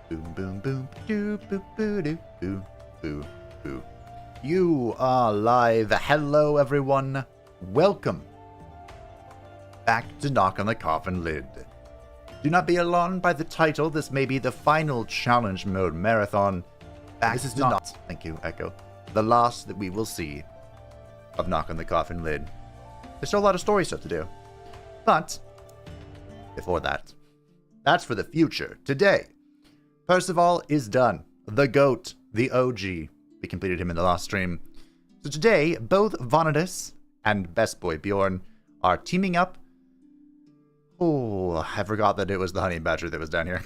Boom, boom, boom. Doo, boo, boo, doo, boo, boo, boo. You are live. Hello, everyone. Welcome back to Knock on the Coffin lid. Do not be alarmed by the title. This may be the final challenge mode marathon. This is not, thank you, Echo, the last that we will see of Knock on the Coffin lid. There's still a lot of story stuff to do. But before that, that's for the future. Today, Percival is done. The GOAT, the OG. We completed him in the last stream. So today, both Vanitas and Best Boy Beorn are teaming up. Oh, I forgot that it was the Honey Badger that was down here.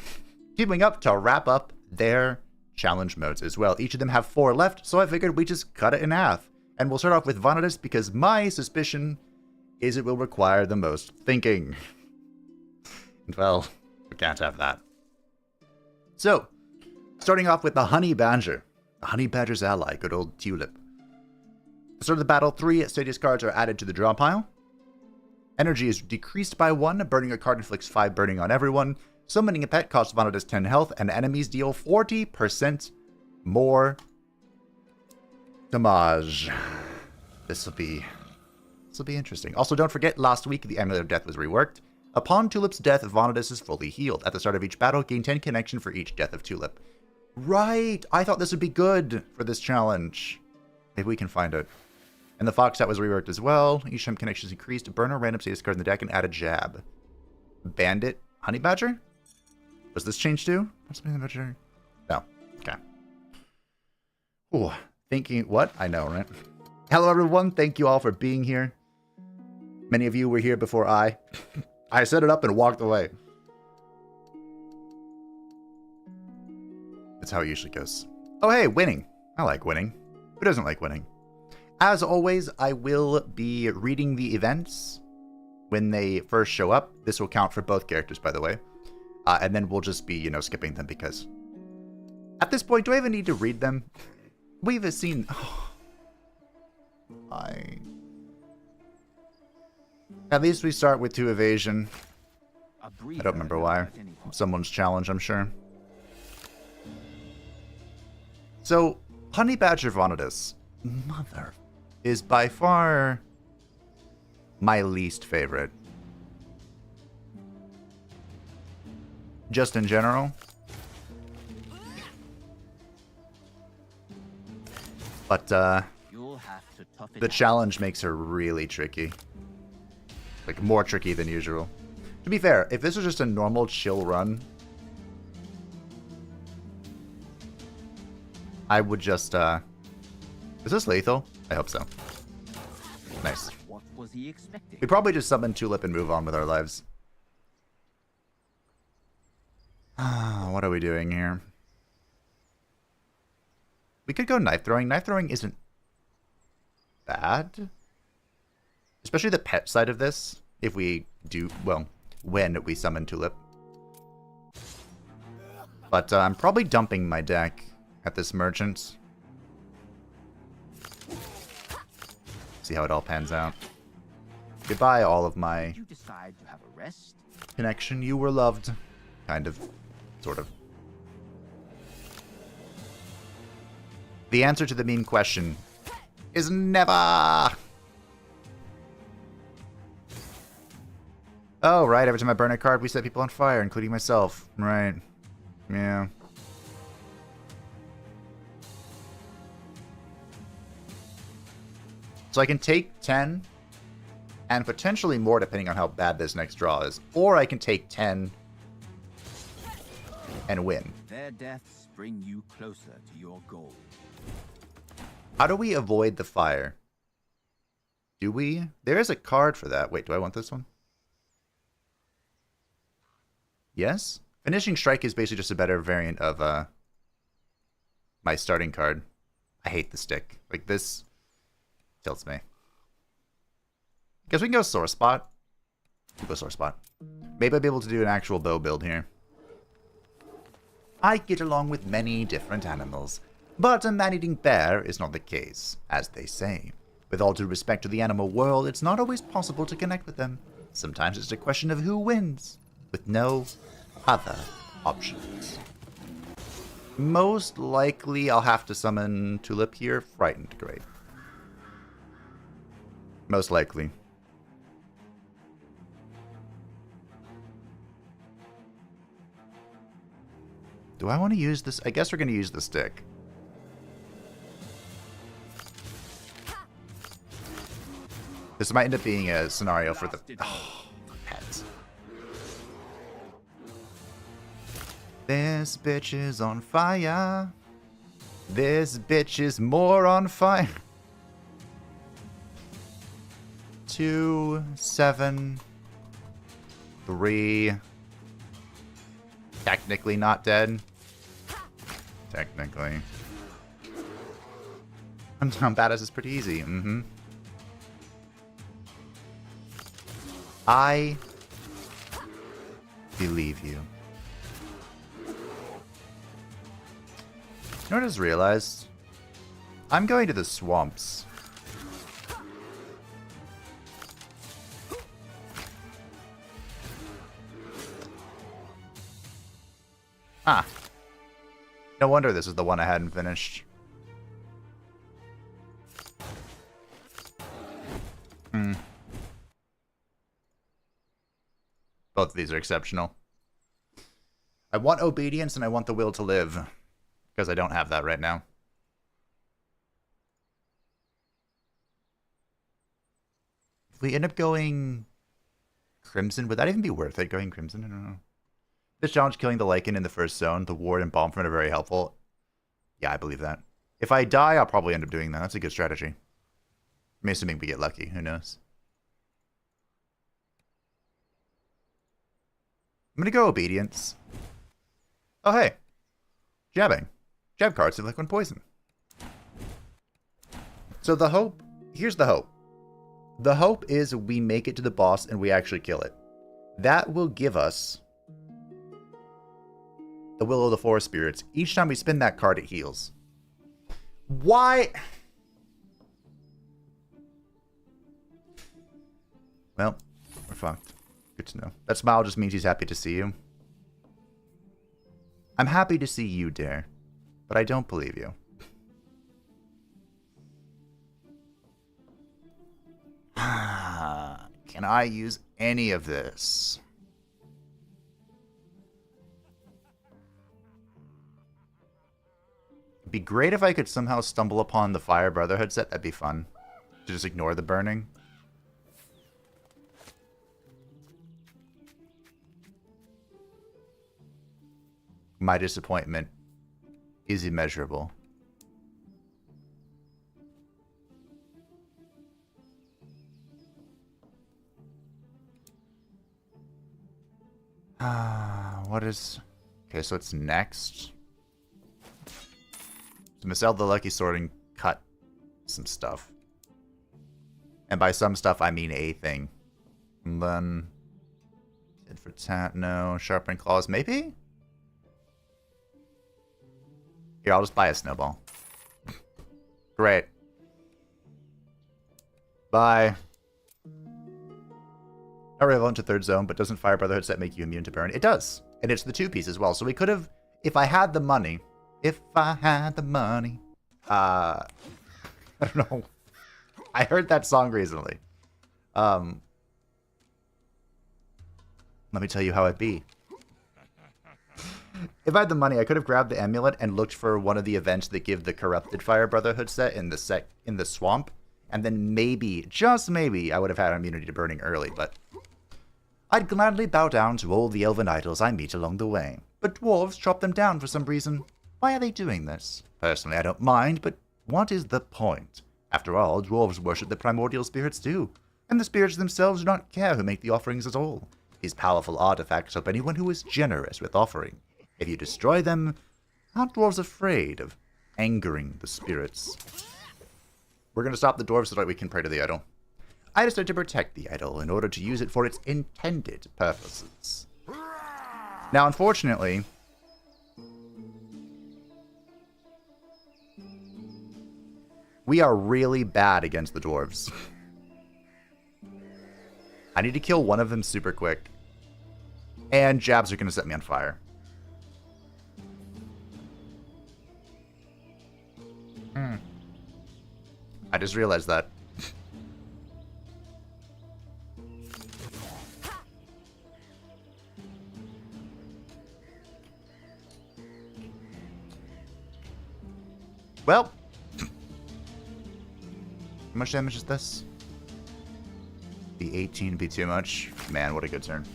Teaming up to wrap up their challenge modes as well. Each of them have 4 left, so I figured we just cut it in half. And we'll start off with Vanitas because my suspicion is it will require the most thinking. And well, we can't have that. So, starting off with the Honey Badger. The Honey Badger's ally, good old Tulip. At the start of the battle, 3 Stadius cards are added to the draw pile. Energy is decreased by 1, burning a card inflicts 5 burning on everyone. Summoning a pet costs Vanitas 10 health, and enemies deal 40% more damage. This will be interesting. Also, don't forget, last week the Amulet of Death was reworked. Upon Tulip's death, Vanitas is fully healed. At the start of each battle, gain 10 connection for each death of Tulip. Right! I thought this would be good for this challenge. Maybe we can find it. And the Fox that was reworked as well. Each time connection is increased, burn a random status card in the deck and add a jab. Bandit, Honey Badger? Was this changed too? What's Honey Badger? No. Okay. Ooh, thinking what? I know, right? Hello everyone, thank you all for being here. Many of you were here before I set it up and walked away. That's how it usually goes. Oh hey, winning. I like winning. Who doesn't like winning? As always, I will be reading the events when they first show up. This will count for both characters, by the way. And then we'll just be, skipping them because... At this point, do I even need to read them? We've seen... At least we start with 2 evasion. I don't remember why. Someone's challenge, I'm sure. So, Honey Badger Vanitas, mother, is by far my least favorite. Just in general. But, the challenge makes her really tricky. Like, more tricky than usual. To be fair, if this was just a normal chill run, I would just, Is this lethal? I hope so. Nice. What was he expecting? We probably just summon Tulip and move on with our lives. What are we doing here? We could go knife throwing. Knife throwing isn't bad. Especially the pet side of this. If we do, well, when we summon Tulip. But I'm probably dumping my deck at this merchant. See how it all pans out. Goodbye, all of my Did you decide to have a rest? connection. You were loved. Kind of. Sort of. The answer to the meme question is never. Oh, right. Every time I burn a card, we set people on fire, including myself. Right. Yeah. So I can take 10 and potentially more depending on how bad this next draw is. Or I can take 10 and win. Their deaths bring you closer to your goal. How do we avoid the fire? Do we? There is a card for that. Wait, do I want this one? Yes? Finishing Strike is basically just a better variant of my starting card. I hate the stick. Like, this tilts me. Guess we can go Sore Spot. We'll go Sore Spot. Maybe I'll be able to do an actual bow build here. I get along with many different animals, but a man-eating bear is not the case, as they say. With all due respect to the animal world, it's not always possible to connect with them. Sometimes it's a question of who wins, with no other options. Most likely I'll have to summon Tulip here. Frightened, great. Most likely. Do I want to use this? I guess we're going to use the stick. This might end up being a scenario for the... Oh, pets. This bitch is on fire. This bitch is more on fire. 2, 7, 3. Technically not dead. Technically. Unbound Badass is pretty easy. Mm-hmm. I believe you. You know what I just realized? I'm going to the swamps. Ah. No wonder this is the one I hadn't finished. Both of these are exceptional. I want obedience and I want the will to live. Because I don't have that right now. If we end up going Crimson, would that even be worth it, going Crimson? I don't know. This challenge, killing the Lycan in the first zone, the ward and bomb front are very helpful. Yeah, I believe that. If I die, I'll probably end up doing that. That's a good strategy. I'm assuming we get lucky. Who knows? I'm gonna go obedience. Oh, hey. Jabbing. Jab cards have liquid poison. So the hope... Here's the hope. The hope is we make it to the boss and we actually kill it. That will give us the Will of the Forest Spirits. Each time we spin that card, it heals. Why? Well, we're fucked. Good to know. That smile just means he's happy to see you. I'm happy to see you, Dare, but I don't believe you. Can I use any of this? It'd be great if I could somehow stumble upon the Fire Brotherhood set. That'd be fun. To just ignore the burning. My disappointment is immeasurable. What is... Okay, so it's next. So Misel the Lucky Sword and cut some stuff. And by some stuff, I mean a thing. And then... Tit for tat, no. Sharpened claws, maybe? Here, I'll just buy a snowball. Great. Bye. Not relevant to third zone, but doesn't Fire Brotherhood set make you immune to burn? It does. And it's the 2-piece as well. So we could have, if I had the money, I don't know. I heard that song recently. Let me tell you how it be. If I had the money, I could have grabbed the amulet and looked for one of the events that give the corrupted Fire Brotherhood set in the swamp, and then maybe, just maybe, I would have had immunity to burning early, but I'd gladly bow down to all the elven idols I meet along the way. But dwarves chop them down for some reason. Why are they doing this? Personally, I don't mind, but what is the point? After all, dwarves worship the primordial spirits too, and the spirits themselves do not care who make the offerings at all. These powerful artifacts help anyone who is generous with offering. If you destroy them, aren't dwarves afraid of angering the spirits? We're going to stop the dwarves so that we can pray to the idol. I decided to protect the idol in order to use it for its intended purposes. Now, unfortunately, we are really bad against the dwarves. I need to kill one of them super quick. And jabs are going to set me on fire. I just realized that. Well. How much damage is this? The 18 be too much. Man, what a good turn.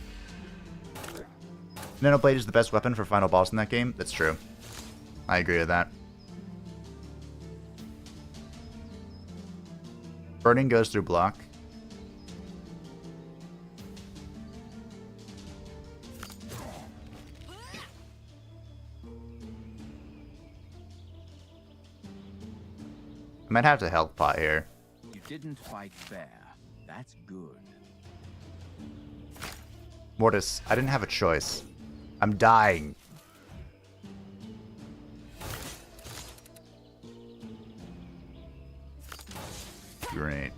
Nano Blade is the best weapon for final boss in that game. That's true. I agree with that. Burning goes through block. I might have to health pot here. You didn't fight fair. That's good. Mortis, I didn't have a choice. I'm dying. Great.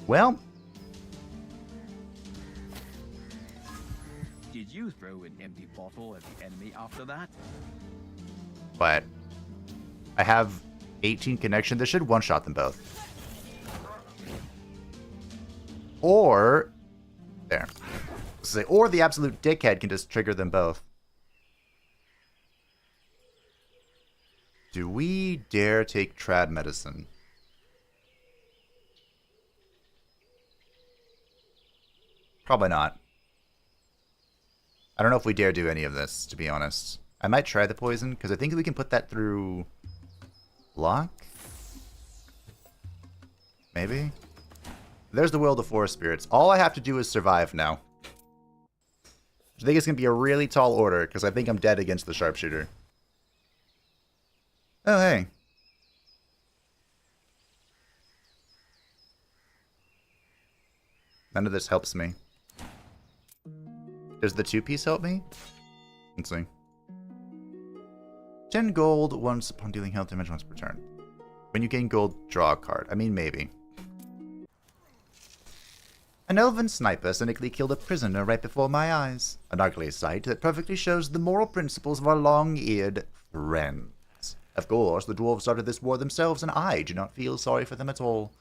Well. Did you throw an empty bottle at the enemy after that? But I have 18 connection. This should one-shot them both. Or there. Or the absolute dickhead can just trigger them both. Do we dare take trad medicine? Probably not. I don't know if we dare do any of this, to be honest. I might try the poison, because I think we can put that through block? Maybe? There's the Will of the Forest Spirits. All I have to do is survive now. I think it's going to be a really tall order, because I think I'm dead against the Sharpshooter. Oh, hey. None of this helps me. Does the 2-piece help me? Let's see. 10 gold once upon dealing health damage once per turn. When you gain gold, draw a card. I mean, maybe. An elven sniper cynically killed a prisoner right before my eyes. An ugly sight that perfectly shows the moral principles of our long-eared friends. Of course, the dwarves started this war themselves, and I do not feel sorry for them at all.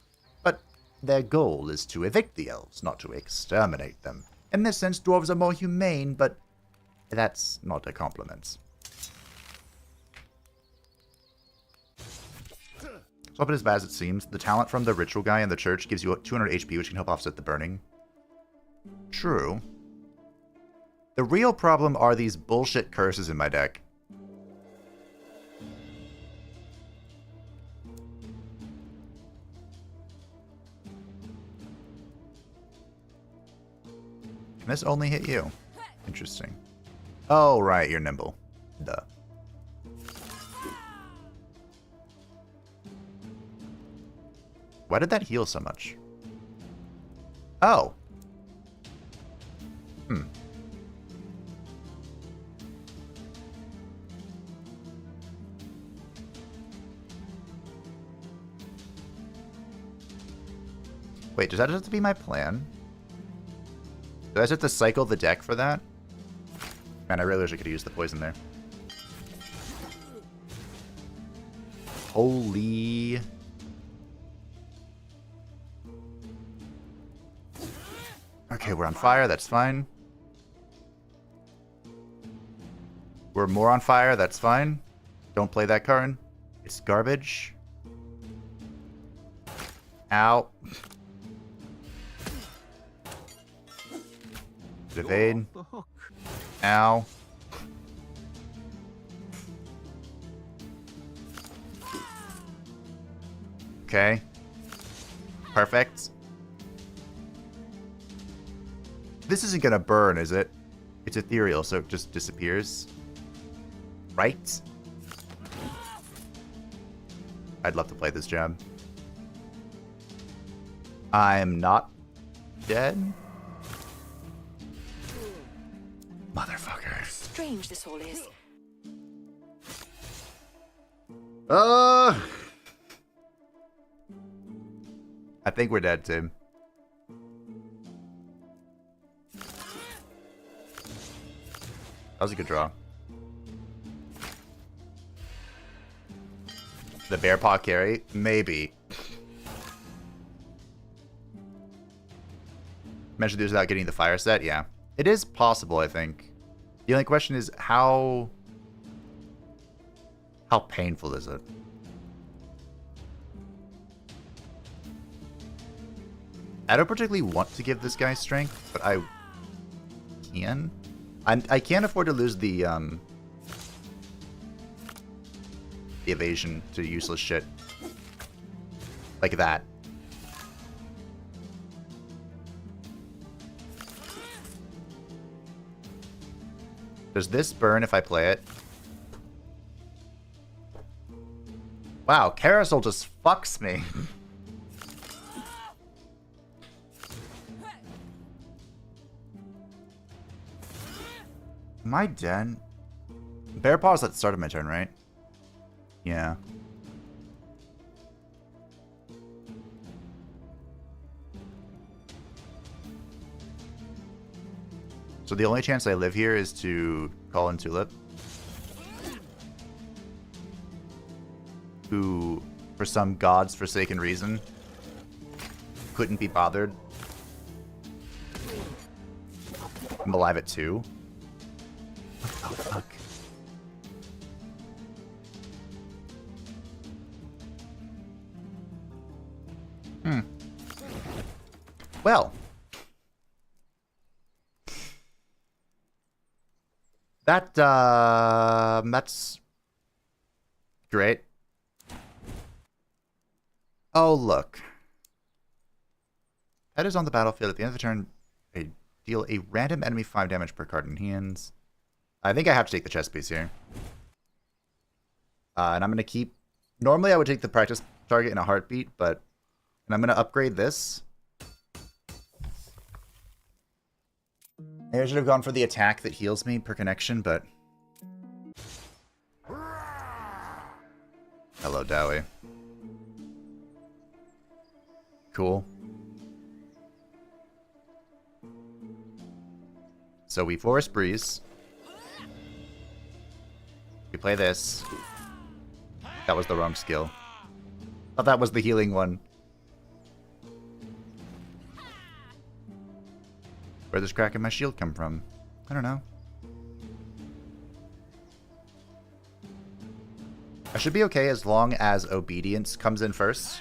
But their goal is to evict the elves, not to exterminate them. In this sense, dwarves are more humane, but that's not a compliment. It's not as bad as it seems. The talent from the ritual guy in the church gives you 200 HP, which can help offset the burning. True. The real problem are these bullshit curses in my deck. Can this only hit you? Interesting. Oh, right, you're nimble. Duh. Why did that heal so much? Oh. Wait, does that have to be my plan? Do I just have to cycle the deck for that? Man, I really wish I could have used the poison there. Holy... Okay, we're on fire, that's fine. We're more on fire, that's fine. Don't play that card. It's garbage. Ow. Evade. Ow. Okay. Perfect. This isn't gonna burn, is it? It's ethereal, so it just disappears. Right? I'd love to play this jab. I'm not dead. Motherfucker. Strange this all is. I think we're dead, Tim. That was a good draw. The bear paw carry? Maybe. Measure these without getting the fire set? Yeah. It is possible, I think. The only question is how painful is it? I don't particularly want to give this guy strength, but I can. I can't afford to lose the evasion to useless shit like that. Does this burn if I play it? Wow, Carousel just fucks me. Am I dead? Bear Paw's at the start of my turn, right? Yeah. So the only chance I live here is to call in Tulip. Who, for some god's forsaken reason, couldn't be bothered. I'm alive at 2. What the fuck? Well. That's great. Oh, look. That is on the battlefield at the end of the turn. Deal a random enemy 5 damage per card in hands. I think I have to take the chess piece here. And I'm going to keep... Normally I would take the practice target in a heartbeat, but... And I'm going to upgrade this. Maybe I should have gone for the attack that heals me per connection, but... Hello, Dowie. Cool. So we Forest Breeze. We play this. That was the wrong skill. Thought that was the healing one. Where does crack in my shield come from? I don't know. I should be okay as long as Obedience comes in first.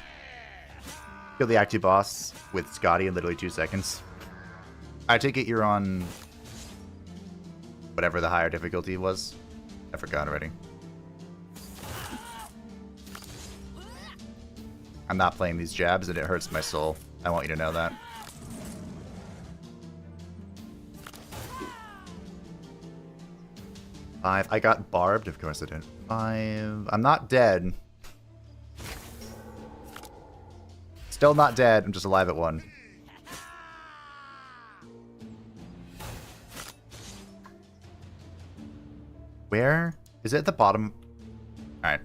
Kill the Act 2 boss with Scotty in literally 2 seconds. I take it you're on... whatever the higher difficulty was. I forgot already. I'm not playing these jabs and it hurts my soul. I want you to know that. Five. I got barbed. Of course I did. 5. I'm not dead. Still not dead. I'm just alive at 1. Where? Is it at the bottom? Alright.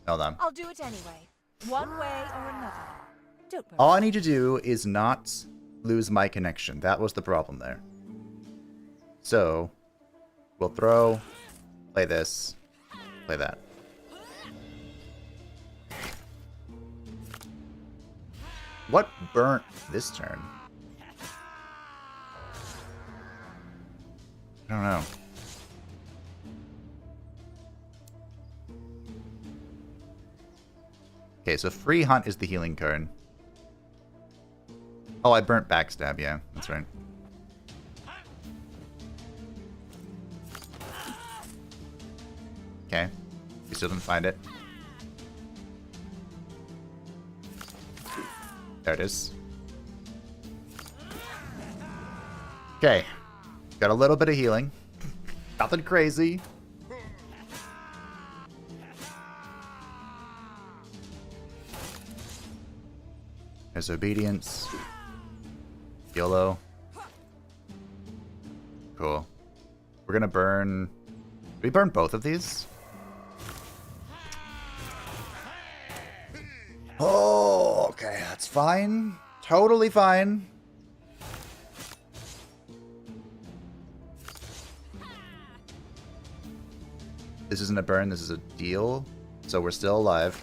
Hold on. I'll do it anyway. One way or another. Don't worry. All I need to do is not lose my connection. That was the problem there. So, we'll throw, play this, play that. What burnt this turn? I don't know. Okay, so Free Hunt is the healing card. Oh, I burnt Backstab, yeah, that's right. Okay, we still didn't find it. There it is. Okay, got a little bit of healing. Nothing crazy. There's Obedience. YOLO. Cool. We're gonna burn... Did we burn both of these? Oh, okay, that's fine. Totally fine. This isn't a burn, this is a deal. So we're still alive.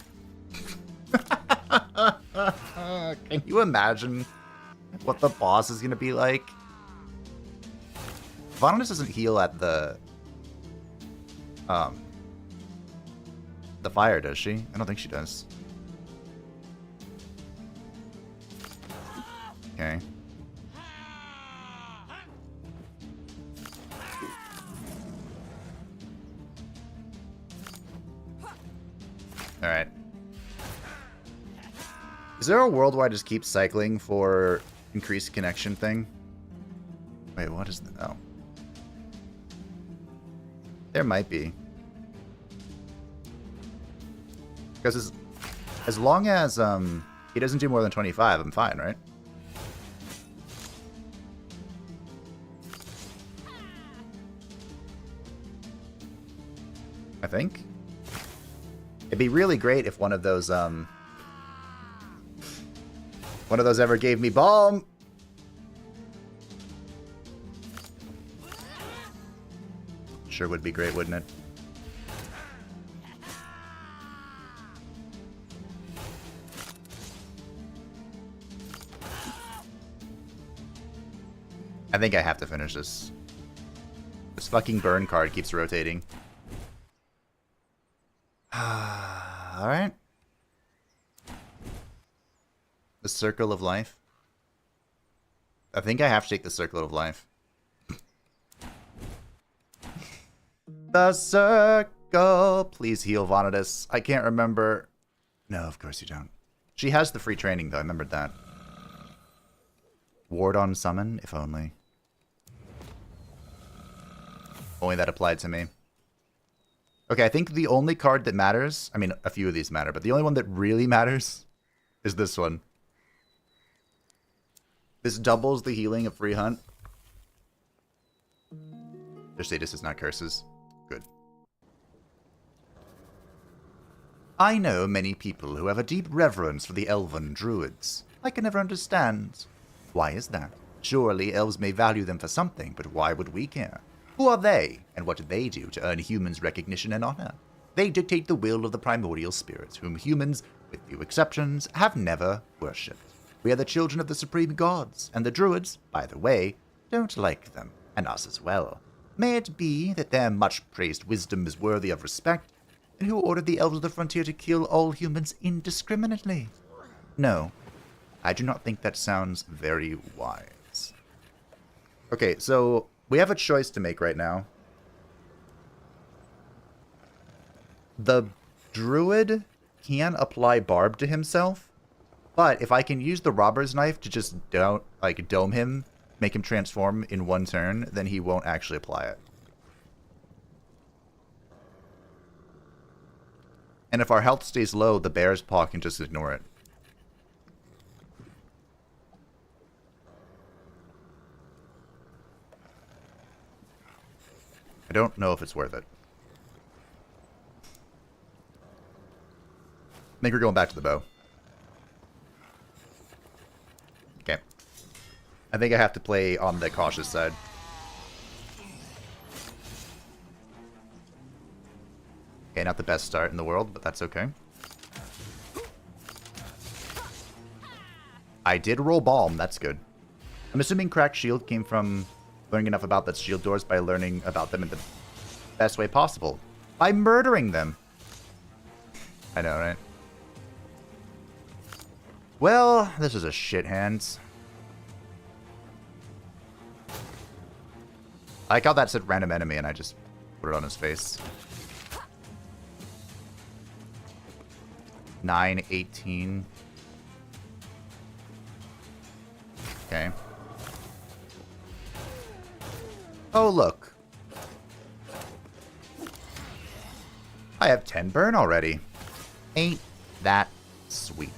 Can you imagine what the boss is going to be like? Vitus doesn't heal at the fire, does she? I don't think she does. Okay. Alright. Is there a world where I just keep cycling for increased connection thing? Wait, what is that? Oh. There might be. Because as long as he doesn't do more than 25, I'm fine, right? I think. It'd be really great if one of those ever gave me balm. Sure would be great, wouldn't it? I think I have to finish this. This fucking burn card keeps rotating. Alright. The Circle of Life. I think I have to take the Circle of Life. The Circle! Please heal Vitus. I can't remember. No, of course you don't. She has the free training, though. I remembered that. Ward on Summon, if only. Only that applied to me. Okay, I think the only card that matters... I mean, a few of these matter, but the only one that really matters is this one. This doubles the healing of Free Hunt. Their status is not curses. Good. I know many people who have a deep reverence for the elven druids. I can never understand. Why is that? Surely elves may value them for something, but why would we care? Who are they, and what do they do to earn humans' recognition and honor? They dictate the will of the primordial spirits, whom humans, with few exceptions, have never worshipped. We are the children of the supreme gods, and the druids, by the way, don't like them, and us as well. May it be that their much-praised wisdom is worthy of respect, and who ordered the elves of the frontier to kill all humans indiscriminately? No, I do not think that sounds very wise. Okay, so we have a choice to make right now. The druid can apply barb to himself, but if I can use the robber's knife to just dome him, make him transform in one turn, then he won't actually apply it. And if our health stays low, the bear's paw can just ignore it. I don't know if it's worth it. I think we're going back to the bow. Okay. I think I have to play on the cautious side. Okay, not the best start in the world, but that's okay. I did roll balm, that's good. I'm assuming cracked shield came from learning enough about the shield doors by learning about them in the best way possible. By murdering them. I know, right? Well, this is a shit hand. I like how that said random enemy and I just put it on his face. 9, 18. Okay. Oh, look. I have 10 burn already. Ain't that sweet.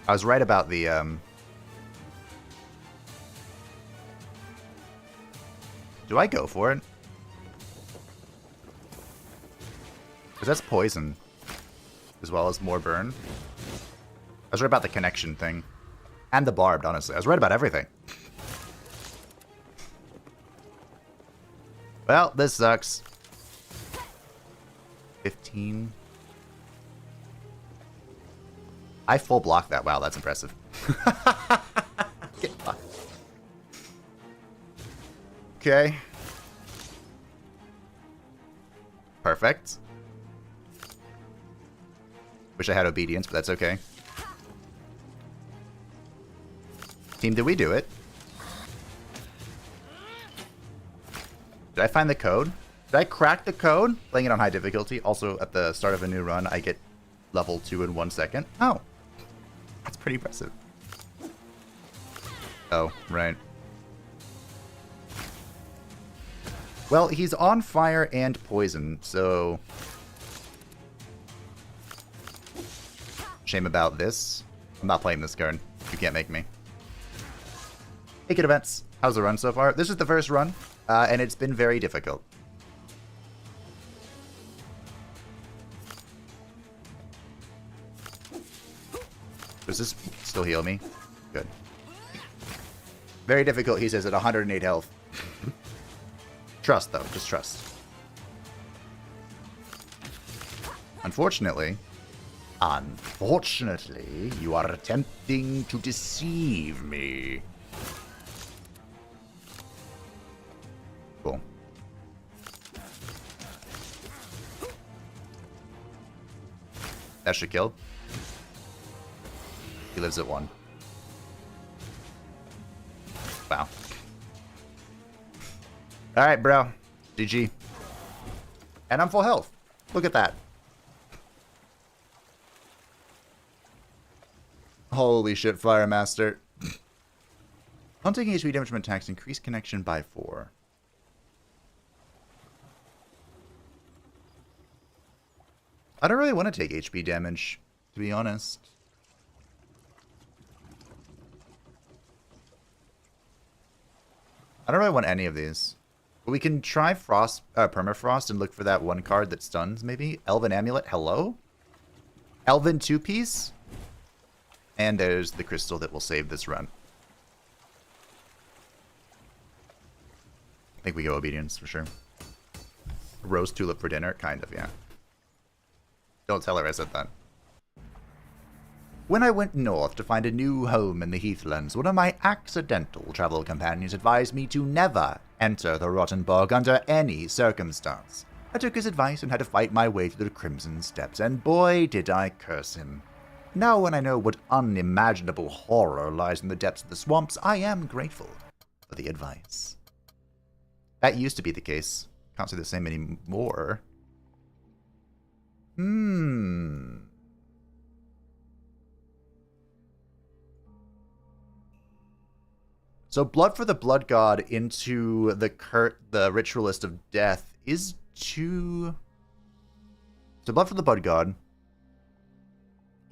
I was right about the, Do I go for it? Because that's poison. As well as more burn. was right about the connection thing. And the barbed, honestly. I was right about everything. Well, this sucks. 15. I full blocked that. Wow, that's impressive. Get fucked. Okay. Perfect. Wish I had obedience, but that's okay. Team, did we do it? Did I find the code? Did I crack the code? Playing it on high difficulty. Also, at the start of a new run, I get level 2 in 1 second. Oh. That's pretty impressive. Oh, right. Well, he's on fire and poison, so... Shame about this. I'm not playing this card. You can't make me. Hey, Kid Events. How's the run so far? This is the first run, and it's been very difficult. Does this still heal me? Good. Very difficult, he says, at 108 health. Trust, though. Just trust. Unfortunately, you are attempting to deceive me. Cool. That should kill. He lives at 1. Wow. Alright, bro. GG. And I'm full health. Look at that. Holy shit, Fire Master. On taking HP damage from attacks, increase connection by 4. I don't really want to take HP damage, to be honest. I don't really want any of these. But we can try Permafrost and look for that one card that stuns, maybe? Elven Amulet, hello? Elven 2-piece? And there's the crystal that will save this run. I think we go Obedience, for sure. Rose Tulip for dinner? Kind of, yeah. Don't tell her I said that. When I went north to find a new home in the Heathlands, one of my accidental travel companions advised me to never enter the Rottenborg under any circumstance. I took his advice and had to fight my way through the Crimson Steppes, and boy did I curse him. Now when I know what unimaginable horror lies in the depths of the swamps, I am grateful for the advice. That used to be the case. Can't say the same anymore. So Blood for the Blood God into the Ritualist of Death is too... So Blood for the Blood God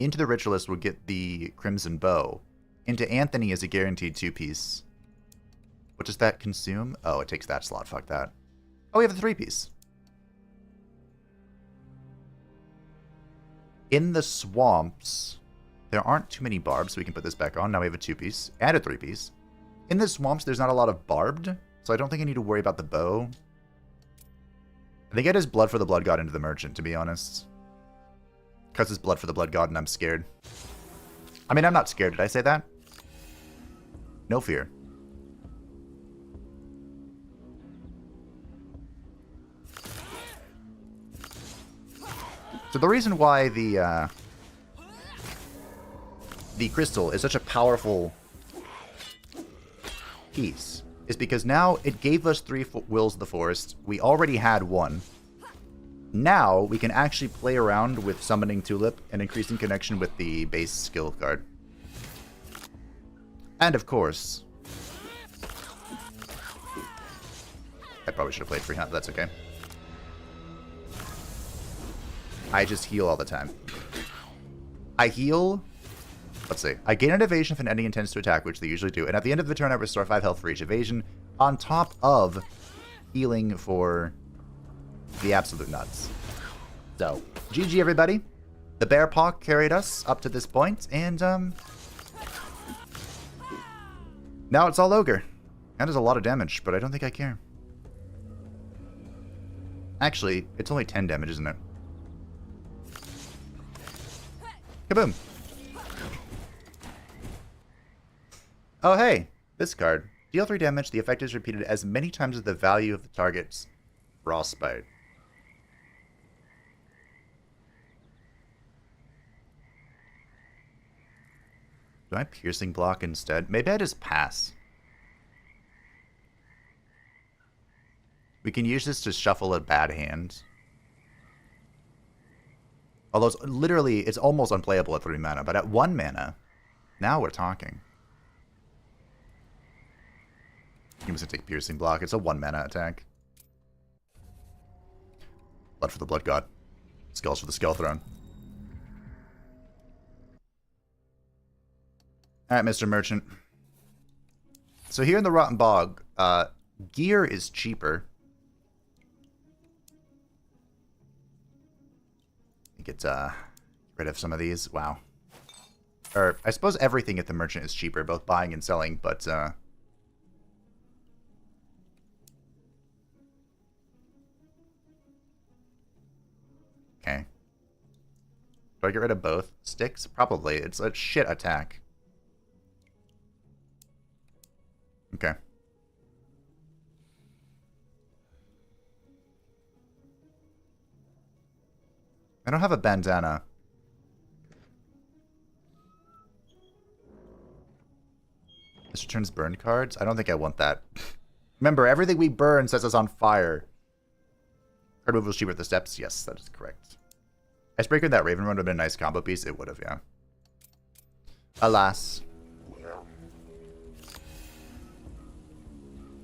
into the Ritualist will get the Crimson Bow. Into Anthony is a guaranteed 2-piece. What does that consume? Oh, it takes that slot. Fuck that. Oh, we have a 3-piece. In the swamps, there aren't too many barbs, so we can put this back on. Now we have a 2-piece and a 3-piece. In the swamps, there's not a lot of barbed, so I don't think I need to worry about the bow. I think it is Blood for the Blood God into the Merchant, to be honest. Because it's Blood for the Blood God and I'm scared. I mean, I'm not scared. Did I say that? No fear. So the reason why the crystal is such a powerful piece is because now it gave us 3 Wills of the Forest. We already had 1. Now we can actually play around with summoning Tulip and increasing connection with the base skill card. And of course, I probably should have played Free Hunt, but that's okay. I just heal all the time. I heal... Let's see. I gain an evasion if an enemy intends to attack, which they usually do. And at the end of the turn, I restore 5 health for each evasion, on top of healing for the absolute nuts. So, GG everybody. The bear paw carried us up to this point, and now it's all ogre. That is a lot of damage, but I don't think I care. Actually, it's only 10 damage, isn't it? Kaboom! Oh hey, this card. Deal 3 damage, the effect is repeated as many times as the value of the target's frostbite. Do I piercing block instead? Maybe I just pass. We can use this to shuffle a bad hand. Although it's literally, it's almost unplayable at 3 mana, but at 1 mana, now we're talking. You must take piercing block. It's a 1 mana attack. Blood for the Blood God. Skulls for the Skull Throne. Alright, Mr. Merchant. So here in the Rotten Bog, gear is cheaper. Get rid of some of these. Wow. Or, I suppose everything at the Merchant is cheaper, both buying and selling, but, okay. Do I get rid of both sticks? Probably. It's a shit attack. Okay. I don't have a bandana. This returns burn cards? I don't think I want that. Remember, everything we burn sets us on fire. Card removal is cheaper at the steps? Yes, that is correct. Icebreaker and that Raven Run would have been a nice combo piece. It would have, yeah. Alas.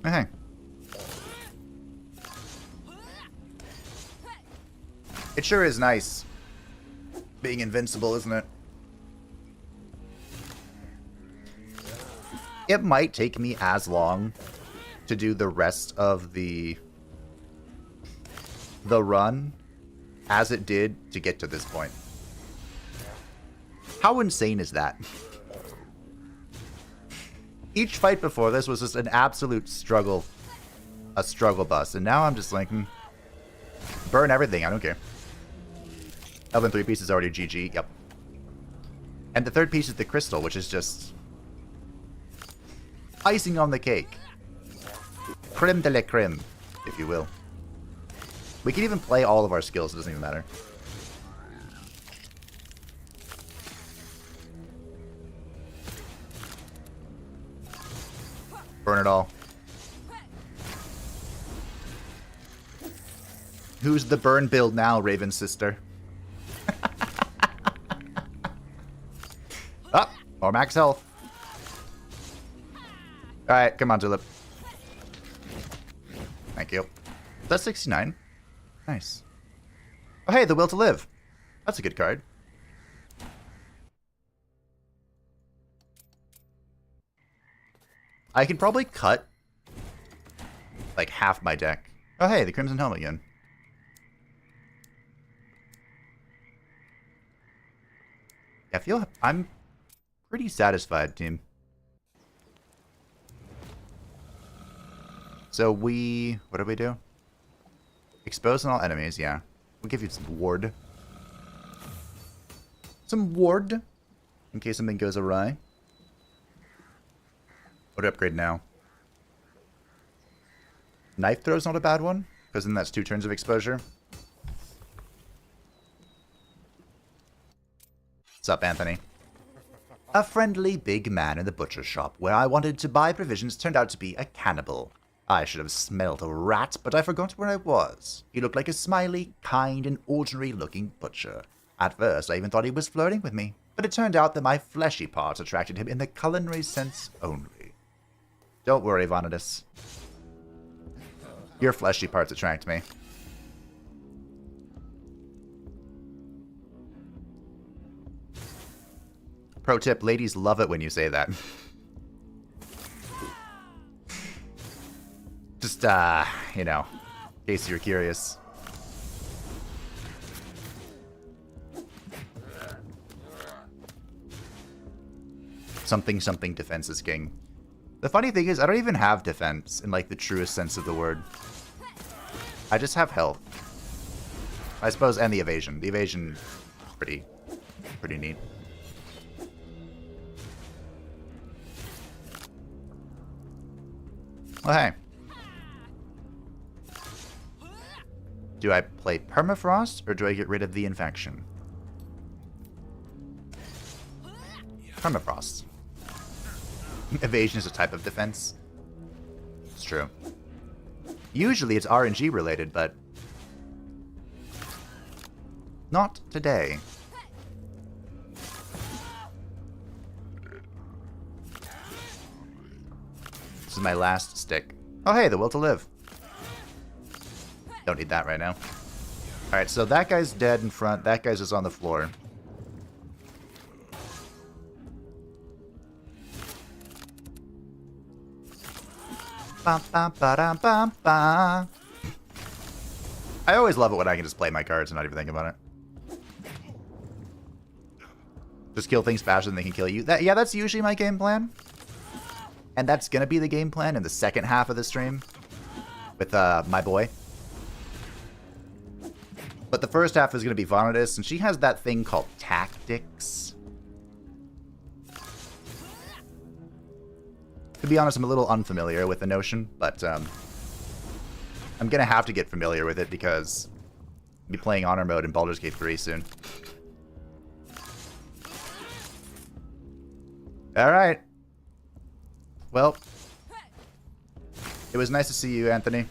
Hey. It sure is nice being invincible, isn't it? It might take me as long to do the rest of the run as it did to get to this point. How insane is that? Each fight before this was just an absolute struggle. A struggle bus. And now I'm just like, burn everything. I don't care. Elven 3 piece is already GG. Yep. And the third piece is the crystal, which is just icing on the cake. Creme de la creme, if you will. We can even play all of our skills. It doesn't even matter. Burn it all. Who's the burn build now, Raven sister? Oh, more max health. Alright, come on, Tulip. Thank you. That's 69. Nice. Oh, hey, the Will to Live. That's a good card. I can probably cut like half my deck. Oh, hey, the Crimson Helm again. I'm pretty satisfied, team. So what do we do? Expose on all enemies, yeah. We'll give you some ward. Some ward, in case something goes awry. What to upgrade now? Knife throw's not a bad one, because then that's 2 turns of exposure. What's up, Anthony? A friendly big man in the butcher shop where I wanted to buy provisions turned out to be a cannibal. I should have smelled a rat, but I forgot where I was. He looked like a smiley, kind, and ordinary-looking butcher. At first, I even thought he was flirting with me, but it turned out that my fleshy parts attracted him in the culinary sense only. Don't worry, Vanitas. Your fleshy parts attract me. Pro tip, ladies love it when you say that. Just, you know, in case you're curious. something something defense is king. The funny thing is, I don't even have defense in, like, the truest sense of the word. I just have health. I suppose, and the evasion. The evasion is pretty neat. Well, hey. Do I play Permafrost, or do I get rid of the infection? Permafrost. Evasion is a type of defense. It's true. Usually it's RNG related, but not today. This is my last stick. Oh hey, the will to live. Don't need that right now. Alright, so that guy's dead in front. That guy's just on the floor. Ba, ba, ba, da, ba, ba. I always love it when I can just play my cards and not even think about it. Just kill things faster than they can kill you. Yeah, that's usually my game plan. And that's going to be the game plan in the second half of the stream with my boy. But the first half is going to be Vitus, and she has that thing called Tactics. To be honest, I'm a little unfamiliar with the notion, but I'm going to have to get familiar with it because I'll be playing Honor Mode in Baldur's Gate 3 soon. Alright. Well, it was nice to see you, Anthony.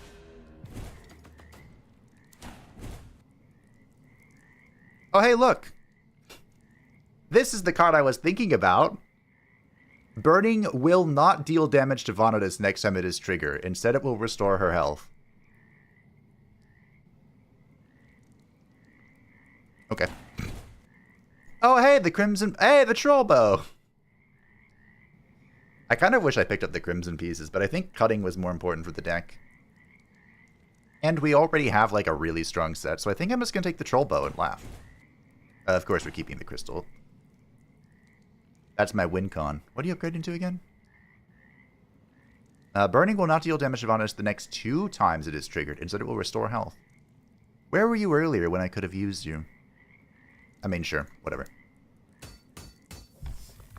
Oh, hey, look. This is the card I was thinking about. Burning will not deal damage to Vitus next time it is triggered. Instead, it will restore her health. Okay. Oh, hey, the Crimson... Hey, the Troll Bow! I kind of wish I picked up the Crimson pieces, but I think cutting was more important for the deck. And we already have, like, a really strong set, so I think I'm just going to take the Troll Bow and laugh. Of course, we're keeping the crystal. That's my win con. What are you upgrading to again? Burning will not deal damage to Vitus the next 2 times it is triggered. Instead, it will restore health. Where were you earlier when I could have used you? I mean, sure. Whatever.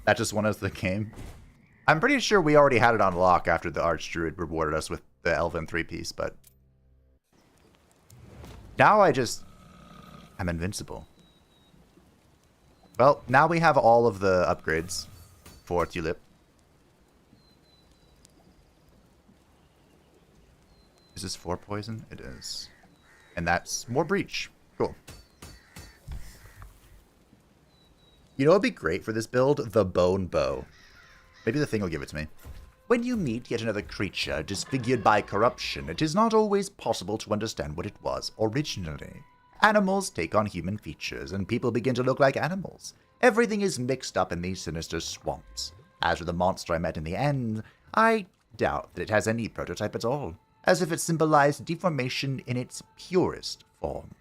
That just won us the game. I'm pretty sure we already had it on lock after the Arch Druid rewarded us with the Elven 3-piece, but... Now I'm invincible. Well, now we have all of the upgrades for Tulip. Is this 4 poison? It is. And that's more breach. Cool. You know what would be great for this build? The Bone Bow. Maybe the thing will give it to me. When you meet yet another creature disfigured by corruption, it is not always possible to understand what it was originally. Animals take on human features, and people begin to look like animals. Everything is mixed up in these sinister swamps. As for the monster I met in the end, I doubt that it has any prototype at all, as if it symbolized deformation in its purest form.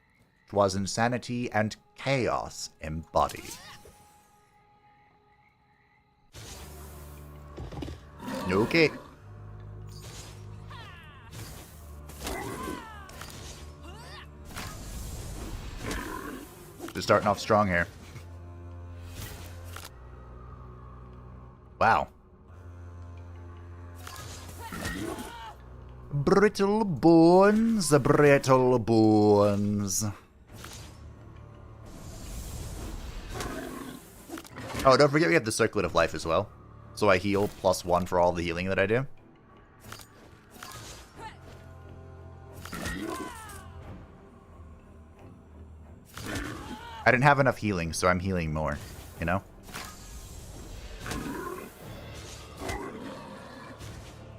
'Twas insanity and chaos embodied. Okay. Just starting off strong here. Wow. Brittle bones, brittle bones. Oh, don't forget we have the Circlet of Life as well. So I heal +1 for all the healing that I do. I didn't have enough healing, so I'm healing more, you know?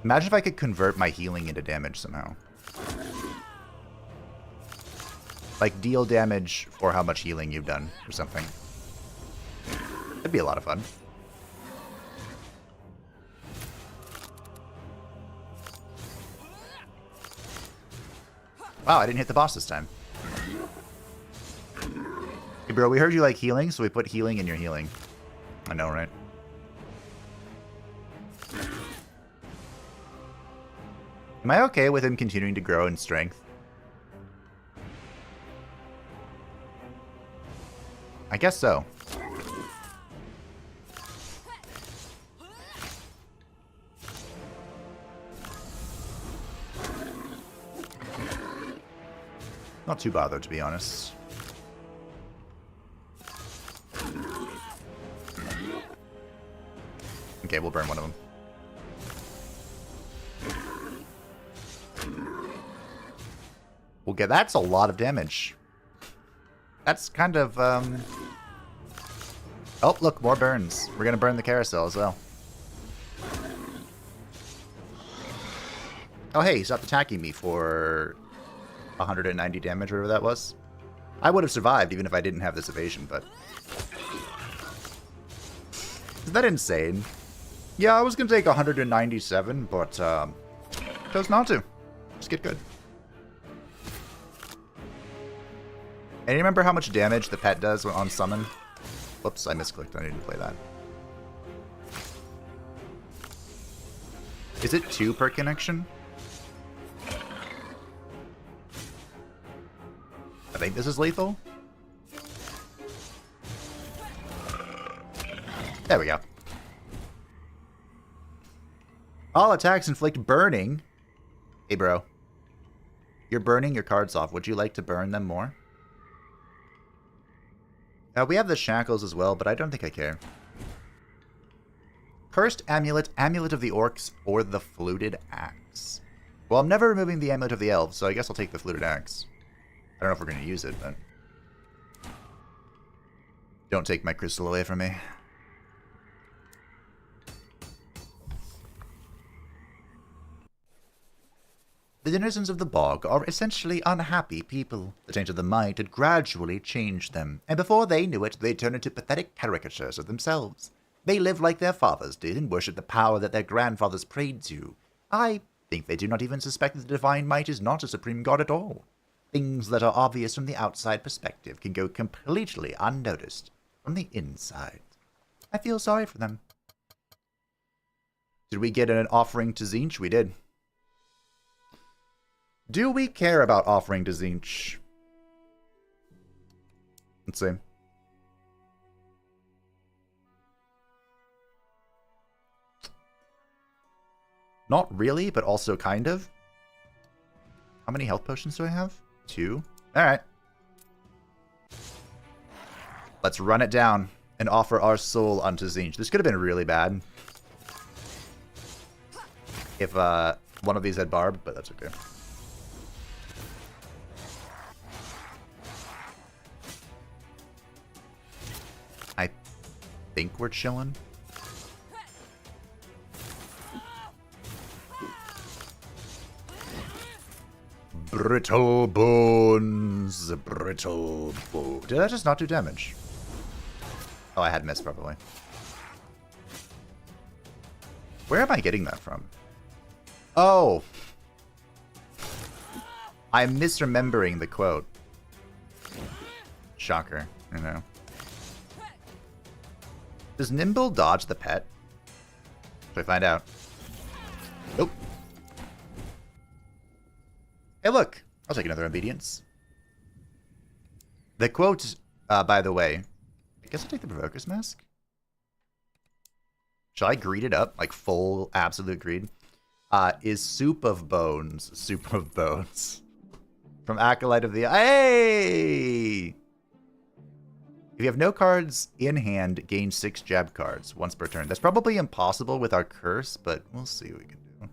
Imagine if I could convert my healing into damage somehow. Like, deal damage for how much healing you've done, or something. That'd be a lot of fun. Wow, I didn't hit the boss this time. Hey bro, we heard you like healing, so we put healing in your healing. I know, right? Am I okay with him continuing to grow in strength? I guess so. Not too bothered, to be honest. Okay, we'll burn one of them. Okay, that's a lot of damage. That's kind of, Oh, look, more burns. We're gonna burn the carousel as well. Oh, hey, he stopped attacking me for 190 damage, whatever that was. I would have survived even if I didn't have this evasion, but... Is that insane? Yeah, I was gonna take 197, but, chose not to. Just get good. And you remember how much damage the pet does on summon? Whoops, I misclicked. I need to play that. Is it 2 per connection? I think this is lethal. There we go. All attacks inflict burning. Hey, bro. You're burning your cards off. Would you like to burn them more? We have the shackles as well, but I don't think I care. Cursed amulet, amulet of the orcs, or the fluted axe. Well, I'm never removing the amulet of the elves, so I guess I'll take the fluted axe. I don't know if we're going to use it, but... Don't take my crystal away from me. The denizens of the bog are essentially unhappy people. The taint of the mind had gradually changed them, and before they knew it, they turned into pathetic caricatures of themselves. They lived like their fathers did and worshipped the power that their grandfathers prayed to. I think they do not even suspect that the divine might is not a supreme god at all. Things that are obvious from the outside perspective can go completely unnoticed from the inside. I feel sorry for them. Did we get an offering to Tzeentch? We did. Do we care about offering to Tzeentch? Let's see. Not really, but also kind of. How many health potions do I have? 2. Alright. Let's run it down and offer our soul unto Tzeentch. This could have been really bad if one of these had barb, but that's okay. I think we're chilling. Brittle bones, brittle bones. Did I just not do damage? Oh, I had missed probably. Where am I getting that from? Oh! I'm misremembering the quote. Shocker, you know. Does Nimble dodge the pet? Should I find out? Nope. Hey, look! I'll take another obedience. The quote, by the way, I guess I'll take the Provoker's Mask. Shall I greed it up? Like full absolute greed? Is soup of bones. Soup of bones. From Acolyte of the... Hey! If you have no cards in hand, gain 6 jab cards once per turn. That's probably impossible with our curse, but we'll see what we can do.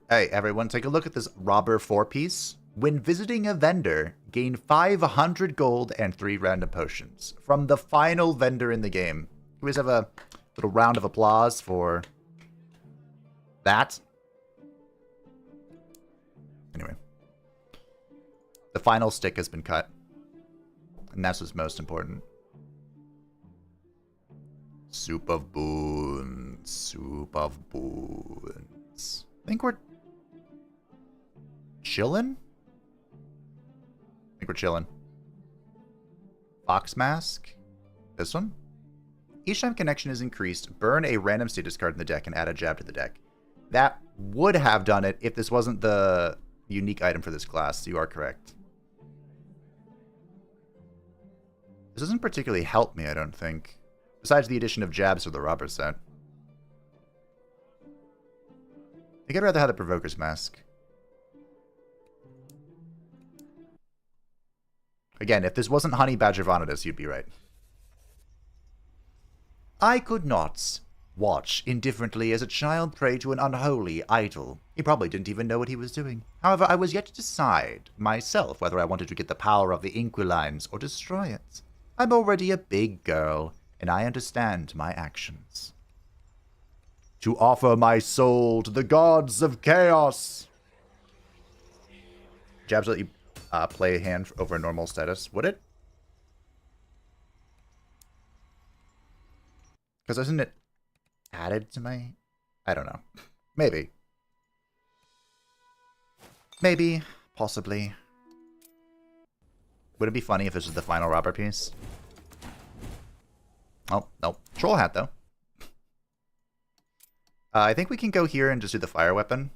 Hey, everyone, take a look at this Robber 4-piece. When visiting a vendor, gain 500 gold and 3 random potions from the final vendor in the game. Can we just have a little round of applause for that? Anyway. The final stick has been cut. And that's what's most important. Soup of boons. Soup of boons. I think we're chillin'? I think we're chillin'. Fox mask? This one? Each time connection is increased, burn a random status card in the deck and add a jab to the deck. That would have done it if this wasn't the unique item for this class. You are correct. This doesn't particularly help me, I don't think. Besides the addition of jabs for the robber set. I think I'd rather have the Provoker's Mask. Again, if this wasn't Honey Badger Vanitas, you'd be right. I could not watch indifferently as a child prayed to an unholy idol. He probably didn't even know what he was doing. However, I was yet to decide myself whether I wanted to get the power of the Inquilines or destroy it. I'm already a big girl, and I understand my actions. To offer my soul to the gods of chaos. Jabs let you play a hand over normal status. Would it? Because isn't it added to my... I don't know. Maybe. Maybe. Possibly. Would it be funny if this was the final robber piece? Oh, no. Troll hat, though. I think we can go here and just do the fire weapon.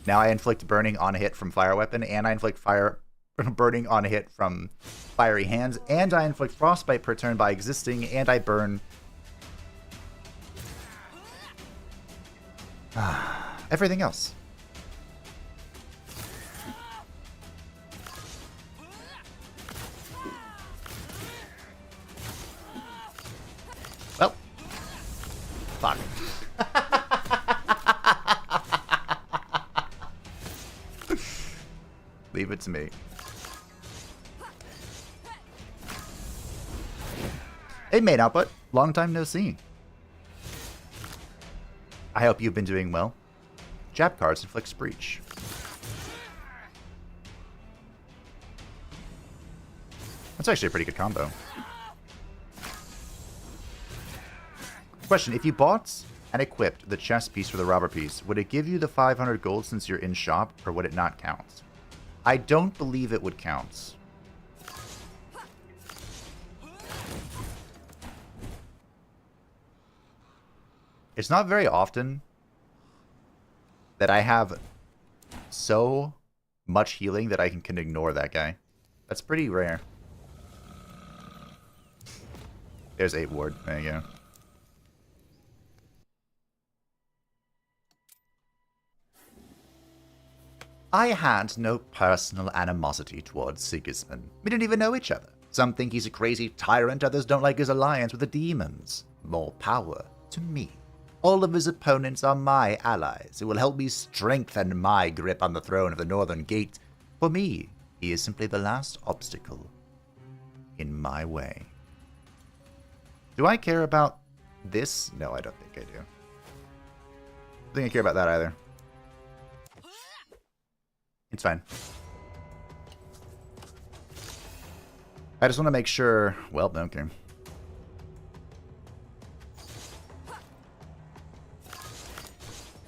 Now I inflict burning on a hit from fire weapon, and I inflict burning on a hit from fiery hands, and I inflict frostbite per turn by existing, and I burn everything else. Well, fuck. Leave it to me. Hey, main output. Long time no see. I hope you've been doing well. Jab cards inflicts breach. That's actually a pretty good combo. Question, if you bought and equipped the chest piece for the robber piece, would it give you the 500 gold since you're in shop, or would it not count? I don't believe it would count. It's not very often that I have so much healing that I can ignore that guy. That's pretty rare. There's 8 ward. There you go. I had no personal animosity towards Sigismund. We didn't even know each other. Some think he's a crazy tyrant, others don't like his alliance with the demons. More power to me. All of his opponents are my allies. It will help me strengthen my grip on the throne of the Northern Gate. For me, he is simply the last obstacle in my way. Do I care about this? No, I don't think I do. I don't think I care about that either. It's fine. I just want to make sure... Well, okay.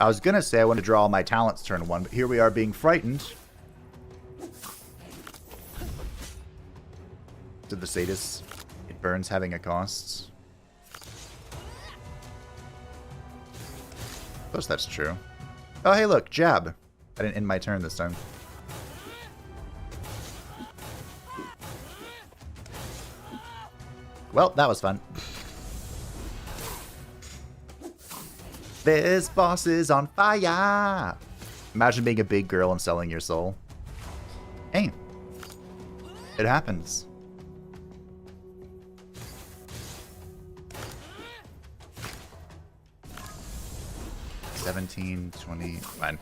I was going to say I want to draw all my talents turn 1, but here we are being frightened. To the Sadist. It burns having a cost. I suppose that's true. Oh, hey, look. Jab. I didn't end my turn this time. Well, that was fun. This boss is on fire! Imagine being a big girl and selling your soul. Hey. It happens. $17, $20, fine.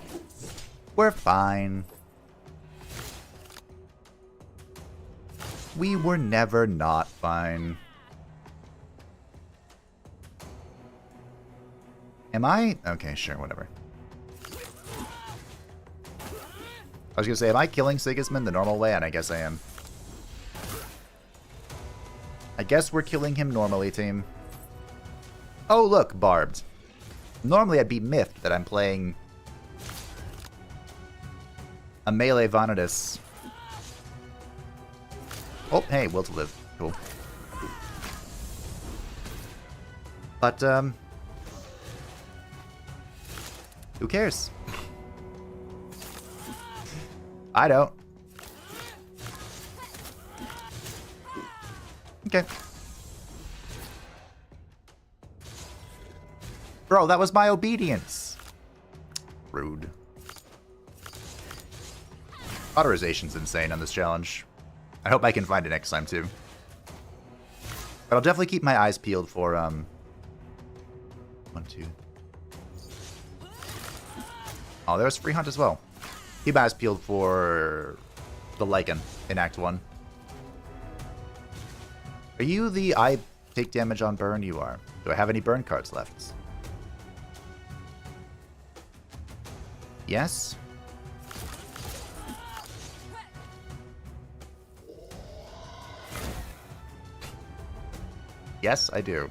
We're fine. We were never not fine. Am I? Okay, sure, whatever. I was gonna say, am I killing Sigismund the normal way? And I guess I am. I guess we're killing him normally, team. Oh, look, barbed. Normally I'd be miffed that I'm playing a melee Vanitas. Oh, hey, will to live. Cool. But, who cares? I don't. Okay. Bro, that was my obedience. Rude. Autorization's insane on this challenge. I hope I can find it next time, too. But I'll definitely keep my eyes peeled for, 1, 2. Oh, there's Free Hunt as well. Keep my eyes peeled for the Lycan in Act 1. Are you the I take damage on burn? You are. Do I have any burn cards left? Yes. Yes, I do.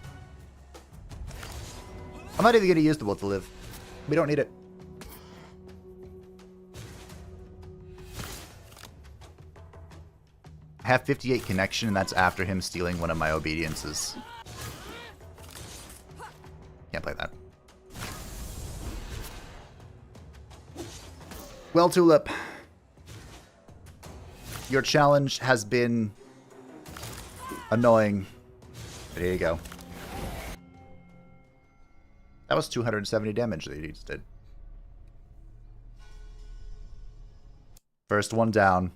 I'm not even going to use the will to live. We don't need it. I have 58 connection, and that's after him stealing one of my obediences. Can't play that. Well, Tulip. Your challenge has been annoying. But here you go. That was 270 damage that he just did. First one down.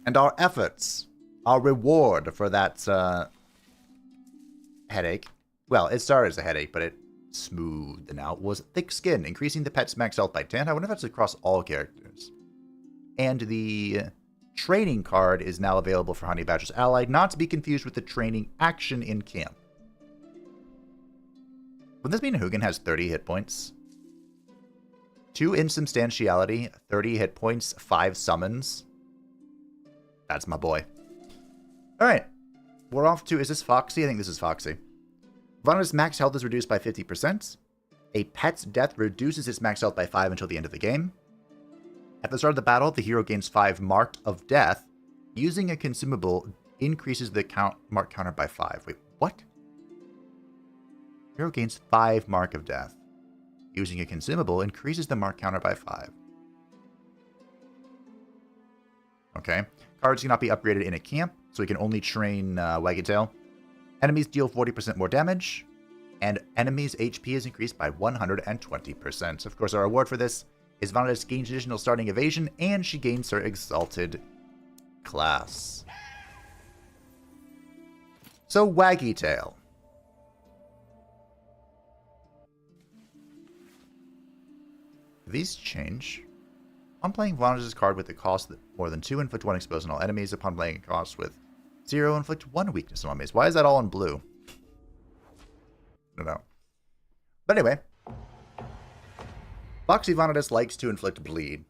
And our efforts, our reward for that headache, well, it started as a headache, but it smoothed and out, was Thick Skin, increasing the pet's max health by 10. I wonder if that's across all characters. And the training card is now available for Honey Badger's ally, not to be confused with the training action in camp. Would this mean Hugin has 30 hit points? 2 insubstantiality, 30 hit points, 5 summons. That's my boy. Alright. We're off to... Is this Foxy? I think this is Foxy. Vana's max health is reduced by 50%. A pet's death reduces its max health by 5 until the end of the game. At the start of the battle, the hero gains 5 Mark of Death. Using a consumable increases the mark counter by 5. Wait, what? Hero gains 5 Mark of Death. Using a consumable increases the mark counter by 5. Okay. Cards cannot be upgraded in a camp, so we can only train Waggy Tail. Enemies deal 40% more damage, and enemies' HP is increased by 120%. Of course, our reward for this is Vanadis gains additional starting evasion, and she gains her Exalted class. So, Waggy Tail. These change. Upon playing Vanadis' card with a cost that more than 2, inflict 1 exposed on all enemies. Upon playing a cost with 0, inflict 1 weakness on all enemies. Why is that all in blue? I don't know. But anyway. Foxy Vanadis likes to inflict bleed.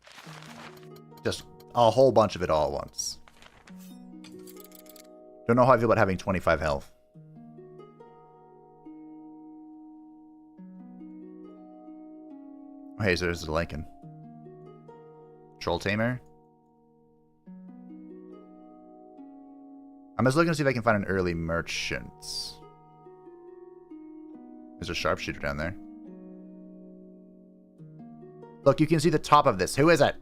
Just a whole bunch of it all at once. Don't know how I feel about having 25 health. Oh, hey, so there's a Lycan. Troll Tamer. I'm just looking to see if I can find an early merchant. There's a sharpshooter down there. Look, you can see the top of this. Who is it?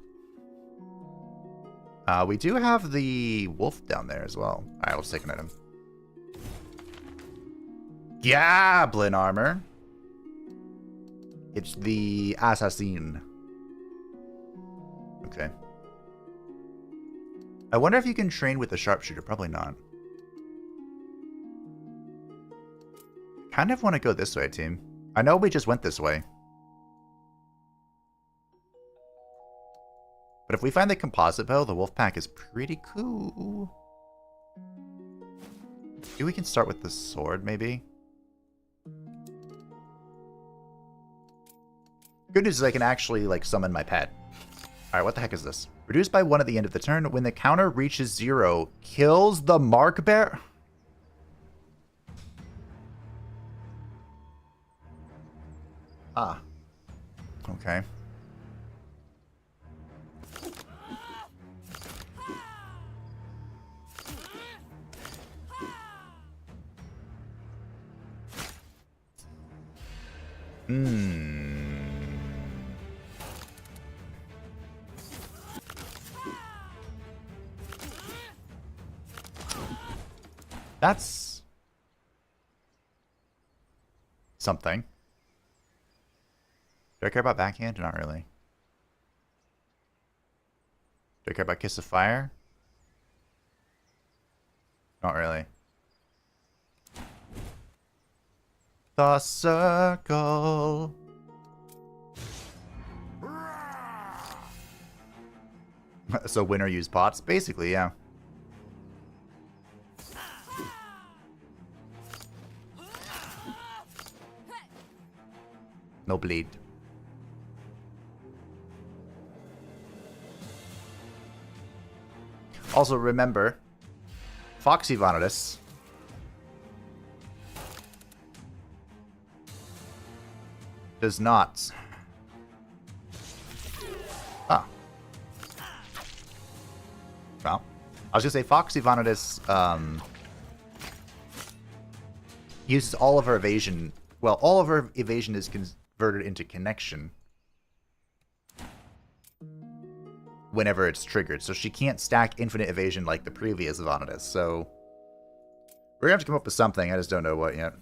We do have the wolf down there as well. Alright, let's take an item. Goblin armor. It's the assassin. Okay. I wonder if you can train with the sharpshooter. Probably not. Kind of want to go this way, team. I know we just went this way. But if we find the composite bow, the wolf pack is pretty cool. Maybe we can start with the sword, maybe? Good news is I can actually, like, summon my pet. Alright, what the heck is this? Reduced by 1 at the end of the turn. When the counter reaches 0, kills the mark bear. Ah. Okay. Hmm. That's something. Do I care about backhand? Not really. Do I care about Kiss of Fire? Not really. The circle. So winner use pots? Basically, yeah. No bleed. Also remember, Foxy Vitus does not. Ah. Well, I was gonna say Foxy Vitus uses all of her evasion. Well, all of her evasion is converted into connection whenever it's triggered, so she can't stack infinite evasion like the previous Vanitas. So we're gonna have to come up with something. I just don't know what yet.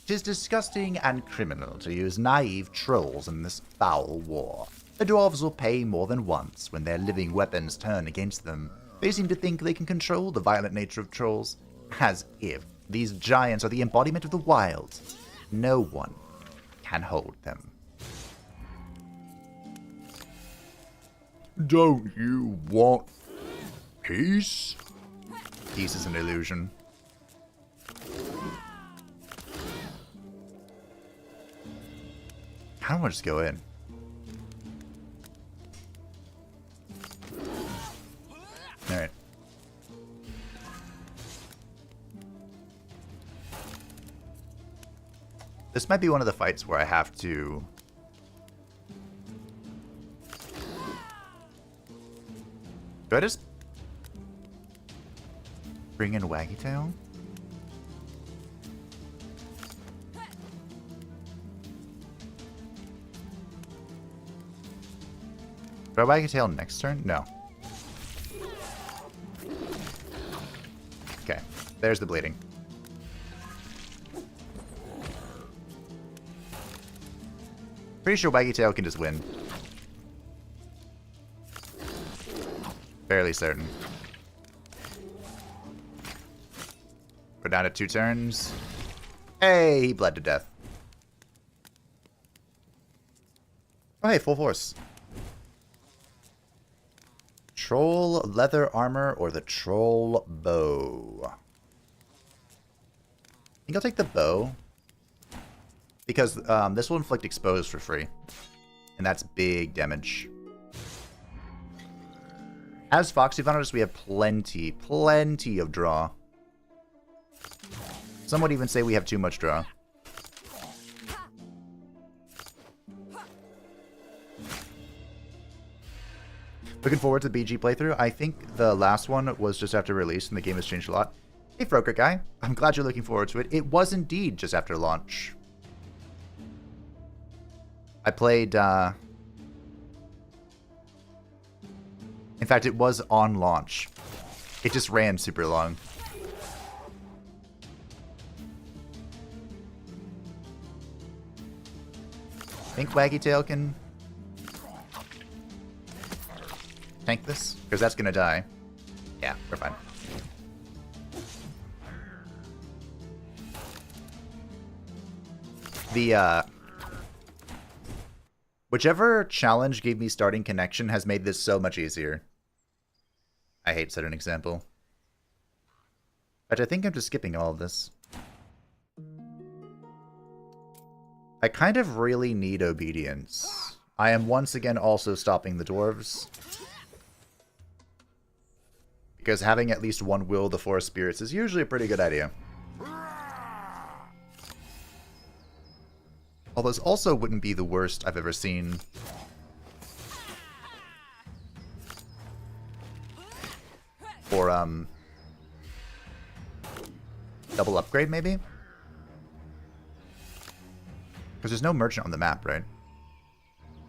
'Tis disgusting and criminal to use naive trolls in this foul war. The dwarves will pay more than once when their living weapons turn against them. They seem to think they can control the violent nature of trolls, as if these giants are the embodiment of the wild. No one can hold them. Don't you want peace? Peace is an illusion. I don't want to just go in. Alright. This might be one of the fights where I have to... Do I just... bring in Waggy Tail? Do I Waggy Tail next turn? No. Okay, there's the bleeding. Pretty sure Waggy Tail can just win. Fairly certain. We're down to 2 turns. Hey, he bled to death. Oh, hey, full force. Troll leather armor or the troll bow? I think I'll take the bow. Because this will inflict expose for free. And that's big damage. As Foxy Vitus, we have plenty of draw. Some would even say we have too much draw. Looking forward to the BG playthrough. I think the last one was just after release and the game has changed a lot. Hey, Froker Guy. I'm glad you're looking forward to it. It was indeed just after launch. I played, in fact, it was on launch. It just ran super long. I think Waggy Tail can tank this, because that's gonna die. Yeah, we're fine. The, whichever challenge gave me starting connection has made this so much easier. I hate to set an example. But I think I'm just skipping all of this. I kind of really need obedience. I am once again also stopping the dwarves. Because having at least one will of the forest spirits is usually a pretty good idea. Although this also wouldn't be the worst I've ever seen. For, double upgrade, maybe? Because there's no merchant on the map, right?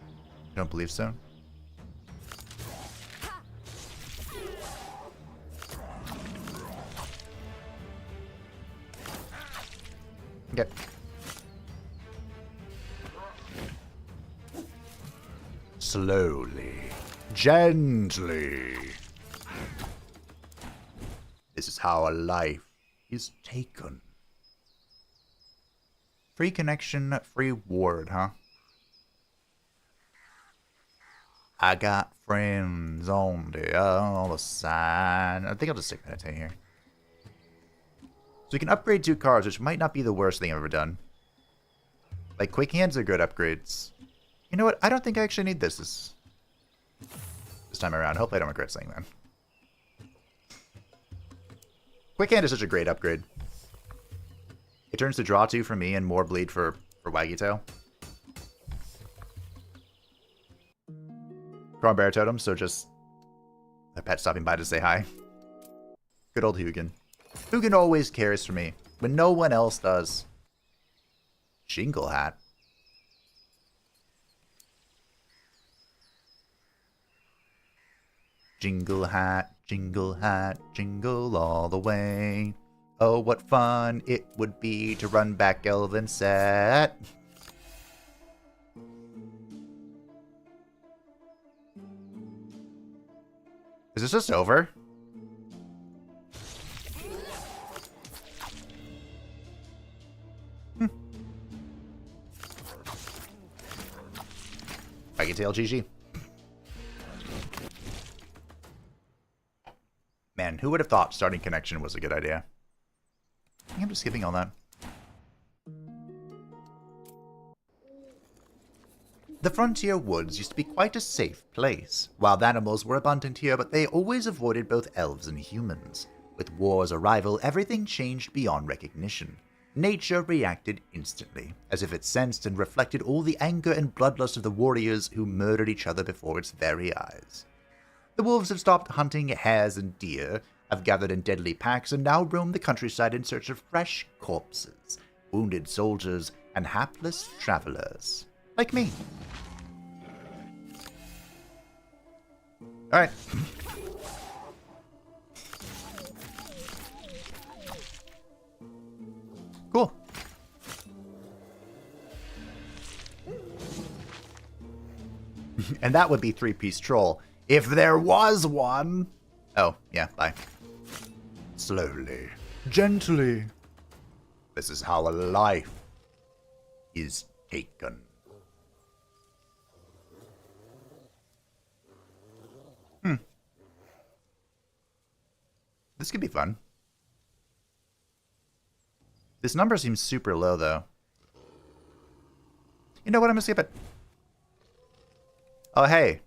I don't believe so. Okay. Slowly. Gently. This is how a life is taken. Free connection, free ward, huh? I got friends on the other side. I think I'll just stick meditate here. So we can upgrade 2 cards, which might not be the worst thing I've ever done. Like, quick hands are good upgrades. You know what? I don't think I actually need this time around. Hopefully I don't regret saying that. Quick hand is such a great upgrade. It turns to draw 2 for me and more bleed for Waggy Tail. Crawl Bear Totem, so just a pet stopping by to say hi. Good old Hugin. Hugin always cares for me when no one else does. Jingle Hat. Jingle hat, jingle all the way. Oh, what fun it would be to run back Elven Set. Is this just over? Baggy Tail GG. Man, who would have thought starting connection was a good idea? I think I'm just skipping all that. The frontier woods used to be quite a safe place. Wild animals were abundant here, but they always avoided both elves and humans. With war's arrival, everything changed beyond recognition. Nature reacted instantly, as if it sensed and reflected all the anger and bloodlust of the warriors who murdered each other before its very eyes. The wolves have stopped hunting hares and deer, have gathered in deadly packs, and now roam the countryside in search of fresh corpses, wounded soldiers, and hapless travelers. Like me. Alright. Cool. And that would be 3-piece troll. If there was one! Oh, yeah, bye. Slowly. Gently. This is how a life is taken. This could be fun. This number seems super low, though. You know what? I'm gonna skip it. Oh, hey.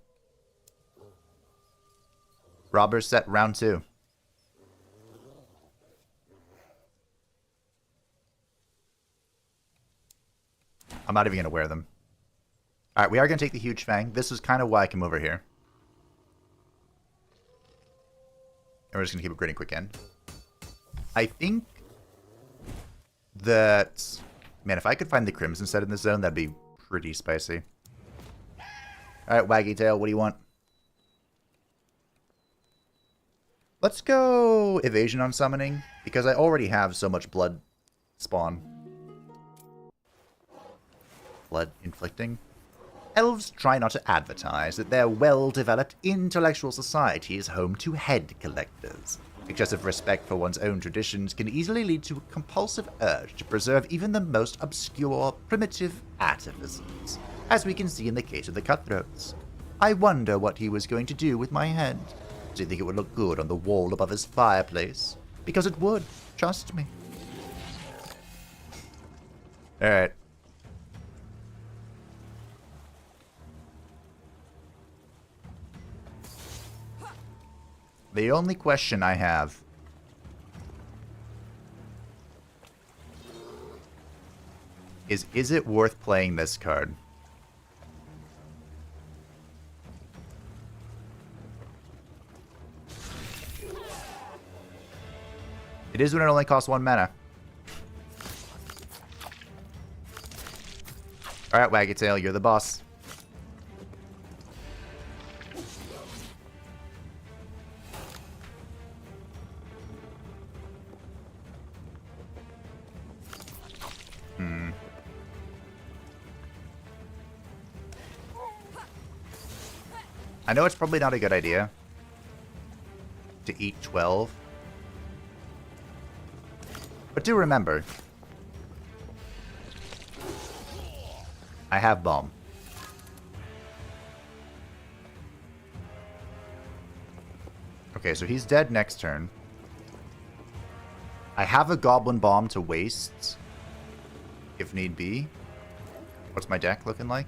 Robbers set round 2. I'm not even going to wear them. Alright, we are going to take the Huge Fang. This is kind of why I came over here. And we're just going to keep upgrading quick end. I think that... Man, if I could find the Crimson set in this zone, that'd be pretty spicy. Alright, Waggy Tail, what do you want? Let's go evasion on summoning, because I already have so much blood spawn. Blood inflicting. Elves try not to advertise that their well-developed intellectual society is home to head collectors. Excessive respect for one's own traditions can easily lead to a compulsive urge to preserve even the most obscure, primitive atavisms, as we can see in the case of the Cutthroats. I wonder what he was going to do with my head. Do you think it would look good on the wall above his fireplace? Because it would, trust me. Alright. The only question I have is it worth playing this card? It is when it only costs 1 mana. Alright, Waggy Tail, you're the boss. I know it's probably not a good idea to eat 12. But do remember, I have bomb. Okay, so he's dead next turn. I have a goblin bomb to waste, if need be. What's my deck looking like?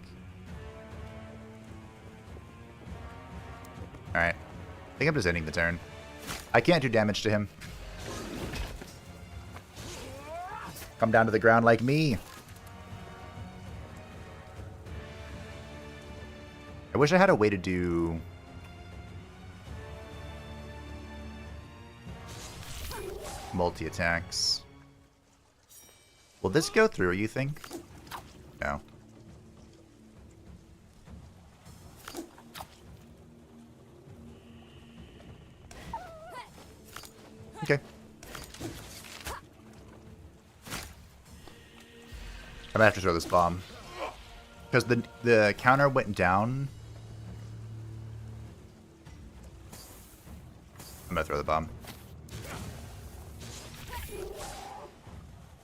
Alright. I think I'm just ending the turn. I can't do damage to him. Come down to the ground like me. I wish I had a way to do... multi-attacks. Will this go through, you think? No. Okay. I'm gonna have to throw this bomb. Because the counter went down. I'm gonna throw the bomb.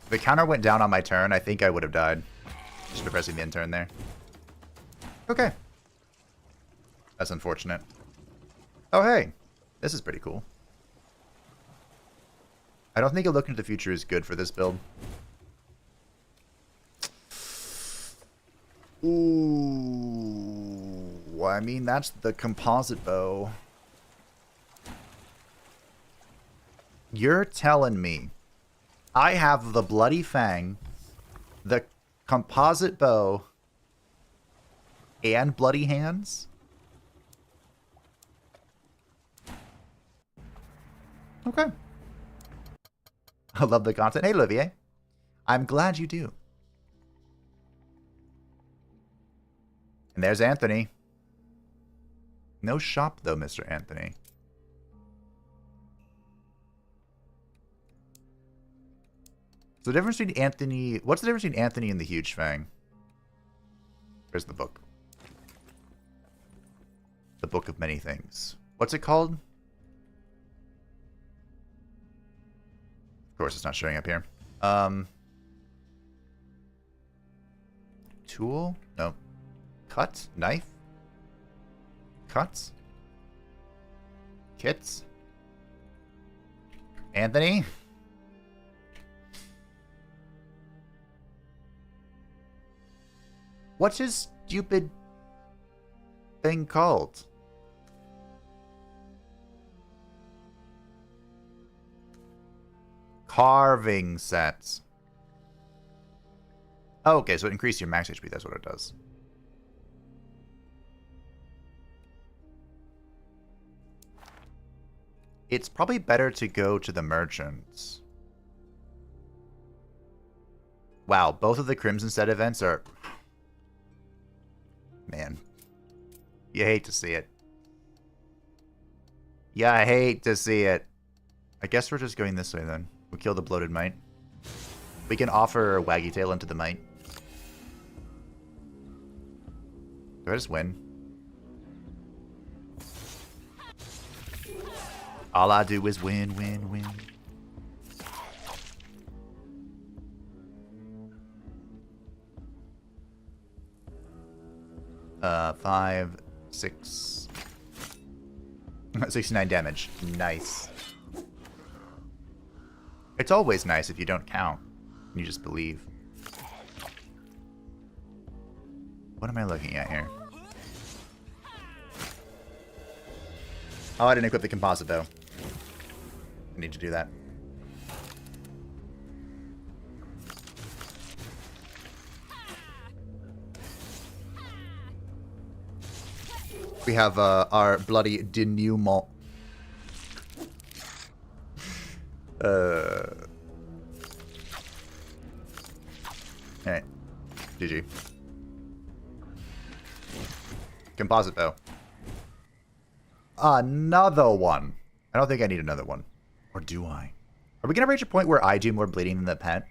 If the counter went down on my turn, I think I would have died. Just by pressing the end turn there. Okay. That's unfortunate. Oh, hey. This is pretty cool. I don't think a look into the future is good for this build. Ooh, I mean, that's the composite bow. You're telling me I have the Bloody Fang, the composite bow, and Bloody Hands? Okay. I love the content. Hey, Olivier. I'm glad you do. And there's Anthony. No shop, though, Mr. Anthony. So the difference between Anthony... What's the difference between Anthony and the Huge Fang? Where's the book? The Book of Many Things. What's it called? Of course, it's not showing up here. Tool? No. Cut? Knife? Cuts? Kits? Anthony? What's his stupid thing called? Carving sets. Oh, okay, so it increases your max HP. That's what it does. It's probably better to go to the merchants. Wow, both of the Crimson Set events are... Man. You hate to see it. Yeah, I hate to see it. I guess we're just going this way then. We'll kill the Bloated Mite. We can offer Waggy Tail into the Mite. Do I just win? All I do is win, win, win. Five, 6... 69 damage. Nice. It's always nice if you don't count. You just believe. What am I looking at here? Oh, I didn't equip the composite bow. I need to do that. We have our bloody denouement. Alright. GG. composite bow. Another one. I don't think I need another one. Or do I? Are we going to reach a point where I do more bleeding than the pet?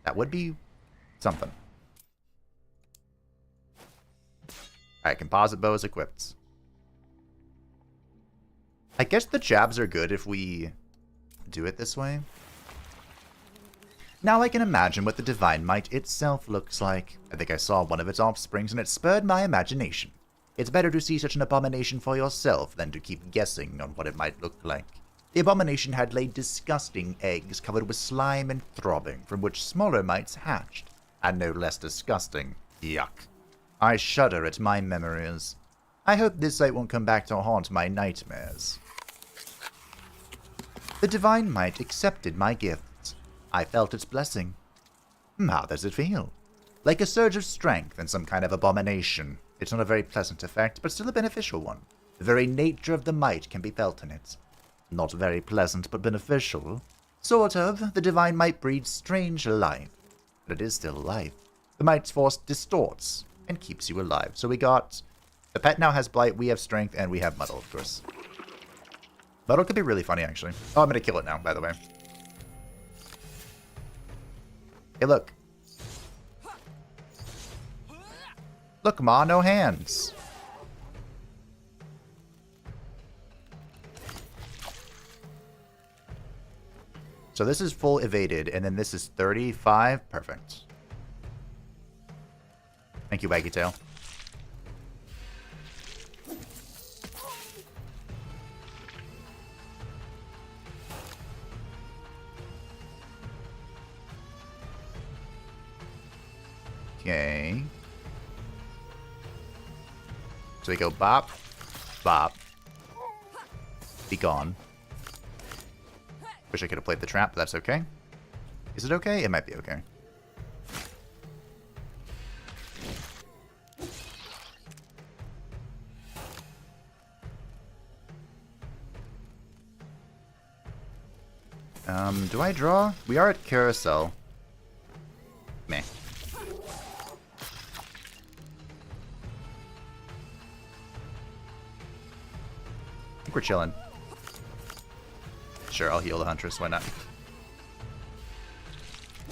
That would be something. Alright, composite bow is equipped. I guess the jabs are good if we do it this way. Now I can imagine what the Divine Might itself looks like. I think I saw one of its offsprings and it spurred my imagination. It's better to see such an abomination for yourself than to keep guessing on what it might look like. The abomination had laid disgusting eggs covered with slime and throbbing, from which smaller mites hatched, and no less disgusting. Yuck. I shudder at my memories. I hope this sight won't come back to haunt my nightmares. The Divine Might accepted my gifts. I felt its blessing. How does it feel? Like a surge of strength and some kind of abomination. It's not a very pleasant effect, but still a beneficial one. The very nature of the might can be felt in it. Not very pleasant, but beneficial. Sort of. The Divine Might breeds strange life. But it is still life. The Might's force distorts and keeps you alive. So we got... The pet now has Blight, we have Strength, and we have Muddle, of course. Muddle could be really funny, actually. Oh, I'm going to kill it now, by the way. Hey, look. Look, Ma, no hands. So this is full evaded, and then this is 35. Perfect. Thank you, Waggy Tail. Okay. So we go bop, bop, be gone. Wish I could have played the trap, but that's okay. Is it okay? It might be okay. Do I draw? We are at Carousel. Meh. I think we're chilling. Sure, I'll heal the Huntress. Why not?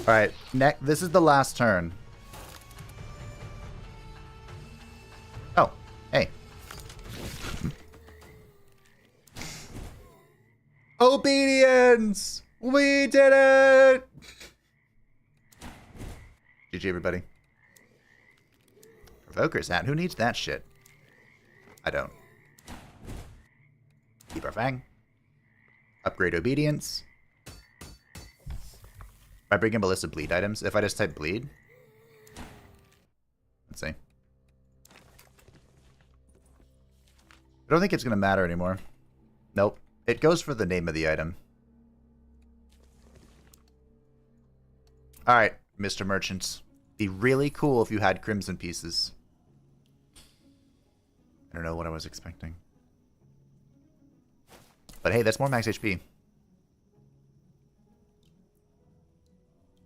Alright, this is the last turn. Oh, hey. Obedience! We did it! GG, everybody. Provoker's hat. Who needs that shit? I don't. Keep our fang. Upgrade obedience. I bring in a list of bleed items. If I just type bleed. Let's see. I don't think it's going to matter anymore. Nope. It goes for the name of the item. Alright, Mr. Merchant. Be really cool if you had crimson pieces. I don't know what I was expecting. But hey, that's more max HP.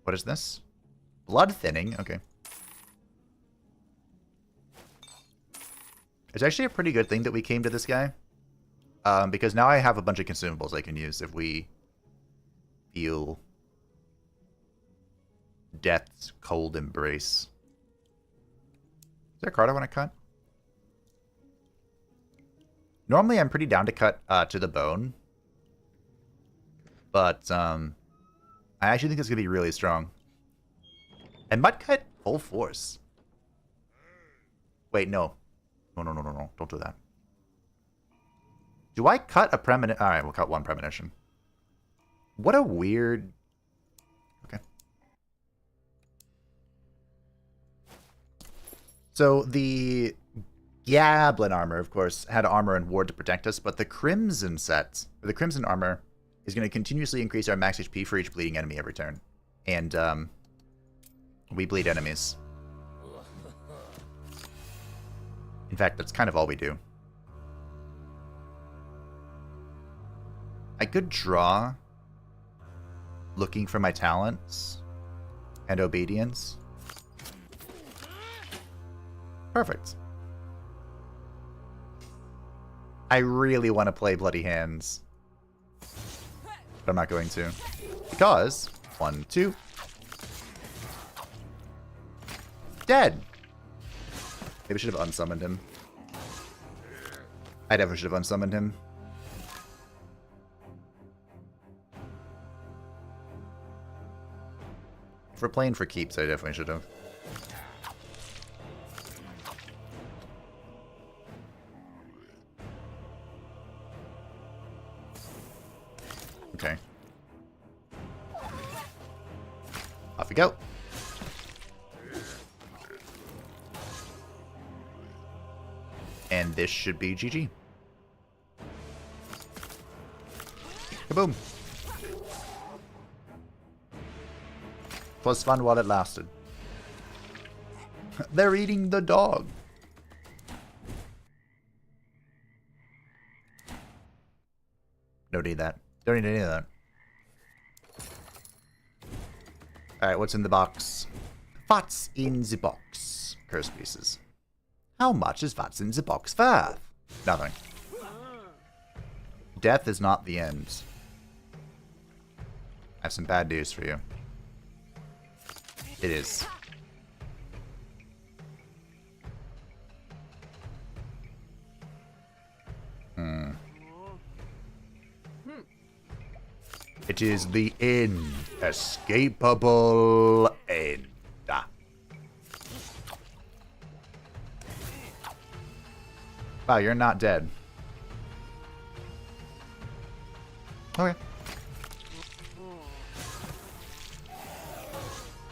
What is this? Blood thinning? Okay. It's actually a pretty good thing that we came to this guy. Because now I have a bunch of consumables I can use if we feel death's cold embrace. Is there a card I want to cut? Normally I'm pretty down to cut to the bone. But I actually think it's going to be really strong. And Mud Cut full force. Wait, no. No. Don't do that. Do I cut a premonition? Alright, we'll cut one premonition. What a weird... Okay. So the Goblin armor, of course, had armor and ward to protect us, but the Crimson set, or the Crimson armor, is going to continuously increase our max HP for each bleeding enemy every turn. And we bleed enemies. In fact, that's kind of all we do. I could draw looking for my talents and obedience. Perfect. I really want to play Bloody Hands. But I'm not going to. Because, 1, 2. Dead! Maybe I should have unsummoned him. I definitely should have unsummoned him. If we're playing for keeps, I definitely should have. Okay. Off we go. And this should be GG. Kaboom. Was fun while it lasted. They're eating the dog. Don't need that. Don't need any of that. Alright, what's in the box? What's in the box? Curse pieces. How much is what's in the box worth? Nothing. Death is not the end. I have some bad news for you. It is. It is the inescapable end. Wow, you're not dead. Okay.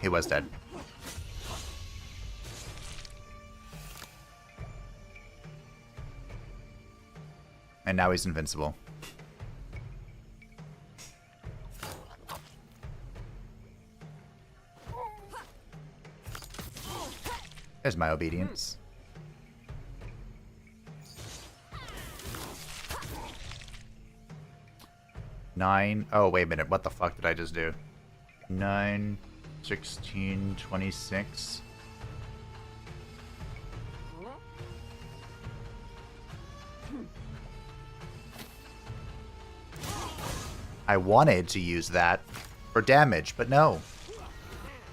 He was dead. And now he's invincible. There's my obedience. Nine. Oh, wait a minute. What the fuck did I just do? 9, 16, 26. I wanted to use that for damage, but no.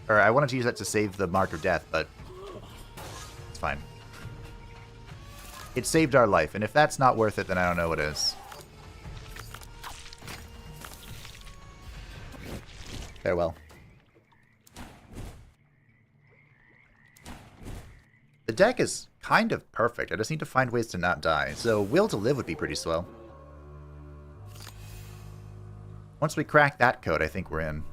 Or I wanted to use that to save the Mark of Death, but it's fine. It saved our life, and if that's not worth it, then I don't know what is. Farewell. The deck is kind of perfect. I just need to find ways to not die. So Will to Live would be pretty swell. Once we crack that code, I think we're in.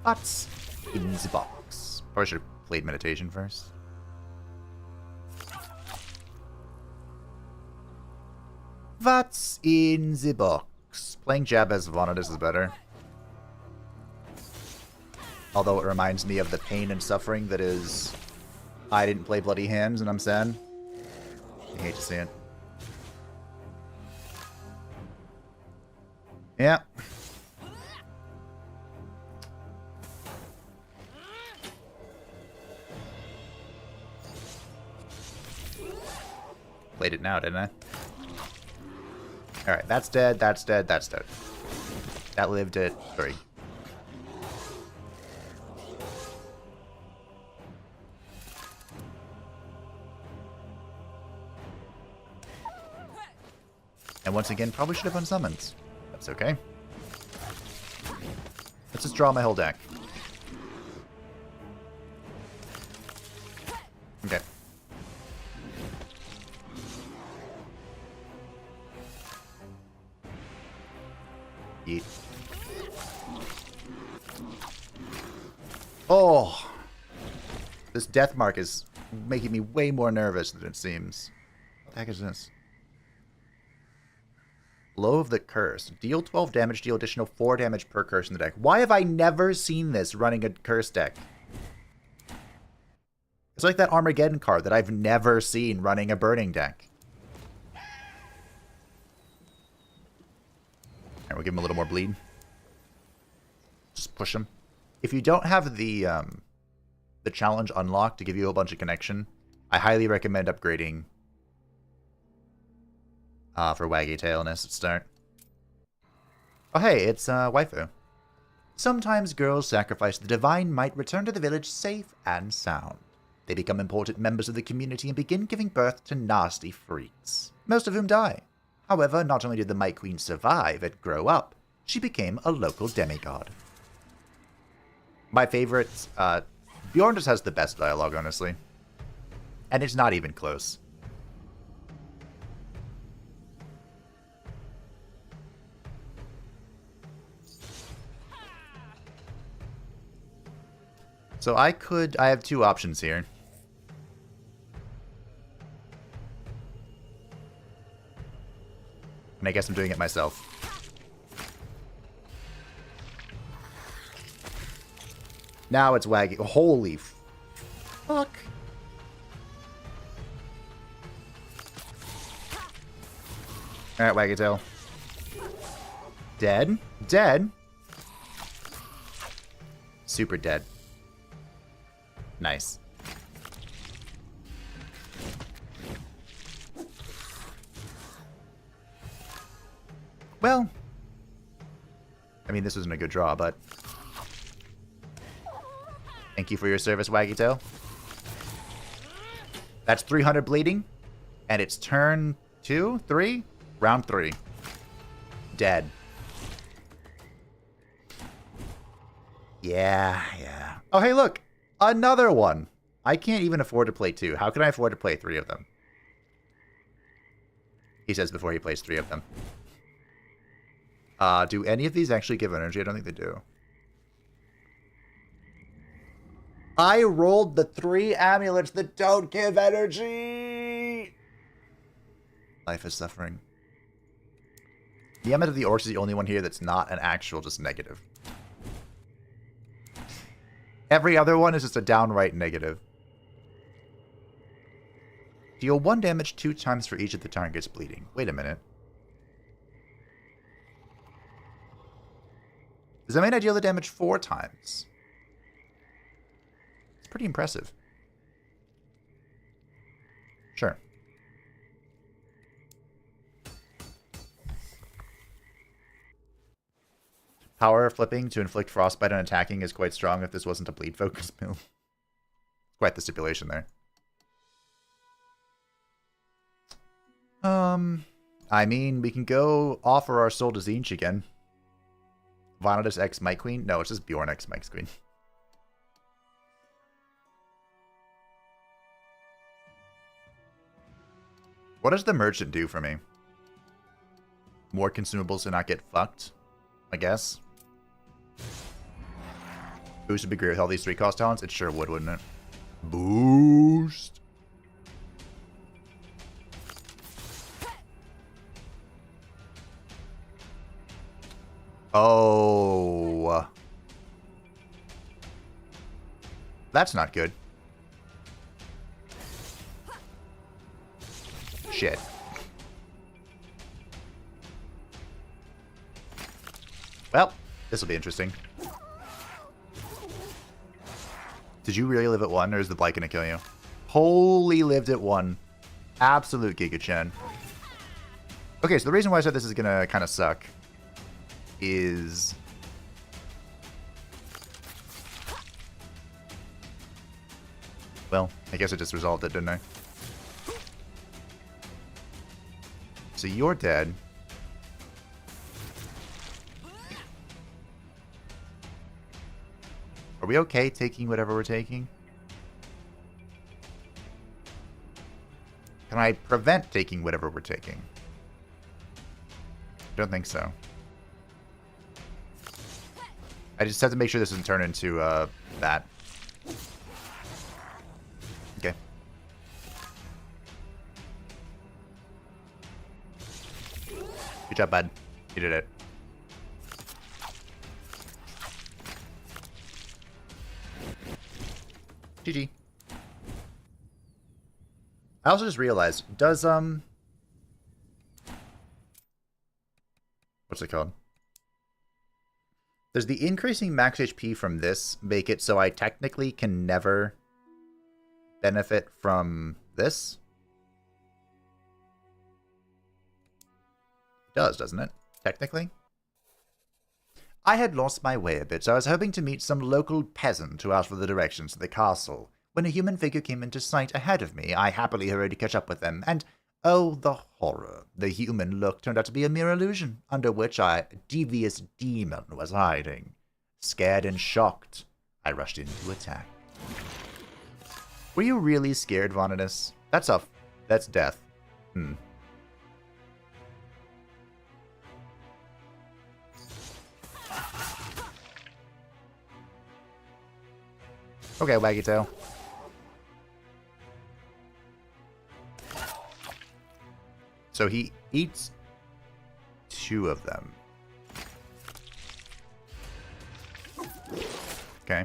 What's in the box? Probably should have played Meditation first. What's in the box? Playing Jabez Vanitas is better. Although it reminds me of the pain and suffering that is... I didn't play Bloody Hands and I'm sad. I hate to see it. Yeah. Played it now, didn't I? Alright, that's dead, that's dead, that's dead. That lived at 3. And once again, probably should have unsummoned. That's okay. Let's just draw my whole deck. Okay. Yeet. Oh! This death mark is making me way more nervous than it seems. What the heck is this? Blow of the Curse. Deal 12 damage, deal additional 4 damage per curse in the deck. Why have I never seen this running a curse deck? It's like that Armageddon card that I've never seen running a burning deck. Alright, we'll give him a little more bleed. Just push him. If you don't have the the challenge unlock to give you a bunch of connection, I highly recommend upgrading for Waggy Tailness at start. Oh hey, it's waifu. Sometimes girls sacrifice the divine might return to the village safe and sound. They become important members of the community and begin giving birth to nasty freaks, most of whom die. However, not only did the Might Queen survive and grow up, she became a local demigod. My favorite, Beorn just has the best dialogue, honestly. And it's not even close. So I have two options here. And I guess I'm doing it myself. Now it's wagging. Holy fuck. Alright, wag your tail. Dead? Dead? Super dead. Nice. Well, I mean, this wasn't a good draw, but thank you for your service, Waggy Tail. That's 300 bleeding, and it's turn 2, 3, round 3. Dead. Yeah. Oh, hey, look. Another one. I can't even afford to play 2. How can I afford to play 3 of them? He says before he plays 3 of them. Do any of these actually give energy? I don't think they do. I rolled the 3 amulets that don't give energy! Life is suffering. The amulet of the orcs is the only one here that's not an actual, just negative. Every other one is just a downright negative. Deal 1 damage 2 times for each of the targets bleeding. Wait a minute. Does that mean I deal the damage 4 times? It's pretty impressive. Sure. Power flipping to inflict frostbite on attacking is quite strong if this wasn't a bleed focus move. Quite the stipulation there. I mean, we can go offer our soul to Tzeentch again. Vanatus X Might Queen? No, it's just Beorn X Might Queen. What does the merchant do for me? More consumables to not get fucked, I guess. Boost would be great with all these 3-cost talents? It sure would, wouldn't it? Boost! Oh. That's not good. Shit. Well, this will be interesting. Did you really live at 1, or is the blight gonna kill you? Holy lived at 1. Absolute Giga Chen. Okay, so the reason why I said this is gonna kind of suck is... Well, I guess I just resolved it, didn't I? So you're dead. Are we okay taking whatever we're taking? Can I prevent taking whatever we're taking? Don't think so. I just have to make sure this doesn't turn into that. Okay. Good job, bud. You did it. GG. I also just realized, does, what's it called? Does the increasing max HP from this make it so I technically can never benefit from this? It does, doesn't it? Technically? I had lost my way a bit, so I was hoping to meet some local peasant who asked for the directions to the castle. When a human figure came into sight ahead of me, I happily hurried to catch up with them, and oh, the horror. The human look turned out to be a mere illusion, under which a devious demon was hiding. Scared and shocked, I rushed in to attack. Were you really scared, Voninus? That's death. Okay, Waggy Tail. So he eats 2 of them. Okay.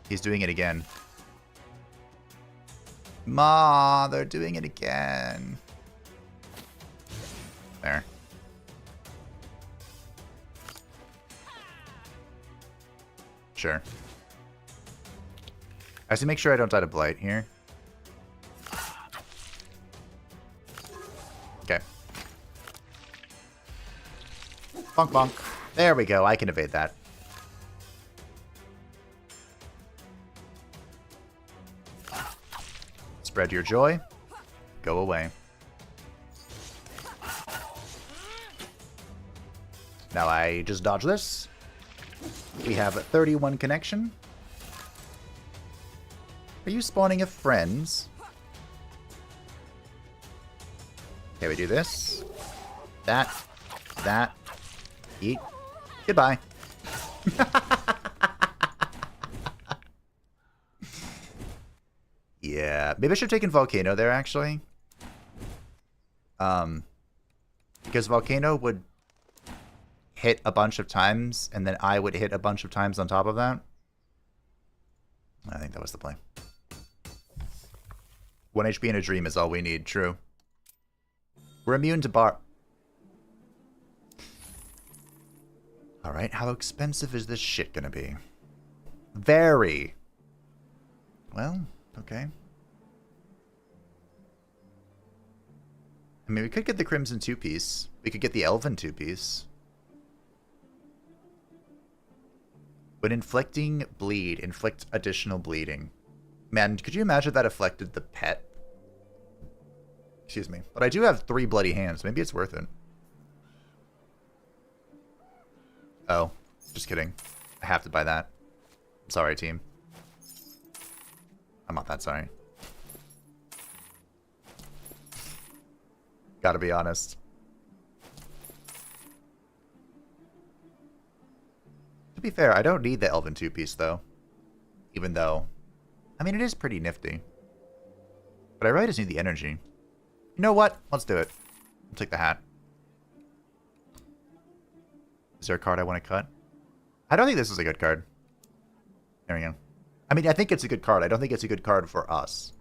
He's doing it again. Ma, they're doing it again. There. Sure. I have to make sure I don't die to Blight here. Okay. Bonk bonk. There we go. I can evade that. Spread your joy. Go away. Now I just dodge this. We have a 31 connection. Are you spawning of friends? Okay, we do this. That. Eat. Goodbye. Yeah, maybe I should have taken Volcano there, actually. Because Volcano would hit a bunch of times, and then I would hit a bunch of times on top of that. I think that was the play. 1 HP in a dream is all we need, true. We're immune to bar... Alright, how expensive is this shit gonna be? Very. Well, okay. I mean, we could get the Crimson 2-piece. We could get the Elven 2-piece. When inflicting bleed, inflict additional bleeding. Man, could you imagine if that affected the pet? Excuse me. But I do have 3 bloody hands. Maybe it's worth it. Oh, just kidding. I have to buy that. I'm sorry, team. I'm not that sorry. Gotta be honest. To be fair, I don't need the Elven 2-piece, though. Even though... I mean, it is pretty nifty. But I really just need the energy. You know what? Let's do it. I'll take the hat. Is there a card I want to cut? I don't think this is a good card. There we go. I mean, I think it's a good card. I don't think it's a good card for us.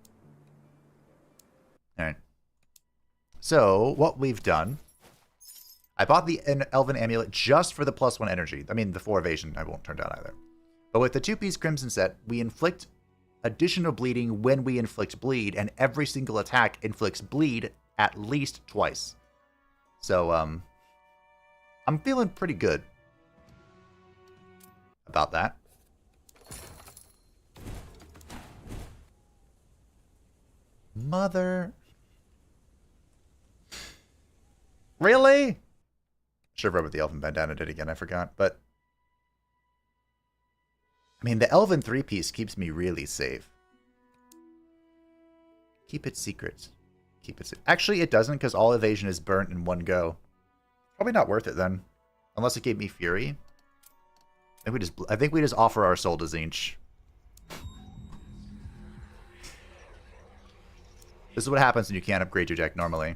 Alright. So, what we've done... I bought the Elven Amulet just for the +1 energy. I mean, the 4 evasion I won't turn down either. But with the 2-piece Crimson set, we inflict additional bleeding when we inflict bleed, and every single attack inflicts bleed at least twice. So, I'm feeling pretty good about that. Mother... Really? Should have read what the Elven Bandana did again, I forgot, but... I mean, the Elven 3-piece keeps me really safe. Keep it secret. Keep it Actually, it doesn't, because all evasion is burnt in one go. Probably not worth it, then. Unless it gave me Fury. I think we just offer our soul to Zinch. This is what happens when you can't upgrade your deck normally.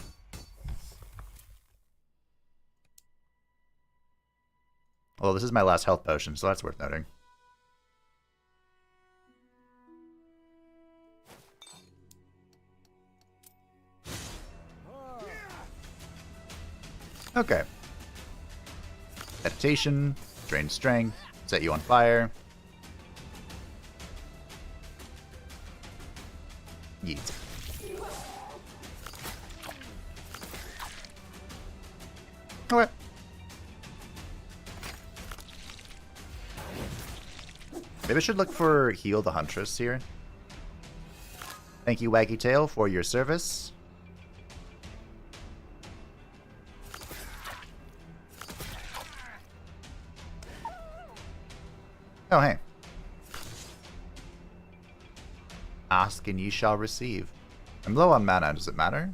Well, this is my last health potion, so that's worth noting. Okay. Meditation, drain strength, Set you on fire. Yeet. Okay. Maybe I should look for Heal the Huntress here. Thank you, Waggy Tail, for your service. Oh, hey. Ask and ye shall receive. I'm low on mana. Does it matter?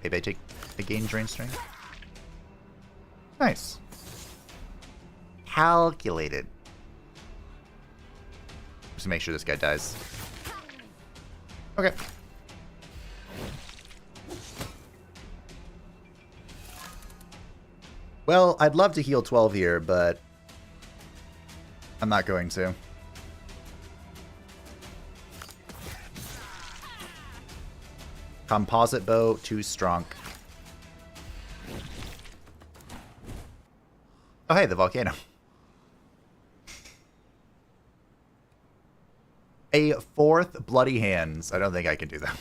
Maybe I take a gain drain strength. Nice. Calculated. Just to make sure this guy dies. Okay. Well, I'd love to heal 12 here, but I'm not going to. Composite bow, too strong. Oh, hey, the volcano. A fourth Bloody Hands. I don't think I can do that.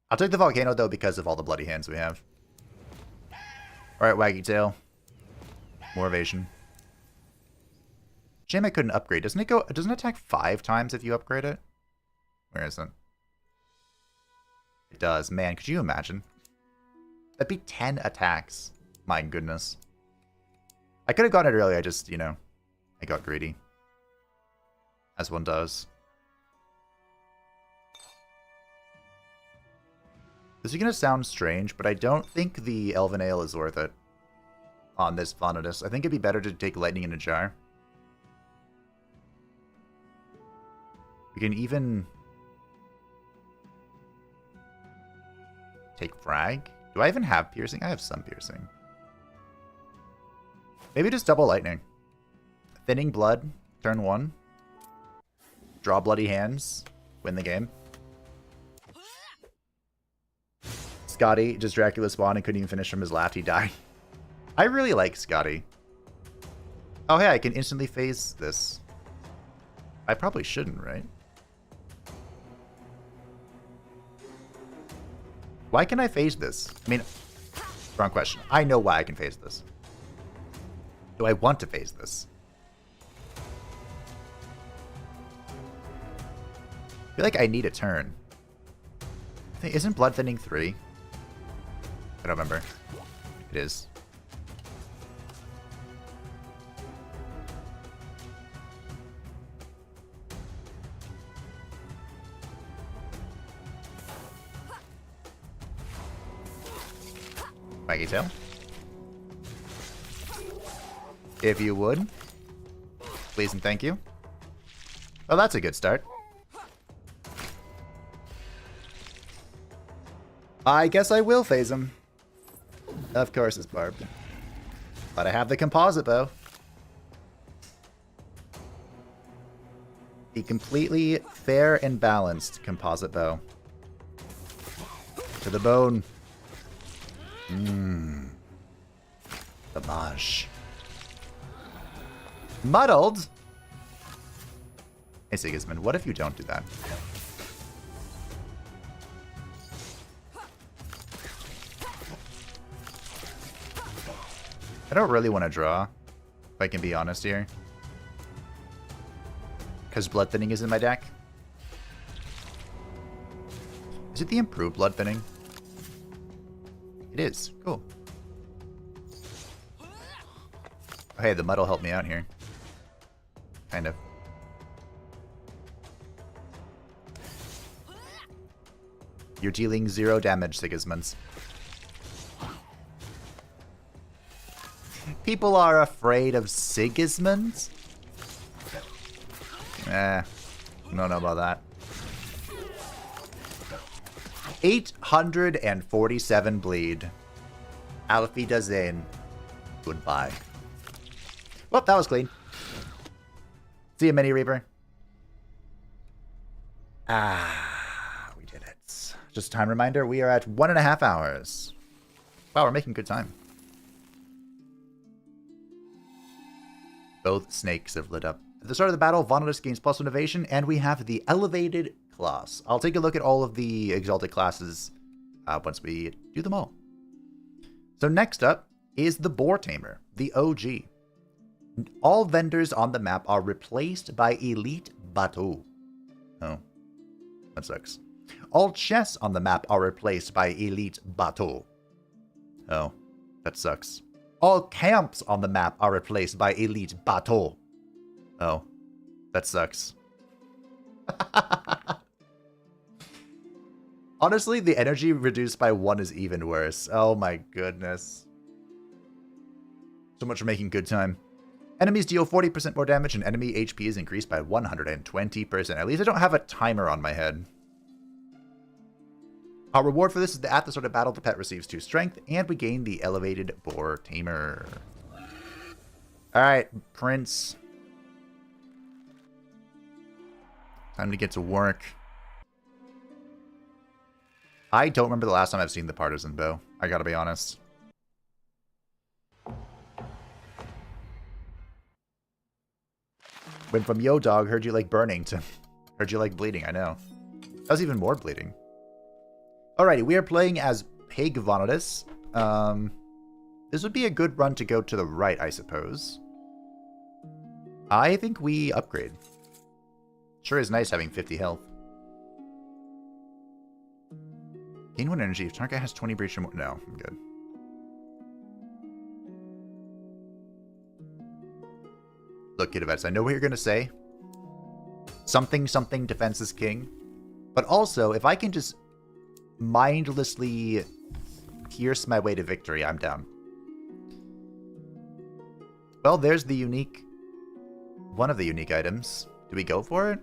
I'll take the volcano, though, because of all the Bloody Hands we have. Alright, Waggy Tail. More evasion. Shame I couldn't upgrade. Doesn't it attack 5 times if you upgrade it? Where is it? It does. Man, could you imagine? That'd be 10 attacks. My goodness. I could have gotten it earlier. I just, I got greedy. As one does. This is going to sound strange, but I don't think the Elven Ale is worth it on this Vanitas. I think it'd be better to take Lightning in a Jar. We can even take Frag. Do I even have Piercing? I have some Piercing. Maybe just double Lightning. Thinning Blood, turn 1. Draw Bloody Hands, win the game. Scotty, just Dracula spawned and couldn't even finish from his laugh, he died. I really like Scotty. Oh hey, I can instantly phase this. I probably shouldn't, right? Why can I phase this? I mean, wrong question. I know why I can phase this. Do I want to phase this? I feel like I need a turn. Isn't Blood Thinning 3? I don't remember. It is. Waggy Tail. If you would. Please and thank you. Well, that's a good start. I guess I will phase him. Of course it's barbed. But I have the composite bow. The completely fair and balanced composite bow. To the bone. Mmm. The maj. Muddled? Hey Sigismund, what if you don't do that? I don't really want to draw, if I can be honest here. Because Blood Thinning is in my deck. Is it the improved Blood Thinning? It is. Cool. Oh, hey, the mud will help me out here. Kind of. You're dealing 0 damage, Sigismunds. People are afraid of Sigismund? Don't know about that. 847 bleed. Alfie Dazain. Goodbye. Well, that was clean. See you, Mini Reaper. We did it. Just a time reminder, we are at 1.5 hours. Wow, we're making good time. Both snakes have lit up. At the start of the battle, Vonodus gains +1 evasion, and we have the elevated class. I'll take a look at all of the exalted classes once we do them all. So next up is the Boar Tamer, the OG. All vendors on the map are replaced by elite bateaux. Oh, that sucks. All chests on the map are replaced by elite bateaux. Oh, that sucks. All camps on the map are replaced by elite bateaux. Oh, that sucks. Honestly, the energy reduced by 1 is even worse. Oh my goodness. So much for making good time. Enemies deal 40% more damage and enemy HP is increased by 120%. At least I don't have a timer on my head. Our reward for this is that at the start of battle, the pet receives 2 strength, and we gain the elevated Boar Tamer. Alright, Prince. Time to get to work. I don't remember the last time I've seen the Partisan Bow. I gotta be honest. Went from yo dog, heard you like burning, to heard you like bleeding, I know. That was even more bleeding. Alrighty, we are playing as Pig Vonodus. This would be a good run to go to the right, I suppose. I think we upgrade. Sure is nice having 50 health. Gain 1 energy. If target has 20 breach or more. No, I'm good. Look, Kidavets, I know what you're going to say. Something, defense is king. But also, if I can just mindlessly pierce my way to victory, I'm down. Well, there's the unique... one of the unique items. Do we go for it?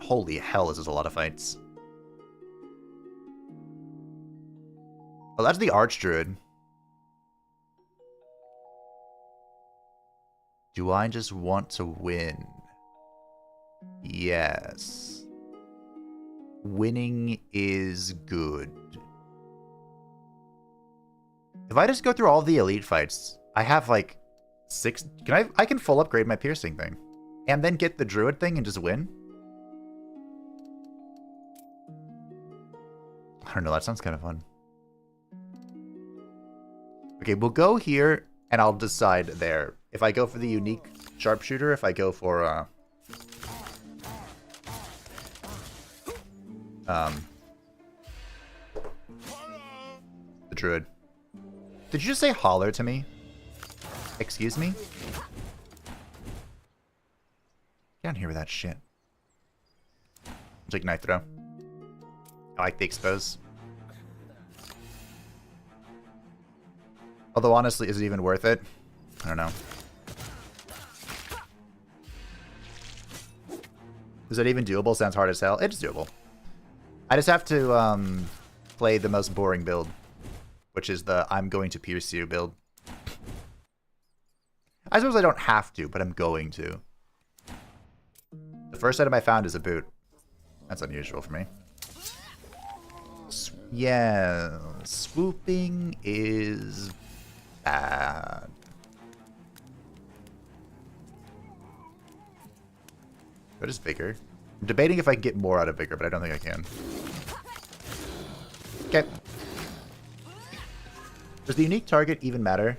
Holy hell, this is a lot of fights. Oh, that's the Archdruid. Do I just want to win? Yes. Winning is good. If I just go through all the elite fights, I have like 6... I can full upgrade my piercing thing. And then get the druid thing and just win? I don't know, that sounds kind of fun. Okay, we'll go here, and I'll decide there. If I go for the unique sharpshooter, if I go for, the druid. Did you just say holler to me? Excuse me? Get down here with that shit. It's like knife throw. I like the expose. Although, honestly, is it even worth it? I don't know. Is it even doable? Sounds hard as hell. It's doable. I just have to play the most boring build, which is the I'm going to pierce you build. I suppose I don't have to, but I'm going to. The first item I found is a boot. That's unusual for me. Yeah, swooping is bad. What is Vigor? I'm debating if I can get more out of Vigor, but I don't think I can. Okay. Does the unique target even matter?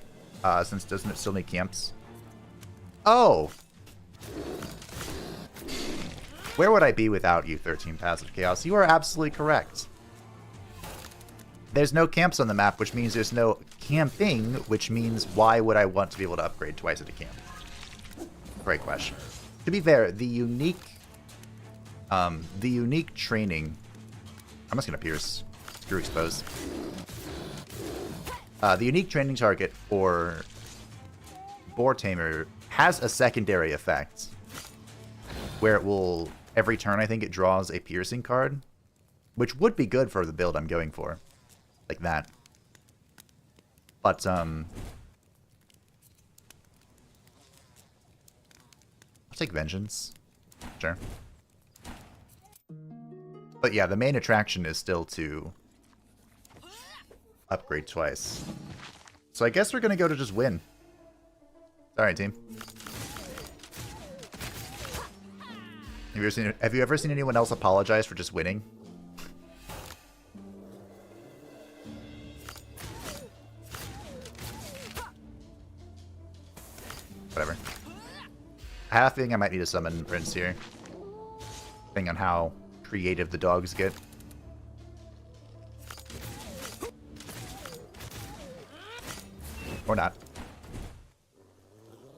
Since doesn't it still need camps? Oh! Where would I be without you, 13 Passive Chaos? You are absolutely correct. There's no camps on the map, which means there's no camping, which means why would I want to be able to upgrade twice at a camp? Great question. To be fair, the unique training... I'm just going to pierce. Screw expose. The unique training target for Boar Tamer has a secondary effect where it will, every turn I think it draws a piercing card, which would be good for the build I'm going for. Like that. But, I'll take Vengeance. Sure. But yeah, the main attraction is still to upgrade twice. So I guess we're gonna go to just win. Alright, team. Have you ever seen anyone else apologize for just winning? Whatever. I have a feeling I might need to summon Prince here. Depending on how creative the dogs get. Or not.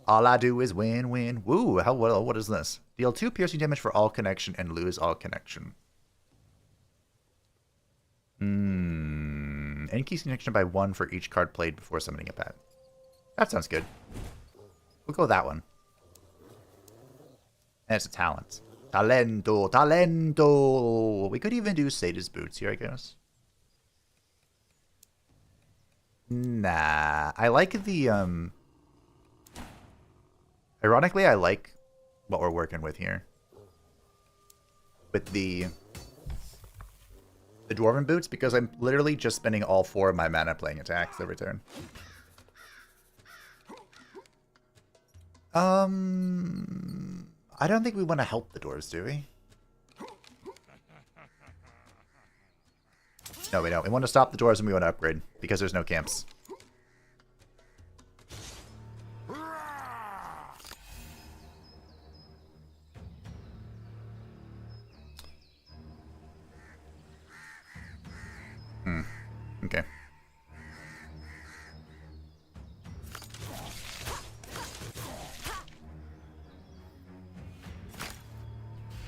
All I do is win, win. Woo! What is this? Deal 2 piercing damage for all connection and lose all connection. Increase connection by 1 for each card played before summoning a pet. That sounds good. We'll go with that one. And it's a talent. Talento, talento. We could even do Sada's Boots here, I guess. Nah. I like the, ironically, I like what we're working with here. With the Dwarven Boots, because I'm literally just spending all 4 of my mana playing attacks every turn. I don't think we want to help the dwarves, do we? No, we don't. We want to stop the dwarves and we want to upgrade, because there's no camps. Okay.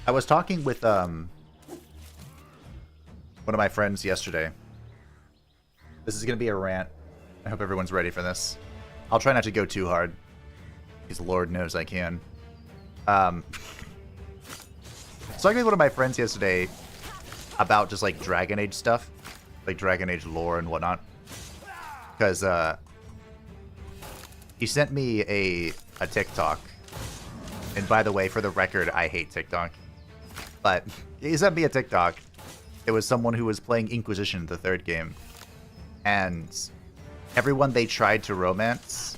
I was talking with one of my friends yesterday. This is going to be a rant. I hope everyone's ready for this. I'll try not to go too hard, because Lord knows I can. I was talking with one of my friends yesterday about just like Dragon Age stuff, like Dragon Age lore and whatnot, because he sent me a TikTok. And by the way, for the record, I hate TikTok. But he sent me a TikTok. It was someone who was playing Inquisition, the 3rd game. And everyone they tried to romance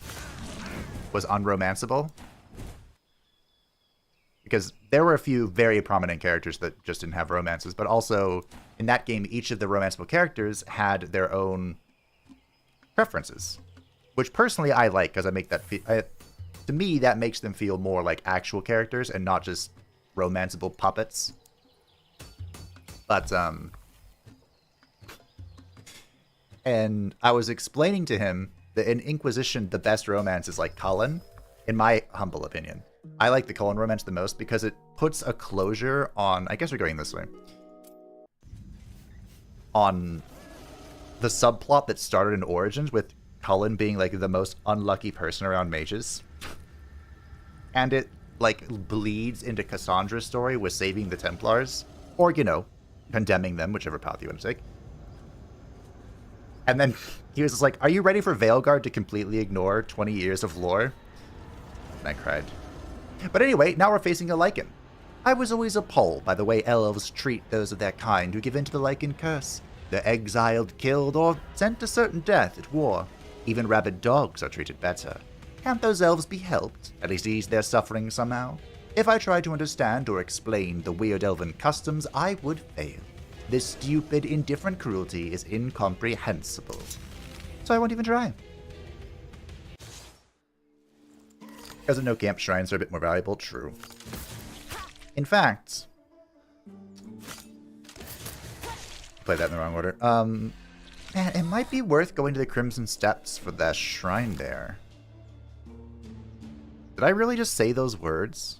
was unromanceable. Because there were a few very prominent characters that just didn't have romances. But also, in that game, each of the romanceable characters had their own preferences. Which personally I like, because I make that... to me, that makes them feel more like actual characters and not just romanceable puppets. But, and I was explaining to him that in Inquisition, the best romance is like Cullen, in my humble opinion. I like the Cullen romance the most because it puts a closure on... I guess we're going this way. On the subplot that started in Origins with Cullen being like the most unlucky person around mages. And it like bleeds into Cassandra's story with saving the Templars. Or, you know, condemning them, whichever path you want to take. And then he was just like, are you ready for Veilguard to completely ignore 20 years of lore? And I cried. But anyway, now we're facing a Lycan. I was always appalled by the way elves treat those of their kind who give in to the Lycan curse. They're exiled, killed, or sent to certain death at war. Even rabid dogs are treated better. Can't those elves be helped? At least ease their suffering somehow? If I tried to understand or explain the weird elven customs, I would fail. This stupid, indifferent cruelty is incomprehensible. So I won't even try. Because of no camp shrines are a bit more valuable, true. In fact... Played that in the wrong order. Man, it might be worth going to the Crimson Steps for that shrine there. Did I really just say those words?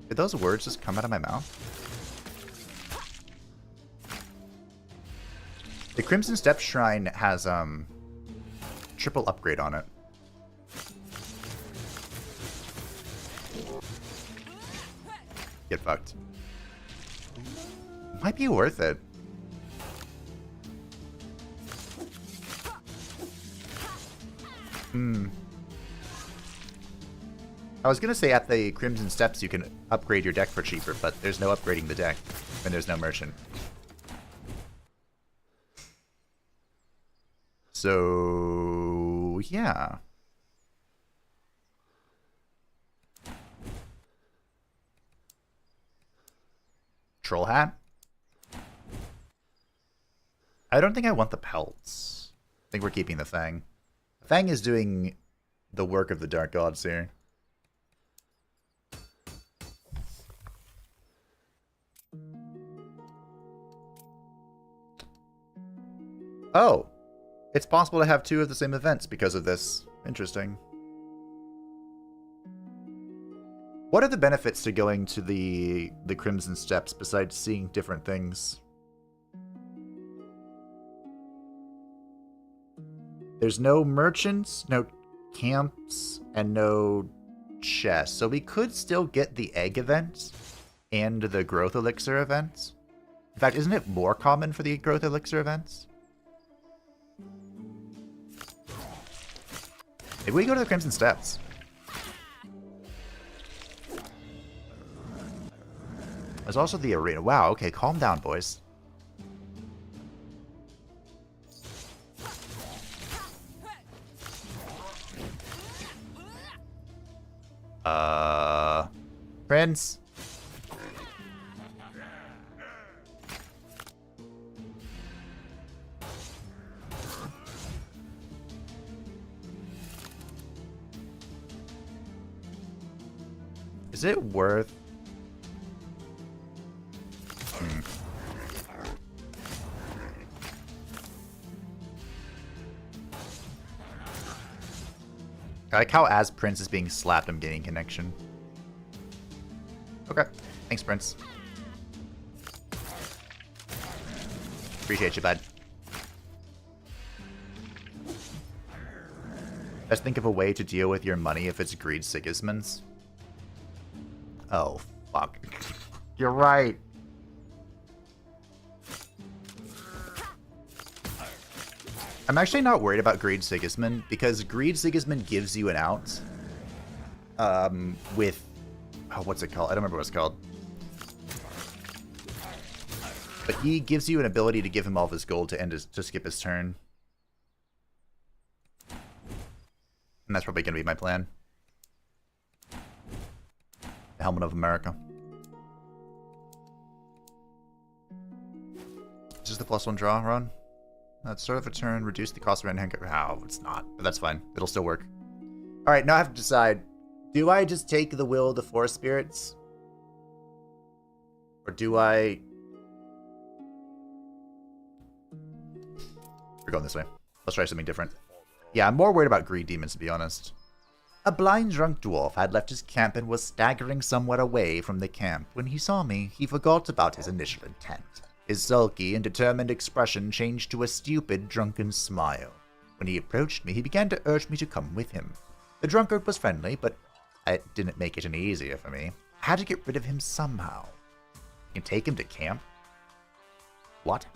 Did those words just come out of my mouth? The Crimson Steps shrine has triple upgrade on it. Get fucked. Might be worth it. I was gonna say at the Crimson Steps you can upgrade your deck for cheaper, but there's no upgrading the deck, and there's no merchant. So yeah. Troll hat? I don't think I want the pelts. I think we're keeping the Fang. Fang is doing the work of the Dark Gods here. Oh! It's possible to have two of the same events because of this. Interesting. What are the benefits to going to the Crimson Steps besides seeing different things? There's no merchants, no camps, and no chests. So we could still get the egg event and the growth elixir events. In fact, isn't it more common for the growth elixir events? Maybe we go to the Crimson Steps. There's also the arena. Wow, okay, calm down, boys. Prince? Is it worth... I like how as Prince is being slapped, I'm gaining connection. Okay. Thanks, Prince. Appreciate you, bud. Let's think of a way to deal with your money if it's greed Sigismund's. Oh, fuck. You're right. I'm actually not worried about Greed Sigismund, because Greed Sigismund gives you an out. With... Oh, what's it called? I don't remember what it's called. But he gives you an ability to give him all of his gold to skip his turn. And that's probably going to be my plan. The Helmet of America. Is this the +1 draw run? At the start of a turn, reduce the cost of random handcuff. Oh, it's not, but that's fine. It'll still work. Alright, now I have to decide. Do I just take the will of the Forest Spirits? Or do I... We're going this way. Let's try something different. Yeah, I'm more worried about greed demons, to be honest. A blind drunk dwarf had left his camp and was staggering somewhat away from the camp. When he saw me, he forgot about his initial intent. His sulky and determined expression changed to a stupid, drunken smile. When he approached me, he began to urge me to come with him. The drunkard was friendly, but it didn't make it any easier for me. I had to get rid of him somehow. You can take him to camp? What?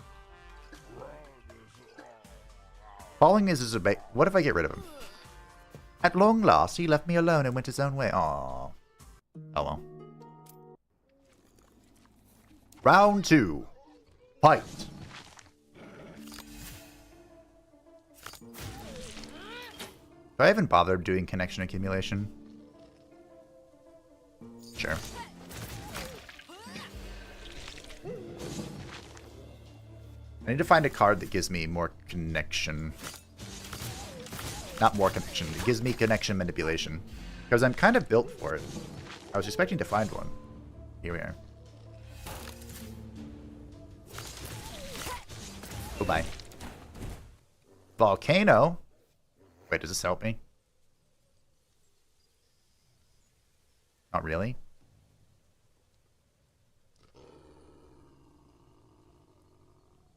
Following his debate, what if I get rid of him? At long last, he left me alone and went his own way. Aww. Oh well. Round 2. Fight! Do I even bother doing connection accumulation? Sure. I need to find a card that gives me more connection. Not more connection. It gives me connection manipulation. Because I'm kind of built for it. I was expecting to find one. Here we are. Goodbye. Volcano? Wait, does this help me? Not really.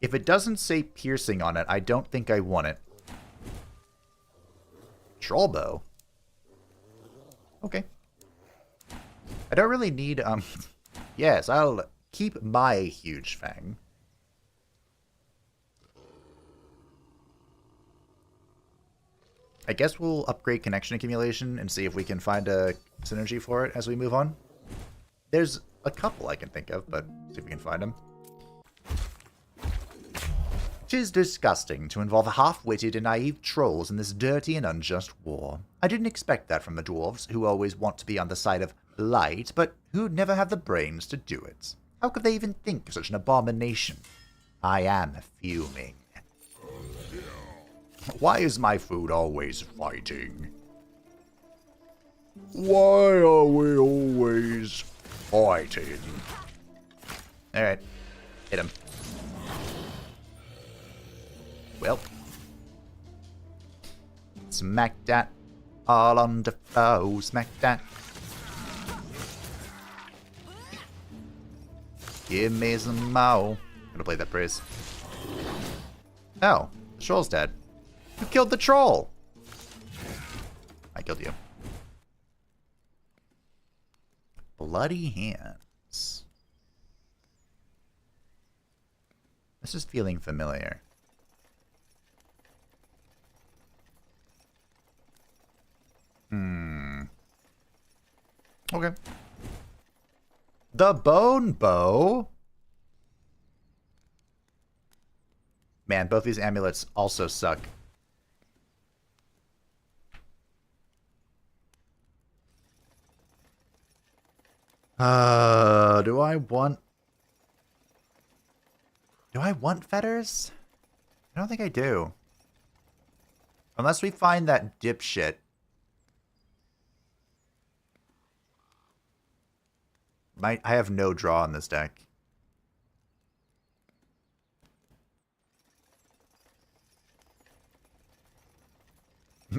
If it doesn't say piercing on it, I don't think I want it. Trollbow? Okay. I don't really need, Yes, I'll keep my huge fang. I guess we'll upgrade connection accumulation and see if we can find a synergy for it as we move on. There's a couple I can think of, but see if we can find them. 'Tis disgusting to involve half-witted and naive trolls in this dirty and unjust war. I didn't expect that from the dwarves, who always want to be on the side of light, but who never have the brains to do it. How could they even think of such an abomination? I am fuming. Why is my food always fighting? Why are we always fighting? Alright. Hit him. Well. Smack that. All on the foe. Smack that. Give me some more. Gonna play that praise. Oh. The troll's dead. You killed the troll! I killed you. Bloody hands. This is feeling familiar. Okay. The bone bow? Man, both these amulets also suck. Do I want fetters? I don't think I do. Unless we find that dipshit. I have no draw on this deck.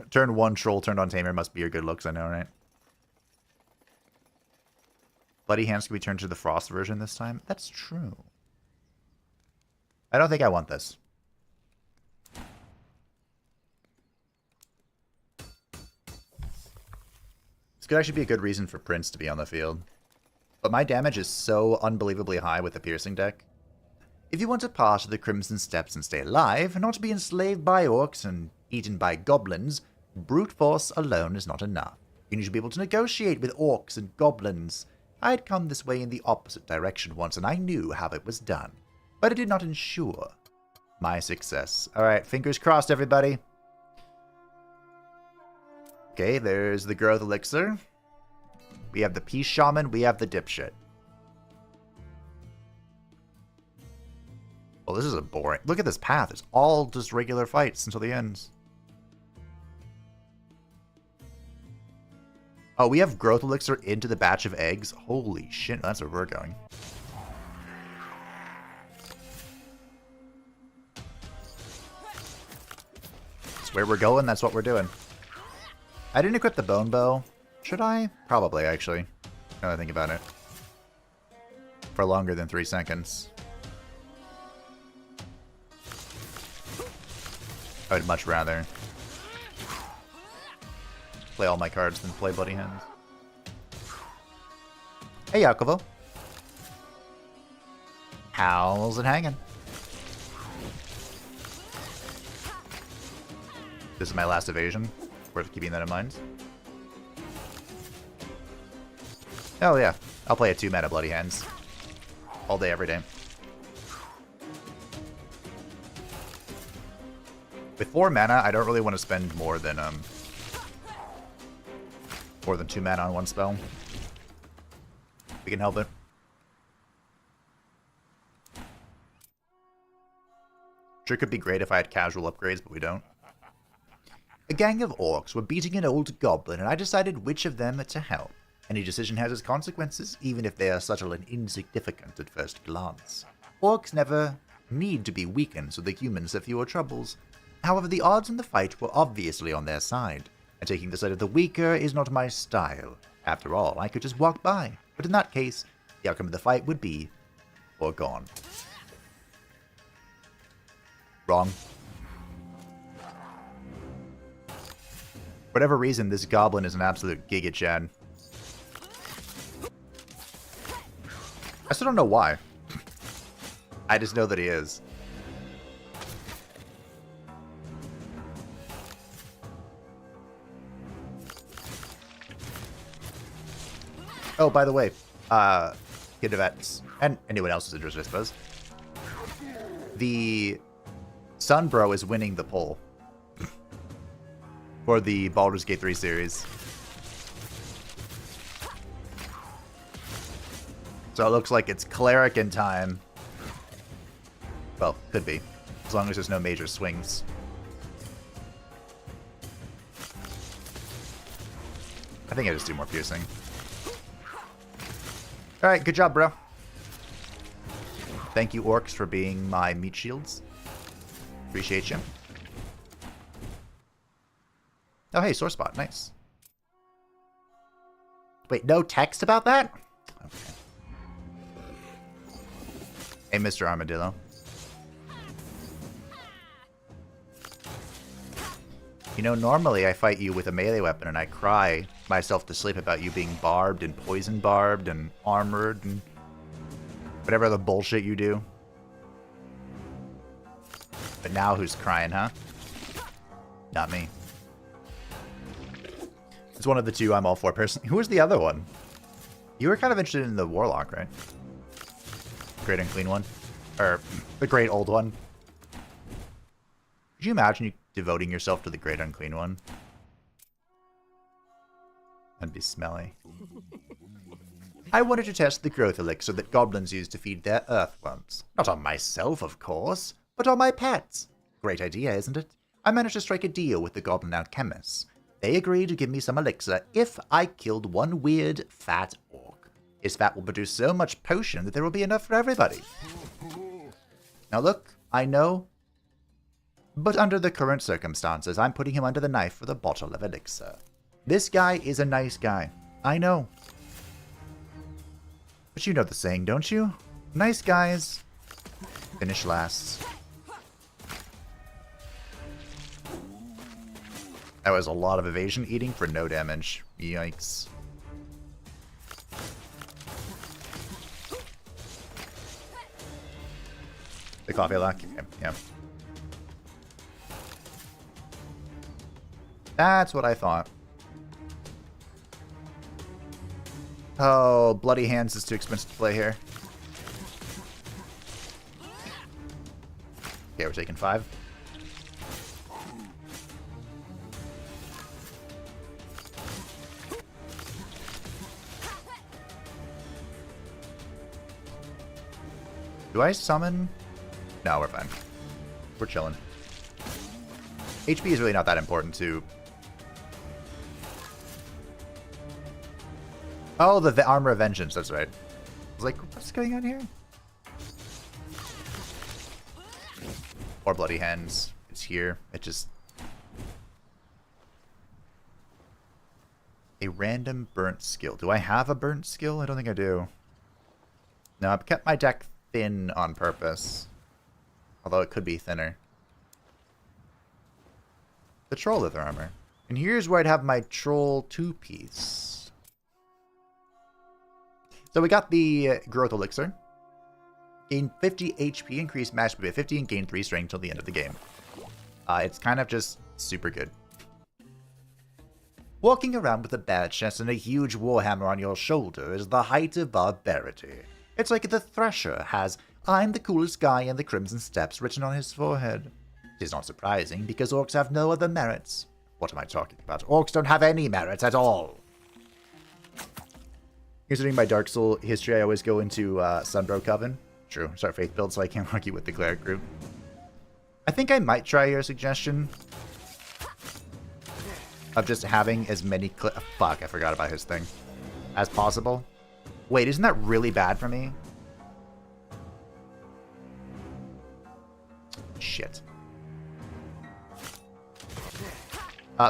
Turn 1 troll turned on Tamer must be your good looks, I know, right? Bloody hands can be turned to the frost version this time. That's true. I don't think I want this. This could actually be a good reason for Prince to be on the field. But my damage is so unbelievably high with the piercing deck. If you want to pass the Crimson Steps and stay alive, not be enslaved by orcs and eaten by goblins, brute force alone is not enough. You need to be able to negotiate with orcs and goblins. I had come this way in the opposite direction once, and I knew how it was done. But it did not ensure my success. Alright, fingers crossed, everybody. Okay, there's the Growth Elixir. We have the Peace Shaman, we have the Dipshit. Well, this is a boring... Look at this path. It's all just regular fights until the end. Oh, we have Growth Elixir into the batch of eggs? Holy shit, that's where we're going. That's where we're going, that's what we're doing. I didn't equip the Bone Bow. Should I? Probably, actually. Now that I think about it. For longer than 3 seconds. I would much rather play all my cards than play Bloody Hands. Hey, Yakovo. How's it hanging? This is my last evasion. Worth keeping that in mind. Oh yeah, I'll play a 2-mana Bloody Hands. All day, every day. With 4 mana, I don't really want to spend more than 2 mana on one spell. We can help it. Sure could be great if I had casual upgrades, but we don't. A gang of orcs were beating an old goblin, and I decided which of them to help. Any decision has its consequences, even if they are subtle and insignificant at first glance. Orcs never need to be weakened, so the humans have fewer troubles. However, the odds in the fight were obviously on their side, and taking the side of the weaker is not my style. After all, I could just walk by, but in that case, the outcome of the fight would be foregone. Wrong. For whatever reason, this goblin is an absolute Giga Chad. I still don't know why. I just know that he is. Oh, by the way, kid vets, and anyone else who's interested, I suppose. The Sunbro is winning the poll for the Baldur's Gate 3 series. So it looks like it's Cleric in time. Well, could be. As long as there's no major swings. I think I just do more piercing. Alright, good job, bro. Thank you, orcs, for being my meat shields. Appreciate you. Oh, hey, sore spot. Nice. Wait, no text about that? Okay. Hey, Mr. Armadillo. You know, normally I fight you with a melee weapon and I cry myself to sleep about you being barbed and poison barbed and armored and whatever other bullshit you do. But now who's crying, huh? Not me. It's one of the two I'm all for personally. Who was the other one? You were kind of interested in the Warlock, right? Great Unclean one. Or the Great Old one. Could you imagine you devoting yourself to the Great Unclean one? That'd be smelly. I wanted to test the growth elixir that goblins use to feed their earthworms. Not on myself, of course, but on my pets. Great idea, isn't it? I managed to strike a deal with the goblin alchemists. They agreed to give me some elixir if I killed one weird, fat orc. His fat will produce so much potion that there will be enough for everybody. Now look, I know, but under the current circumstances, I'm putting him under the knife for the bottle of elixir. This guy is a nice guy. I know. But you know the saying, don't you? Nice guys finish last. That was a lot of evasion eating for no damage. Yikes. The coffee lock? Yeah. That's what I thought. Oh, Bloody Hands is too expensive to play here. Okay, we're taking 5. Do I summon? No, we're fine. We're chilling. HP is really not that important to... Oh, the Armor of Vengeance, that's right. I was like, what's going on here? Or Bloody Hands. It's here. It just... A random burnt skill. Do I have a burnt skill? I don't think I do. No, I've kept my deck thin on purpose. Although it could be thinner. The Troll Leather Armor. And here's where I'd have my Troll 2-piece. So we got the Growth Elixir. Gain 50 HP, increase match speed by 50, and gain 3 strength till the end of the game. It's kind of just super good. Walking around with a bare chest and a huge warhammer on your shoulder is the height of barbarity. It's like the Thresher has, "I'm the coolest guy in the Crimson Steppes" written on his forehead. It is not surprising, because orcs have no other merits. What am I talking about? Orcs don't have any merits at all. Considering my Dark Soul history, I always go into Sunbro Coven. True, start Faith build so I can't argue with the Cleric group. I think I might try your suggestion of just having as many fuck, I forgot about his thing. As possible. Wait, isn't that really bad for me? Shit.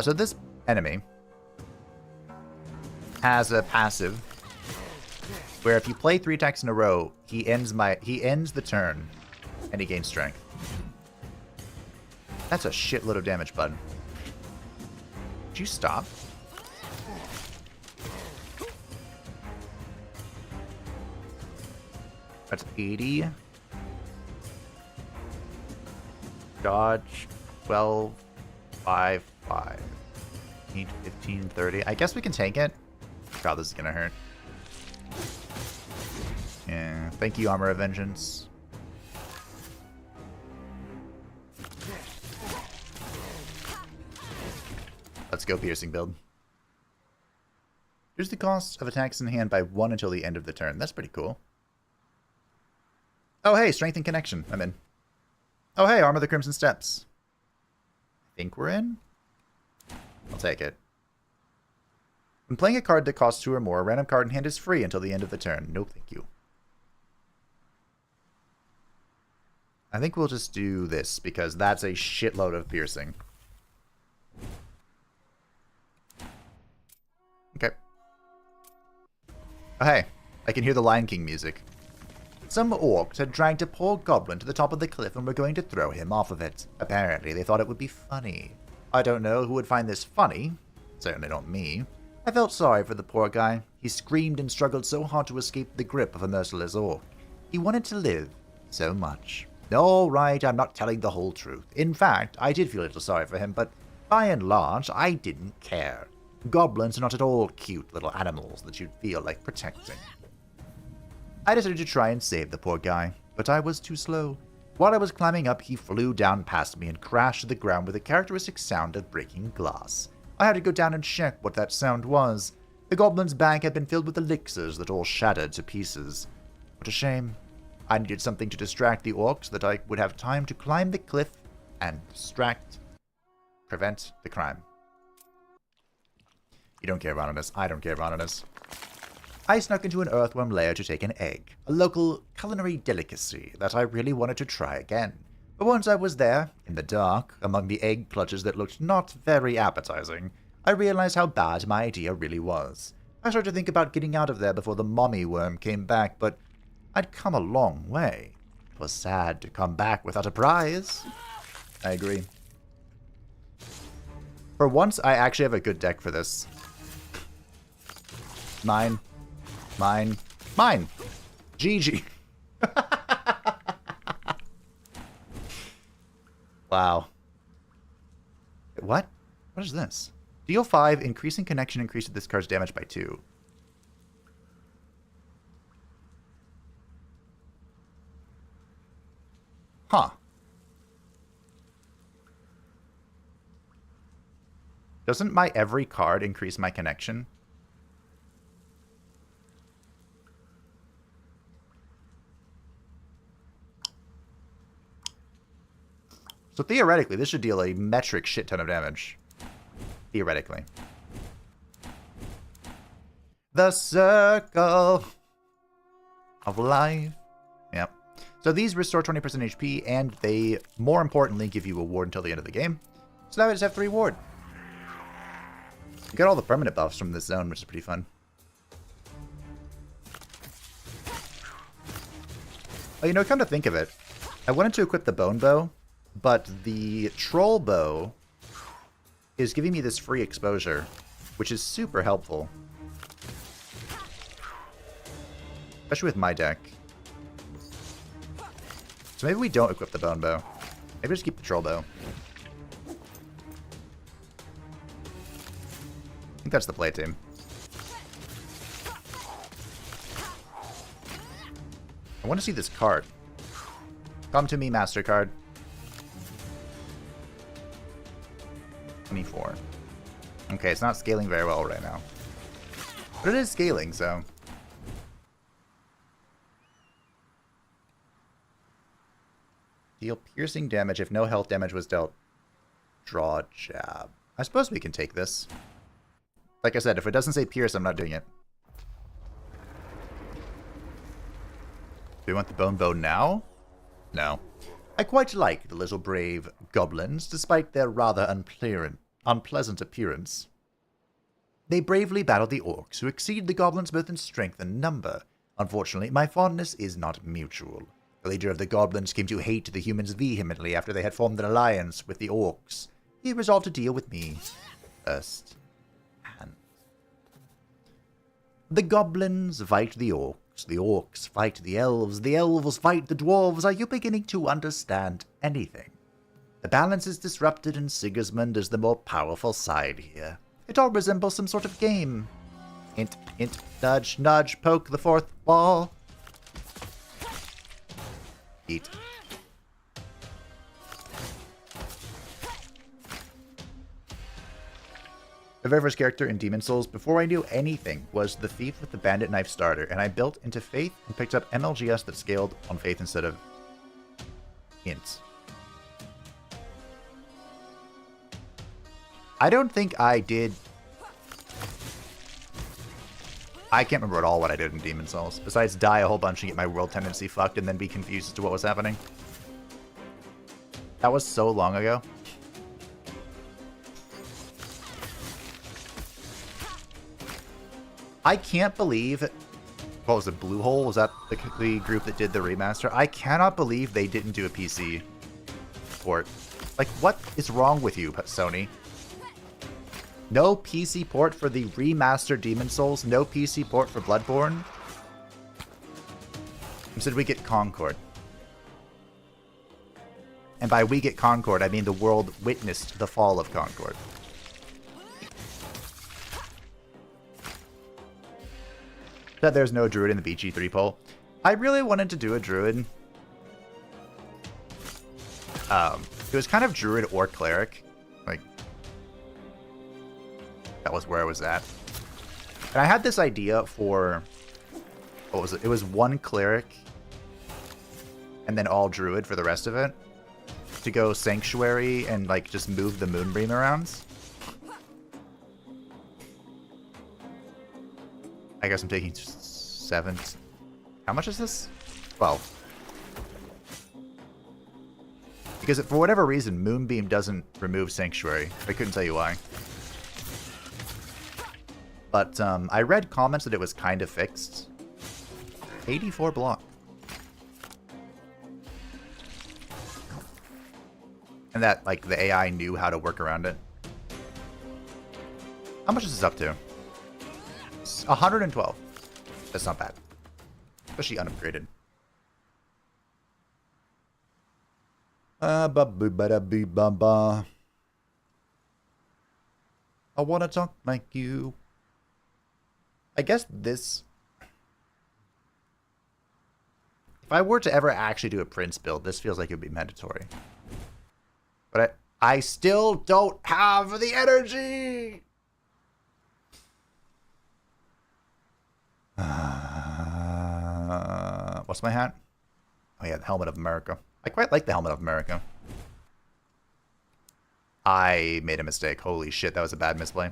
So this enemy has a passive where if you play 3 attacks in a row, he ends the turn and he gains strength. That's a shitload of damage, bud. Would you stop? That's 80. Dodge. 12. 5. 5. 8, 15, 30. I guess we can take it. God, this is gonna hurt. Yeah. Thank you, Armor of Vengeance. Let's go piercing build. Here's the cost of attacks in hand by 1 until the end of the turn. That's pretty cool. Oh, hey, Strength and Connection. I'm in. Oh, hey, Armor the Crimson Steps. I think we're in? I'll take it. When playing a card that costs 2 or more, a random card in hand is free until the end of the turn. No, thank you. I think we'll just do this, because that's a shitload of piercing. Okay. Oh, hey. I can hear the Lion King music. Some orcs had dragged a poor goblin to the top of the cliff and were going to throw him off of it. Apparently, they thought it would be funny. I don't know who would find this funny. Certainly not me. I felt sorry for the poor guy. He screamed and struggled so hard to escape the grip of a merciless orc. He wanted to live so much. All right, I'm not telling the whole truth. In fact, I did feel a little sorry for him, but by and large, I didn't care. Goblins are not at all cute little animals that you'd feel like protecting. I decided to try and save the poor guy, but I was too slow. While I was climbing up, he flew down past me and crashed to the ground with a characteristic sound of breaking glass. I had to go down and check what that sound was. The goblin's bag had been filled with elixirs that all shattered to pieces. What a shame. I needed something to distract the orcs so that I would have time to climb the cliff and prevent the crime. You don't care, Anonymous. I don't care, Anonymous. I snuck into an earthworm lair to take an egg, a local culinary delicacy that I really wanted to try again. But once I was there, in the dark, among the egg clutches that looked not very appetizing, I realized how bad my idea really was. I started to think about getting out of there before the mommy worm came back, but I'd come a long way. It was sad to come back without a prize. I agree. For once, I actually have a good deck for this. Mine. GG. Wow. What? What is this? Deal 5, increasing connection increases this card's damage by 2. Huh. Doesn't my every card increase my connection? So theoretically, this should deal a metric shit ton of damage. Theoretically. The circle of life. Yep. So these restore 20% HP, and they, more importantly, give you a ward until the end of the game. So now I just have 3 ward. You got all the permanent buffs from this zone, which is pretty fun. Oh, you know, come to think of it, I wanted to equip the bone bow, but the troll bow is giving me this free exposure, which is super helpful. Especially with my deck. So maybe we don't equip the bone bow. Maybe we just keep the troll bow. I think that's the play team. I want to see this card. Come to me, MasterCard. 24. Okay, it's not scaling very well right now. But it is scaling, so... Deal piercing damage if no health damage was dealt. Draw jab. I suppose we can take this. Like I said, if it doesn't say pierce, I'm not doing it. Do we want the bone bow now? No. I quite like the little brave goblins, despite their rather unpleasant appearance. They bravely battle the orcs, who exceed the goblins both in strength and number. Unfortunately, my fondness is not mutual. The leader of the goblins came to hate the humans vehemently after they had formed an alliance with the orcs. He resolved to deal with me first. The goblins fight the orcs fight the elves fight the dwarves. Are you beginning to understand anything? The balance is disrupted and Sigismund is the more powerful side here. It all resembles some sort of game. Hint, hint, nudge, nudge, poke the fourth wall. Eat. The very first character in Demon Souls, before I knew anything, was the Thief with the Bandit Knife starter, and I built into Faith and picked up MLGS that scaled on Faith instead of Int. I don't think I did... I can't remember at all what I did in Demon Souls, besides die a whole bunch and get my world tendency fucked and then be confused as to what was happening. That was so long ago. I can't believe... What was it, Blue Hole? Was that the group that did the remaster? I cannot believe they didn't do a PC port. Like, what is wrong with you, Sony? No PC port for the remastered Demon Souls? No PC port for Bloodborne? Instead, we get Concord. And by we get Concord, I mean the world witnessed the fall of Concord. That there's no druid in the BG3 poll. I really wanted to do a druid. It was kind of druid or cleric. Like, that was where I was at. And I had this idea for, what was it? It was one cleric and then all druid for the rest of it. To go sanctuary and like just move the moonbeam around. I guess I'm taking 7. How much is this? 12. Because for whatever reason, Moonbeam doesn't remove Sanctuary. I couldn't tell you why. But I read comments that it was kind of fixed. 84 block. And that, like, the AI knew how to work around it. How much is this up to? 112. That's not bad. Especially unupgraded. I wanna talk like you. I guess this... If I were to ever actually do a Prince build, this feels like it would be mandatory. But I still don't have the energy! What's my hat? Oh yeah, the Helmet of America. I quite like the Helmet of America. I made a mistake. Holy shit, that was a bad misplay.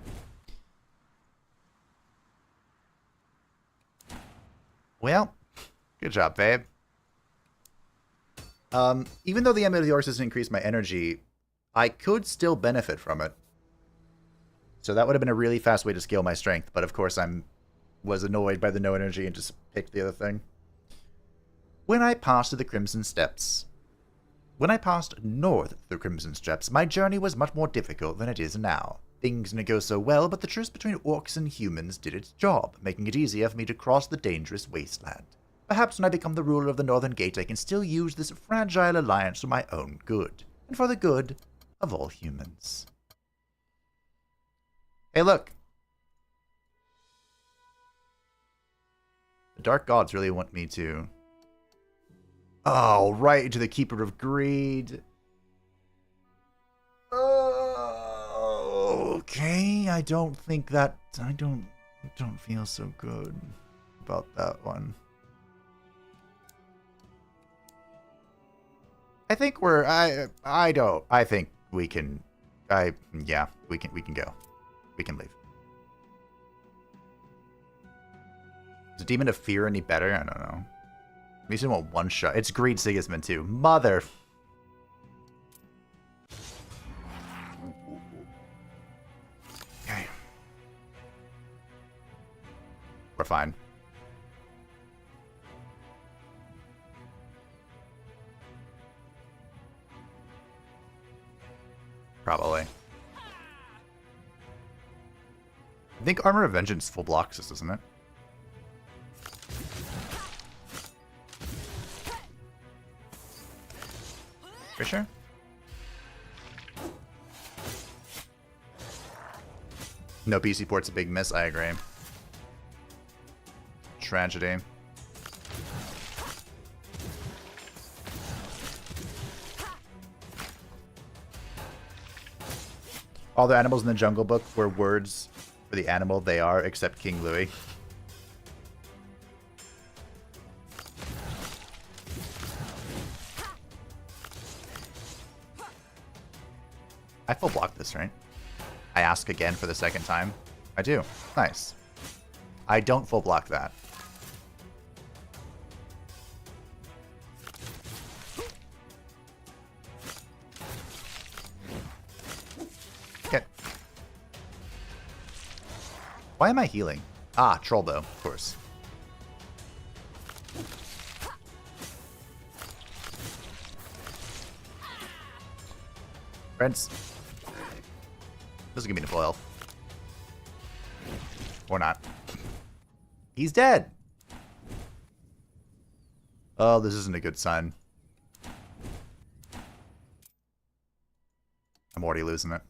Well, good job, babe. Even though the Amulet of the Orcs doesn't increase my energy, I could still benefit from it. So that would have been a really fast way to scale my strength, but of course was annoyed by the no energy and just picked the other thing. When I passed the Crimson Steps. When I passed north through Crimson Steps, my journey was much more difficult than it is now. Things didn't go so well, but the truce between orcs and humans did its job, making it easier for me to cross the dangerous wasteland. Perhaps when I become the ruler of the Northern Gate, I can still use this fragile alliance for my own good, and for the good of all humans. Hey, look! The Dark Gods really want me to... Oh, right into the Keeper of Greed. Oh, okay. I don't think that... I don't feel so good about that one. I think we're... I think we can... Yeah, we can go. We can leave. Is Demon of Fear any better? I don't know. At least I want one shot. It's Greed Sigismund too. Mother... Okay. We're fine. Probably. I think Armor of Vengeance full blocks this, isn't it? For sure. No PC port's a big miss, I agree. Tragedy. All the animals in the Jungle Book were words for the animal they are, except King Louis. I full block this, right? I ask again for the second time. I do. Nice. I don't full block that. Okay. Why am I healing? Ah, troll bow, of course. Friends. Doesn't give me the full health. Or not. He's dead! Oh, this isn't a good sign. I'm already losing it.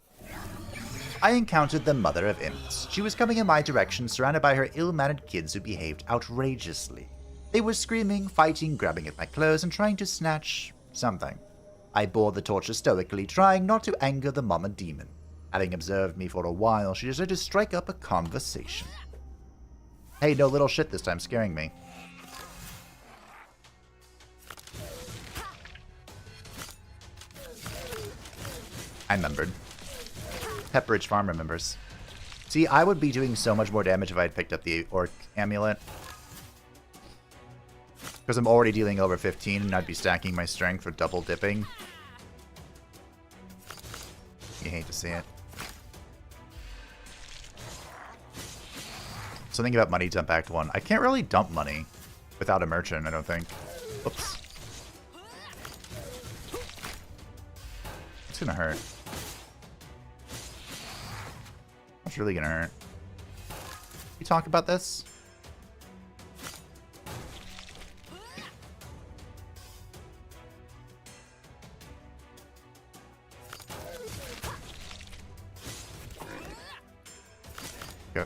I encountered the mother of imps. She was coming in my direction, surrounded by her ill-mannered kids who behaved outrageously. They were screaming, fighting, grabbing at my clothes, and trying to snatch something. I bore the torture stoically, trying not to anger the mama demon. Having observed me for a while, she decided to strike up a conversation. Hey, no little shit this time, scaring me. I remembered. Pepperidge Farm remembers. See, I would be doing so much more damage if I had picked up the Orc Amulet. Because I'm already dealing over 15 and I'd be stacking my strength for double dipping. You hate to see it. Something about money dump act 1. I can't really dump money without a merchant, I don't think. Oops. It's gonna hurt. It's really gonna hurt. You talk about this? Go.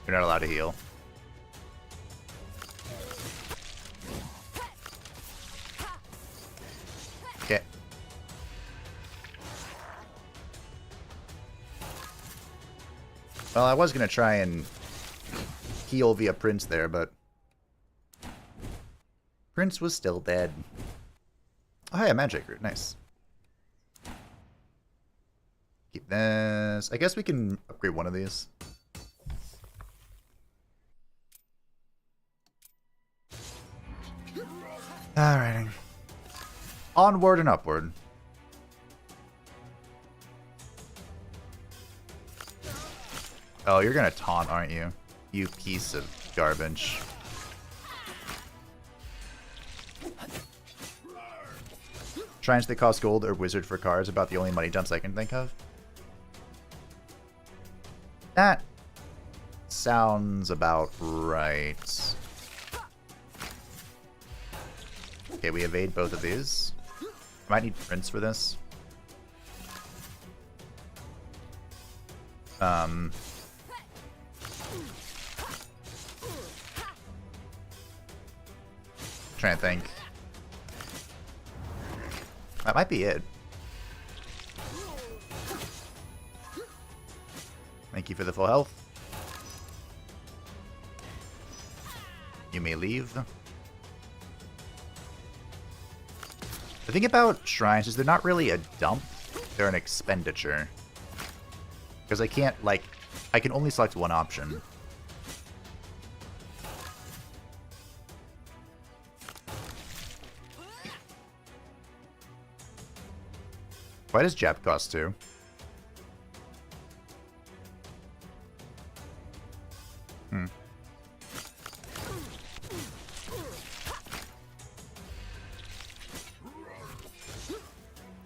You're not allowed to heal. Okay. Well, I was going to try and heal via Prince there, but Prince was still dead. Oh, hey, a magic root. Nice. Keep this. I guess we can upgrade one of these. Alrighty. Onward and upward. Oh, you're gonna taunt, aren't you? You piece of garbage. Shrines that cost gold or wizard for cards about the only money dumps I can think of. That sounds about right. Okay, we evade both of these. I might need Prince for this. Trying to think. That might be it. Thank you for the full health. You may leave. The thing about shrines is they're not really a dump, they're an expenditure. Because I can't, like, I can only select one option. Why does Jap cost 2?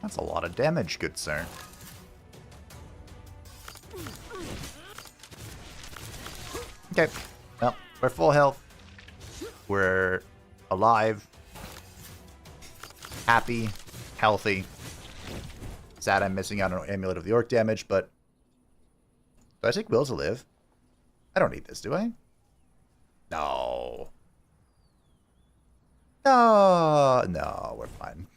That's a lot of damage, good sir. Okay. Well, we're full health. We're alive. Happy. Healthy. Sad I'm missing out on Amulet of the Orc damage, but... Do I take Will to live? I don't need this, do I? No. Oh, no, we're fine.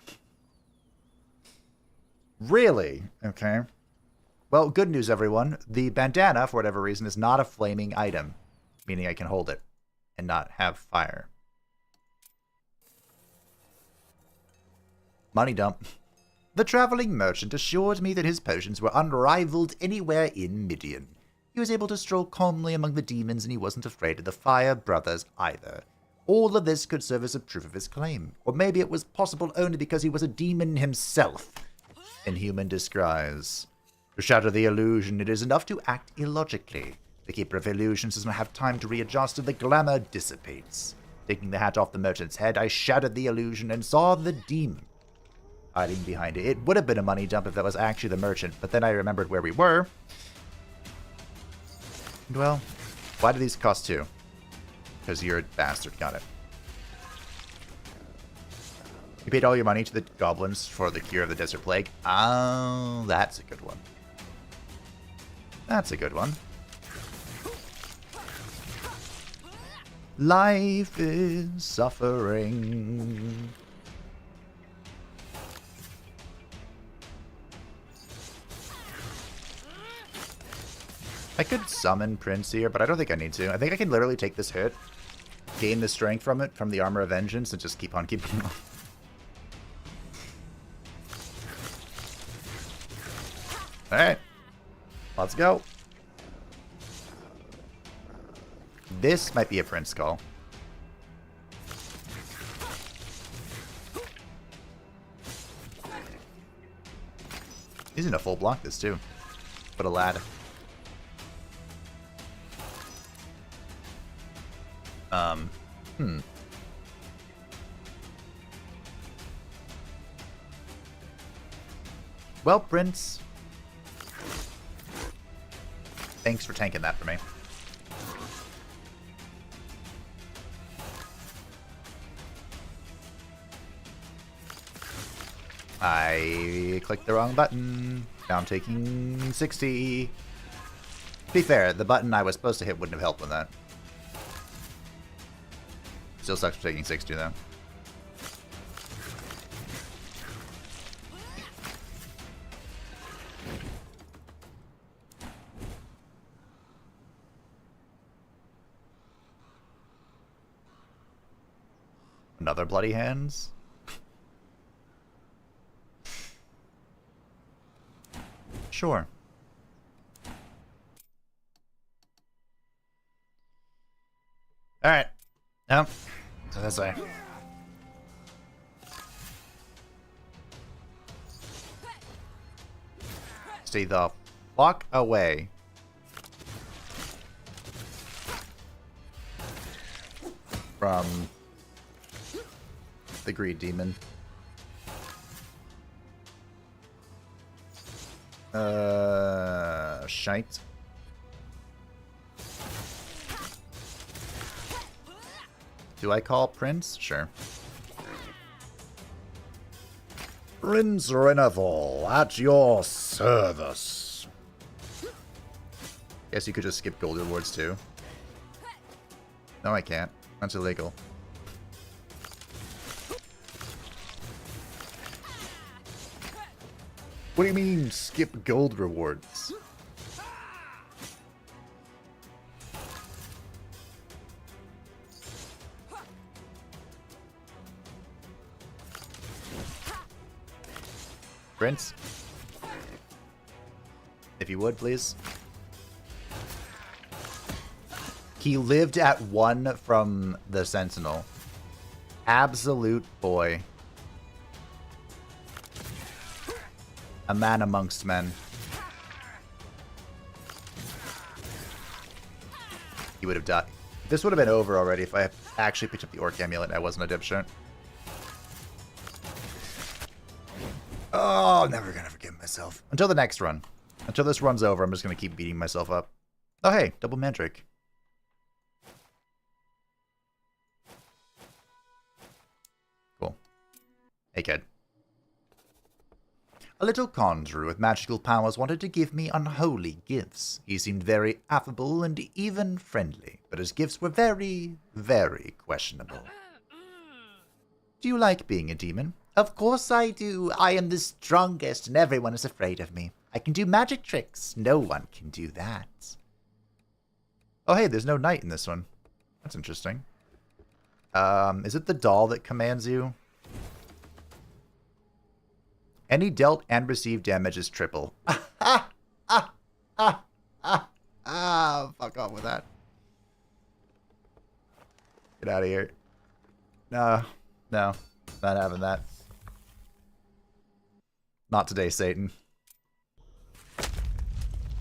Really? Okay. Well, good news, everyone. The bandana, for whatever reason, is not a flaming item, meaning I can hold it and not have fire. Money dump. The traveling merchant assured me that his potions were unrivaled anywhere in Midian. He was able to stroll calmly among the demons, and he wasn't afraid of the Fire Brothers either. All of this could serve as a proof of his claim. Or maybe it was possible only because he was a demon himself in human disguise. To shatter the illusion, it is enough to act illogically. The Keeper of Illusions does not have time to readjust, and the glamour dissipates. Taking the hat off the merchant's head, I shattered the illusion and saw the demon hiding behind it. It would have been a money dump if that was actually the merchant, but then I remembered where we were. Well, why do these cost 2? Because you're a bastard. Got it. You paid all your money to the goblins for the cure of the desert plague. Oh, that's a good one. That's a good one. Life is suffering. I could summon Prince here, but I don't think I need to. I think I can literally take this hit, gain the strength from it, from the Armor of Vengeance, and just keep on keeping on. Alright. Let's go. This might be a Prince call. He's in a full block this too. But a lad. Well, Prince. Thanks for tanking that for me. I clicked the wrong button. Now I'm taking 60. To be fair, the button I was supposed to hit wouldn't have helped with that. Still sucks for taking 60 though. Another bloody hands? Sure. Alright. Yep. So this way. Stay the fuck away. From the Greed Demon. Shite. Do I call Prince? Sure. Prince Renathal, at your service. Guess you could just skip gold rewards too. No, I can't. That's illegal. What do you mean, skip gold rewards? Prince? If you would, please. He lived at 1 from the Sentinel. Absolute boy. A man amongst men. He would have died. This would have been over already if I had actually picked up the Orc Amulet and I wasn't a dipshit. Oh, I'm never gonna forgive myself. Until the next run. Until this run's over, I'm just gonna keep beating myself up. Oh hey, double Mandrake. Cool. Hey kid. A little conjurer with magical powers wanted to give me unholy gifts. He seemed very affable and even friendly, but his gifts were very, very questionable. Do you like being a demon? Of course I do. I am the strongest and everyone is afraid of me. I can do magic tricks. No one can do that. Oh, hey, there's no knight in this one. That's interesting. Is it the doll that commands you? Any dealt and received damage is triple. Fuck off with that. Get out of here. No, not having that. Not today, Satan.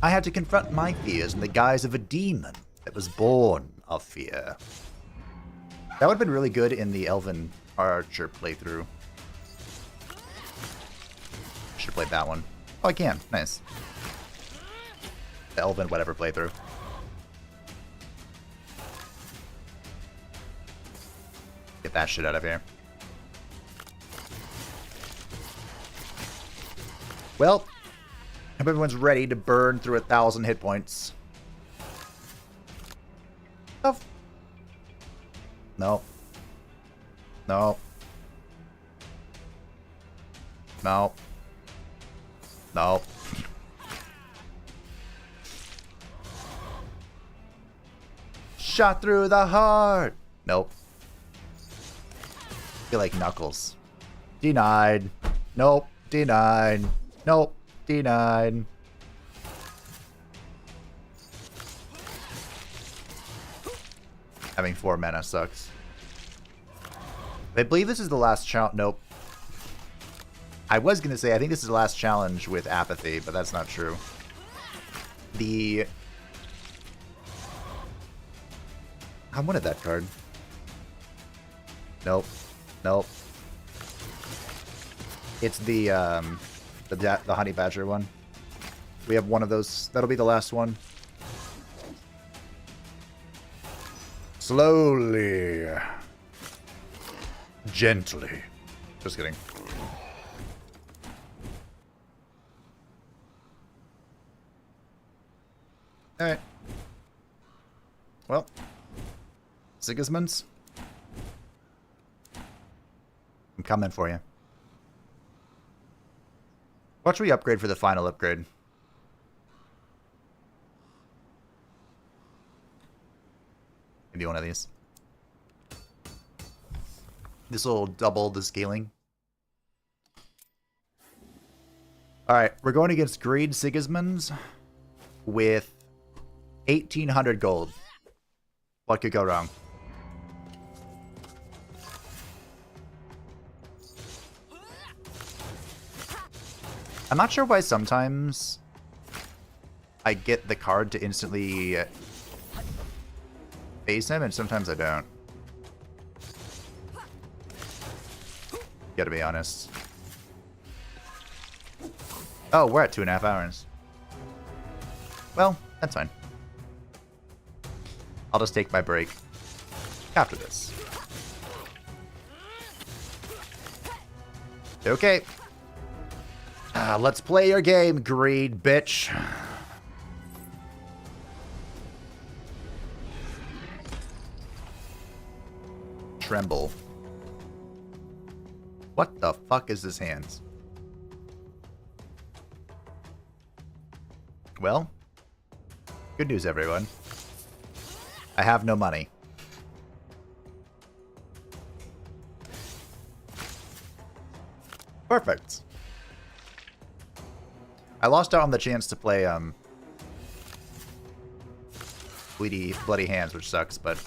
I had to confront my fears in the guise of a demon that was born of fear. That would have been really good in the Elven Archer playthrough. Should have played that one. Oh, I can. Nice. The Elven whatever playthrough. Get that shit out of here. Well, hope everyone's ready to burn through 1,000 hit points. Oh. No. No. No. No. Shot through the heart. Nope. Feel like Knuckles. Denied. Nope. Denied. Nope. Denied. Having 4 mana sucks. I believe this is the last challenge. Nope. I was going to say, I think this is the last challenge with Apathy, but that's not true. I wanted that card. Nope. Nope. It's the Honey Badger one. We have one of those. That'll be the last one. Slowly. Gently. Just kidding. Alright. Well. Sigismunds. I'm coming for you. What should we upgrade for the final upgrade? Maybe one of these. This will double the scaling. Alright, we're going against Greed Sigismunds with 1,800 gold. What could go wrong? I'm not sure why sometimes I get the card to instantly face him, and sometimes I don't. Gotta be honest. Oh, we're at 2.5 hours. Well, that's fine. I'll just take my break after this. Okay. Let's play your game, Greed, bitch. Tremble. What the fuck is his hands? Well, good news, everyone. I have no money. Perfect. I lost out on the chance to play Bloody Hands, which sucks, but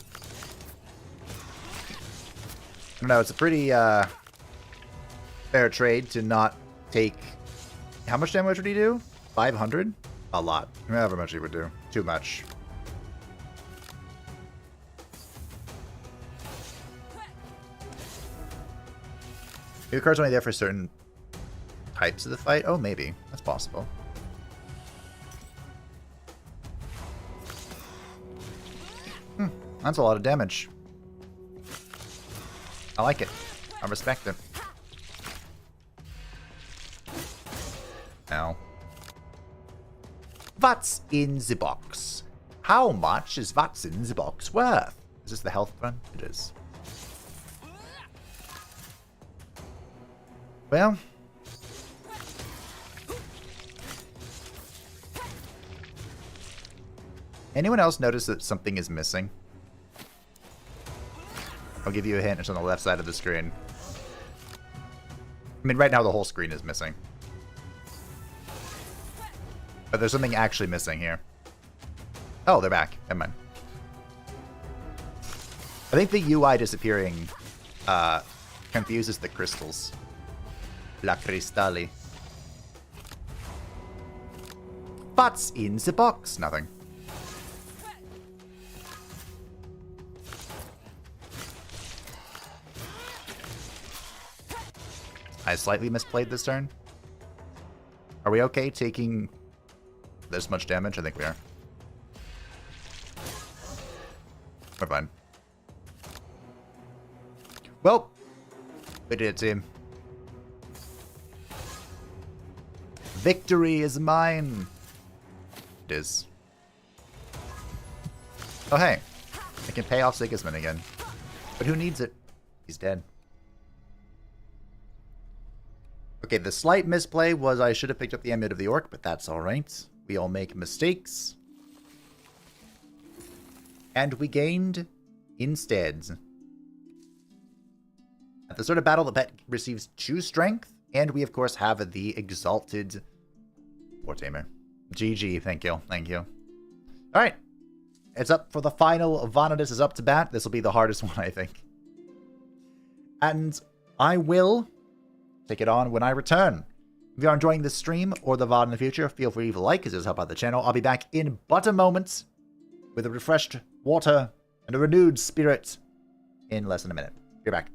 I don't know, it's a pretty fair trade to not take... How much damage would he do? 500? A lot. However much he would do. Too much. Maybe the card's only there for certain types of the fight? Oh, maybe. That's possible. That's a lot of damage. I like it. I respect it. Ow. What's in the box? How much is what's in the box worth? Is this the health run? It is. Well. Anyone else notice that something is missing? I'll give you a hint. It's on the left side of the screen. I mean, right now the whole screen is missing. But there's something actually missing here. Oh, they're back. Never mind. I think the UI disappearing confuses the crystals. La cristalli. What's in the box? Nothing. I slightly misplayed this turn. Are we okay taking this much damage? I think we are. We're fine. Well, we did it, team. Victory is mine. It is. Oh, hey. I can pay off Sigismund again. But who needs it? He's dead. Okay, the slight misplay was I should have picked up the Amulet of the Orc, but that's alright. We all make mistakes. And we gained instead. At the start of battle, the pet receives 2 strength, and we of course have the exalted War Tamer. GG, thank you, thank you. Alright. It's up for the final. Vanitas is up to bat. This will be the hardest one, I think. And I will take it on when I return. If you are enjoying this stream or the VOD in the future, feel free to like, as it does help out the channel. I'll be back in but a moment with a refreshed water and a renewed spirit in less than a minute. Be back.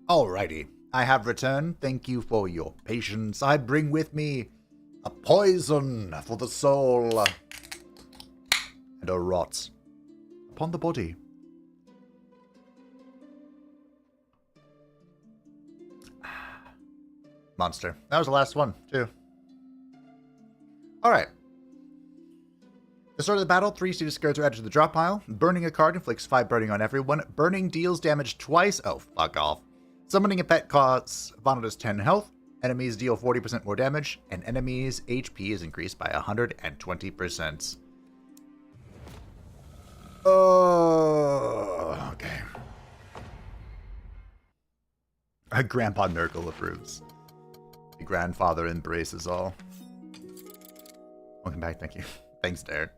Alrighty, I have returned. Thank you for your patience. I bring with me a poison for the soul and a rot upon the body. Monster. That was the last one, too. Alright. The start of the battle, 3 status cards are added to the drop pile. Burning a card inflicts 5 burning on everyone. Burning deals damage twice. Oh, fuck off. Summoning a pet costs Vanados 10 health. Enemies deal 40% more damage, and enemies' HP is increased by 120%. Oh, okay. Grandpa Nurgle approves. The grandfather embraces all. Welcome back, thank you. Thanks, Darren.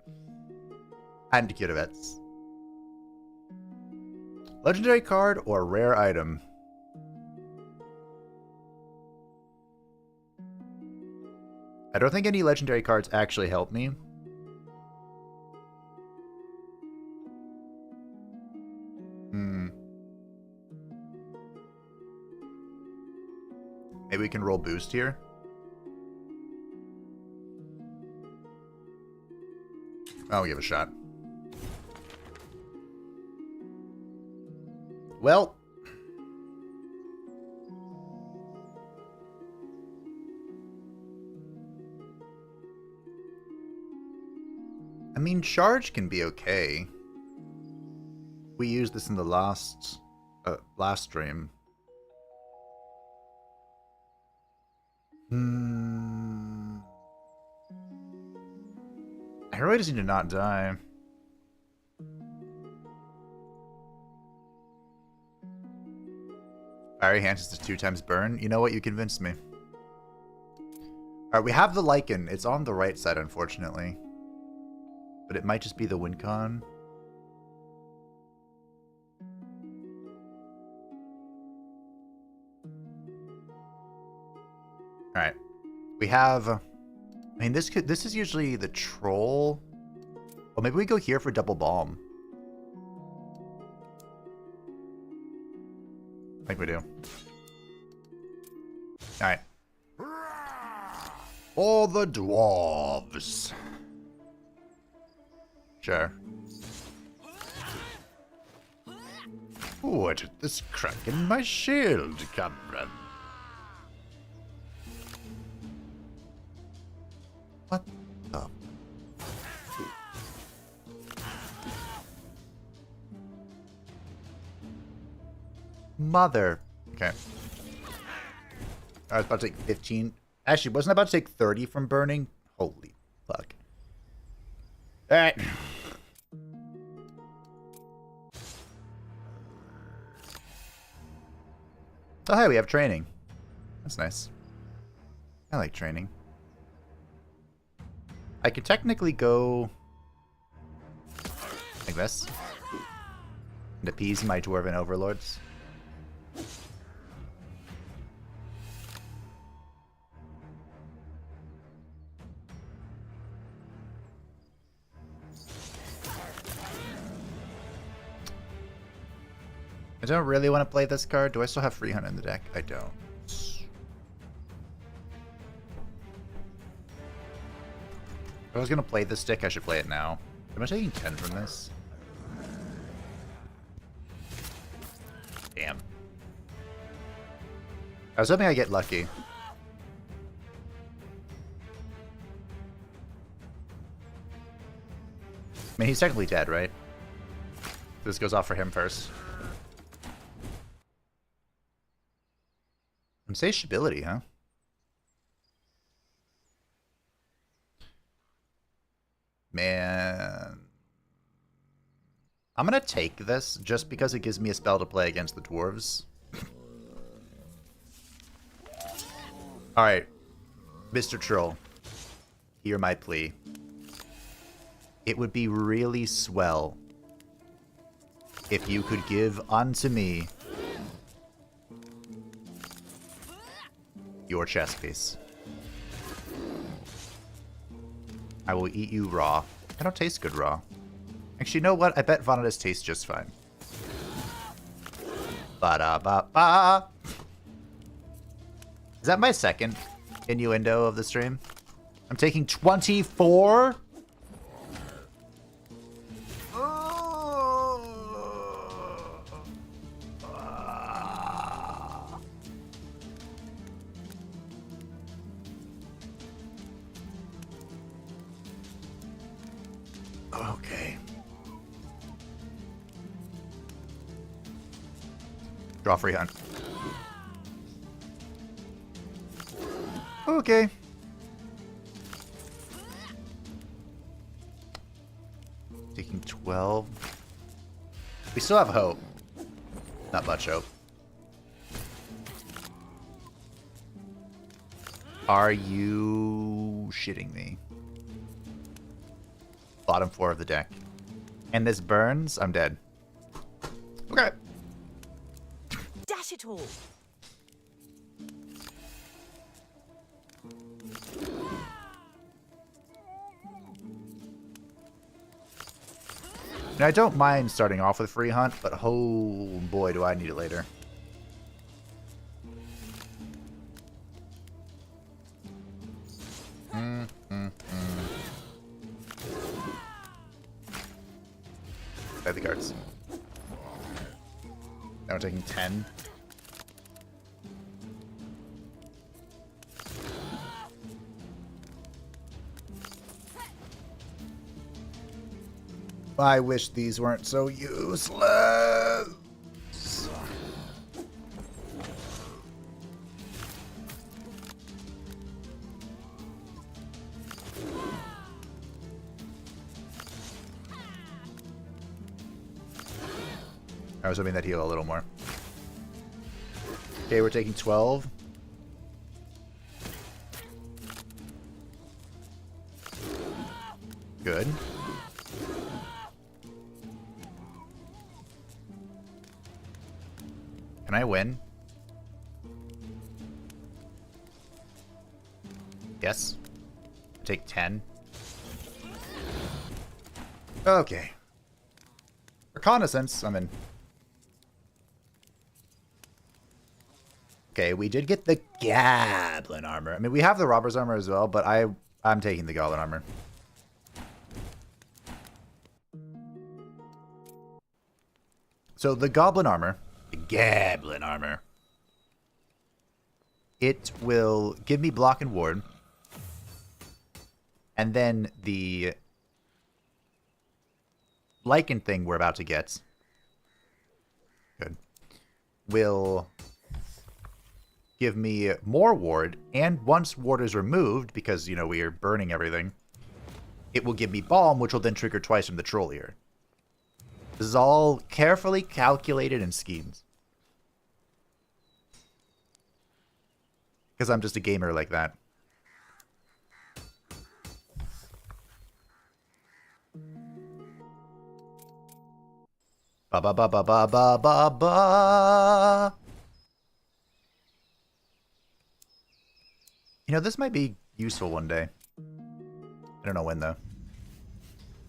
And Kyurevets. Legendary card or rare item? I don't think any legendary cards actually help me. Maybe we can roll boost here. I'll give it a shot. Well. I mean, charge can be okay. We used this in the last stream. I really just need to not die. Fiery Hands is 2 times burn. You know what? You convinced me. Alright, we have the Lycan. It's on the right side, unfortunately. But it might just be the win con. Alright. We have... I mean, this is usually the troll. Well, maybe we go here for double bomb. I think we do. Alright. For the dwarves. Sure. Where did this crack in my shield come from? What the? Mother. Okay. I was about to take 15. Actually, wasn't I about to take 30 from burning? Holy fuck. Alright. Oh, hey, we have training. That's nice. I like training. I could technically go like this and appease my dwarven overlords. I don't really want to play this card. Do I still have Free Hunt in the deck? I don't. If I was going to play this stick, I should play it now. Am I taking 10 from this? Damn. I was hoping I get lucky. I mean, he's technically dead, right? This goes off for him first. Insatiability, huh? Man. I'm gonna take this just because it gives me a spell to play against the dwarves. Alright. Mr. Troll. Hear my plea. It would be really swell if you could give unto me your chess piece. I will eat you raw. I don't taste good raw. Actually, you know what? I bet Vanados tastes just fine. Ba-da-ba-ba! Is that my second innuendo of the stream? I'm taking 24? Okay. Draw free hunt. Okay. Taking 12. We still have hope. Not much hope. Are you shitting me? Bottom 4 of the deck. And this burns, I'm dead. Okay. Dash it all. Now, I don't mind starting off with free hunt, but oh boy, do I need it later. Play the cards. Now we're taking 10. I wish these weren't so useless. I was hoping that'd heal a little more. Okay, we're taking 12. Good. Can I win? Yes. Take 10. Okay. Reconnaissance, I'm in. Okay, we did get the Goblin armor. I mean, we have the Robber's armor as well, but I'm taking the Goblin armor. So the Goblin armor, it will give me block and ward. And then the Lycan thing we're about to get, good, will give me more ward, and once ward is removed, because, you know, we are burning everything, it will give me balm, which will then trigger twice from the troll ear. This is all carefully calculated and schemed. Because I'm just a gamer like that. Ba ba ba ba ba ba ba ba. You know, this might be useful one day. I don't know when, though.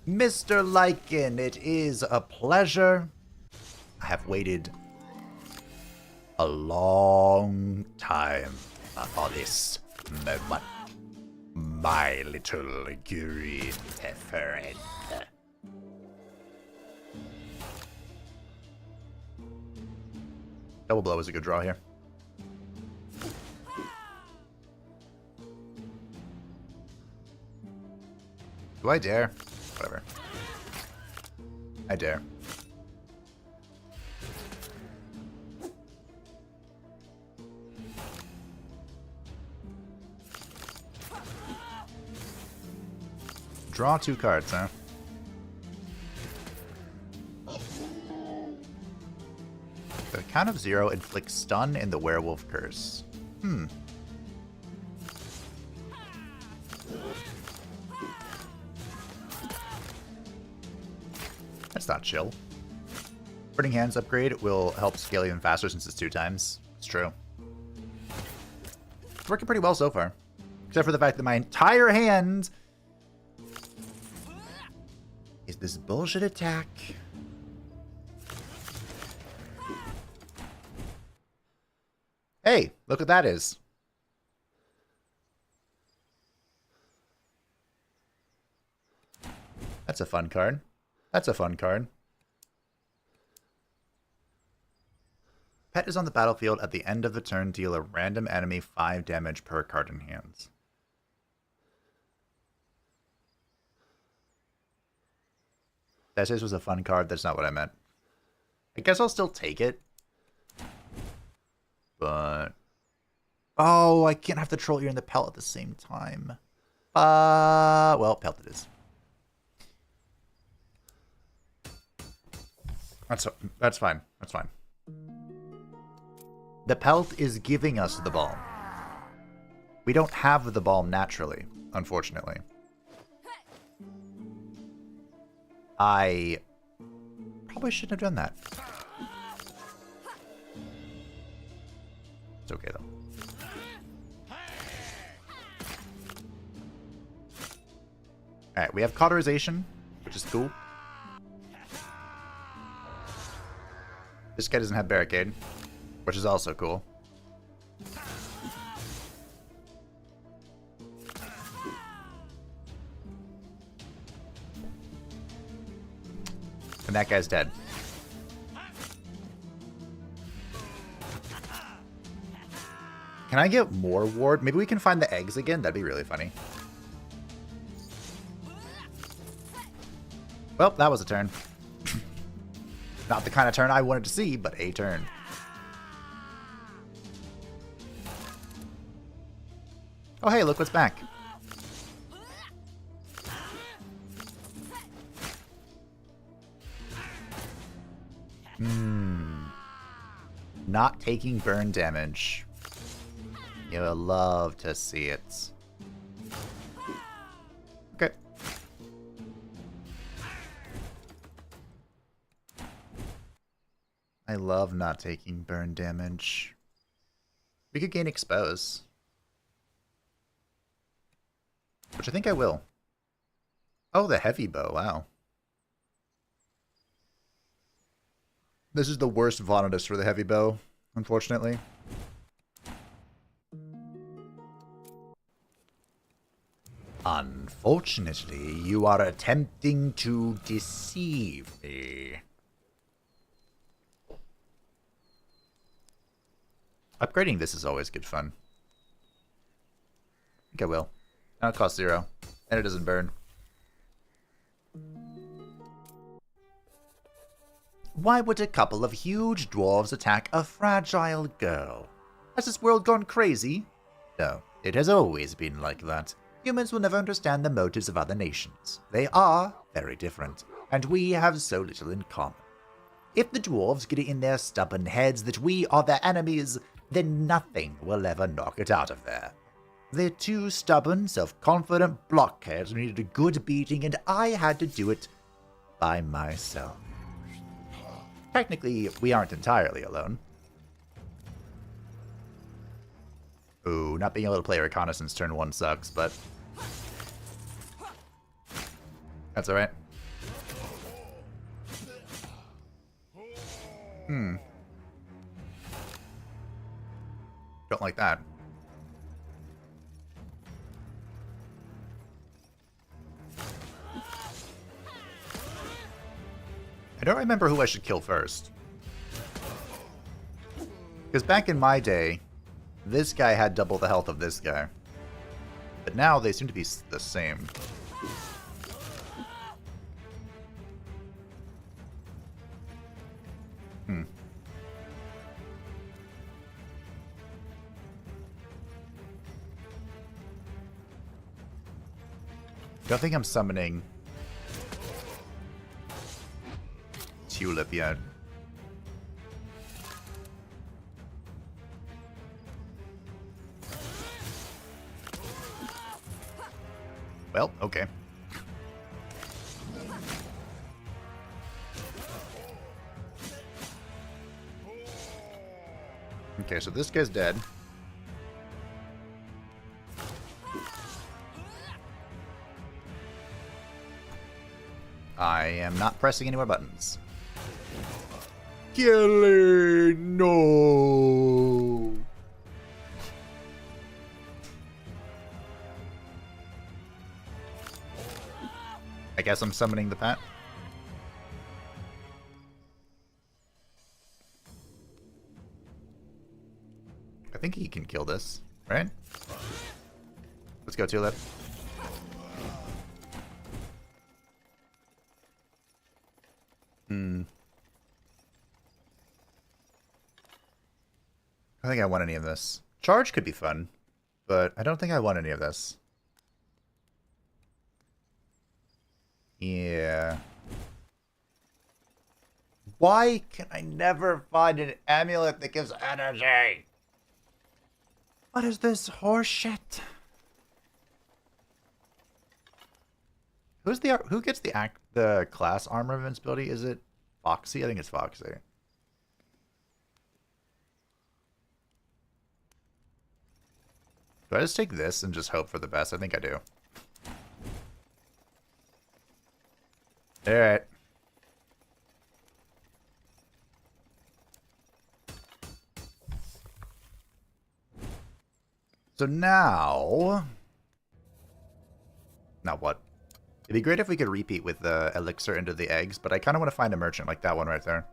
Mr. Lycan, it is a pleasure. I have waited a long time for this moment. My little green friend. Double blow is a good draw here. Do I dare? Whatever. I dare. Draw 2 cards, huh? The count of 0 inflicts stun in the werewolf curse. That's not chill. Burning Hands upgrade will help scale even faster since it's 2 times. It's true. It's working pretty well so far. Except for the fact that my entire hand is this bullshit attack. Hey, look what that is. That's a fun card. That's a fun card. Pet is on the battlefield at the end of the turn. Deal a random enemy 5 damage per card in hands. This was a fun card. That's not what I meant. I guess I'll still take it. But... Oh, I can't have the Troll Ear and the Pelt at the same time. Well, Pelt it is. That's fine. That's fine. The Pelt is giving us the Balm. We don't have the Balm naturally, unfortunately. I probably shouldn't have done that. It's okay, though. Alright, we have Cauterization, which is cool. This guy doesn't have Barricade, which is also cool. And that guy's dead. Can I get more ward? Maybe we can find the eggs again? That'd be really funny. Well, that was a turn. Not the kind of turn I wanted to see, but a turn. Oh, hey, look what's back. Not taking burn damage. You'll love to see it. Okay. I love not taking burn damage. We could gain Expose. Which I think I will. Oh, the heavy bow, wow. This is the worst Vanitas for the heavy bow, unfortunately. Unfortunately, you are attempting to deceive me. Upgrading this is always good fun. I think I will. Now it costs 0. And it doesn't burn. Why would a couple of huge dwarves attack a fragile girl? Has this world gone crazy? No, it has always been like that. Humans will never understand the motives of other nations. They are very different, and we have so little in common. If the dwarves get it in their stubborn heads that we are their enemies, then nothing will ever knock it out of there. They're two stubborn, self-confident blockheads who needed a good beating, and I had to do it by myself. Technically, we aren't entirely alone. Ooh, not being able to play Reconnaissance turn 1 sucks, but... that's alright. Don't like that. I don't remember who I should kill first. Because back in my day, this guy had double the health of this guy. But now they seem to be the same. Don't think I'm summoning Tulip yet. Well, okay. Okay, so this guy's dead. I am not pressing any more buttons. Killing, no. I guess I'm summoning the Pat. I think he can kill this, right? Let's go, Tulip. Hmm. I don't think I want any of this. Charge could be fun, but I don't think I want any of this. Yeah. Why can I never find an amulet that gives energy? What is this horseshit? Who gets the class armor invincibility? Is it Foxy? I think it's Foxy. Do I just take this and just hope for the best? I think I do. Alright. So now what? It'd be great if we could repeat with the elixir into the eggs, but I kind of want to find a merchant like that one right there.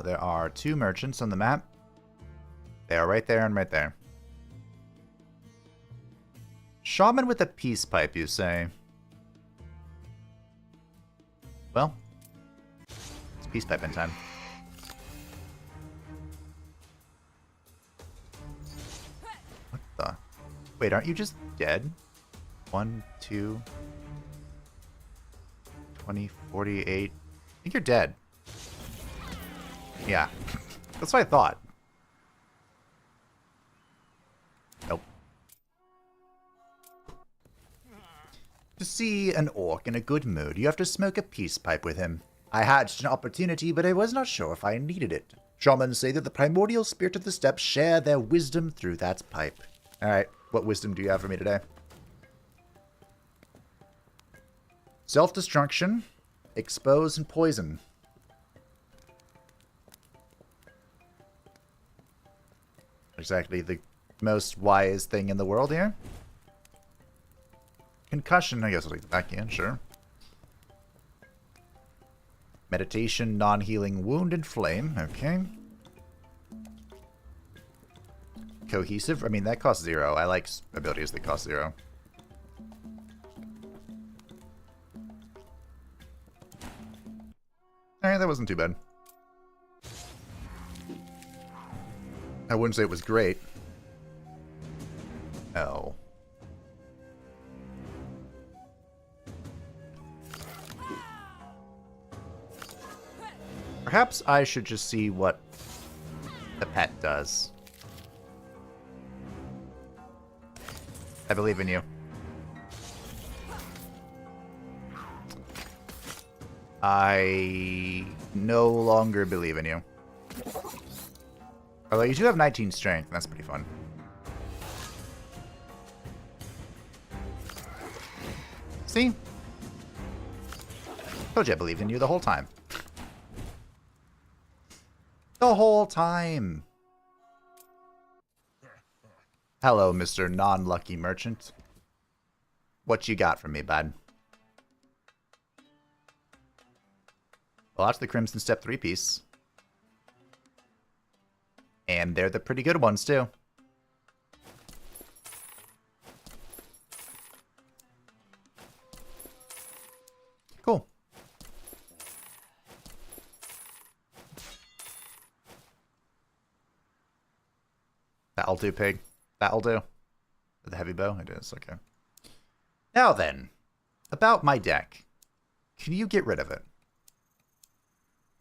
There are 2 merchants on the map. They are right there and right there. Shaman with a peace pipe, you say? Well, it's peace pipe in time. What the? Wait, aren't you just dead? 1, 2, 20, 48. I think you're dead. Yeah, that's what I thought. Nope. To see an orc in a good mood, you have to smoke a peace pipe with him. I had an opportunity, but I was not sure if I needed it. Shamans say that the primordial spirit of the steppes share their wisdom through that pipe. Alright, what wisdom do you have for me today? Self-destruction, expose, and poison. Exactly the most wise thing in the world here. Concussion, I guess I'll take the back in, sure. Meditation, non-healing wound, and flame, okay. Cohesive, I mean, that costs 0. I like abilities that cost 0. Alright, that wasn't too bad. I wouldn't say it was great. Oh. Perhaps I should just see what the pet does. I believe in you. I no longer believe in you. Although you do have 19 strength, and that's pretty fun. See? Told you I believed in you the whole time. The whole time. Hello, Mr. Non-Lucky Merchant. What you got for me, bud? Well, that's the Crimson Step 3-piece. And they're the pretty good ones, too. Cool. That'll do, pig. That'll do. The heavy bow? It is, okay. Now then, about my deck. Can you get rid of it?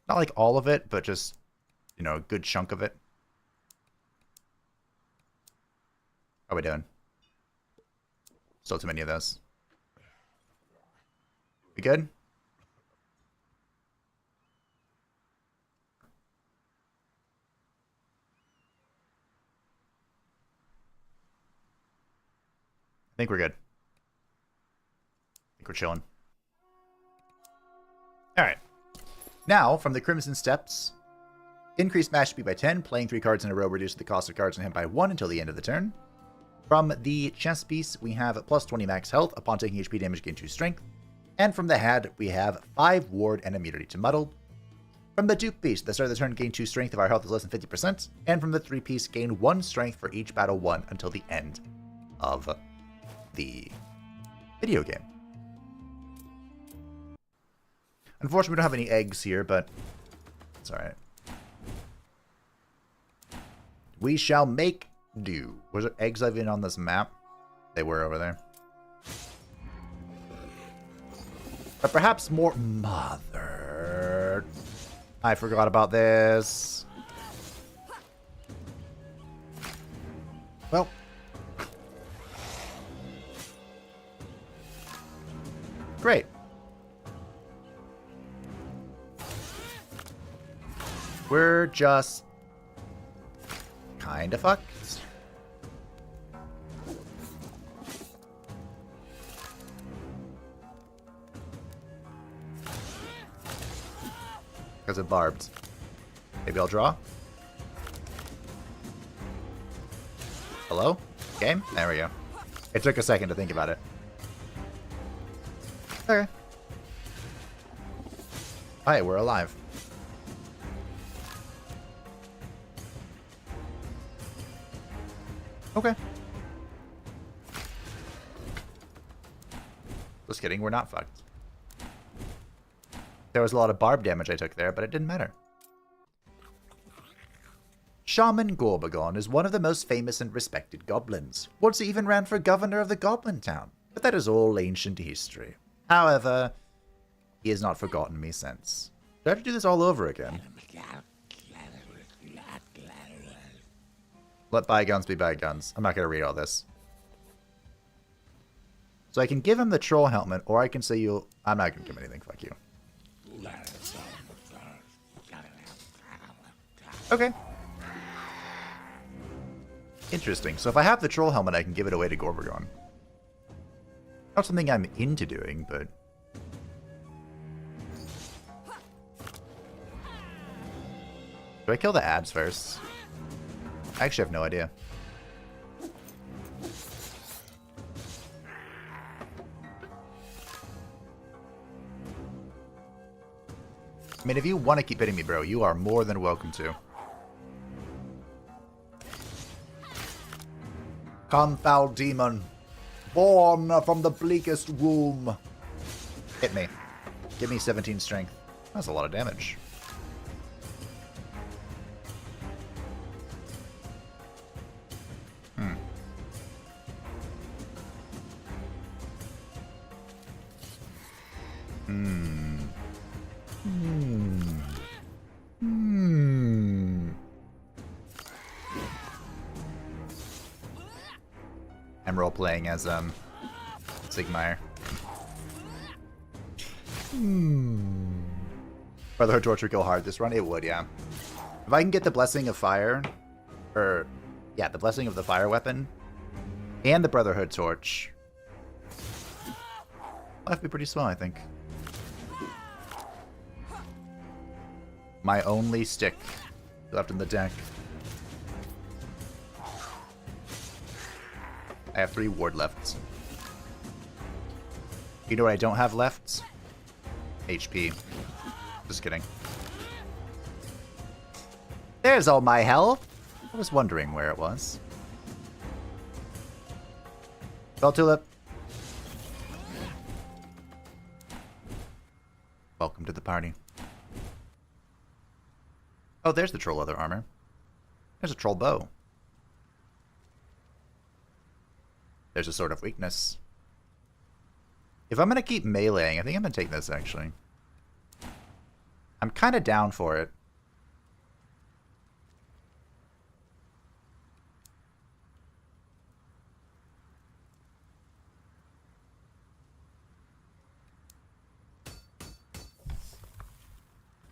Not like all of it, but just, you know, a good chunk of it. How are we doing? Still too many of those. We good? I think we're good. I think we're chilling. Alright. Now, from the Crimson Steps, increase match speed by 10, playing 3 cards in a row reduces the cost of cards in hand by 1 until the end of the turn. From the chess piece, we have plus 20 max health upon taking HP damage, gain 2 strength. And from the hat, we have 5 ward and immunity to muddle. From the Duke piece, at the start of the turn, gain 2 strength if our health is less than 50%. And from the 3 piece, gain 1 strength for each battle won until the end of the video game. Unfortunately, we don't have any eggs here, but it's alright. We shall make do. Was there eggs even on this map? They were over there. But perhaps more... Mother... I forgot about this. Well. Great. We're just... kinda fucked. Because it barbed. Maybe I'll draw. Hello? Game? There we go. It took a second to think about it. Okay. Hi, we're alive. Okay. Just kidding, we're not fucked. There was a lot of barb damage I took there, but it didn't matter. Shaman Gorbagon is one of the most famous and respected goblins. Once he even ran for governor of the Goblin Town, but that is all ancient history. However, he has not forgotten me since. Do I have to do this all over again? Let bygones be bygones. I'm not going to read all this. So I can give him the troll helmet, or I can say you'll... I'm not going to give him anything, fuck you. Okay. Interesting. So if I have the troll helmet, I can give it away to Gorbagon. Not something I'm into doing, but... Do I kill the ads first? I actually have no idea. I mean, if you want to keep hitting me, bro, you are more than welcome to. Come, foul demon. Born from the bleakest womb. Hit me. Give me 17 strength. That's a lot of damage. I'm role-playing as, Sigmire. Brotherhood Torch would go hard this run? It would, yeah. If I can get the Blessing of Fire, or, yeah, the Blessing of the Fire Weapon, and the Brotherhood Torch, I'll have to be pretty small, I think. My only stick left in the deck. I have 3 ward left. You know what I don't have left? HP. Just kidding. There's all my health. I was wondering where it was. Bell Tulip. Welcome to the party. Oh, there's the troll leather armor. There's a troll bow. There's a sword of weakness. If I'm going to keep meleeing, I think I'm going to take this, actually. I'm kind of down for it.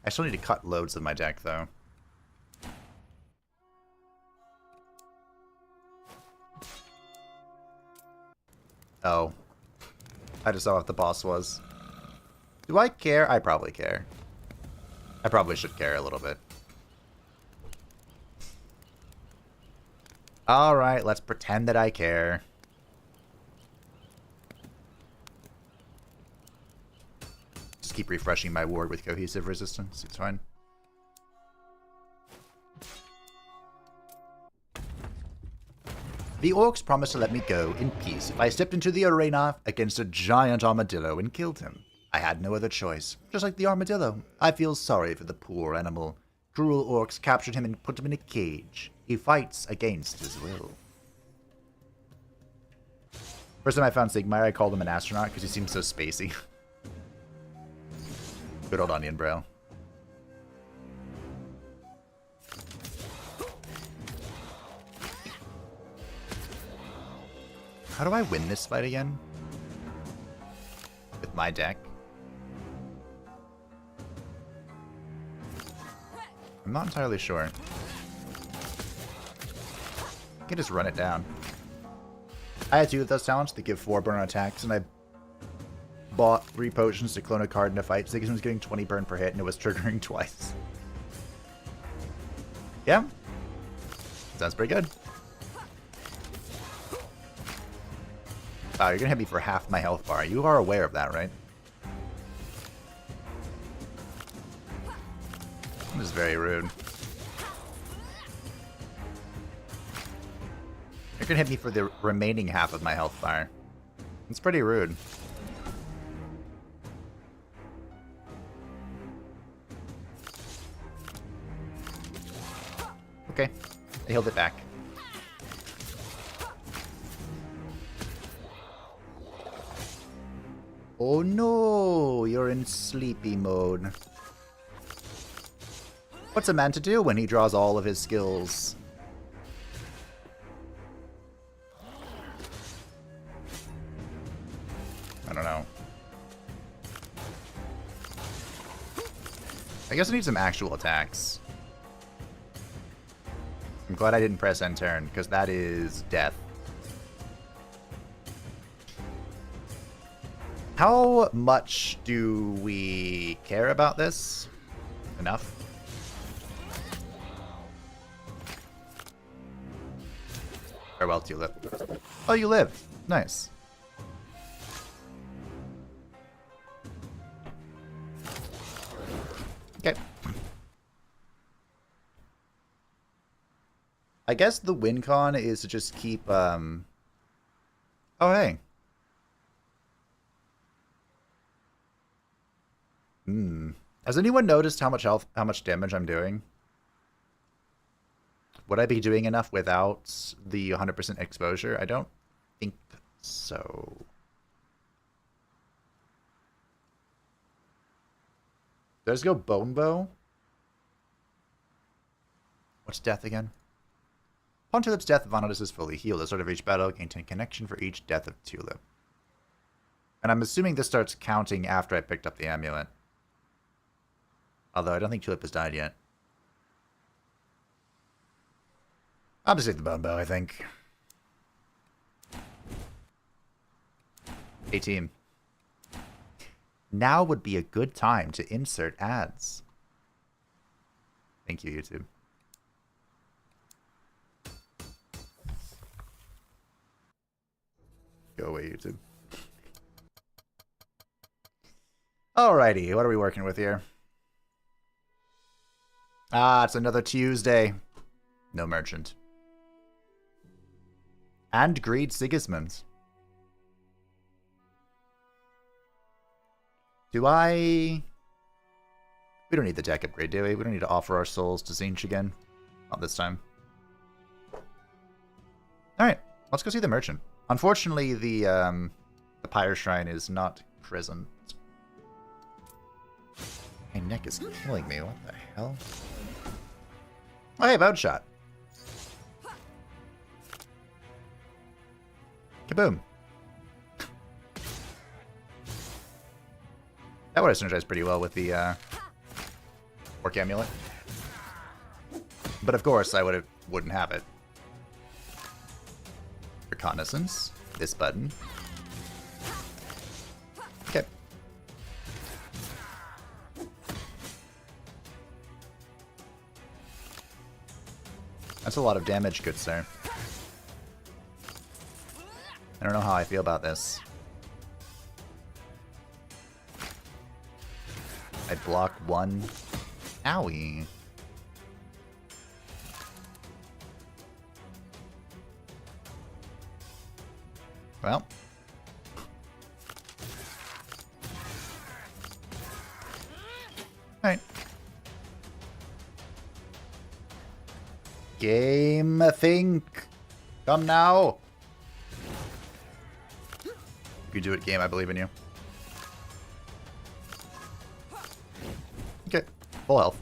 I still need to cut loads of my deck, though. Oh. I just saw what the boss was. Do I care? I probably care. I probably should care a little bit. Alright, let's pretend that I care. Just keep refreshing my ward with cohesive resistance. It's fine. The orcs promised to let me go in peace if I stepped into the arena against a giant armadillo and killed him. I had no other choice. Just like the armadillo, I feel sorry for the poor animal. Cruel orcs captured him and put him in a cage. He fights against his will. First time I found Sigmire, I called him an astronaut because he seems so spacey. Good old onion, bro. How do I win this fight again? With my deck? I'm not entirely sure. I can just run it down. I had 2 of those talents that give 4 burn on attacks, and I bought 3 potions to clone a card in a fight. Sigismund was getting 20 burn per hit, and it was triggering twice. Yeah? Sounds pretty good. Wow, you're gonna hit me for half my health bar. You are aware of that, right? This is very rude. You're gonna hit me for the remaining half of my health bar. It's pretty rude. Okay, I healed it back. Oh no, you're in sleepy mode. What's a man to do when he draws all of his skills? I don't know. I guess I need some actual attacks. I'm glad I didn't press end turn, because that is death. How much do we care about this? Enough? Farewell, Tulip. Oh, you live. Nice. Okay. I guess the win con is to just keep, Oh, hey. Has anyone noticed how much damage I'm doing? Would I be doing enough without the 100% exposure? I don't think so. Did I just go Bone Bow? What's death again? Upon Tulip's death, Vanatus is fully healed. At the start of each battle, gain 10 connection for each death of Tulip. And I'm assuming this starts counting after I picked up the amulet. Although I don't think Tulip has died yet. I'll just take the Bone Bow, I think. Hey, team. Now would be a good time to insert ads. Thank you, YouTube. Go away, YouTube. Alrighty, what are we working with here? Ah, it's another Tuesday. No merchant. And greed Sigismund. Do I... We don't need the deck upgrade, do we? We don't need to offer our souls to Zinch again. Not this time. Alright, let's go see the merchant. Unfortunately, the Pyre Shrine is not present. My neck is killing me. What the hell? Oh, hey, Boutshot. Kaboom. That would have synergized pretty well with the Orc Amulet. But of course, I wouldn't have it. Reconnaissance. This button. Okay. That's a lot of damage, good sir. I don't know how I feel about this. I block one. Owie. Well. Alright. Game, think. Come now. You can do it, game. I believe in you. Okay. Full health.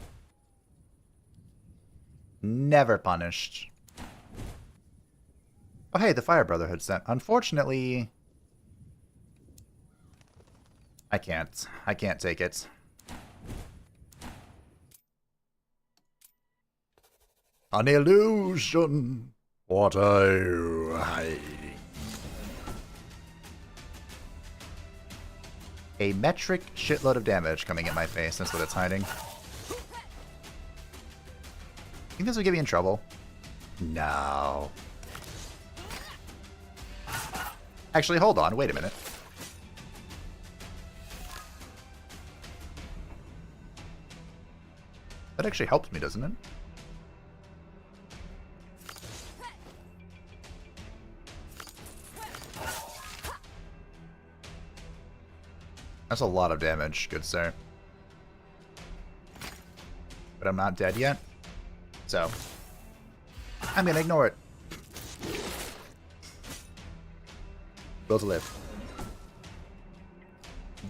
Never punished. Oh, hey, the Fire Brotherhood sent. Unfortunately, I can't. I can't take it. An illusion. What are you hiding? A metric shitload of damage coming at my face. That's what it's hiding. Think this will get me in trouble? No. Actually, hold on. Wait a minute. That actually helps me, doesn't it? That's a lot of damage, good sir. But I'm not dead yet. So, I'm gonna ignore it. Will to live.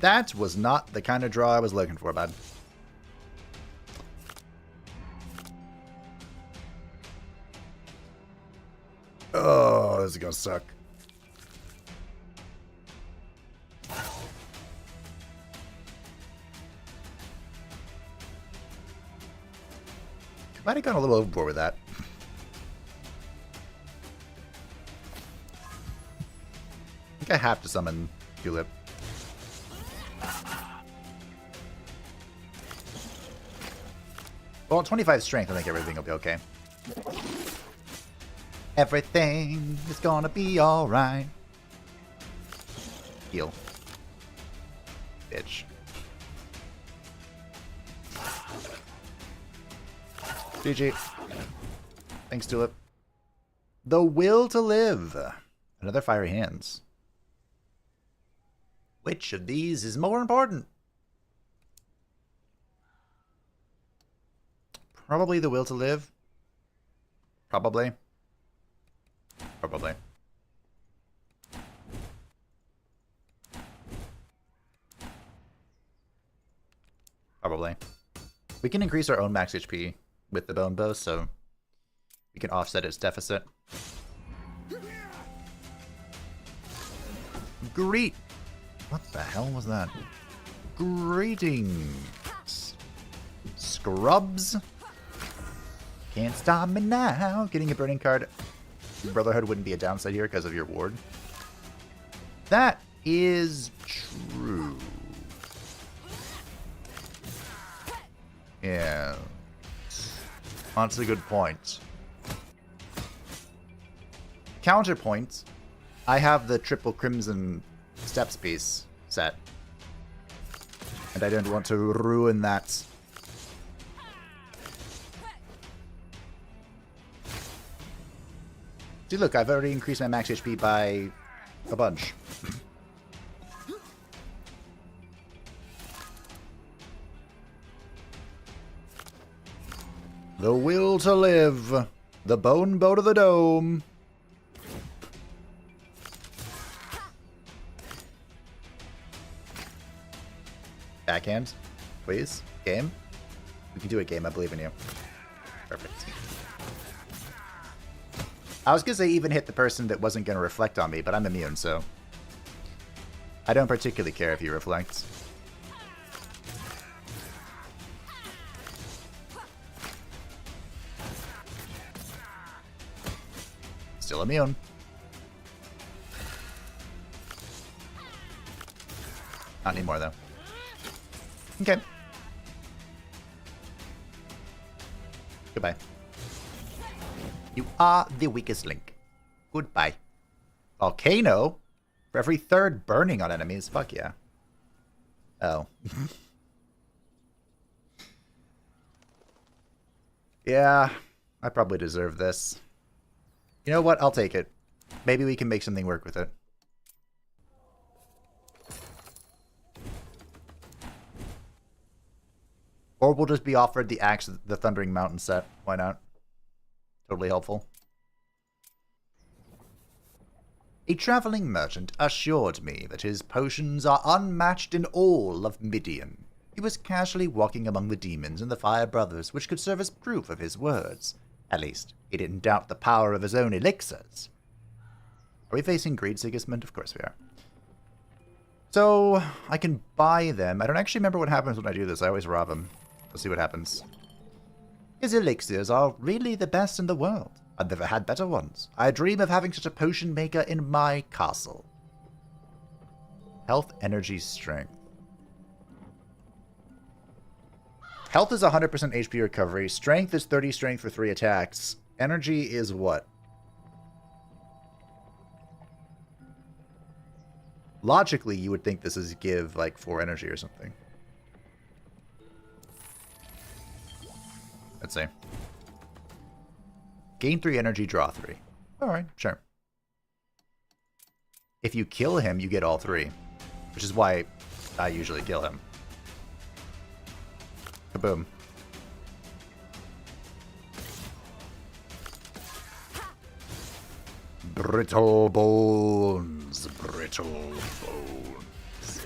That was not the kind of draw I was looking for, bud. Oh, this is gonna suck. Might have gone a little overboard with that. I think I have to summon Tulip. Well, 25 strength, I think everything will be okay. Everything is gonna be alright. Heal. Bitch. GG. Thanks, Tulip. The Will to Live. Another Fiery Hands. Which of these is more important? Probably the Will to Live. Probably. Probably. Probably. We can increase our own max HP with the bone bow, so we can offset its deficit. Greet! What the hell was that? Greetings! Scrubs! Can't stop me now! Getting a burning card. Brotherhood wouldn't be a downside here because of your ward. That is true. Yeah. That's a good point. Counterpoint. I have the triple crimson steps piece set. And I don't want to ruin that. See, look, I've already increased my max HP by a bunch. The Will to Live. The Bone Bow to the Dome. Backhand, please. Game. We can do it, game. I believe in you. Perfect. I was going to say even hit the person that wasn't going to reflect on me, but I'm immune, so I don't particularly care if you reflect. Still immune. Not anymore, though. Okay. Goodbye. You are the weakest link. Goodbye. Volcano? For every third burning on enemies? Fuck yeah. Oh. Yeah, I probably deserve this. You know what? I'll take it. Maybe we can make something work with it. Or we'll just be offered the Axe of the Thundering Mountain set. Why not? Totally helpful. A traveling merchant assured me that his potions are unmatched in all of Midian. He was casually walking among the demons and the Fire Brothers, which could serve as proof of his words. At least, he didn't doubt the power of his own elixirs. Are we facing Greed, Sigismund? Of course we are. So, I can buy them. I don't actually remember what happens when I do this. I always rob them. Let's see what happens. His elixirs are really the best in the world. I've never had better ones. I dream of having such a potion maker in my castle. Health, energy, strength. Health is 100% HP recovery. Strength is 30 strength for 3 attacks. Energy is what? Logically, you would think this is give like 4 energy or something. Let's see. Gain 3 energy, draw 3. Alright, sure. If you kill him, you get all 3. Which is why I usually kill him. Kaboom. Brittle bones. Brittle bones.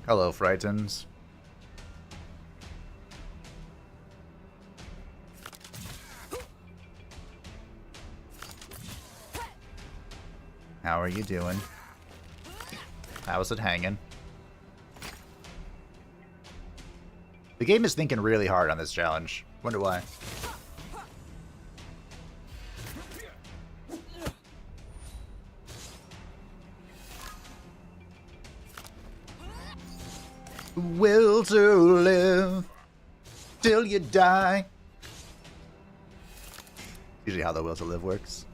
Hello, Frightens. How are you doing? How's it hanging? The game is thinking really hard on this challenge. Wonder why. Will to live till you die. Usually how the will to live works.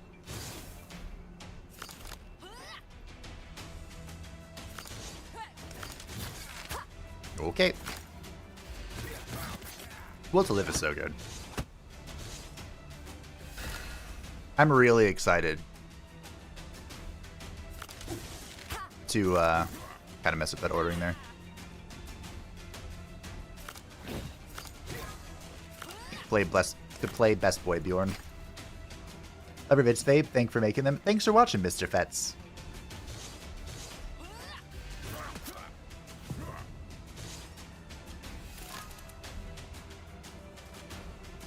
Okay. Will to live is so good. I'm really excited to kind of mess up that ordering there. To play Best Boy Beorn. Love your vids, Fabe. Thanks for making them. Thanks for watching, Mr. Fetz.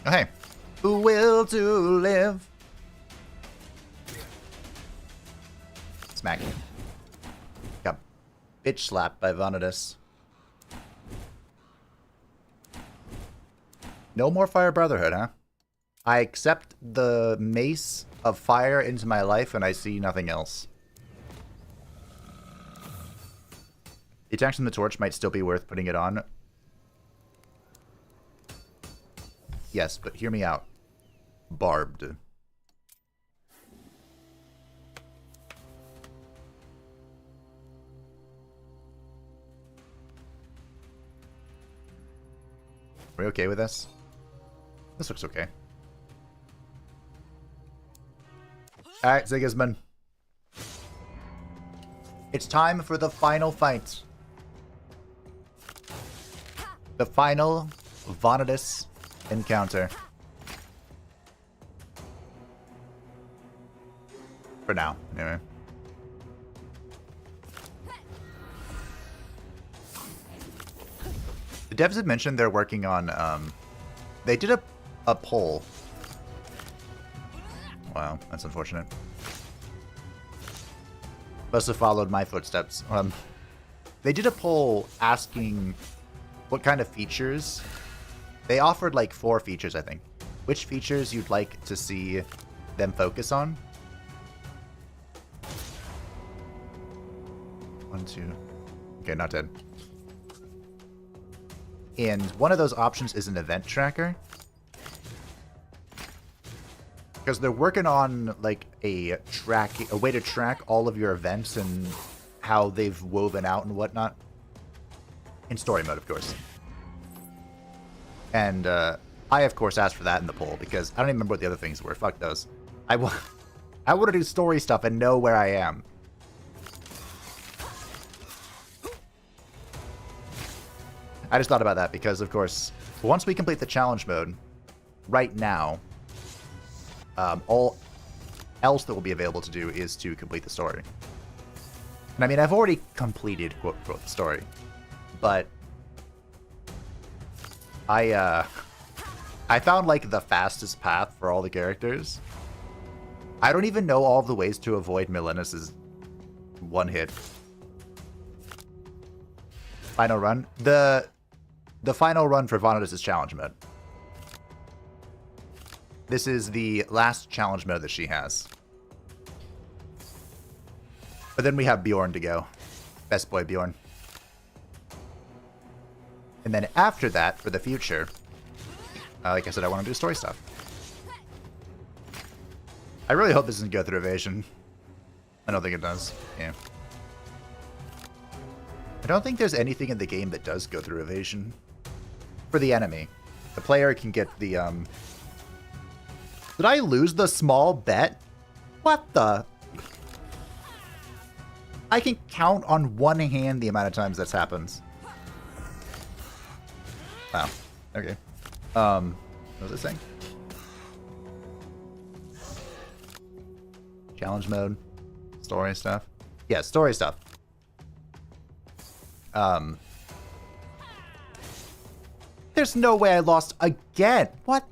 Okay. Will to live. Smack. Got bitch slapped by Vanitas. No more Fire Brotherhood, huh? I accept the mace of fire into my life and I see nothing else. The attacks from the torch might still be worth putting it on. Yes, but hear me out. Barbed. Are we okay with this? This looks okay. Alright, Sigismund. It's time for the final fight. The final Vanitas encounter. For now, anyway. The devs had mentioned they're working on, they did a poll. Wow, that's unfortunate. Must have followed my footsteps. They did a poll asking what kind of features. They offered like 4 features, I think. Which features you'd like to see them focus on? 1, 2. Okay, not dead. And one of those options is an event tracker. Because they're working on like a way to track all of your events and how they've woven out and whatnot. In story mode, of course. And I, of course, asked for that in the poll because I don't even remember what the other things were. Fuck those. I want to do story stuff and know where I am. I just thought about that because, of course, once we complete the challenge mode, right now, all else that will be available to do is to complete the story. And I mean, I've already completed, quote, the story, but I found, like, the fastest path for all the characters. I don't even know all of the ways to avoid Milenis's one hit. Final run? The final run for Vanitas' challenge mode. This is the last challenge mode that she has. But then we have Beorn to go. Best boy Beorn. And then after that, for the future, like I said, I want to do story stuff. I really hope this doesn't go through evasion. I don't think it does. Yeah. I don't think there's anything in the game that does go through evasion. For the enemy. The player can get the, Did I lose the small bet? What the? I can count on one hand the amount of times that's happened. Wow. Okay. What was I saying? Challenge mode. Story stuff. Yeah, story stuff. There's no way I lost again. What?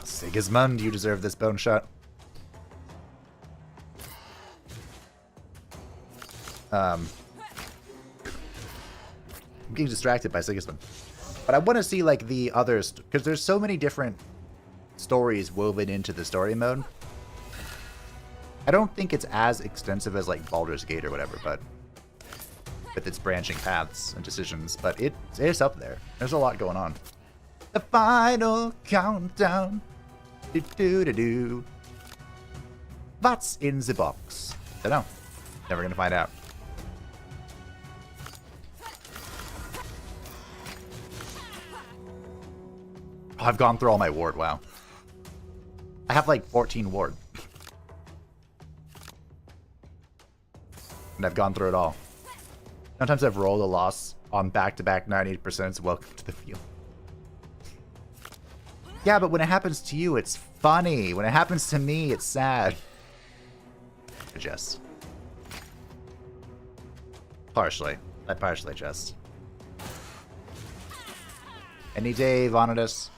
Sigismund, you deserve this bone shot. I'm getting distracted by Sigismund. But I want to see, like, the others, because there's so many different stories woven into the story mode. I don't think it's as extensive as, like, Baldur's Gate or whatever, but with its branching paths and decisions, but it's up there. There's a lot going on. The final countdown. Do-do-do-do. What's in the box? Don't know. Never gonna find out. Oh, I've gone through all my ward, wow. I have like 14 ward. And I've gone through it all. Sometimes I've rolled a loss on back-to-back 98%. Welcome to the field. Yeah, but when it happens to you, it's funny. When it happens to me, it's sad. Jess. Partially. I partially just. Any day, Vanitas.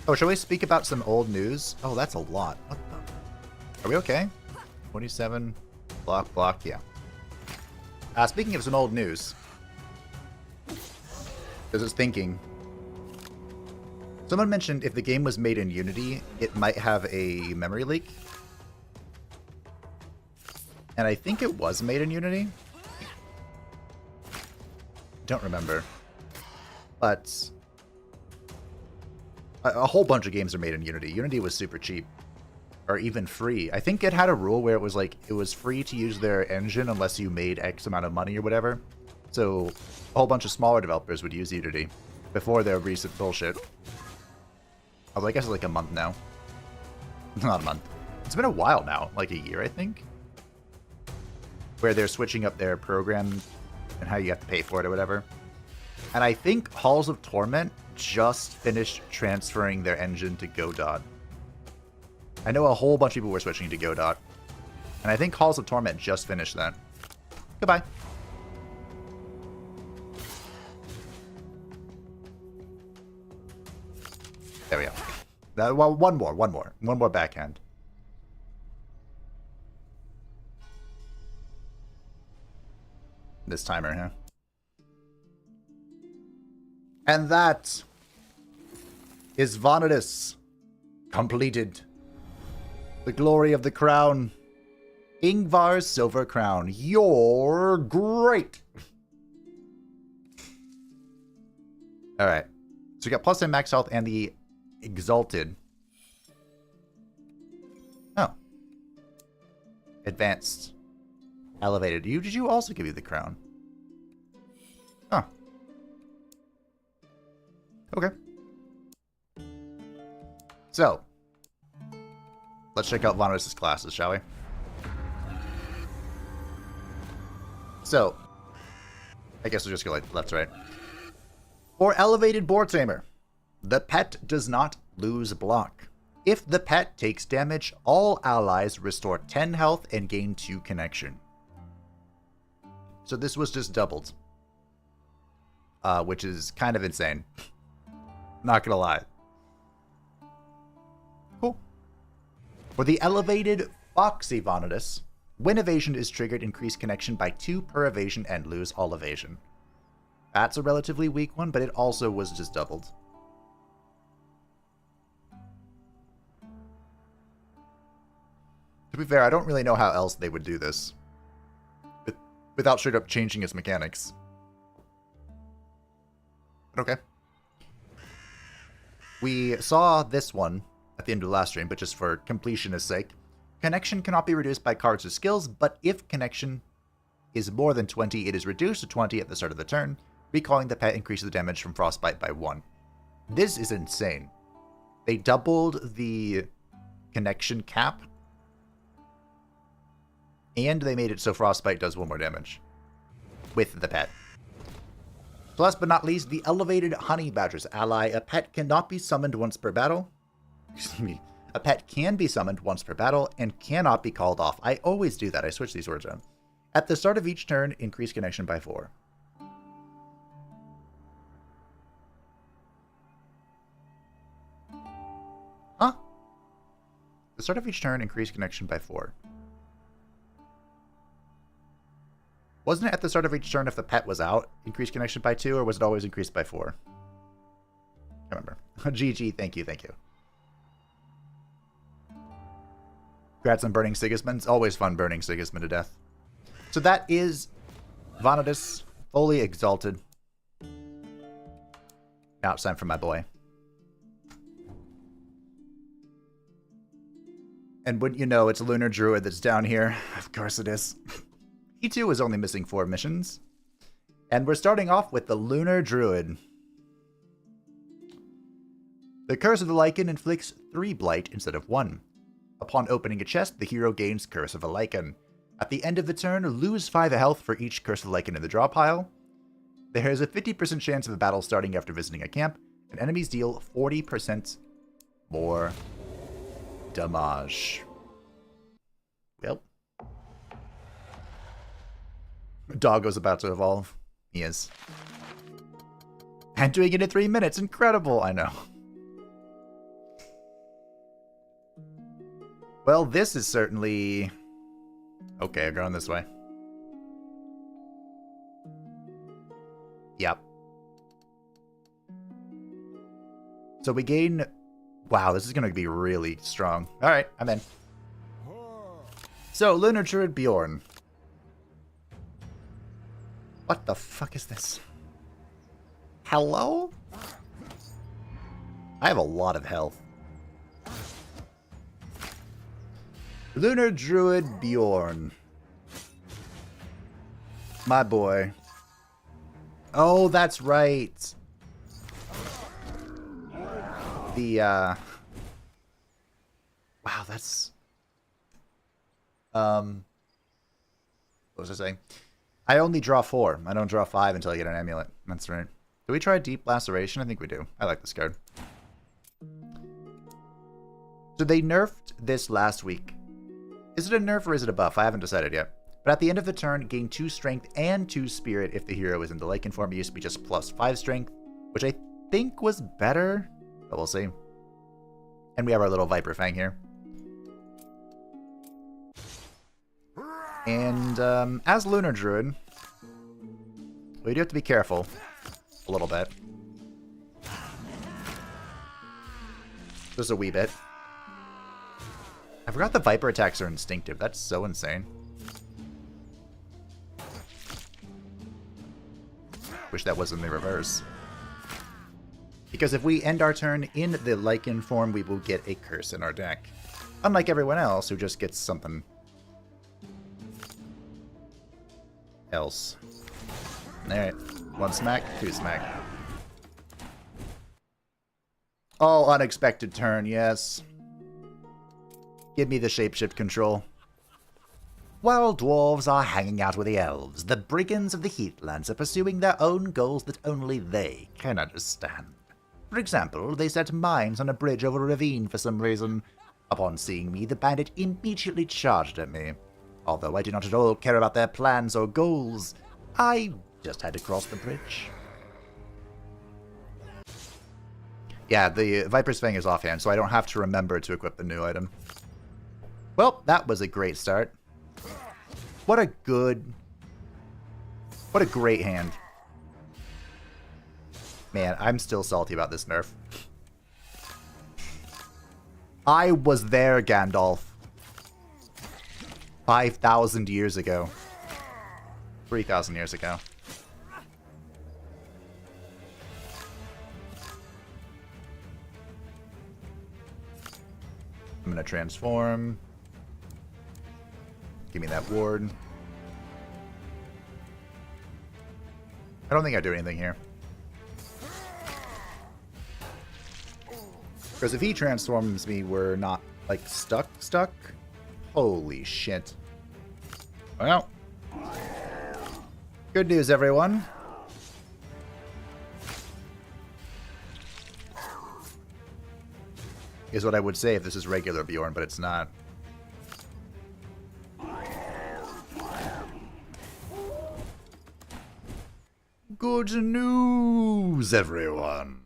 Oh, shall we speak about some old news? Oh, that's a lot. What the? Are we okay? 27. Block, yeah. Speaking of some old news. I was just thinking. Someone mentioned if the game was made in Unity, it might have a memory leak. And I think it was made in Unity. Don't remember. But a whole bunch of games are made in Unity. Unity was super cheap. Or even free. I think it had a rule where it was like, it was free to use their engine unless you made X amount of money or whatever. So a whole bunch of smaller developers would use Unity before their recent bullshit. Although I guess it's like a month now. Not a month. It's been a while now. Like a year, I think. Where they're switching up their program and how you have to pay for it or whatever. And I think Halls of Torment just finished transferring their engine to Godot. I know a whole bunch of people were switching to Godot. And I think Halls of Torment just finished that. Goodbye. There we go. Well, one more backhand. This timer, huh? And that is Vanitas completed. The glory of the crown. Ingvar's silver crown. You're great. Alright. So we got plus 10 max health and the Exalted. Oh. Advanced. Elevated. Did you also give you the crown? Huh. Okay. So, let's check out Vanatus' classes, shall we? So, I guess we'll just go like left to right. For elevated boar tamer, the pet does not lose block. If the pet takes damage, all allies restore 10 health and gain 2 connection. So this was just doubled. Which is kind of insane. Not gonna lie. Cool. For the elevated Foxy Vitus, when evasion is triggered, increase connection by 2 per evasion and lose all evasion. That's a relatively weak one, but it also was just doubled. To be fair, I don't really know how else they would do this. Without straight up changing its mechanics. But okay. We saw this one at the end of the last stream, but just for completionist sake. Connection cannot be reduced by cards or skills, but if connection is more than 20, it is reduced to 20 at the start of the turn. Recalling the pet increases the damage from Frostbite by 1. This is insane. They doubled the connection cap. And they made it so Frostbite does 1 more damage. With the pet. Last but not least, the elevated Honey Badger's ally. A pet cannot be summoned once per battle. Excuse me. A pet can be summoned once per battle and cannot be called off. I always do that. I switch these words around. At the start of each turn, increase connection by 4. Huh? The start of each turn, increase connection by 4. Wasn't it at the start of each turn if the pet was out, increase connection by 2, or was it always increased by 4? Can't remember. GG, thank you, thank you. Congrats on burning Sigismund. It's always fun burning Sigismund to death. So that is Vanatus, fully exalted. Now it's time for my boy. And wouldn't you know, it's Lunar Druid that's down here. Of course it is. He too is only missing 4 missions. And we're starting off with the Lunar Druid. The Curse of the Lycan inflicts 3 blight instead of 1. Upon opening a chest, the hero gains Curse of a Lycan. At the end of the turn, lose 5 health for each Curse of the Lycan in the draw pile. There is a 50% chance of a battle starting after visiting a camp, and enemies deal 40% more damage. Well. Doggo's about to evolve. He is. And doing it in 3 minutes. Incredible, I know. Well, this is certainly... Okay, I'm going this way. Yep. So we gain... Wow, this is going to be really strong. Alright, I'm in. So, Lunar Druid Beorn. What the fuck is this? Hello? I have a lot of health. Lunar Druid Beorn. My boy. Oh, that's right. The, Wow, that's... What was I saying? I only draw 4. I don't draw 5 until I get an amulet. That's right. Do we try Deep Laceration? I think we do. I like this card. So they nerfed this last week. Is it a nerf or is it a buff? I haven't decided yet. But at the end of the turn, gain 2 strength and 2 spirit if the hero is in the Lycan form. It used to be just plus 5 strength, which I think was better, but we'll see. And we have our little Viper Fang here. And as Lunar Druid, we do have to be careful a little bit. Just a wee bit. I forgot the Viper attacks are instinctive. That's so insane. Wish that was in the reverse. Because if we end our turn in the Lycan form, we will get a curse in our deck. Unlike everyone else who just gets something else. Alright. 1 smack, 2 smack. Oh, unexpected turn, yes. Give me the shapeshift control. While dwarves are hanging out with the elves, the brigands of the Heatlands are pursuing their own goals that only they can understand. For example, they set mines on a bridge over a ravine for some reason. Upon seeing me, the bandit immediately charged at me. Although I do not at all care about their plans or goals, I just had to cross the bridge. Yeah, the Viper's Fang is offhand, so I don't have to remember to equip the new item. Well, that was a great start. What a great hand. Man, I'm still salty about this nerf. I was there, Gandalf. 5,000 years ago. 3,000 years ago. I'm gonna transform. Give me that ward. I don't think I do anything here. Because if he transforms me, we're not, like, stuck? Holy shit. Well. Good news, everyone. Is what I would say if this is regular Beorn, but it's not. Good news, everyone.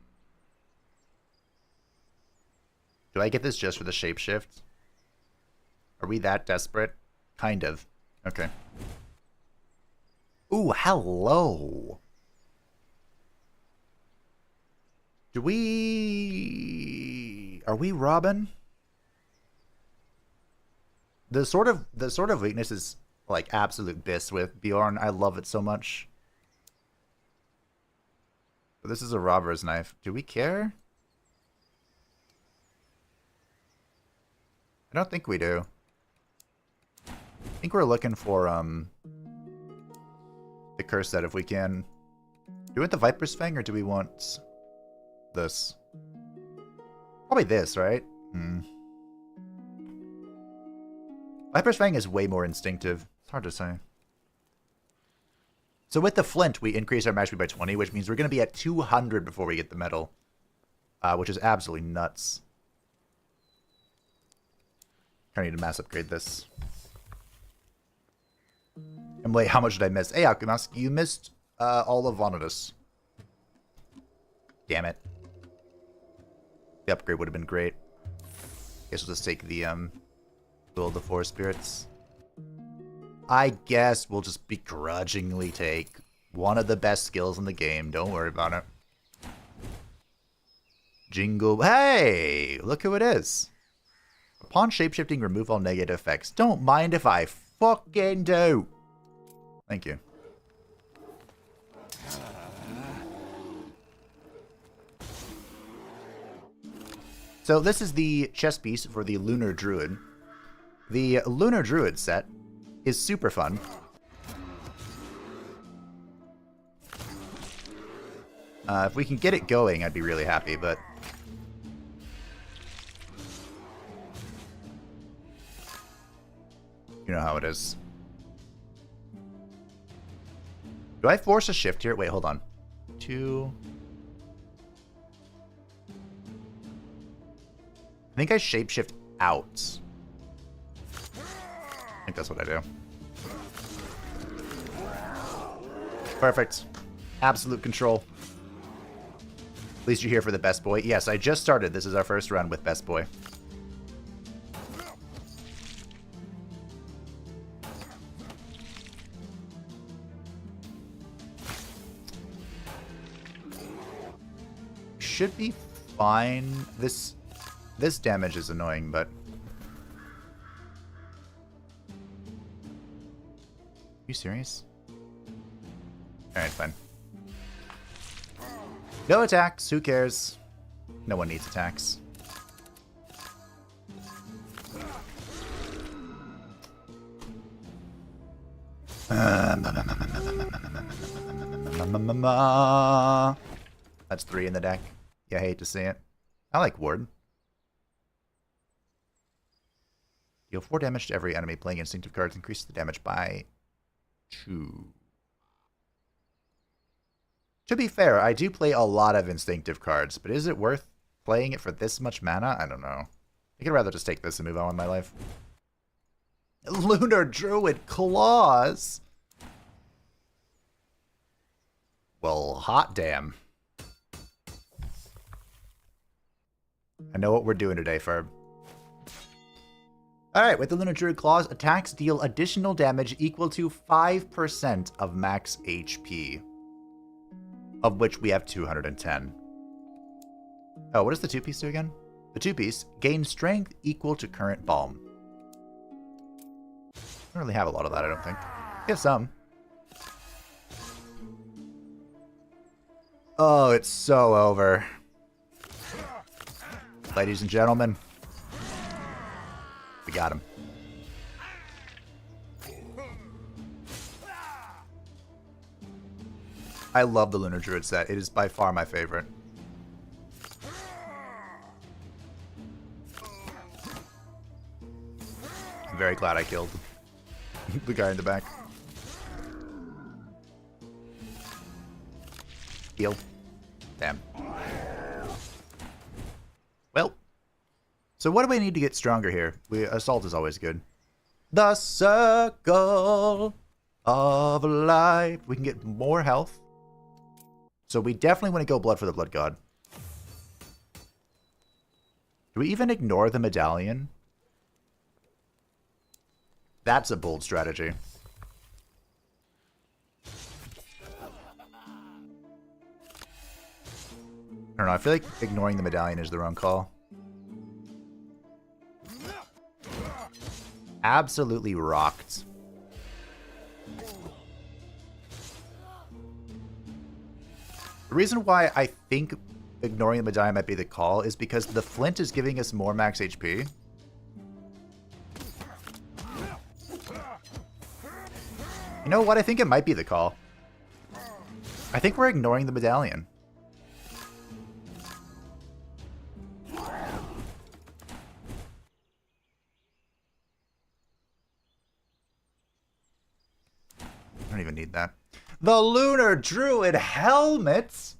Do I get this just for the shapeshift? Are we that desperate? Kind of. Okay. Ooh, hello. Do we... Are we Robin? The sort of weakness is like absolute bis with Beorn. I love it so much. But this is a robber's knife. Do we care? I don't think we do. I think we're looking for the curse set if we can. Do we want the Viper's Fang or do we want this? Probably this, right? Viper's Fang is way more instinctive. It's hard to say. So with the Flint, we increase our match speed by 20, which means we're going to be at 200 before we get the medal. Which is absolutely nuts. I need to mass upgrade this. And wait, how much did I miss? Hey, Alchemist, you missed all of Vanitas. Damn it. The upgrade would have been great. Guess we'll just take the Will of the Forest Spirits. I guess we'll just begrudgingly take one of the best skills in the game. Don't worry about it. Jingle. Hey! Look who it is. Upon shapeshifting, remove all negative effects. Don't mind if I fucking do. Thank you. So this is the chess piece for the Lunar Druid. The Lunar Druid set is super fun. If we can get it going, I'd be really happy, but... You know how it is. Do I force a shift here? Wait, hold on. 2... I think I shapeshift out. I think that's what I do. Perfect. Absolute control. At least you're here for the best boy. Yes, I just started. This is our first run with best boy. Should be fine. This damage is annoying, but... Are you serious? Alright, fine. No attacks. Who cares? No one needs attacks. That's 3 in the deck. You hate to see it. I like Ward. Deal 4 damage to every enemy playing instinctive cards. Increase the damage by 2. To be fair, I do play a lot of instinctive cards, but is it worth playing it for this much mana? I don't know. I could rather just take this and move on with my life. Lunar Druid Claws! Well, hot damn. I know what we're doing today, Ferb. Alright, with the Lunar Druid Claws, attacks deal additional damage equal to 5% of max HP. Of which we have 210. Oh, what does the 2-piece do again? The 2-piece gains strength equal to current balm. I don't really have a lot of that, I don't think. We have some. Oh, it's so over. Ladies and gentlemen. We got him. I love the Lunar Druid set. It is by far my favorite. I'm very glad I killed the guy in the back. Heal. Damn. Well. So what do we need to get stronger here? Assault is always good. The Circle of Life. We can get more health. So we definitely want to go Blood for the Blood God. Do we even ignore the medallion? That's a bold strategy. I don't know, I feel like ignoring the medallion is the wrong call. Absolutely rocked. The reason why I think ignoring the medallion might be the call is because the flint is giving us more max HP. You know what? I think it might be the call. I think we're ignoring the medallion. I don't even need that. The Lunar Druid Helmets!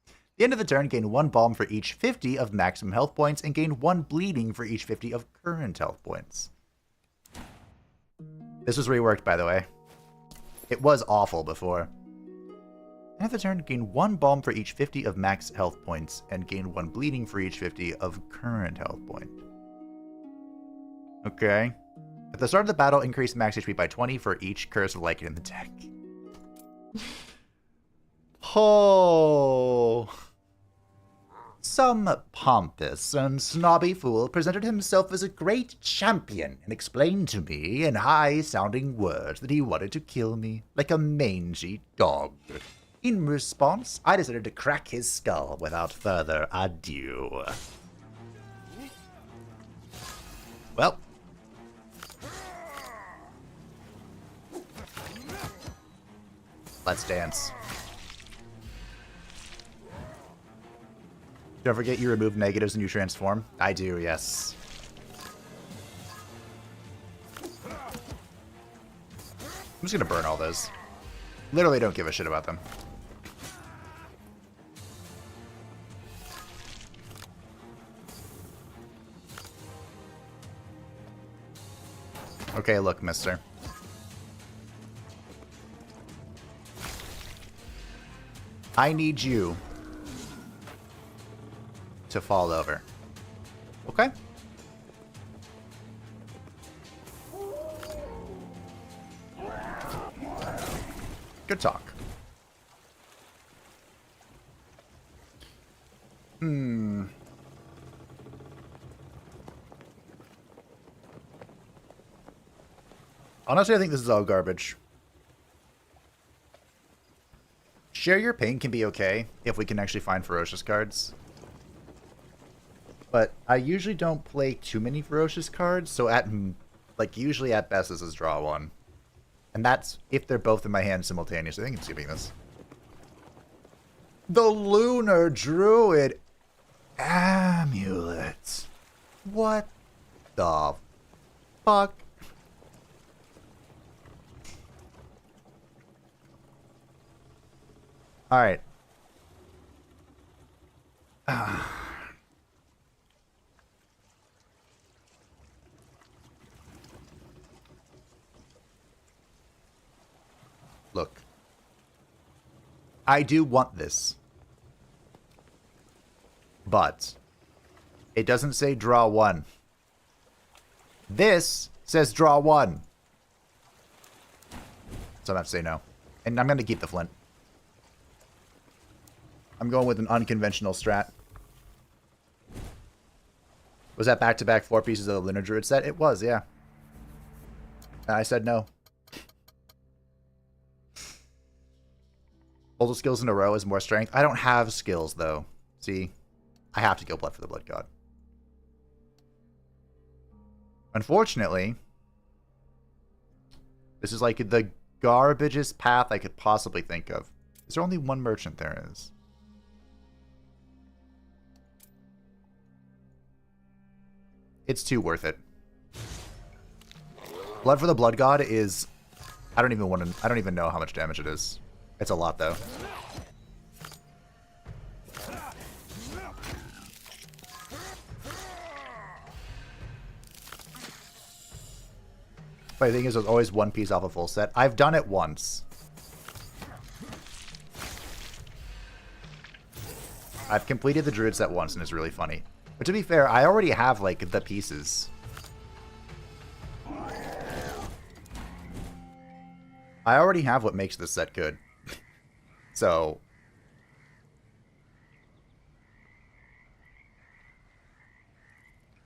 At the end of the turn, gain 1 balm for each 50 of maximum health points, and gain 1 bleeding for each 50 of current health points. This was reworked, by the way. It was awful before. End of the turn, gain 1 balm for each 50 of max health points, and gain 1 bleeding for each 50 of current health point. Okay. At the start of the battle, increase max HP by 20 for each curse of Lycan in the deck. Oh. Some pompous and snobby fool presented himself as a great champion and explained to me in high-sounding words that he wanted to kill me like a mangy dog. In response, I decided to crack his skull without further ado. Well. Let's dance. Don't forget you remove negatives and you transform. I do, yes. I'm just gonna burn all those. Literally don't give a shit about them. Okay, look, mister. I need you to fall over. Okay? Good talk. Honestly, I think this is all garbage. Share Your Pain can be okay if we can actually find Ferocious cards. But I usually don't play too many Ferocious cards, so usually at best this is draw 1. And that's if they're both in my hand simultaneously. I think I'm skipping this. The Lunar Druid Amulet. What the fuck? Alright. Look. I do want this. But it doesn't say draw one. This says draw one. So I'm going to have to say no. And I'm going to keep the flint. I'm going with an unconventional strat. Was that back-to-back 4 pieces of the Lunar Druid set? It was, yeah. I said no. Multiple skills in a row is more strength. I don't have skills, though. See? I have to go Blood for the Blood God. Unfortunately, this is like the garbagest path I could possibly think of. Is there only one merchant there is? It's too worth it. Blood for the Blood God is... I don't even know how much damage it is. It's a lot, though. But the thing is, there's always one piece off a full set. I've done it once. I've completed the Druid set once, and it's really funny. But to be fair, I already have, like, the pieces. I already have what makes this set good. So...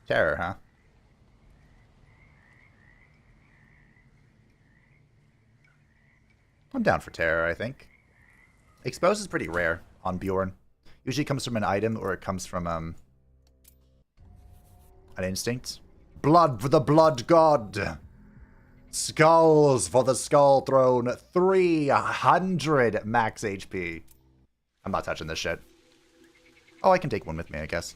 Terror, huh? I'm down for Terror, I think. Expose is pretty rare on Beorn. Usually comes from an item, or it comes from, an instinct. Blood for the Blood God! Skulls for the Skull Throne. 300 max HP. I'm not touching this shit. Oh, I can take one with me, I guess.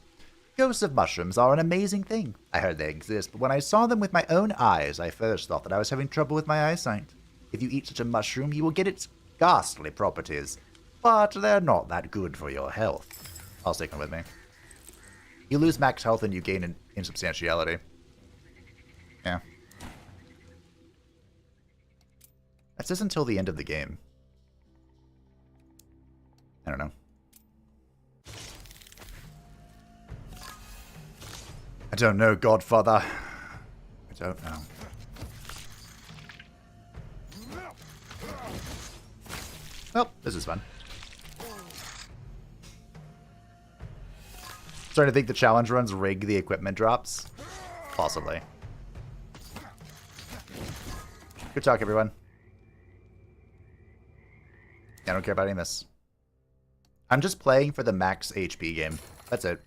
Ghosts of mushrooms are an amazing thing. I heard they exist, but when I saw them with my own eyes, I first thought that I was having trouble with my eyesight. If you eat such a mushroom, you will get its ghastly properties, but they're not that good for your health. I'll take them with me. You lose max health and you gain insubstantiality. Yeah. That says until the end of the game. I don't know. I don't know, Godfather. I don't know. Well, this is fun. Starting to think the challenge runs rig the equipment drops? Possibly. Good talk, everyone. I don't care about any of this. I'm just playing for the max HP game. That's it.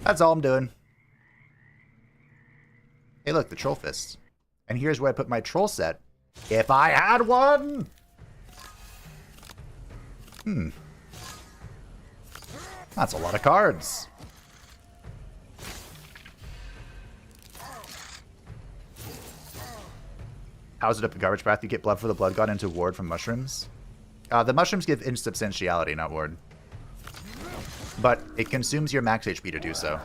That's all I'm doing. Hey, look, the Troll Fist. And here's where I put my Troll set. If I had one! That's a lot of cards. How's it up in Garbage Path? You get Blood for the Blood God into ward from mushrooms? The mushrooms give insubstantiality, not ward. But it consumes your max HP to do so.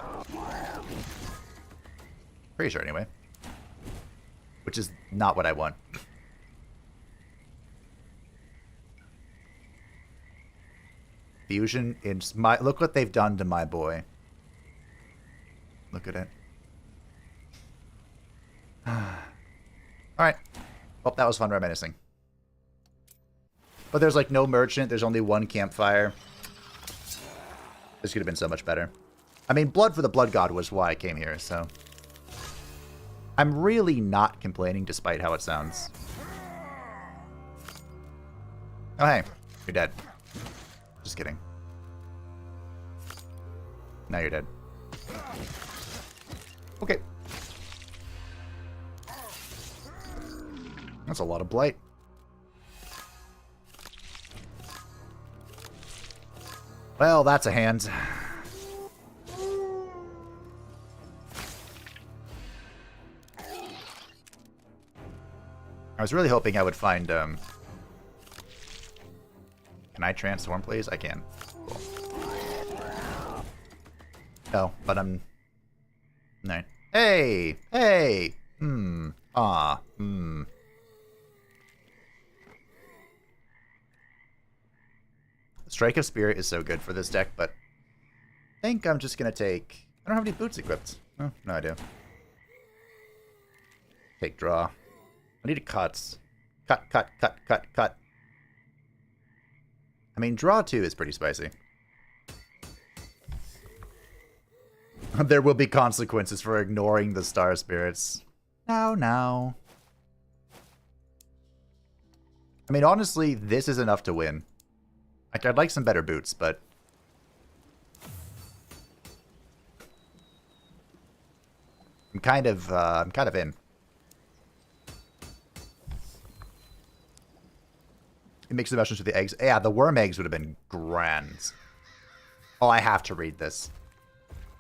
Pretty sure, anyway. Which is not what I want. Fusion in my... Look what they've done to my boy. Look at it. Alright. Well, that was fun reminiscing. But there's like no merchant. There's only one campfire. This could have been so much better. I mean, Blood for the Blood God was why I came here, so... I'm really not complaining despite how it sounds. Oh, hey. You're dead. Just kidding. Now you're dead. Okay. That's a lot of blight. Well, that's a hand. I was really hoping I would find, Can I transform, please? I can. Cool. No, but I'm... No. Hey! Hey! Strike of Spirit is so good for this deck, but I think I'm just going to take... I don't have any boots equipped. Oh, no, I do. Take draw. I need a cuts. Cut. I mean, draw 2 is pretty spicy. There will be consequences for ignoring the Star Spirits. Now. I mean, honestly, this is enough to win. Like, I'd like some better boots, but... I'm kind of in. It makes the mushrooms with the eggs. Yeah, the worm eggs would have been grand. Oh, I have to read this.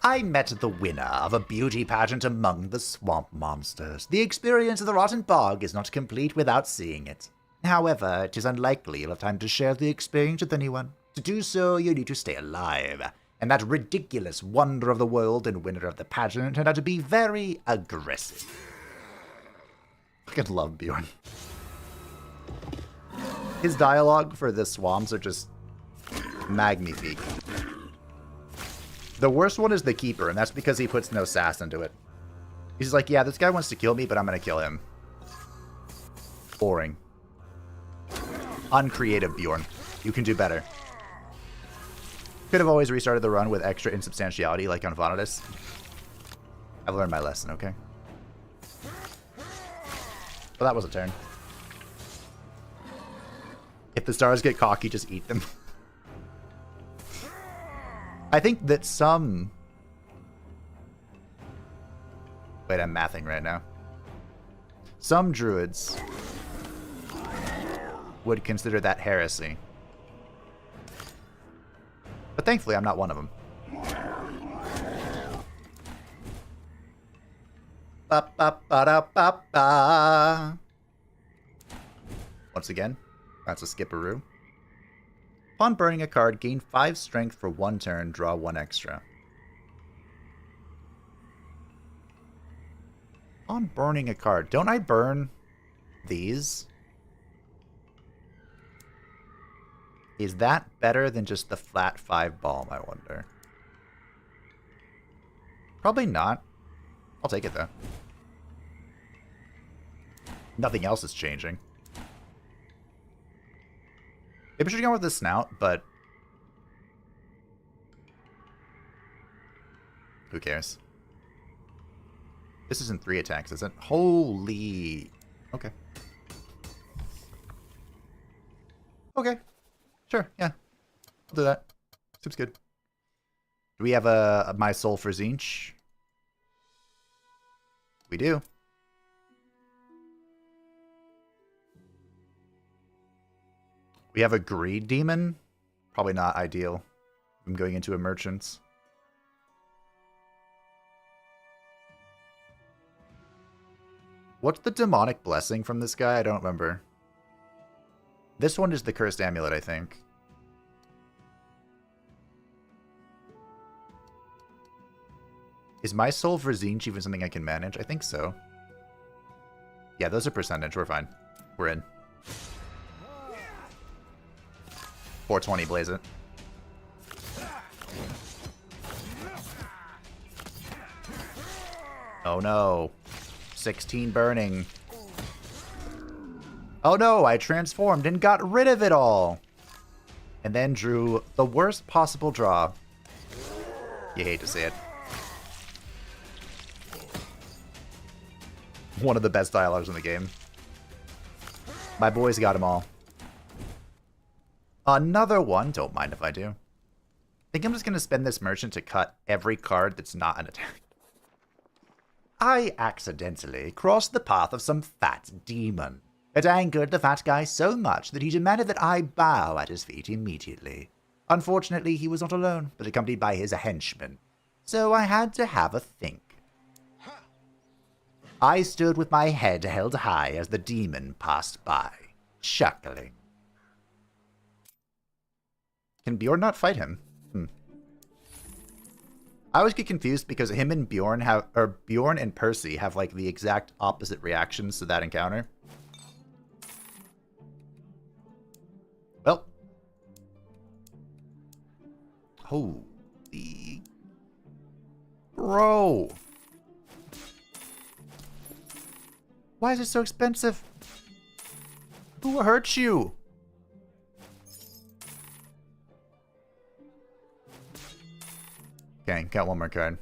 I met the winner of a beauty pageant among the swamp monsters. The experience of the rotten bog is not complete without seeing it. However, it is unlikely you'll have time to share the experience with anyone. To do so, you need to stay alive. And that ridiculous wonder of the world and winner of the pageant turned out to be very aggressive. I fucking love Beorn. His dialogue for the swamps are just magnifique. The worst one is the Keeper, and that's because he puts no sass into it. He's like, yeah, this guy wants to kill me, but I'm going to kill him. Boring. Uncreative Beorn. You can do better. Could have always restarted the run with extra insubstantiality like on Vanitas. I've learned my lesson, okay? Well, that was a turn. If the stars get cocky, just eat them. I think that some... Wait, I'm mathing right now. Some druids would consider that heresy. But thankfully, I'm not one of them. Ba-ba-ba-da-ba-ba. Once again, that's a skipperoo. Upon burning a card, gain 5 strength for 1 turn, draw 1 extra. On burning a card, don't I burn these? Is that better than just the flat 5 balm, I wonder? Probably not. I'll take it, though. Nothing else is changing. Maybe I should go with the snout, but... who cares? This isn't 3 attacks, is it? Holy... Okay. Okay. Sure, yeah. I'll do that. Seems good. Do we have a My Soul for Zinch? We do. We have a Greed Demon? Probably not ideal. I'm going into a Merchant's. What's the demonic blessing from this guy? I don't remember. This one is the Cursed Amulet, I think. Is My Soul for Zinch even something I can manage? I think so. Yeah, those are percentage. We're fine. We're in. 420, blaze it. Oh no. 16 burning. Oh no, I transformed and got rid of it all. And then drew the worst possible draw. You hate to see it. One of the best dialogues in the game. My boys got them all. Another one, don't mind if I do. I think I'm just going to spend this merchant to cut every card that's not an attack. I accidentally crossed the path of some fat demon. It angered the fat guy so much that he demanded that I bow at his feet immediately. Unfortunately, he was not alone, but accompanied by his henchman. So I had to have a think. I stood with my head held high as the demon passed by, chuckling. Can Beorn not fight him? I always get confused because him and Beorn have, or Beorn and Percy have like the exact opposite reactions to that encounter. Well. Holy. Bro. Why is it so expensive? Who hurt you? Okay, got one more card.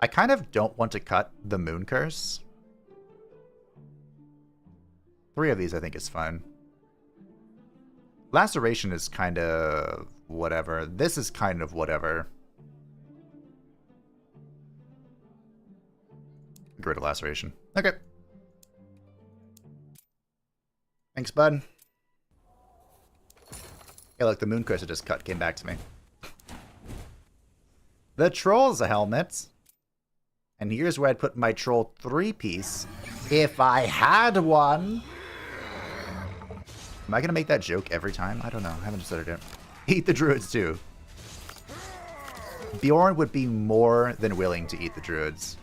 I kind of don't want to cut the Moon Curse. 3 of these I think is fine. Laceration is kind of whatever. This is kind of whatever. Get rid of Laceration. Okay. Thanks, bud. Hey, look, the Moon Curse I just cut came back to me. The Troll's a helmet. And here's where I'd put my Troll 3-piece. If I had one. Am I going to make that joke every time? I don't know. I haven't decided yet. Eat the Druids, too. Beorn would be more than willing to eat the Druids.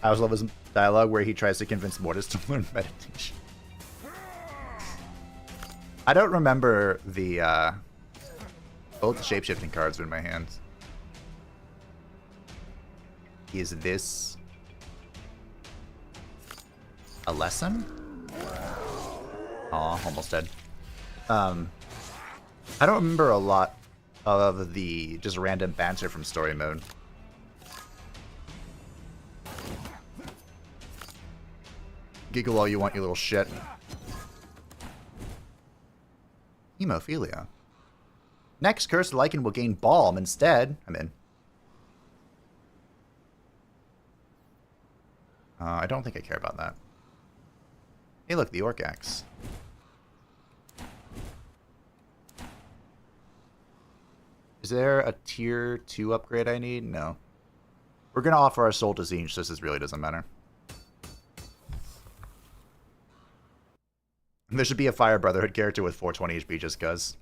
I also love his dialogue where he tries to convince Mortis to learn meditation. I don't remember the, both the shape-shifting cards are in my hands. Is this a lesson? Aw, almost dead. I don't remember a lot of the just random banter from story mode. Giggle all you want, you little shit. Hemophilia. Next curse, Lycan will gain Balm instead. I'm in. I don't think I care about that. Hey, look, the Orc Axe. Is there a tier 2 upgrade I need? No. We're going to offer our soul to Zinj, so this really doesn't matter. There should be a Fire Brotherhood character with 420 HP just cuz.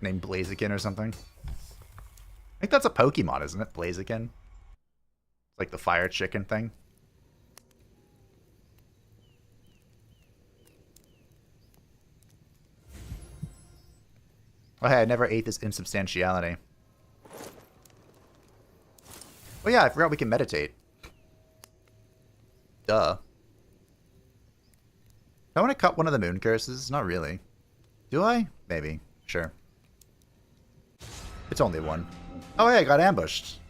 Named Blaziken or something. I think that's a Pokemon, isn't it? Blaziken? It's like the fire chicken thing. Oh hey, I never ate this insubstantiality. Oh yeah, I forgot we can meditate. Duh. Do I want to cut one of the Moon Curses? Not really. Do I? Maybe. Sure. It's only one. Oh hey, I got ambushed.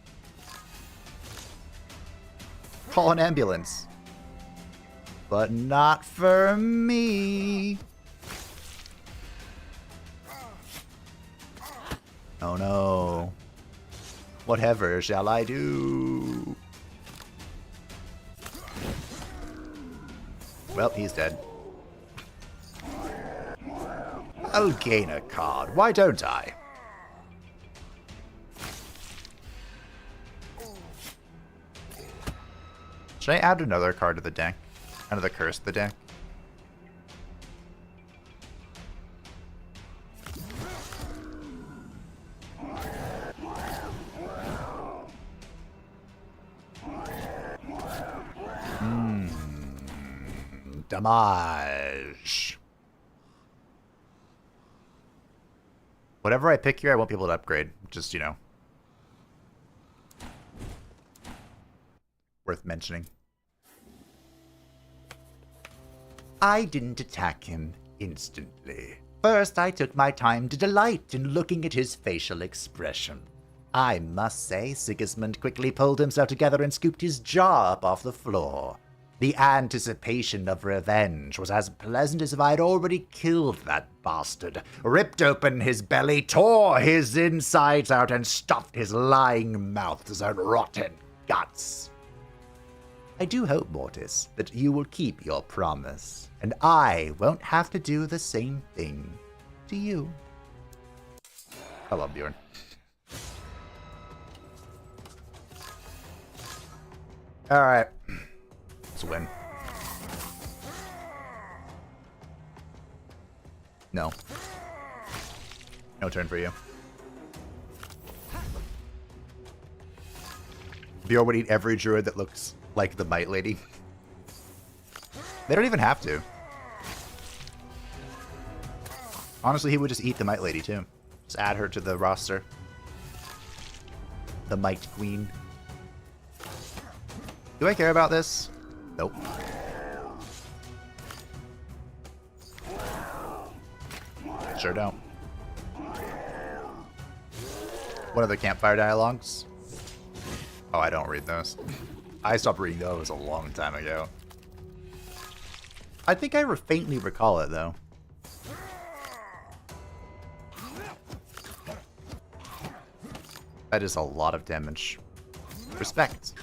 Call an ambulance. But not for me. Oh no. Whatever shall I do? Well, he's dead. I'll gain a card. Why don't I? Should I add another card to the deck? Another curse to the deck? Damage. Whatever I pick here, I won't be able to upgrade. Just, you know. Worth mentioning. I didn't attack him instantly. First, I took my time to delight in looking at his facial expression. I must say, Sigismund quickly pulled himself together and scooped his jaw up off the floor. The anticipation of revenge was as pleasant as if I had already killed that bastard, ripped open his belly, tore his insides out, and stuffed his lying mouth with his own rotten guts. I do hope, Mortis, that you will keep your promise, and I won't have to do the same thing to you. I love Beorn. Alright. Let's win. No. No turn for you. Beorn would eat every druid that looks like the Might Lady. They don't even have to. Honestly, he would just eat the Might Lady too. Just add her to the roster. The Might Queen. Do I care about this? Nope. Sure don't. What are the campfire dialogues? Oh, I don't read those. I stopped reading those a long time ago. I think I faintly recall it, though. That is a lot of damage. Respect.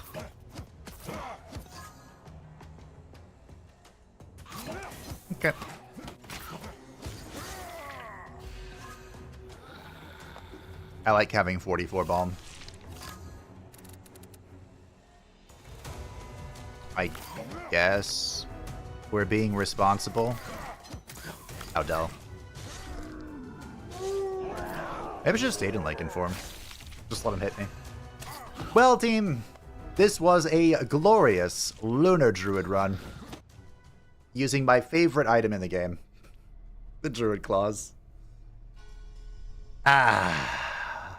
Okay. I like having 44 bomb. I guess we're being responsible. How dull. Maybe I should have stayed in Lycan form. Just let him hit me. Well, team, this was a glorious Lunar Druid run. Using my favorite item in the game. The Druid Claws. Ah.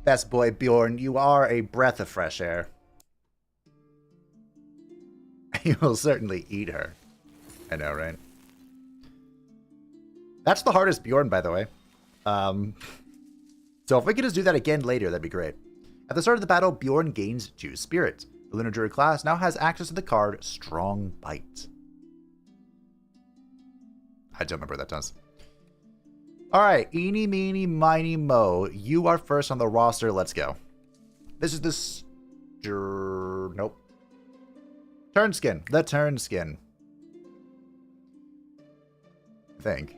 Best boy Beorn, you are a breath of fresh air. You will certainly eat her. I know, right? That's the hardest Beorn, by the way. So if we could just do that again later, that'd be great. At the start of the battle, Beorn gains 2 spirits. The Lunar Druid class now has access to the card Strong Bite. I don't remember what that does. Alright, eeny, meeny, miny, mo. You are first on the roster. Let's go. This is this... Nope. Turnskin. The Turnskin. I think.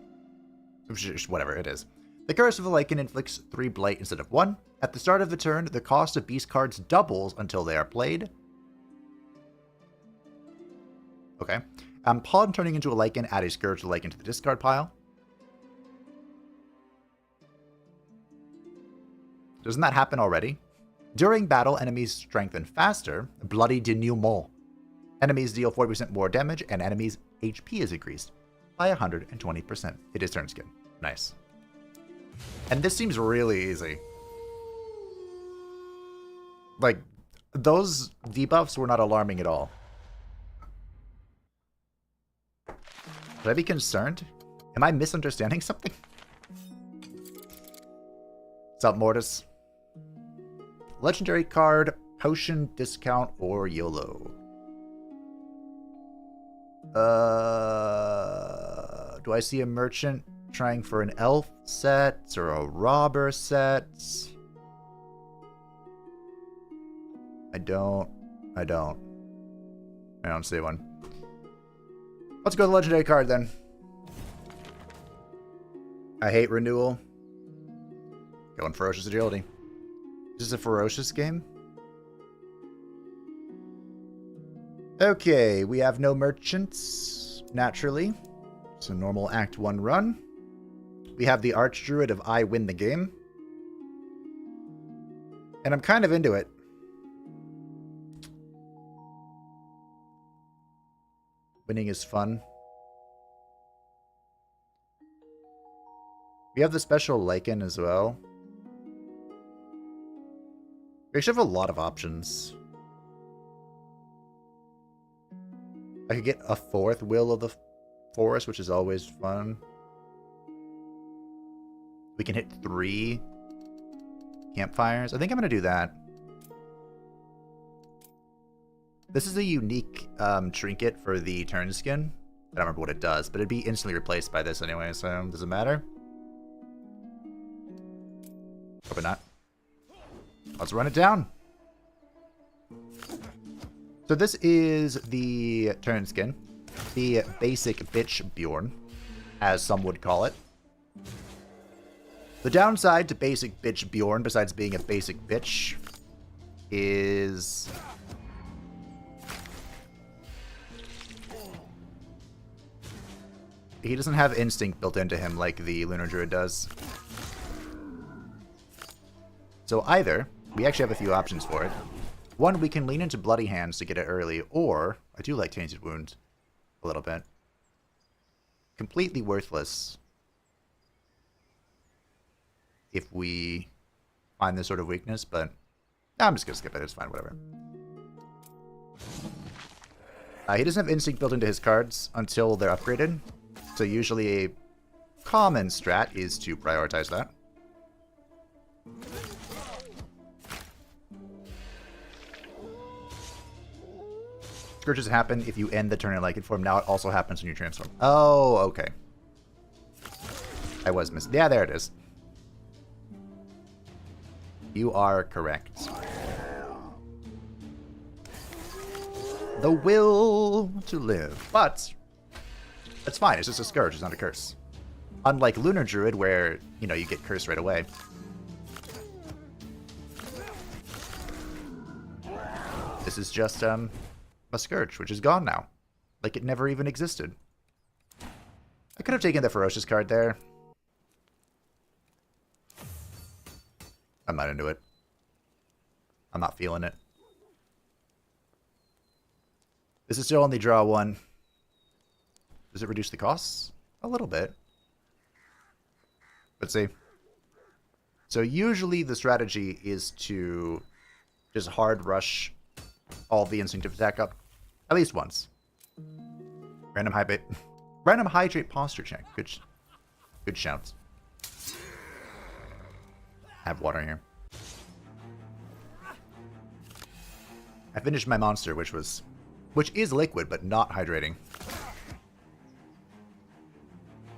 Whatever it is. The Curse of the Lycan inflicts 3 blight instead of 1. At the start of the turn, the cost of beast cards doubles until they are played. Okay. Upon turning into a Lycan, add a Scourge of the Lycan to the discard pile. Doesn't that happen already? During battle, enemies strengthen faster. Bloody denouement. Enemies deal 40% more damage, and enemies' HP is increased by 120%. It is Turnskin. Nice. And this seems really easy. Like, those debuffs were not alarming at all. Should I be concerned? Am I misunderstanding something? What's up, Mortis? Legendary card, potion, discount, or YOLO. Do I see a merchant trying for an elf set or a robber set? I don't see one. Let's go to the legendary card then. I hate renewal. Going ferocious agility. Is this a ferocious game? Okay, we have no merchants, naturally. It's a normal Act 1 run. We have the Archdruid of I win the game. And I'm kind of into it. Winning is fun. We have the special Lycan as well. We actually have a lot of options. I could get a 4th Will of the Forest, which is always fun. We can hit 3 campfires. I think I'm going to do that. This is a unique trinket for the turn skin. I don't remember what it does, but it'd be instantly replaced by this anyway, so does it matter? Probably not. Let's run it down. So this is the turn skin. The basic bitch Beorn, as some would call it. The downside to basic bitch Beorn, besides being a basic bitch, is... he doesn't have instinct built into him like the Lunar Druid does. So either, we actually have a few options for it. One, we can lean into Bloody Hands to get it early, or, I do like Tainted Wound a little bit. Completely worthless if we find this sort of weakness, but I'm just going to skip it, it's fine, whatever. He doesn't have Instinct built into his cards until they're upgraded, so usually a common strat is to prioritize that. Scourges happen if you end the turn in Lycan form. Now it also happens when you transform. Oh, okay. I was missing. Yeah, there it is. You are correct. The will to live. But that's fine. It's just a scourge. It's not a curse. Unlike Lunar Druid, where, you know, you get cursed right away. This is just a scourge, which is gone now. Like it never even existed. I could have taken the Ferocious card there. I'm not into it. I'm not feeling it. This is still only draw one. Does it reduce the costs? A little bit. Let's see. So usually the strategy is to just hard rush all the instinctive attack up. At least once. Random hydrate posture check. Good shouts. Have water here. I finished my monster, which is liquid, but not hydrating.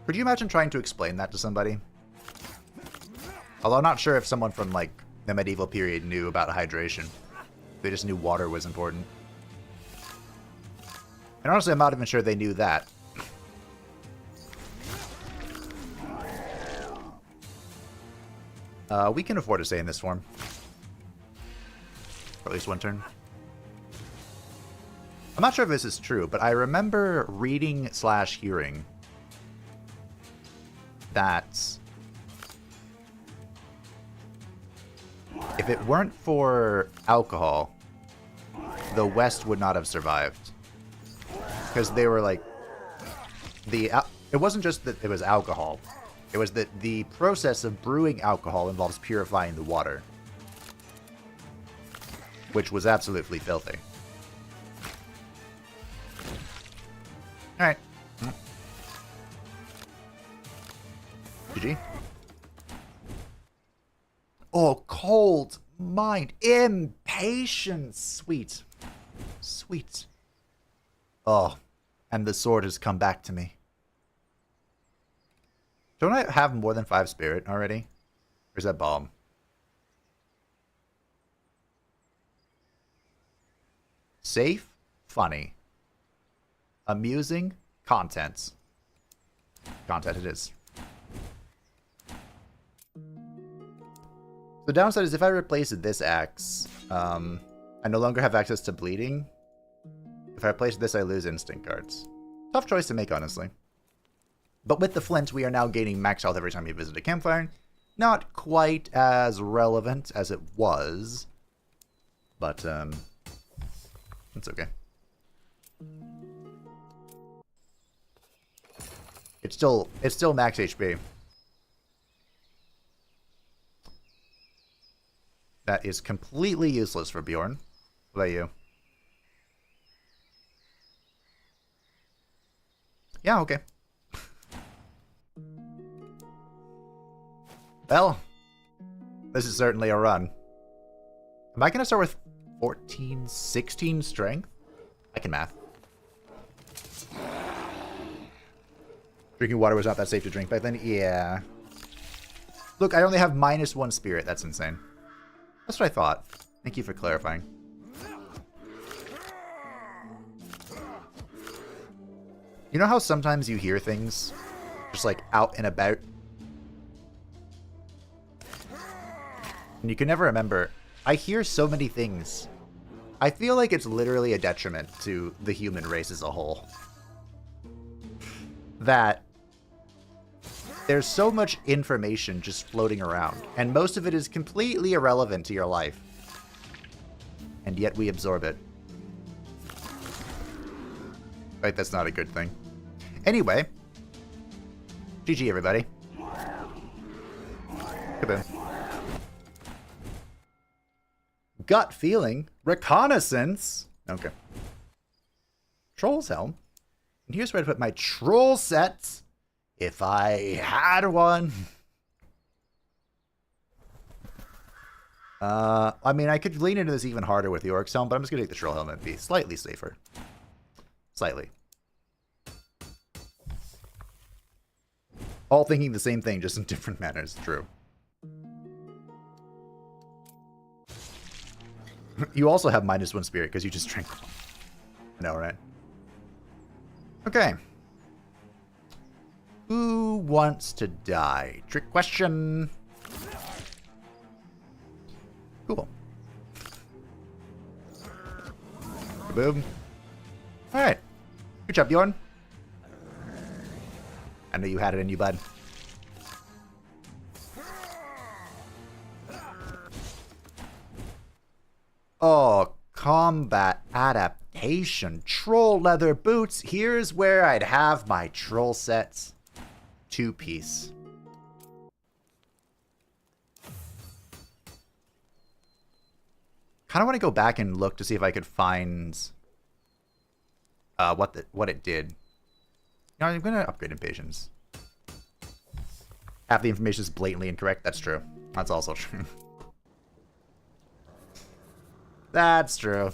Could you imagine trying to explain that to somebody? Although I'm not sure if someone from, like, the medieval period knew about hydration. They just knew water was important. And honestly, I'm not even sure they knew that. We can afford to stay in this form. For at least one turn. I'm not sure if this is true, but I remember reading / hearing that if it weren't for alcohol, the West would not have survived. Because they were like... it wasn't just that it was alcohol. It was that the process of brewing alcohol involves purifying the water. Which was absolutely filthy. Alright. GG. Oh, cold mind. Impatience. Sweet. Sweet. Oh, and the sword has come back to me. Don't I have more than 5 spirit already? Or is that bomb? Safe, funny, amusing, content. Content it is. The downside is if I replace this axe, I no longer have access to bleeding. If I replace this, I lose instinct cards. Tough choice to make, honestly. But with the flint, we are now gaining max health every time you visit a campfire. Not quite as relevant as it was, but it's okay. It's still max HP. That is completely useless for Beorn. What about you? Yeah, okay. Well, this is certainly a run. Am I going to start with 14, 16 strength? I can math. Drinking water was not that safe to drink back then? Yeah. Look, I only have -1 spirit. That's insane. That's what I thought. Thank you for clarifying. You know how sometimes you hear things just like out and about? And you can never remember. I hear so many things. I feel like it's literally a detriment to the human race as a whole. That there's so much information just floating around, and most of it is completely irrelevant to your life. And yet we absorb it. Right, that's not a good thing. Anyway. GG, everybody. Kaboom. Gut feeling. Reconnaissance. Okay. Troll's Helm. And here's where I put my troll sets. If I had one. I mean, I could lean into this even harder with the Orc's Helm, but I'm just going to take the Troll Helm and be slightly safer. Slightly. All thinking the same thing, just in different manners. True. You also have -1 spirit because you just drank. I know, right? Okay. Who wants to die? Trick question. Cool. Boom. Alright. Good job, Beorn. I knew you had it in you, bud. Oh, combat adaptation. Troll leather boots. Here's where I'd have my troll sets. 2-piece. Kind of want to go back and look to see if I could find what it did. No, I'm going to upgrade Impatience. Half the information is blatantly incorrect. That's true. That's also true. That's true.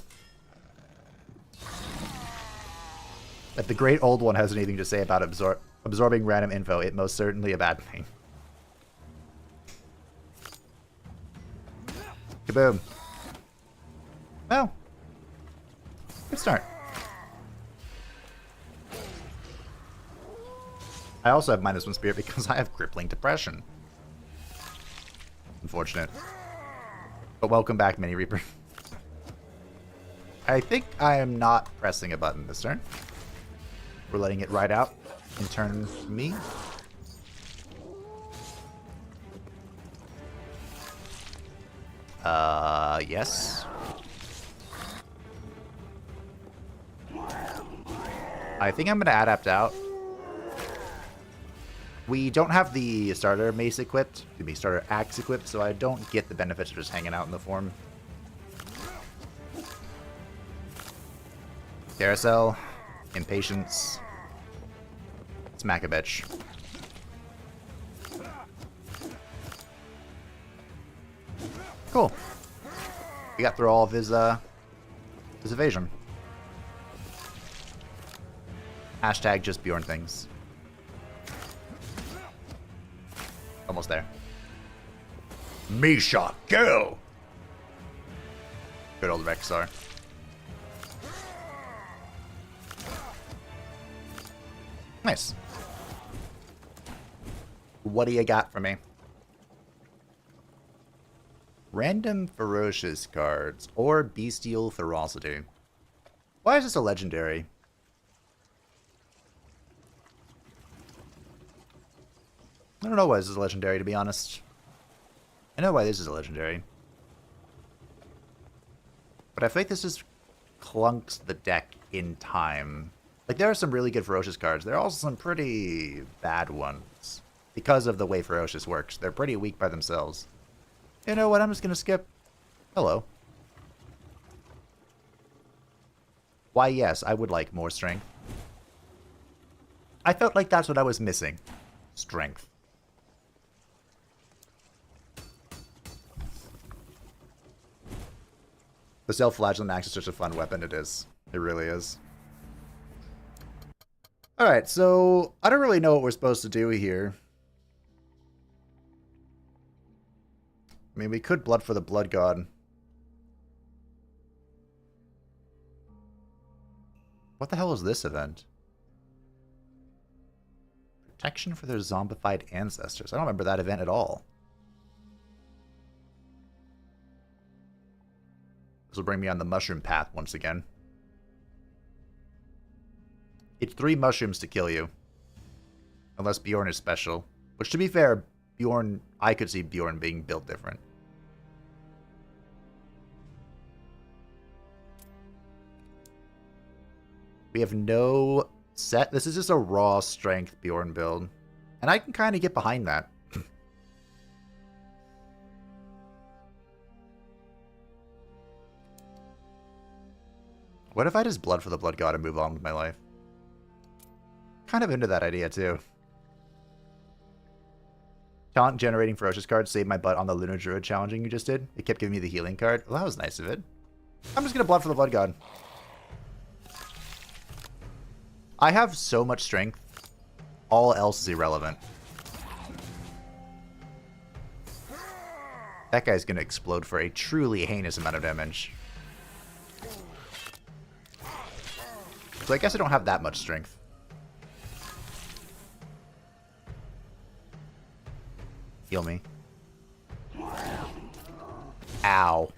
If the great old one has anything to say about absorbing random info, it most certainly a bad thing. Kaboom. Well, good start. I also have -1 spirit because I have crippling depression. Unfortunate. But welcome back, Mini Reaper. I think I am not pressing a button this turn. We're letting it ride out in turn me. Yes. I think I'm going to adapt out. We don't have the starter mace equipped, starter axe equipped, so I don't get the benefits of just hanging out in the form. Carousel, Impatience, smack a bitch. Cool. We got through all of his evasion. Hashtag just Beorn things. Almost there. Misha, go! Good old Rexar. Nice. What do you got for me? Random ferocious cards or bestial ferocity. Why is this a legendary? I don't know why this is a legendary, to be honest. I know why this is a legendary. But I feel like this just clunks the deck in time. Like, there are some really good ferocious cards. There are also some pretty bad ones. Because of the way ferocious works. They're pretty weak by themselves. You know what? I'm just going to skip. Hello. Why, yes, I would like more strength. I felt like that's what I was missing. Strength. The self-flagellant axe is such a fun weapon, it is. It really is. Alright, so I don't really know what we're supposed to do here. I mean, we could blood for the blood god. What the hell is this event? Protection for their zombified ancestors. I don't remember that event at all. This will bring me on the mushroom path once again. It's 3 mushrooms to kill you. Unless Beorn is special. Which, to be fair, Beorn, I could see Beorn being built different. We have no set. This is just a raw strength Beorn build. And I can kind of get behind that. What if I just blood for the blood god and move on with my life? Kind of into that idea too. Talent generating ferocious card saved my butt on the Lunar Druid challenging you just did. It kept giving me the healing card. Well, that was nice of it. I'm just gonna blood for the blood god. I have so much strength. All else is irrelevant. That guy's gonna explode for a truly heinous amount of damage. So I guess I don't have that much strength. Heal me. Ow.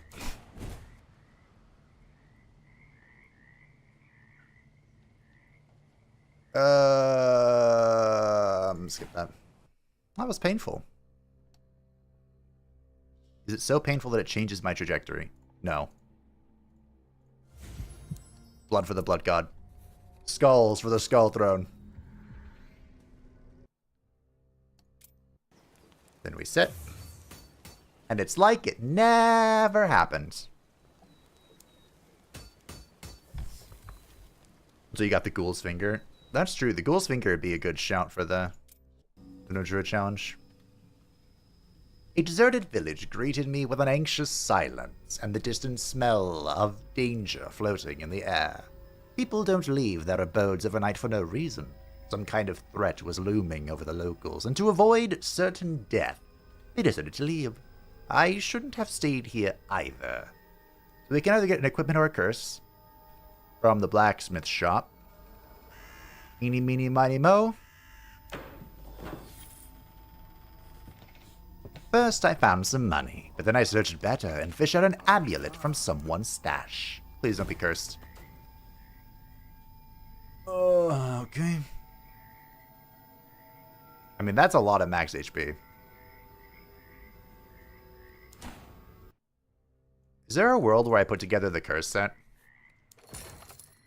Skip that. That was painful. Is it so painful that it changes my trajectory? No. Blood for the blood god. Skulls for the skull throne. Then we sit. And it's like it never happened. So you got the Ghoul's Finger. That's true. The Ghoul's Finger would be a good shout for the Lunar Druid challenge. A deserted village greeted me with an anxious silence and the distant smell of danger floating in the air. People don't leave their abodes overnight for no reason. Some kind of threat was looming over the locals, and to avoid certain death, they decided to leave. I shouldn't have stayed here either. So we can either get an equipment or a curse from the blacksmith shop. Eeny, meeny, miny, mo. First, I found some money, but then I searched better and fished out an amulet from someone's stash. Please don't be cursed. Oh, okay. I mean, that's a lot of max HP. Is there a world where I put together the curse set?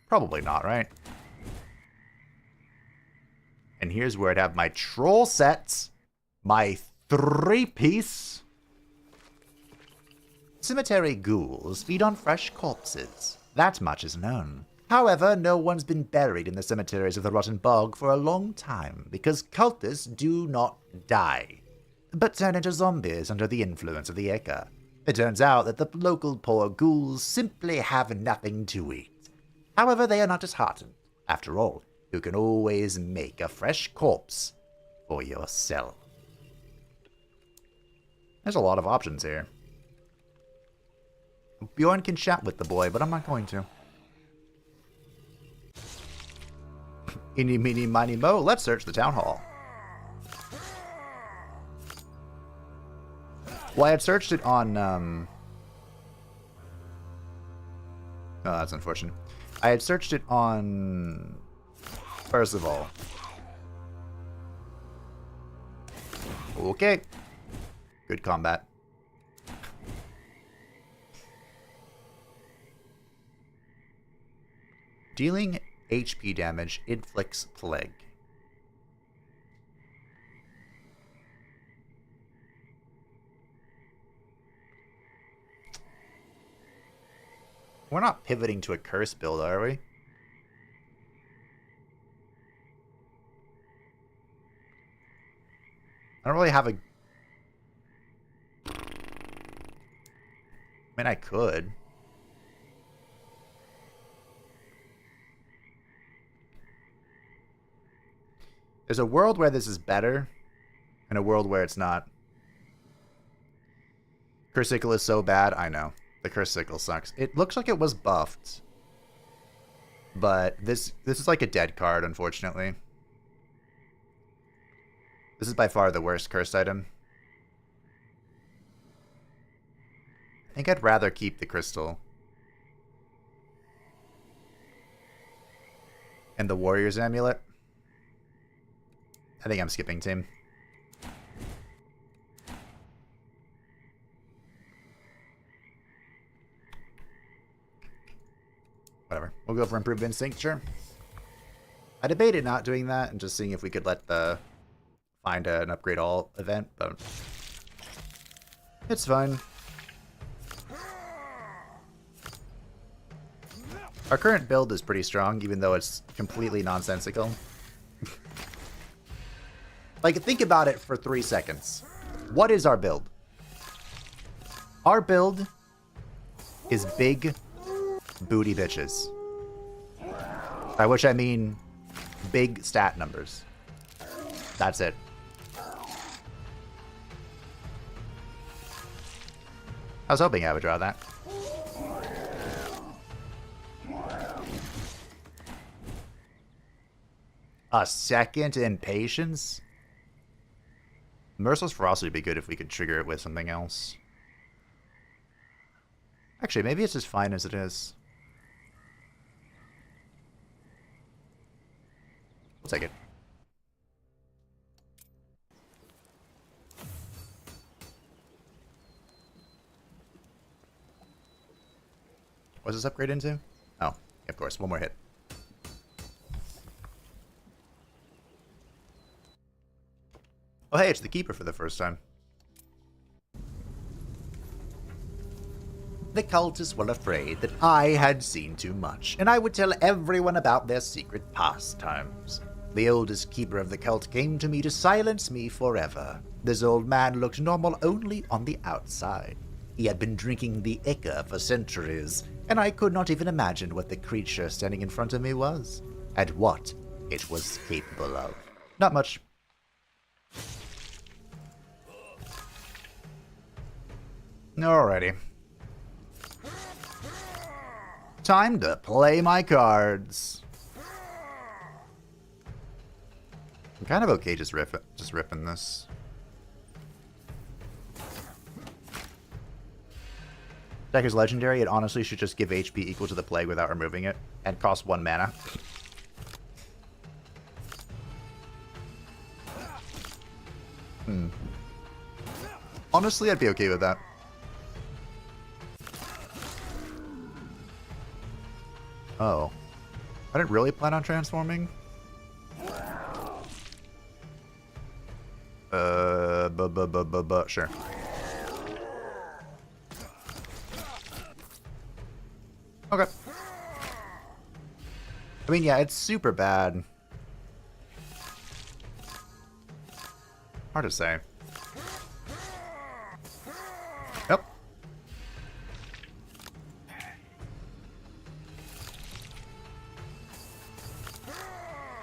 Probably not, right? And here's where I'd have my troll sets, my 3-piece. Cemetery ghouls feed on fresh corpses. That much is known. However, no one's been buried in the cemeteries of the Rotten Bog for a long time, because cultists do not die, but turn into zombies under the influence of the Ichor. It turns out that the local poor ghouls simply have nothing to eat. However, they are not disheartened. After all, you can always make a fresh corpse for yourself. There's a lot of options here. Beorn can chat with the boy, but I'm not going to. Eeny, meeny, miny, mo. Let's search the town hall. Well, I had searched it on, Oh, that's unfortunate. I had searched it on Percival. Okay. Good combat. Dealing HP damage inflicts plague. We're not pivoting to a curse build, are we? I don't really have a... I mean, I could. There's a world where this is better, and a world where it's not. Curse Sickle is so bad, I know. The Curse Sickle sucks. It looks like it was buffed. But this is like a dead card, unfortunately. This is by far the worst cursed item. I think I'd rather keep the crystal. And the Warrior's Amulet. I think I'm skipping team. Whatever. We'll go for Improved Instinct, sure. I debated not doing that and just seeing if we could let the find an upgrade all event, but it's fine. Our current build is pretty strong, even though it's completely nonsensical. Like, think about it for 3 seconds. What is our build? Our build is big booty bitches. By which I mean big stat numbers. That's it. I was hoping I would draw that. A second Impatience? Merciless Ferocity would be good if we could trigger it with something else. Actually, maybe it's just fine as it is. We'll take it. What's this upgrade into? Oh, of course, one more hit. Oh hey, it's the Keeper for the first time. The cultists were afraid that I had seen too much, and I would tell everyone about their secret pastimes. The oldest keeper of the cult came to me to silence me forever. This old man looked normal only on the outside. He had been drinking the ichor for centuries, and I could not even imagine what the creature standing in front of me was, and what it was capable of. Not much. Alrighty. Time to play my cards. I'm kind of okay just ripping this. Deck is legendary. It honestly should just give HP equal to the plague without removing it, and cost 1 mana. Honestly, I'd be okay with that. Oh. I didn't really plan on transforming. Sure. Okay. I mean, yeah, it's super bad. Hard to say. Yep.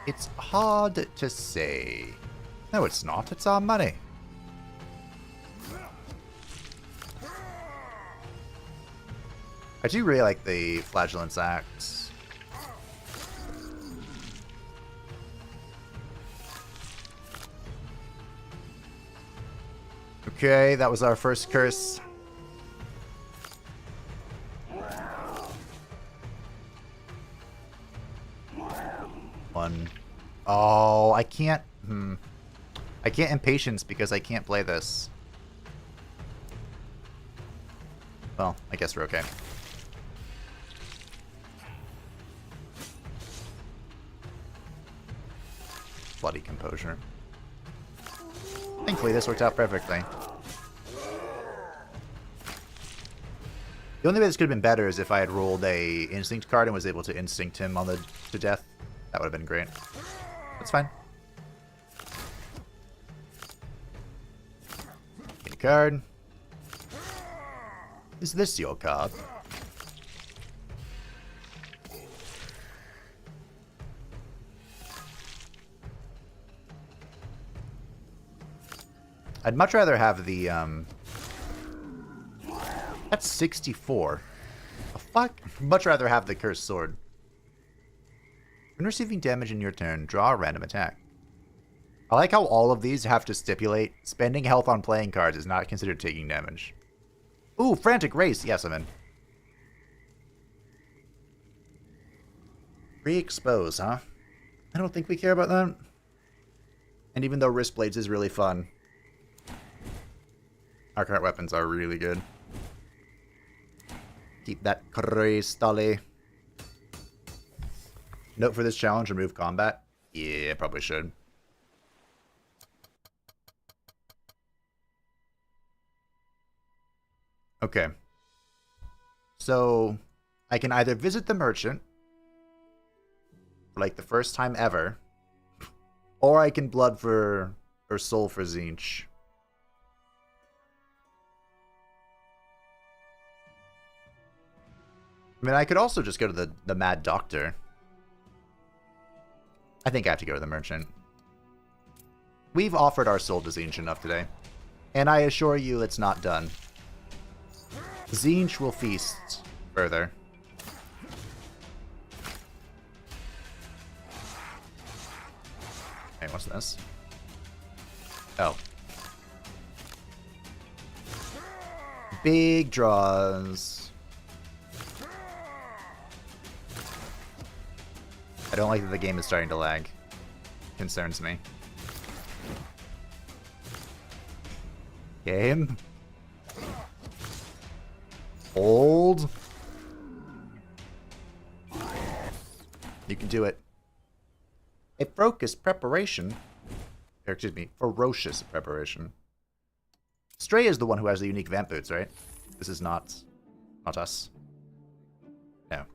It's hard to say. No, it's not. It's our money. I do really like the Flagellant's Axe. Okay, that was our first curse. One. Oh, I can't. I can't Impatience because I can't play this. Well, I guess we're okay. Bloody Composure. Thankfully, this worked out perfectly. The only way this could have been better is if I had rolled a Instinct card and was able to Instinct him on to death. That would have been great. That's fine. Get a card. Is this your card? I'd much rather have the, That's 64. The fuck? Much rather have the cursed sword. When receiving damage in your turn, draw a random attack. I like how all of these have to stipulate spending health on playing cards is not considered taking damage. Ooh, Frantic Race. Yes, I'm in. Re-expose, huh? I don't think we care about that. And even though Wrist Blades is really fun, our current weapons are really good. Keep that crystally. Note for this challenge, remove combat. Yeah, probably should. Okay. So, I can either visit the merchant, for like the first time ever, or I can blood for, or soul for Tzeentch. I mean, I could also just go to the Mad Doctor. I think I have to go to the merchant. We've offered our soul to Tzeentch enough today. And I assure you it's not done. Tzeentch will feast further. Hey, what's this? Oh. Big draws. I don't like that the game is starting to lag. Concerns me. Game. Hold. You can do it. A focused preparation. Or, excuse me, ferocious preparation. Stray is the one who has the unique vamp boots, right? This is not us. No.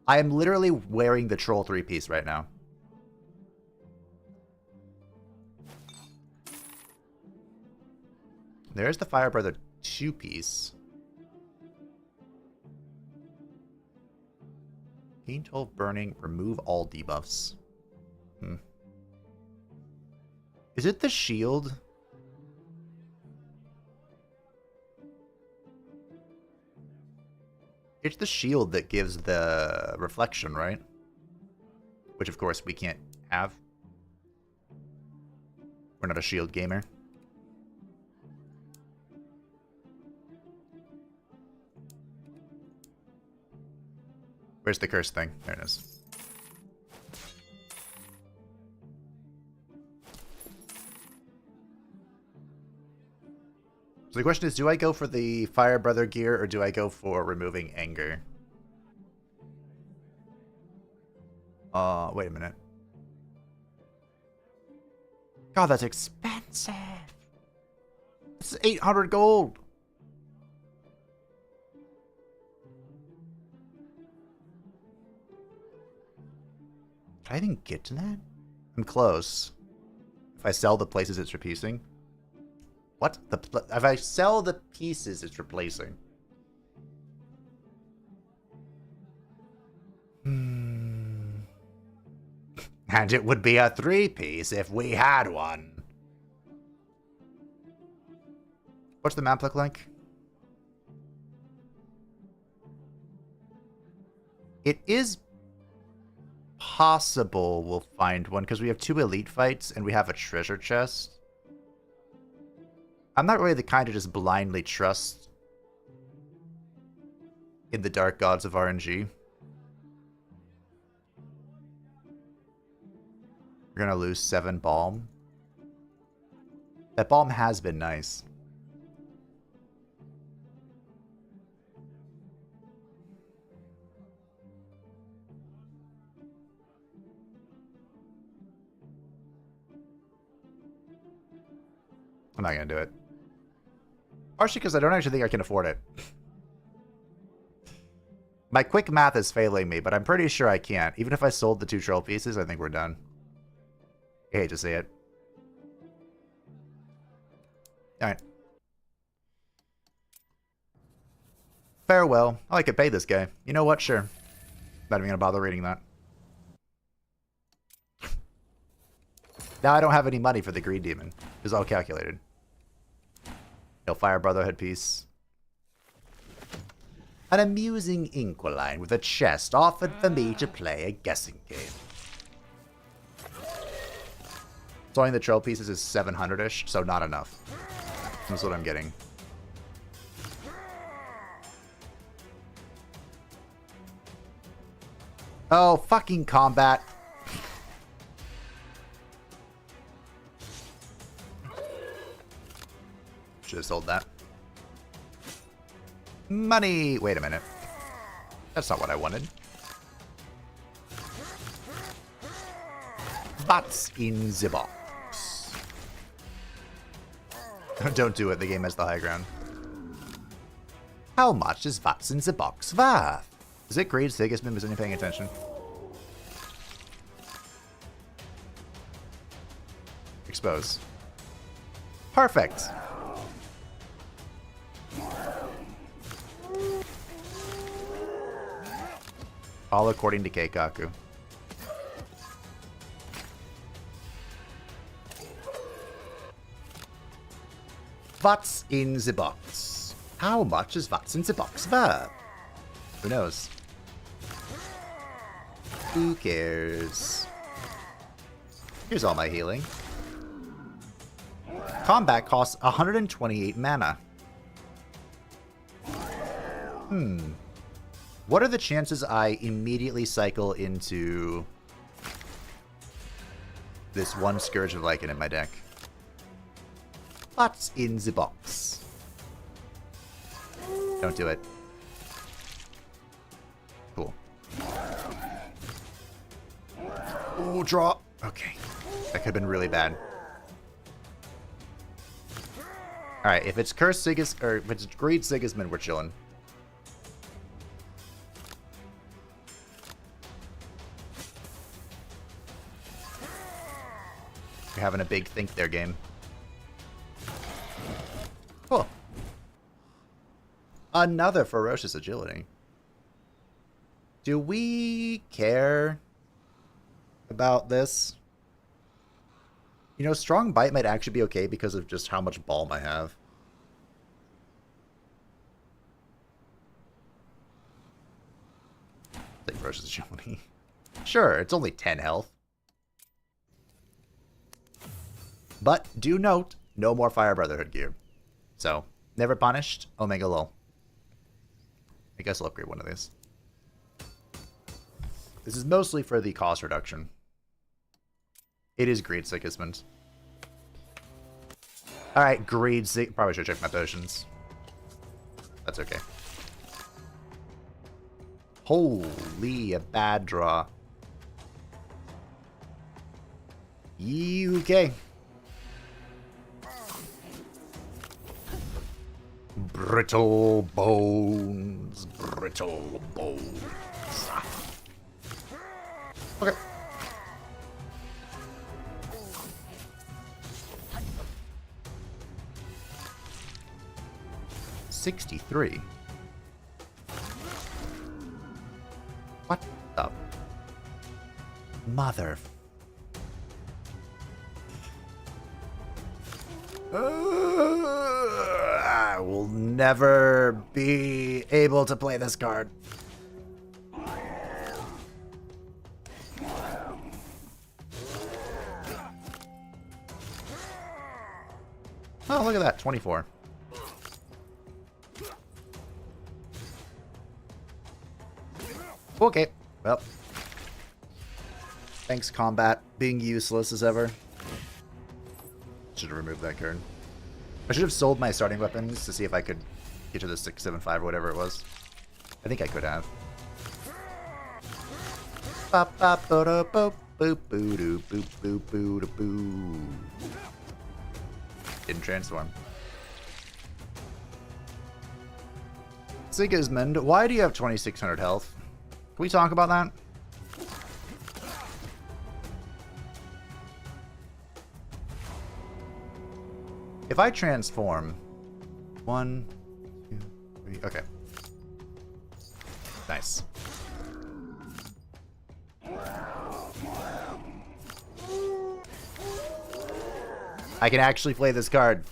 I am literally wearing the Troll 3-piece right now. There's the Fire Brother 2-piece. Gain 12 burning, remove all debuffs. Is it the shield? It's the shield that gives the reflection, right? Which, of course, we can't have. We're not a shield gamer. Where's the curse thing? There it is. So the question is, do I go for the Fire Brother gear or do I go for removing anger? Wait a minute. God, that's expensive. It's 800 gold. Can I even get to that? I'm close. If I sell the places it's repiecing. What? If I sell the pieces it's replacing. And it would be a 3-piece if we had one. What's the map look like? It is possible we'll find one because we have 2 elite fights and we have a treasure chest. I'm not really the kind to just blindly trust in the dark gods of RNG. We're gonna lose 7 balm. That balm has been nice. I'm not gonna do it. Partially because I don't actually think I can afford it. My quick math is failing me, but I'm pretty sure I can't. Even if I sold the 2 troll pieces, I think we're done. I hate to see it. Alright. Farewell. Oh, I could pay this guy. You know what? Sure. Not even gonna bother reading that. Now I don't have any money for the Greed Demon. It's all calculated. No Fire Brotherhood piece. An amusing Inquiline with a chest offered for me to play a guessing game. Sewing the troll pieces is 700-ish, so not enough. That's what I'm getting. Oh, fucking combat. Should have sold that. Money! Wait a minute. That's not what I wanted. What's in the box? Don't do it, the game has the high ground. How much is what's in the box worth? Is it Greed Sigismund? Was anyone paying attention? Expose. Perfect! All according to Keikaku. What's in the box? How much is what's in the box worth? Who knows? Who cares? Here's all my healing. Combat costs 128 mana. What are the chances I immediately cycle into this one Scourge of Lycan in my deck? What's in the box? Don't do it. Cool. Ooh, draw. Okay. That could have been really bad. Alright, if it's Curse Sigismund, or if it's Greed Sigismund, we're chilling. You're having a big think there game. Cool. Another Ferocious Agility. Do we care about this? You know, Strong Bite might actually be okay because of just how much Balm I have. Like Ferocious Agility. Sure, it's only 10 health. But do note, no more Fire Brotherhood gear. So, never punished, Omega Lol. I guess I'll upgrade one of these. This is mostly for the cost reduction. It is Greed Sigismund. Alright, Greed Sig... Probably should check my potions. That's okay. Holy, a bad draw. Okay. Brittle bones. Brittle bones. Okay. $63. What the mother? I will never be able to play this card. Oh, look at that, 24. Okay, well. Thanks, combat. Being useless as ever. Should have removed that card. I should have sold my starting weapons to see if I could get to the 675 or whatever it was. I think I could have. Didn't transform. Sigismund, why do you have 2600 health? Can we talk about that? If I transform... 1, 2, 3... Okay. Nice. I can actually play this card.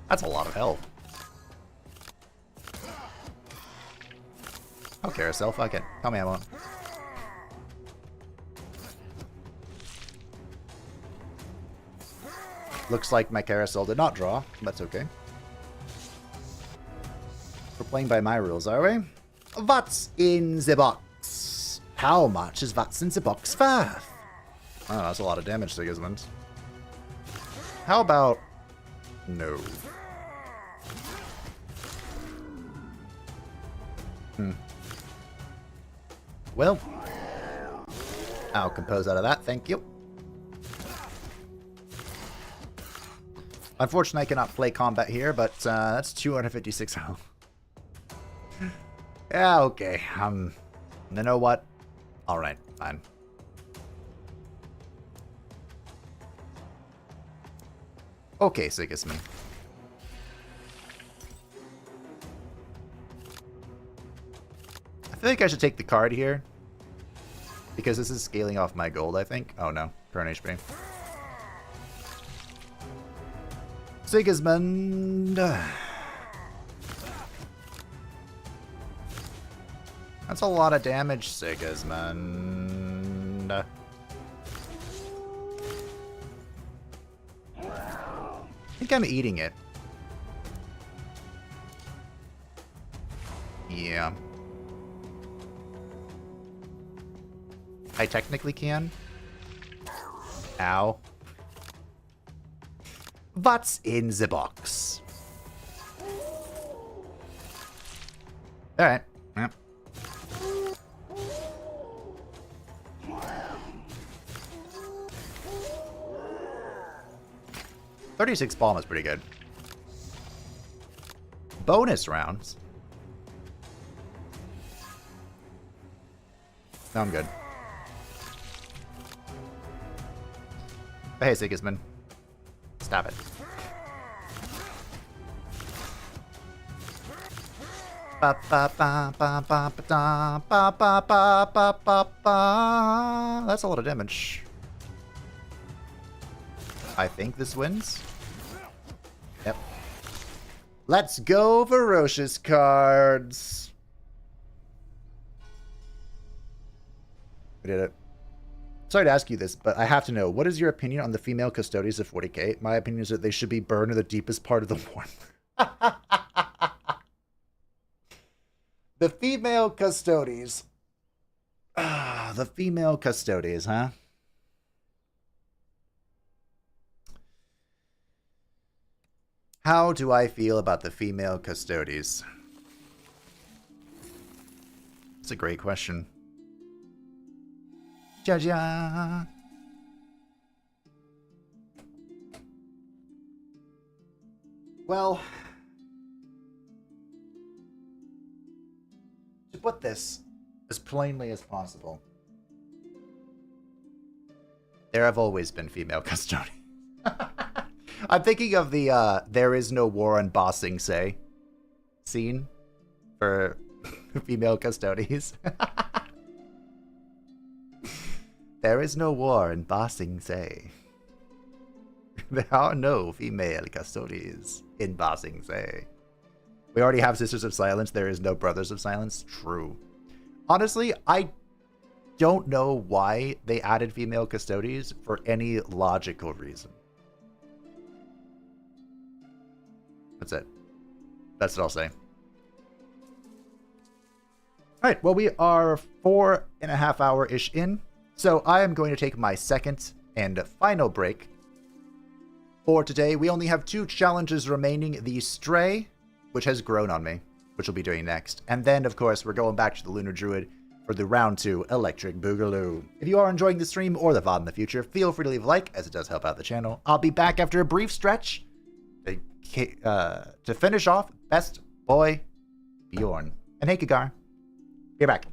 That's a lot of health. Oh, carousel, fuck it. Tell me I won't. Looks like my carousel did not draw. That's okay. We're playing by my rules, are we? What's in the box? How much is what's in the box worth? Oh, that's a lot of damage, Sigismund. How about... no. Well, I'll compose out of that, thank you. Unfortunately, I cannot play combat here, but that's 256 health. Yeah, okay. You know what? Alright, fine. Okay, Sigismund. I feel like I should take the card here. Because this is scaling off my gold, I think. Oh no, current HP. Sigismund. That's a lot of damage, Sigismund. I think I'm eating it. Yeah. I technically can. Ow. What's in the box? Alright. Yep. $36 bomb is pretty good. Bonus rounds. No, I'm good. But hey, Sigismund. Stop it. That's a lot of damage. I think this wins. Yep. Let's go, ferocious cards. We did it. Sorry to ask you this, but I have to know, what is your opinion on the female custodians of 40k? My opinion is that they should be burned in the deepest part of the war. The female custodies. Ah, the female custodies, huh? How do I feel about the female custodies? It's a great question. Ja-ja. Well, to put this as plainly as possible, there have always been female custodians. I'm thinking of the There Is No War on Ba Sing Se scene for female custodies. There is no war in Ba Sing Se. There are no female custodians in Ba Sing Se. We already have Sisters of Silence. There is no Brothers of Silence. True. Honestly, I don't know why they added female custodians for any logical reason. That's it. That's what I'll say. Alright, well, we are 4.5 hour-ish in. So I am going to take my second and final break. For today, we only have 2 challenges remaining. The Stray, which has grown on me, which we'll be doing next. And then, of course, we're going back to the Lunar Druid for the round 2 Electric Boogaloo. If you are enjoying the stream or the VOD in the future, feel free to leave a like, as it does help out the channel. I'll be back after a brief stretch to finish off Best Boy Beorn. And hey, Kagar, be back.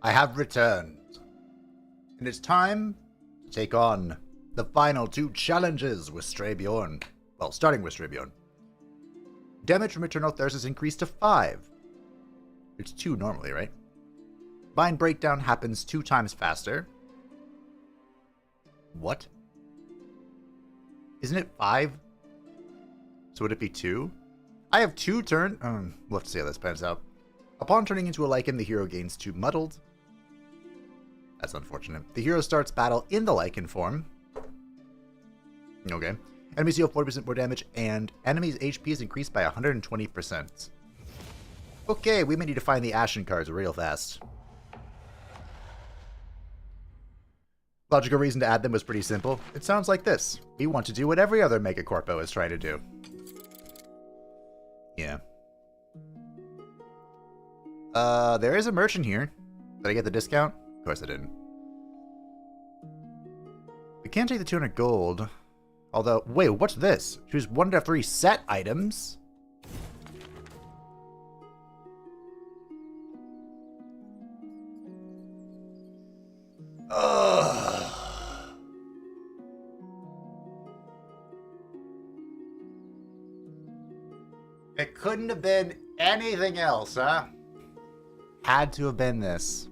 I have returned. And it's time to take on the final 2 challenges with Stray Beorn. Well, starting with Stray Beorn. Damage from Eternal Thirst is increased to 5. It's 2 normally, right? Bind Breakdown happens 2 times faster. What? Isn't it 5? So would it be 2? I have 2 turn... we'll have to see how this pans out. Upon turning into a Lycan, the hero gains 2 muddled. That's unfortunate. The hero starts battle in the Lycan form. Okay. Enemies deal 40% more damage, and enemies' HP is increased by 120%. Okay, we may need to find the Ashen cards real fast. Logical reason to add them was pretty simple. It sounds like this. We want to do what every other Mega Corpo is trying to do. Yeah. There is a merchant here. Did I get the discount? Of course I didn't. We can't take the 200 gold. Although, wait, what's this? Choose 1 to 3 set items? Ugh. It couldn't have been anything else, huh? Had to have been this.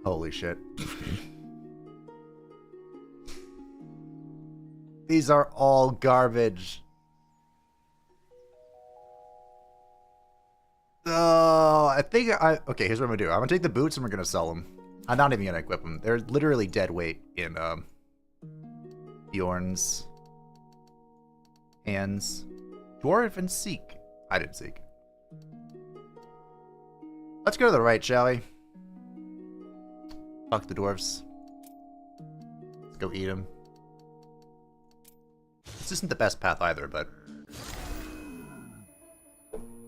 Holy shit. These are all garbage. Oh, I think okay, here's what I'm gonna do. I'm gonna take the boots and we're gonna sell them. I'm not even gonna equip them. They're literally dead weight in Beorn's hands. Dwarf and Seek. I didn't seek. Let's go to the right, shall we? Fuck the dwarves. Let's go eat them. This isn't the best path either, but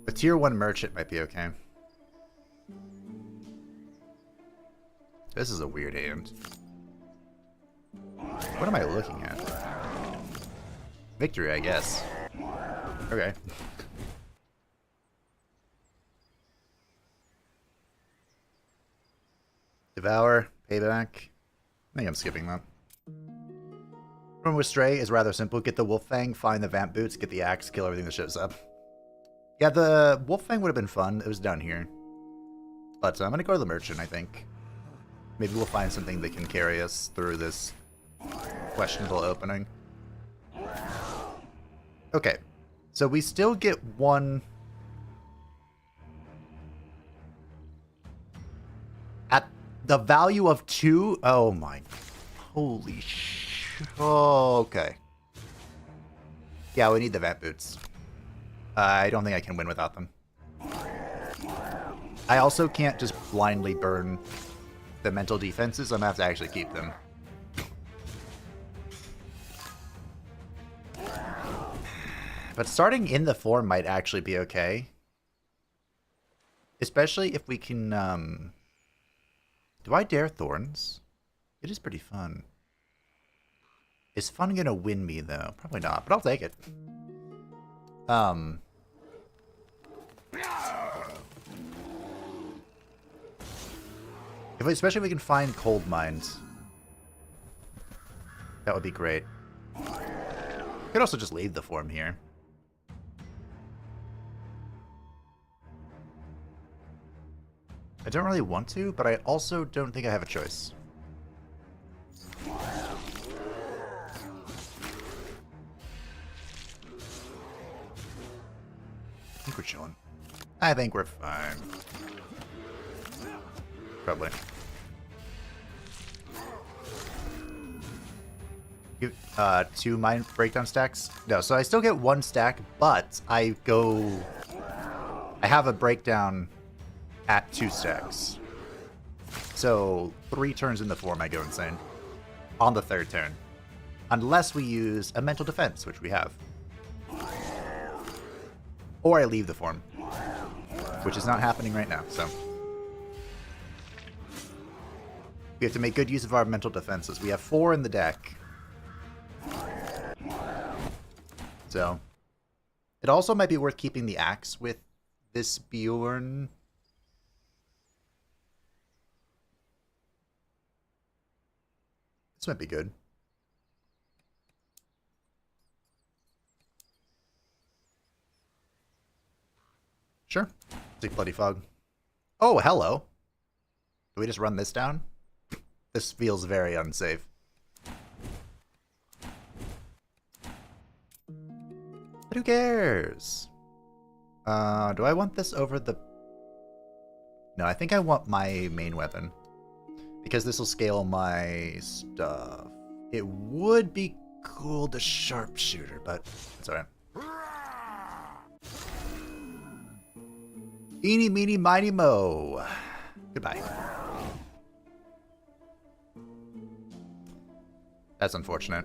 a tier 1 merchant might be okay. This is a weird hand. What am I looking at? Victory, I guess. Okay. Devour, payback. I think I'm skipping that. From with Stray is rather simple. Get the Wolf Fang, find the Vamp Boots, get the axe, kill everything that shows up. Yeah, the Wolf Fang would have been fun. It was down here. But I'm going to go to the Merchant, I think. Maybe we'll find something that can carry us through this questionable opening. Okay. So we still get 1... At the value of 2? Oh my... Holy sh... Oh, okay. Yeah, we need the Vamp Boots. I don't think I can win without them. I also can't just blindly burn the mental defenses. I'm gonna have to actually keep them. But starting in the form might actually be okay. Especially if we can, Do I dare Thorns? It is pretty fun. Is fun gonna win me, though? Probably not, but I'll take it. Especially if we can find cold mines. That would be great. Could also just leave the form here. I don't really want to, but I also don't think I have a choice. I think we're chilling. I think we're fine. Probably. Give 2 mine breakdown stacks? No, so I still get 1 stack, but I have a breakdown at 2 stacks. So 3 turns in the form I go insane. On the 3rd turn. Unless we use a mental defense, which we have. Or I leave the form. Which is not happening right now, so. We have to make good use of our mental defenses. We have 4 in the deck. So, it also might be worth keeping the axe with this Beorn. This might be good. Sure. Take Bloody Fog. Oh, hello. Do we just run this down? This feels very unsafe. But who cares? Do I want this over the... No, I think I want my main weapon. Because this will scale my stuff. It would be cool to sharpshooter, but it's alright. Eeny, meeny, miny, mo. Goodbye. That's unfortunate.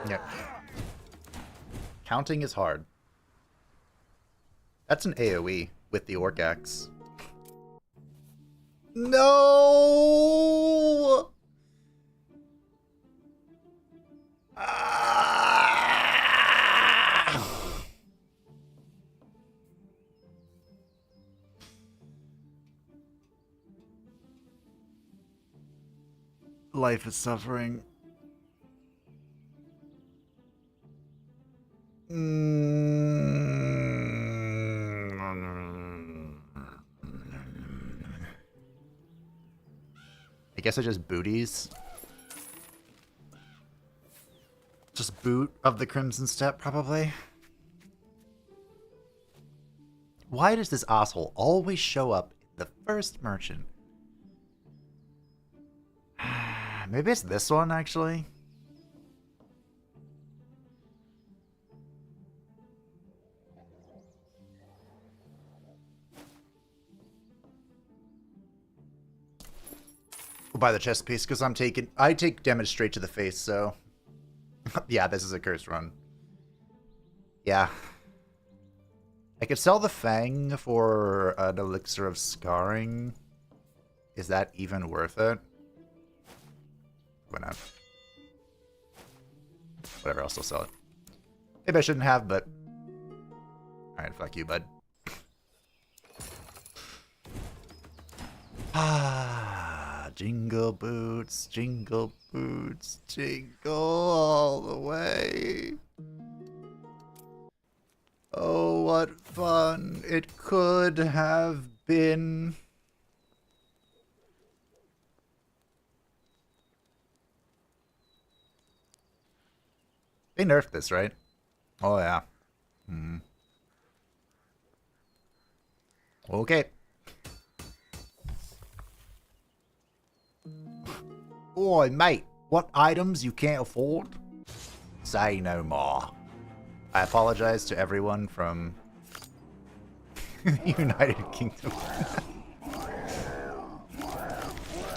Yep. Counting is hard. That's an AoE with the Orc Axe. No! Life is suffering. I guess I just booties. Just boot of the Crimson Step, probably. Why does this asshole always show up the first merchant? Maybe it's this one, actually. We'll buy the chest piece because I take damage straight to the face, so yeah, this is a cursed run. Yeah. I could sell the Fang for an elixir of scarring. Is that even worth it? Why not? Whatever, I'll still sell it. Maybe I shouldn't have, but... Alright, fuck you, bud. Ah, jingle boots, jingle boots, jingle all the way. Oh, what fun it could have been. They nerfed this, right? Oh, yeah. Hmm. Okay. Oi, mate. What items you can't afford? Say no more. I apologize to everyone from the United Kingdom.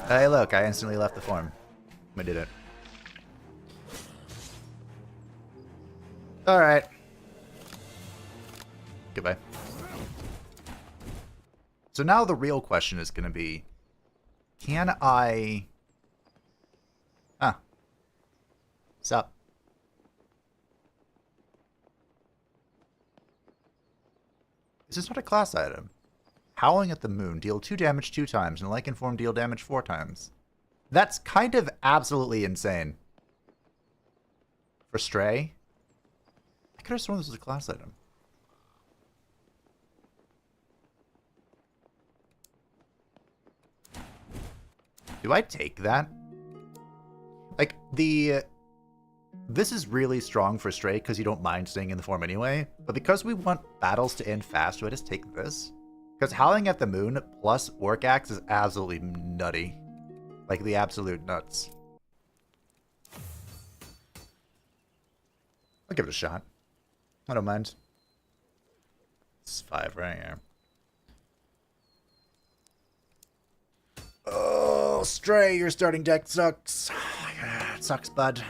Hey, look. I instantly left the form. I did it. Alright. Goodbye. So now the real question is going to be, can I... Ah. What's up? This is not a class item. Howling at the Moon. Deal 2 damage 2 times, and Lycan form deal damage 4 times. That's kind of absolutely insane. For Stray? I could have sworn this was a class item. Do I take that? Like, this is really strong for Stray because you don't mind staying in the form anyway. But because we want battles to end fast, do I just take this? Because Howling at the Moon plus Orc Axe is absolutely nutty. Like, the absolute nuts. I'll give it a shot. I don't mind. It's 5 right here. Oh, Stray, your starting deck sucks. It sucks, bud.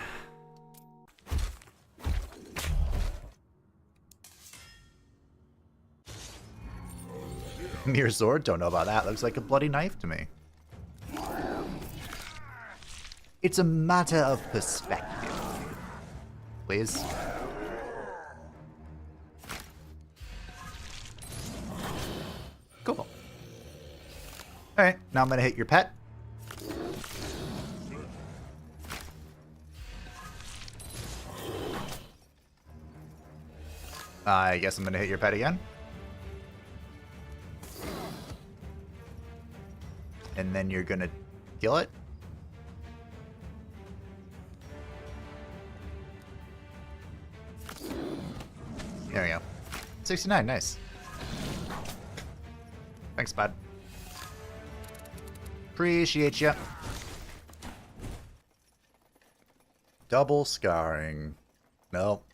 Mere sword? Don't know about that. Looks like a bloody knife to me. It's a matter of perspective. please. Cool. Alright, now I'm gonna hit your pet. I guess I'm gonna hit your pet again. And then you're gonna kill it. There we go. 69, nice. Thanks, bud. Appreciate ya. Double scarring. Nope.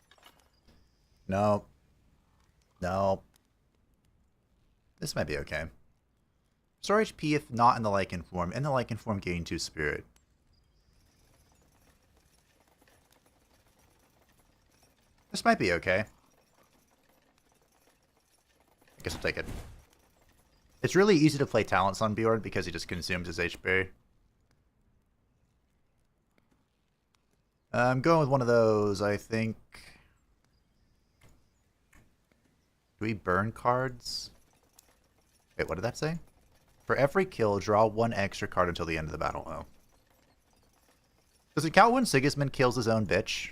Nope. Nope. This might be okay. Restore HP if not in the Lycan form. In the Lycan form, gain 2 spirit. This might be okay. I guess I'll take it. It's really easy to play talents on Beorn because he just consumes his HP. I'm going with one of those, I think. Do we burn cards? Wait, what did that say? For every kill, draw 1 extra card until the end of the battle. Oh. Does it count when Sigismund kills his own bitch?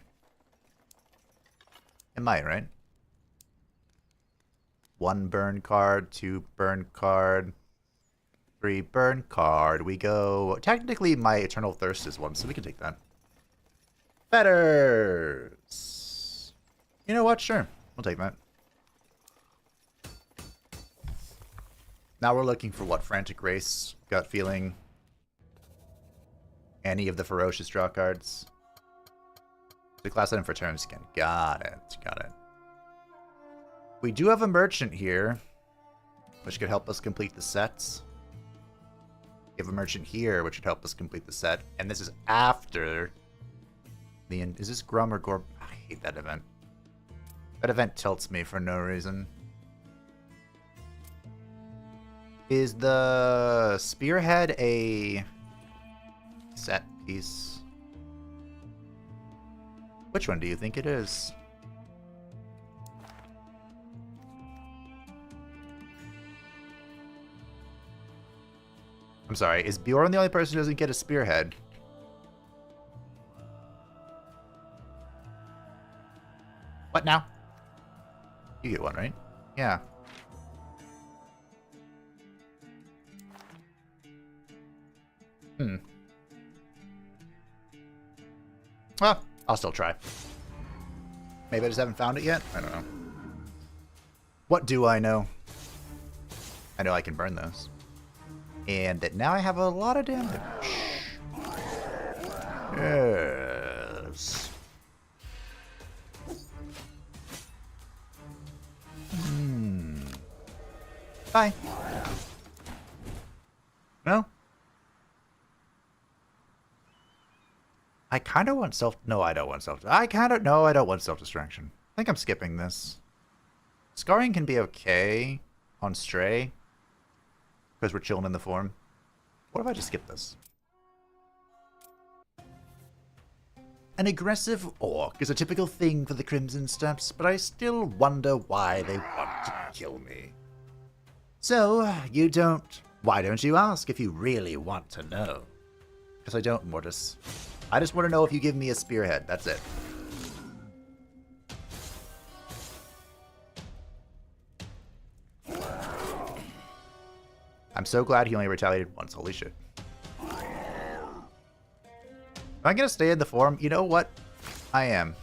It might, right? 1 burn card, 2 burn card, 3 burn card. We go... Technically, my Eternal Thirst is 1, so we can take that. Fetters! You know what? Sure. We'll take that. Now we're looking for what? Frantic Race, Gut Feeling, any of the Ferocious draw cards. The class item for turn skin. Got it. Got it. We do have a merchant here, which could help us complete the sets. We have a merchant here, which would help us complete the set. And this is after the... Is this Grum or Gorb? I hate that event. That event tilts me for no reason. Is the Spearhead a set piece? Which one do you think it is? I'm sorry, is Beorn the only person who doesn't get a Spearhead? What now? You get one, right? Yeah. Well, I'll still try. Maybe I just haven't found it yet? I don't know. What do I know? I know I can burn those. And that now I have a lot of damage. Yes. Bye. No? I kind of want self... No, I don't want self... I kind of... No, I don't want self-distraction. I think I'm skipping this. Scarring can be okay on Stray. Because we're chilling in the form. What if I just skip this? An aggressive orc is a typical thing for the Crimson Steppes, but I still wonder why they want to kill me. So, you don't... Why don't you ask if you really want to know? Because I don't, Mortis. I just want to know if you give me a Spearhead. That's it. I'm so glad he only retaliated once. Holy shit. Am I going to stay in the form? You know what? I am.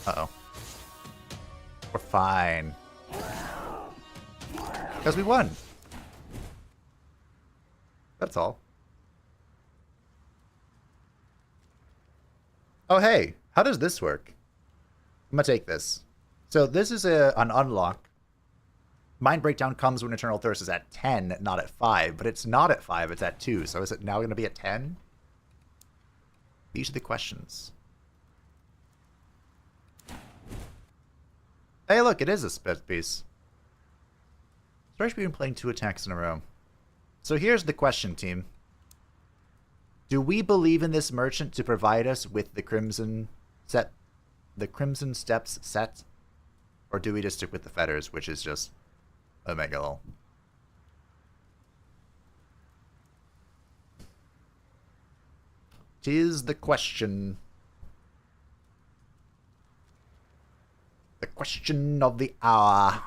Uh-oh. We're fine. Because we won. That's all. Oh, hey. How does this work? I'm going to take this. So this is an unlock. Mind Breakdown comes when Eternal Thirst is at 10, not at 5. But it's not at 5, it's at 2. So is it now going to be at 10? These are the questions. Hey, look, it is a split piece. Especially been playing 2 attacks in a row. So here's the question, team. Do we believe in this merchant to provide us with the Crimson set, the Crimson Steps set? Or do we just stick with the Fetters, which is just a mega lol? Tis the question. The question of the hour.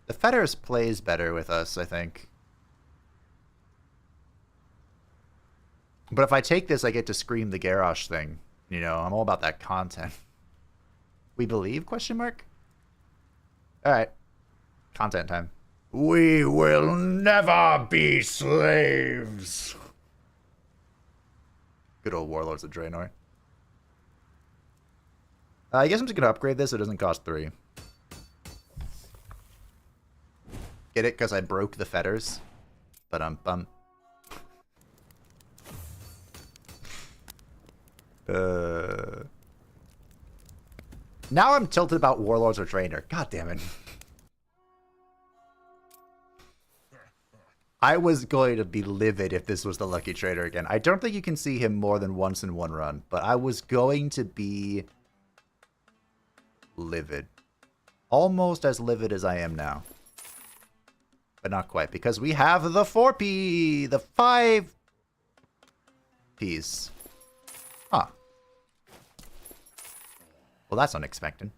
The Fetters plays better with us, I think. But if I take this, I get to scream the Garrosh thing. You know, I'm all about that content. We believe? Question mark? Alright. Content time. We will never be slaves. Good old Warlords of Draenor. I guess I'm just going to upgrade this so it doesn't cost 3. Get it? Because I broke the Fetters. But bum. Now I'm tilted about Warlords of Draenor. God damn it. I was going to be livid if this was the Lucky Trader again. I don't think you can see him more than once in one run, but I was going to be livid. Almost as livid as I am now. But not quite, because we have the 4P, the 5 piece. Huh. Well, that's unexpected.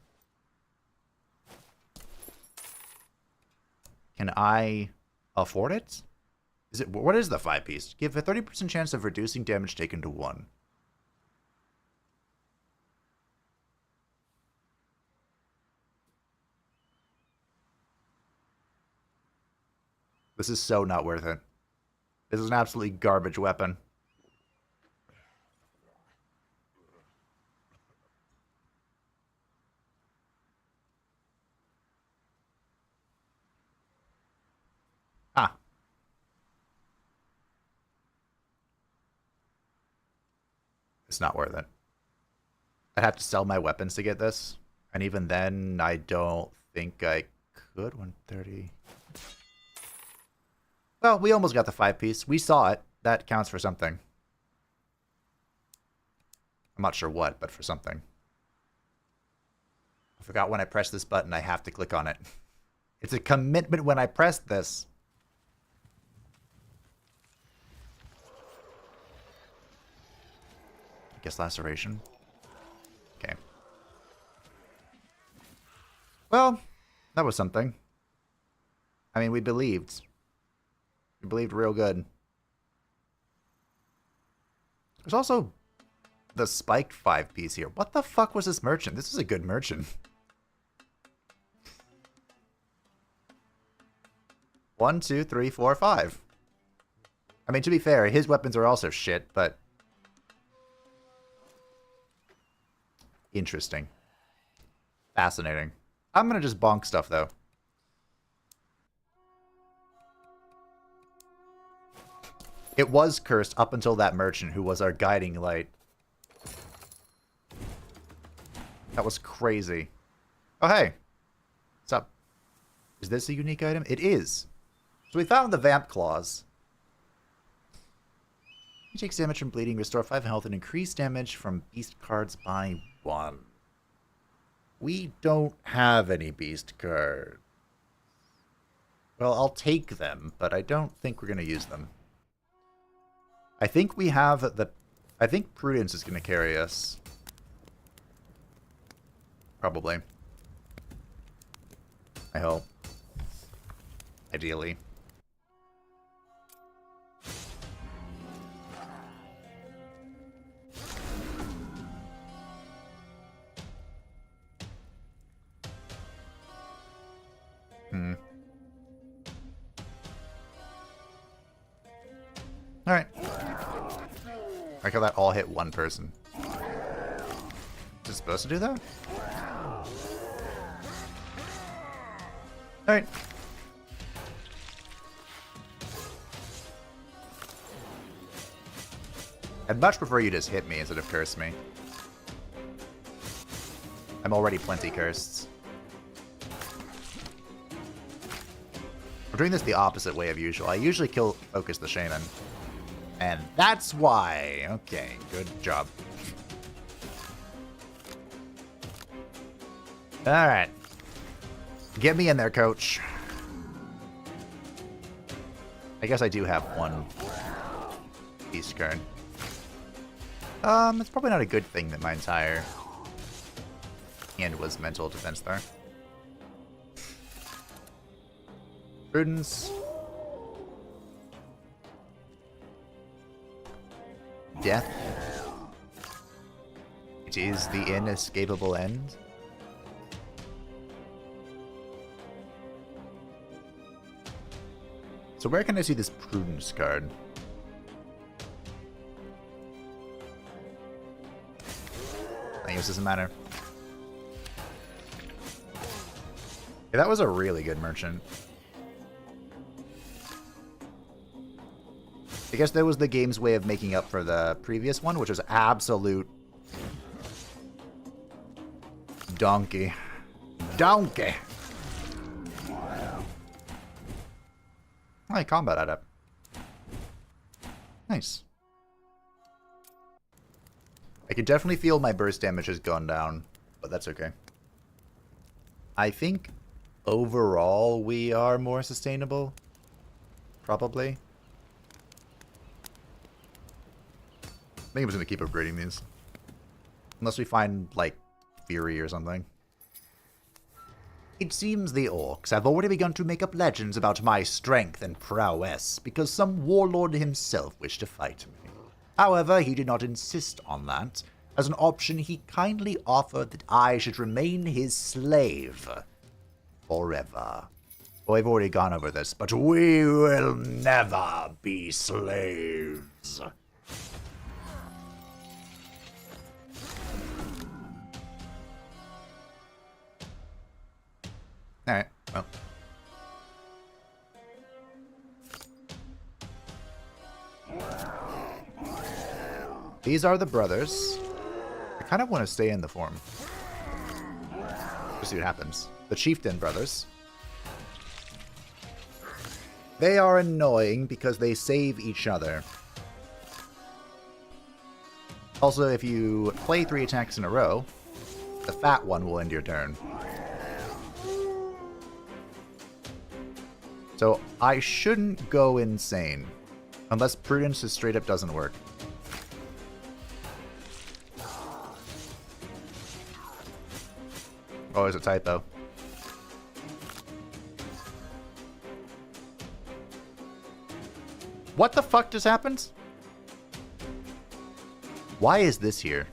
Can I afford it? Is it, what is the 5 piece? Give a 30% chance of reducing damage taken to 1. This is so not worth it. This is an absolutely garbage weapon. Ah. It's not worth it. I'd have to sell my weapons to get this. And even then, I don't think I could. 130. Well, we almost got the 5 piece. We saw it. That counts for something. I'm not sure what, but for something. I forgot when I press this button, I have to click on it. It's a commitment when I press this. I guess laceration. Okay. Well, that was something. I mean, we believed. We believed real good. There's also the spiked 5 piece here. What the fuck was this merchant? This is a good merchant. 1, 2, 3, 4, 5. I mean, to be fair, his weapons are also shit, but interesting. Fascinating. I'm gonna just bonk stuff, though. It was cursed up until that merchant who was our guiding light. That was crazy. Oh, hey. What's up? Is this a unique item? It is. So we found the Vamp Claws. He takes damage from bleeding, restore 5 health, and increase damage from beast cards by 1. We don't have any beast cards. Well, I'll take them, but I don't think we're going to use them. I think we have the... I think Prudence is going to carry us. Probably. I hope. Ideally. Alright. I like how that all hit one person. Is it supposed to do that? Alright. I'd much prefer you just hit me instead of curse me. I'm already plenty cursed. We're doing this the opposite way of usual. I usually focus the shaman. And that's why. Okay, good job. Alright. Get me in there, coach. I guess I do have one beast card. It's probably not a good thing that my entire hand was mental defense there. Prudence. Death. It is the inescapable end. So where can I see this Prudence card? I guess it doesn't matter. Yeah, that was a really good merchant. I guess that was the game's way of making up for the previous one, which was absolute donkey. Donkey! Hi, combat adept. Nice. I can definitely feel my burst damage has gone down, but that's okay. I think overall we are more sustainable. Probably. I think I'm just going to keep upgrading these. Unless we find, like, Fury or something. It seems the orcs have already begun to make up legends about my strength and prowess, because some warlord himself wished to fight me. However, he did not insist on that. As an option, he kindly offered that I should remain his slave. Forever. Well, we've already gone over this, but we will never be slaves. Alright, well. These are the brothers. I kind of want to stay in the form. Just see what happens. The Chieftain brothers. They are annoying because they save each other. Also, if you play 3 attacks in a row, the fat one will end your turn. So I shouldn't go insane. Unless Prudence just straight up doesn't work. Oh, there's a typo. What the fuck just happened? Why is this here?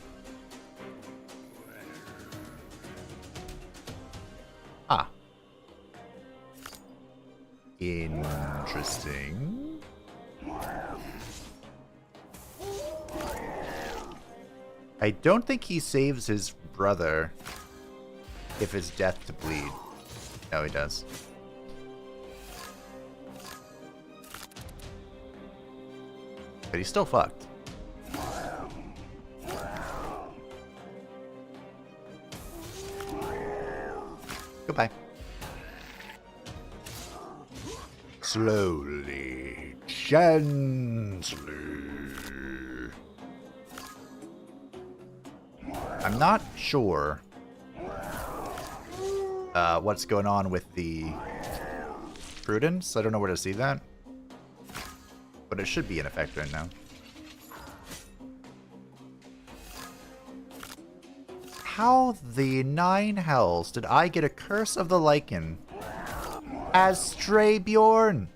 Ah. Interesting. I don't think he saves his brother if it's death to bleed. No, he does. But he's still fucked. Goodbye. Slowly, gently. I'm not sure what's going on with the Prudence. I don't know where to see that. But it should be in effect right now. How the 9 hells did I get a Curse of the Lycan as Stray Beorn?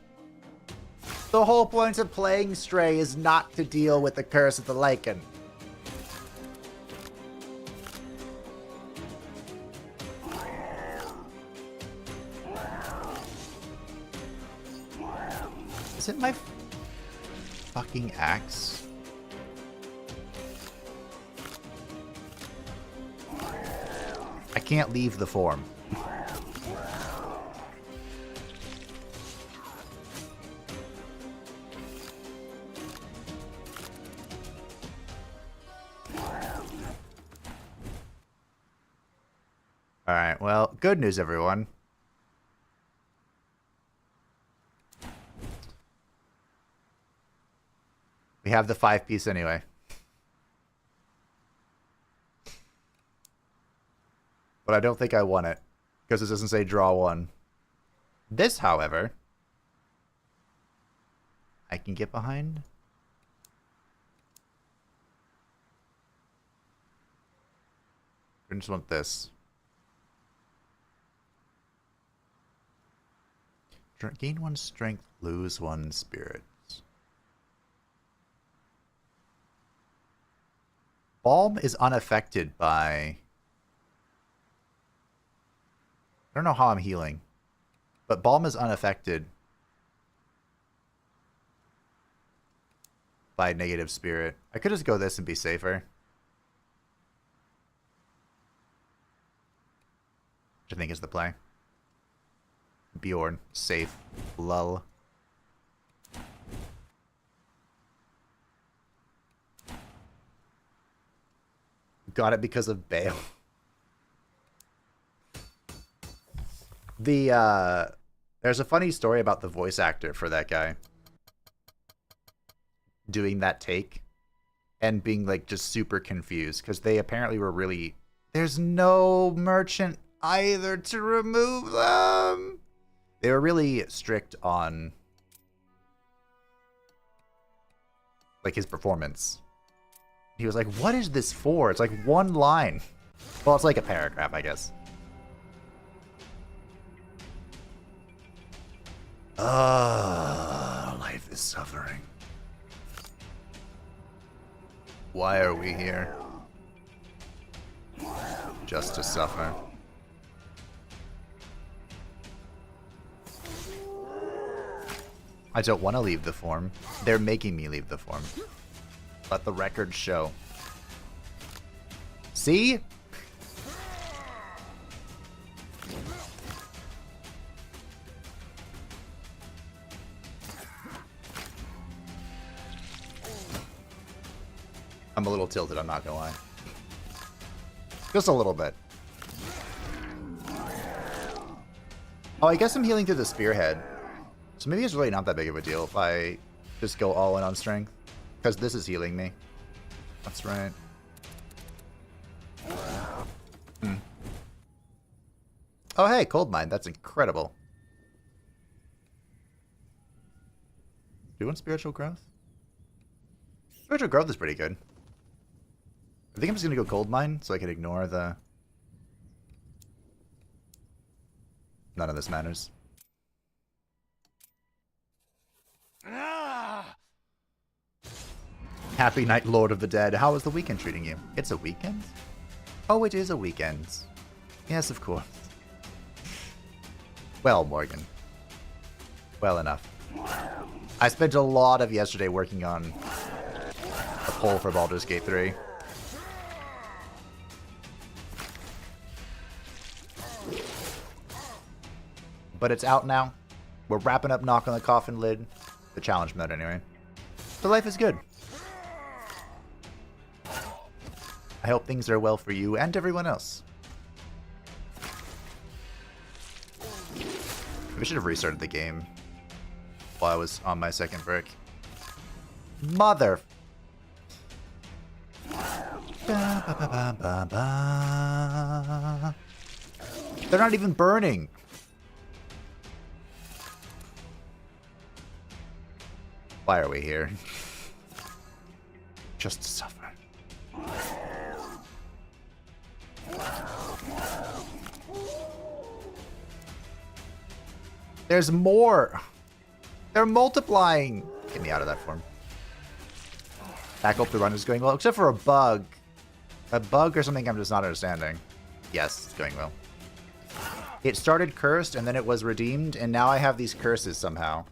The whole point of playing Stray is not to deal with the Curse of the Lycan. Is it my fucking axe? I can't leave the form. Alright, well, good news, everyone. We have the 5-piece anyway. But I don't think I want it, because it doesn't say draw 1. This, however, I can get behind. I just want this. Gain 1 strength, lose 1 spirit. Balm is unaffected by... I don't know how I'm healing, but Balm is unaffected by negative spirit. I could just go this and be safer. Which I think is the play. Beorn, safe, lull. Got it because of Bale. There's a funny story about the voice actor for that guy doing that take and being like just super confused because they apparently were really... There's no merchant either to remove them. They were really strict on like his performance. He was like, what is this for? It's like one line. Well, it's like a paragraph, I guess. Life is suffering. Why are we here? Just to suffer. I don't want to leave the form. They're making me leave the form. Let the record show. See? I'm a little tilted, I'm not gonna lie. Just a little bit. Oh, I guess I'm healing through the spearhead. So maybe it's really not that big of a deal if I just go all in on strength. Because this is healing me. That's right. Oh, hey, Cold Mine. That's incredible. Doing spiritual growth? Spiritual growth is pretty good. I think I'm just going to go Cold Mine so I can ignore the... None of this matters. Happy night, Lord of the Dead. How is the weekend treating you? It's a weekend? Oh, it is a weekend. Yes, of course. Well, Morgan. Well enough. I spent a lot of yesterday working on a poll for Baldur's Gate 3. But it's out now. We're wrapping up Knock on the Coffin lid. The challenge mode, anyway. So life is good. I hope things are well for you and everyone else. We should have restarted the game while I was on my second brick. Mother... They're not even burning. Why are we here? Just to suffer. There's more. They're multiplying. Get me out of that form. Back up the run is going well, except for a bug. A bug or something I'm just not understanding. Yes, it's going well. It started cursed and then it was redeemed, and now I have these curses somehow.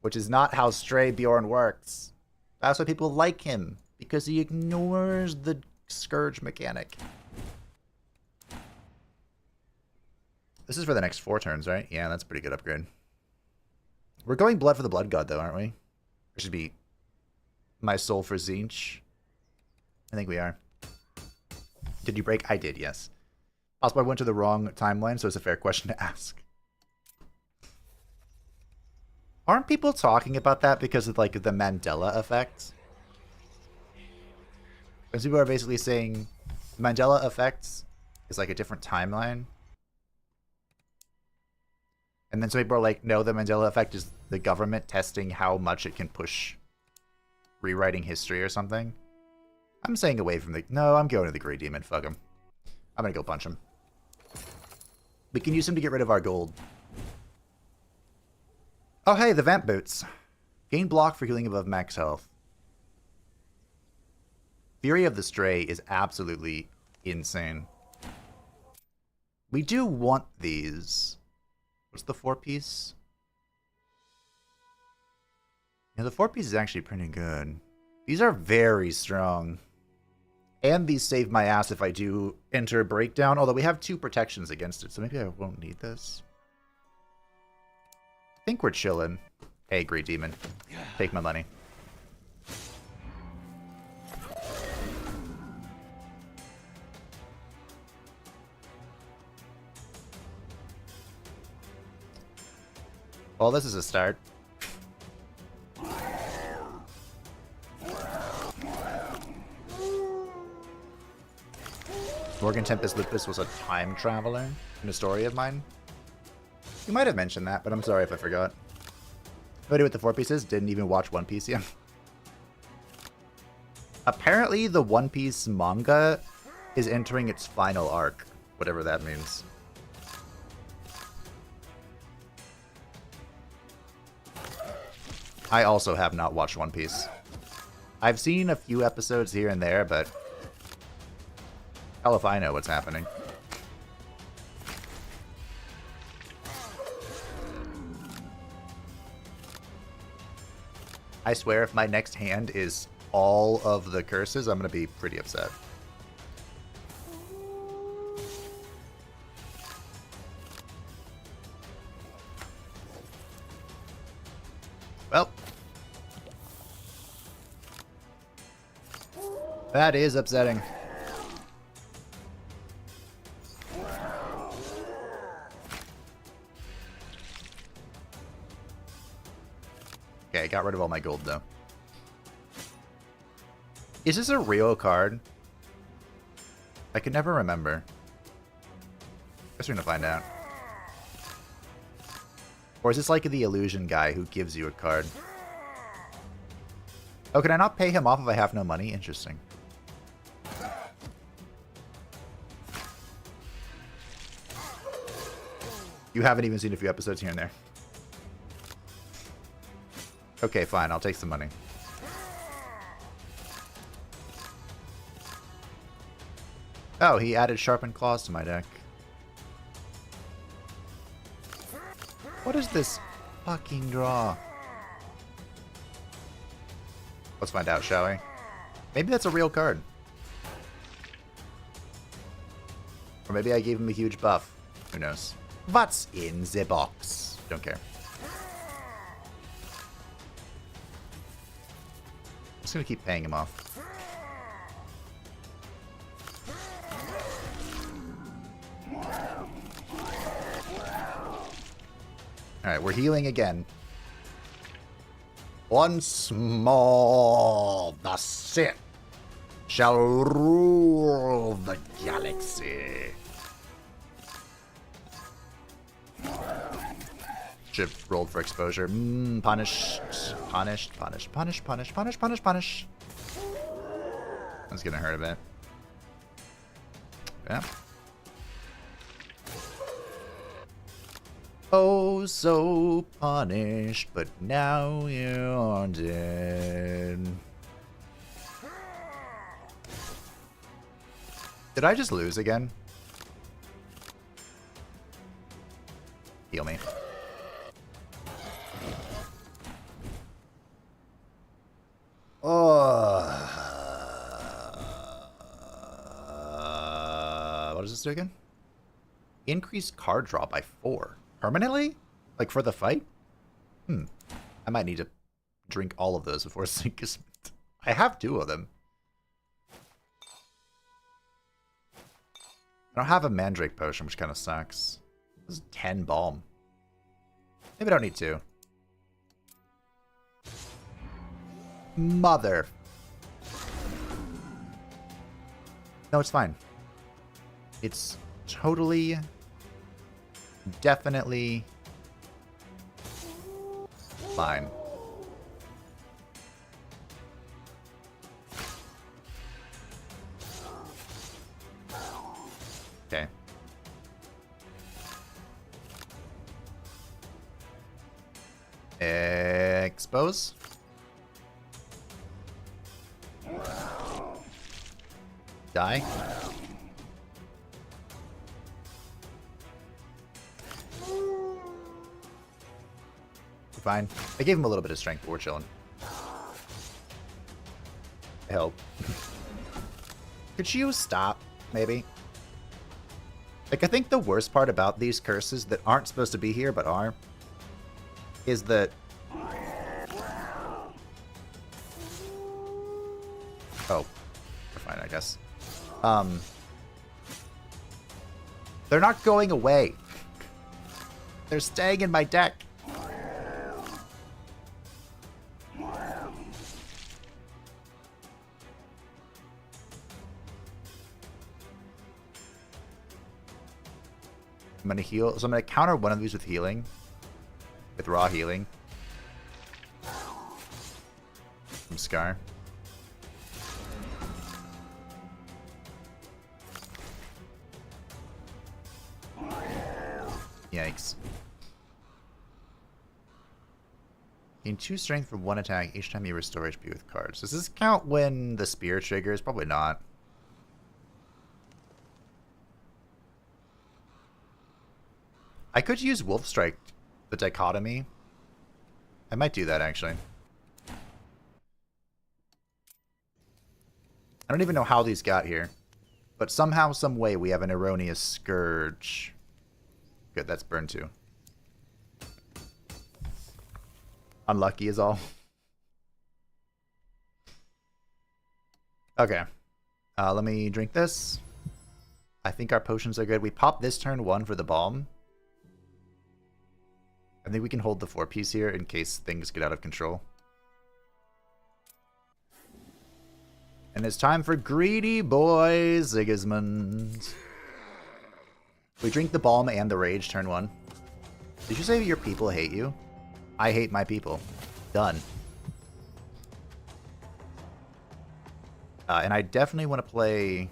Which is not how Stray Beorn works. That's why people like him, because he ignores the Scourge mechanic. This is for the next 4 turns, right? Yeah, that's a pretty good upgrade. We're going Blood for the Blood God, though, aren't we? It should be My Soul for Zinch. I think we are. Did you break? I did, yes. Also, I went to the wrong timeline, so it's a fair question to ask. Aren't people talking about that because of, like, the Mandela effect? Because people are basically saying the Mandela effect is, like, a different timeline. And then some people are like, no, the Mandela effect is the government testing how much it can push rewriting history or something. I'm staying away from the... No, I'm going to the Grey Demon. Fuck him. I'm going to go punch him. We can use him to get rid of our gold. Oh, hey, the Vamp Boots. Gain block for healing above max health. Fury of the Stray is absolutely insane. We do want these. What's the 4-piece? Yeah, the 4-piece is actually pretty good. These are very strong. And these save my ass if I do enter a breakdown, although we have 2 protections against it, so maybe I won't need this. I think we're chilling. Hey, Great Demon. Take my money. Well, this is a start. Morgan Tempest Lupus was a time traveler in a story of mine. You might have mentioned that, but I'm sorry if I forgot. Nobody with the 4 pieces didn't even watch One Piece yet. Apparently, the One Piece manga is entering its final arc, whatever that means. I also have not watched One Piece. I've seen a few episodes here and there, but hell if I know what's happening. I swear if my next hand is all of the curses, I'm going to be pretty upset. Well. That is upsetting. Okay, got rid of all my gold, though. Is this a real card? I can never remember. Guess we're gonna find out. Or is this like the illusion guy who gives you a card? Oh, can I not pay him off if I have no money? Interesting. You haven't even seen a few episodes here and there. Okay, fine. I'll take some money. Oh, he added Sharpened Claws to my deck. What is this fucking draw? Let's find out, shall we? Maybe that's a real card. Or maybe I gave him a huge buff. Who knows? What's in the box? Don't care. I'm just gonna keep paying him off. Alright, we're healing again. Once more, the Sith shall rule the galaxy. Should have rolled for exposure. Punished. Punished. Punished. Punished. Punished. Punished. Punished. Punished. That's gonna hurt a bit. Yeah. Oh, so punished, but now you're dead. Did I just lose again? Heal me. What does this do again? Increase card draw by 4. Permanently? Like for the fight? I might need to drink all of those before Sync is... I have 2 of them. I don't have a Mandrake Potion, which kind of sucks. This is 10 Balm. Maybe I don't need 2. Mother. No, it's fine. It's totally, definitely fine. Okay. Expose. Die. Fine. I gave him a little bit of strength, but we're chilling. Help. Could you stop, maybe? Like, I think the worst part about these curses that aren't supposed to be here, but are, is that... Oh. We're fine, I guess. They're not going away. They're staying in my deck. I'm gonna heal, so I'm gonna counter one of these with healing. With raw healing. From Scar. Yikes. Gain 2 strength from 1 attack each time you restore HP with cards. Does this count when the spear triggers? Probably not. I could use Wolf Strike, the dichotomy. I might do that, actually. I don't even know how these got here. But somehow, some way, we have an erroneous Scourge. Good, that's burn 2. Unlucky is all. Okay. Let me drink this. I think our potions are good. We pop this turn 1 for the Balm. I think we can hold the 4-piece here in case things get out of control. And it's time for Greedy Boy Sigismund. We drink the Balm and the Rage turn 1. Did you say your people hate you? I hate my people. Done. And I definitely want to play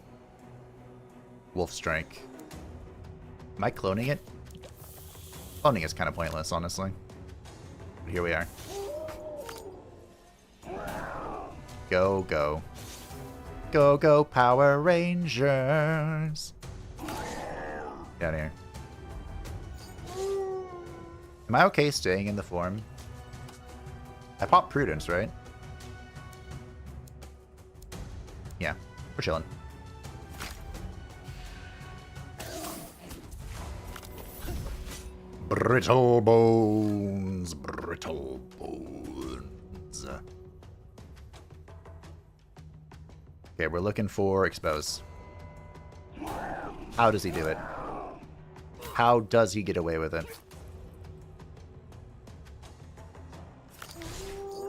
Wolf Strike. Am I cloning it? Cloning is kind of pointless, honestly. But here we are. Go, go. Go, go, Power Rangers. Get out of here. Am I okay staying in the form? I popped Prudence, right? Yeah, we're chilling. Brittle bones, brittle bones. Okay, we're looking for Expose. How does he do it? How does he get away with it?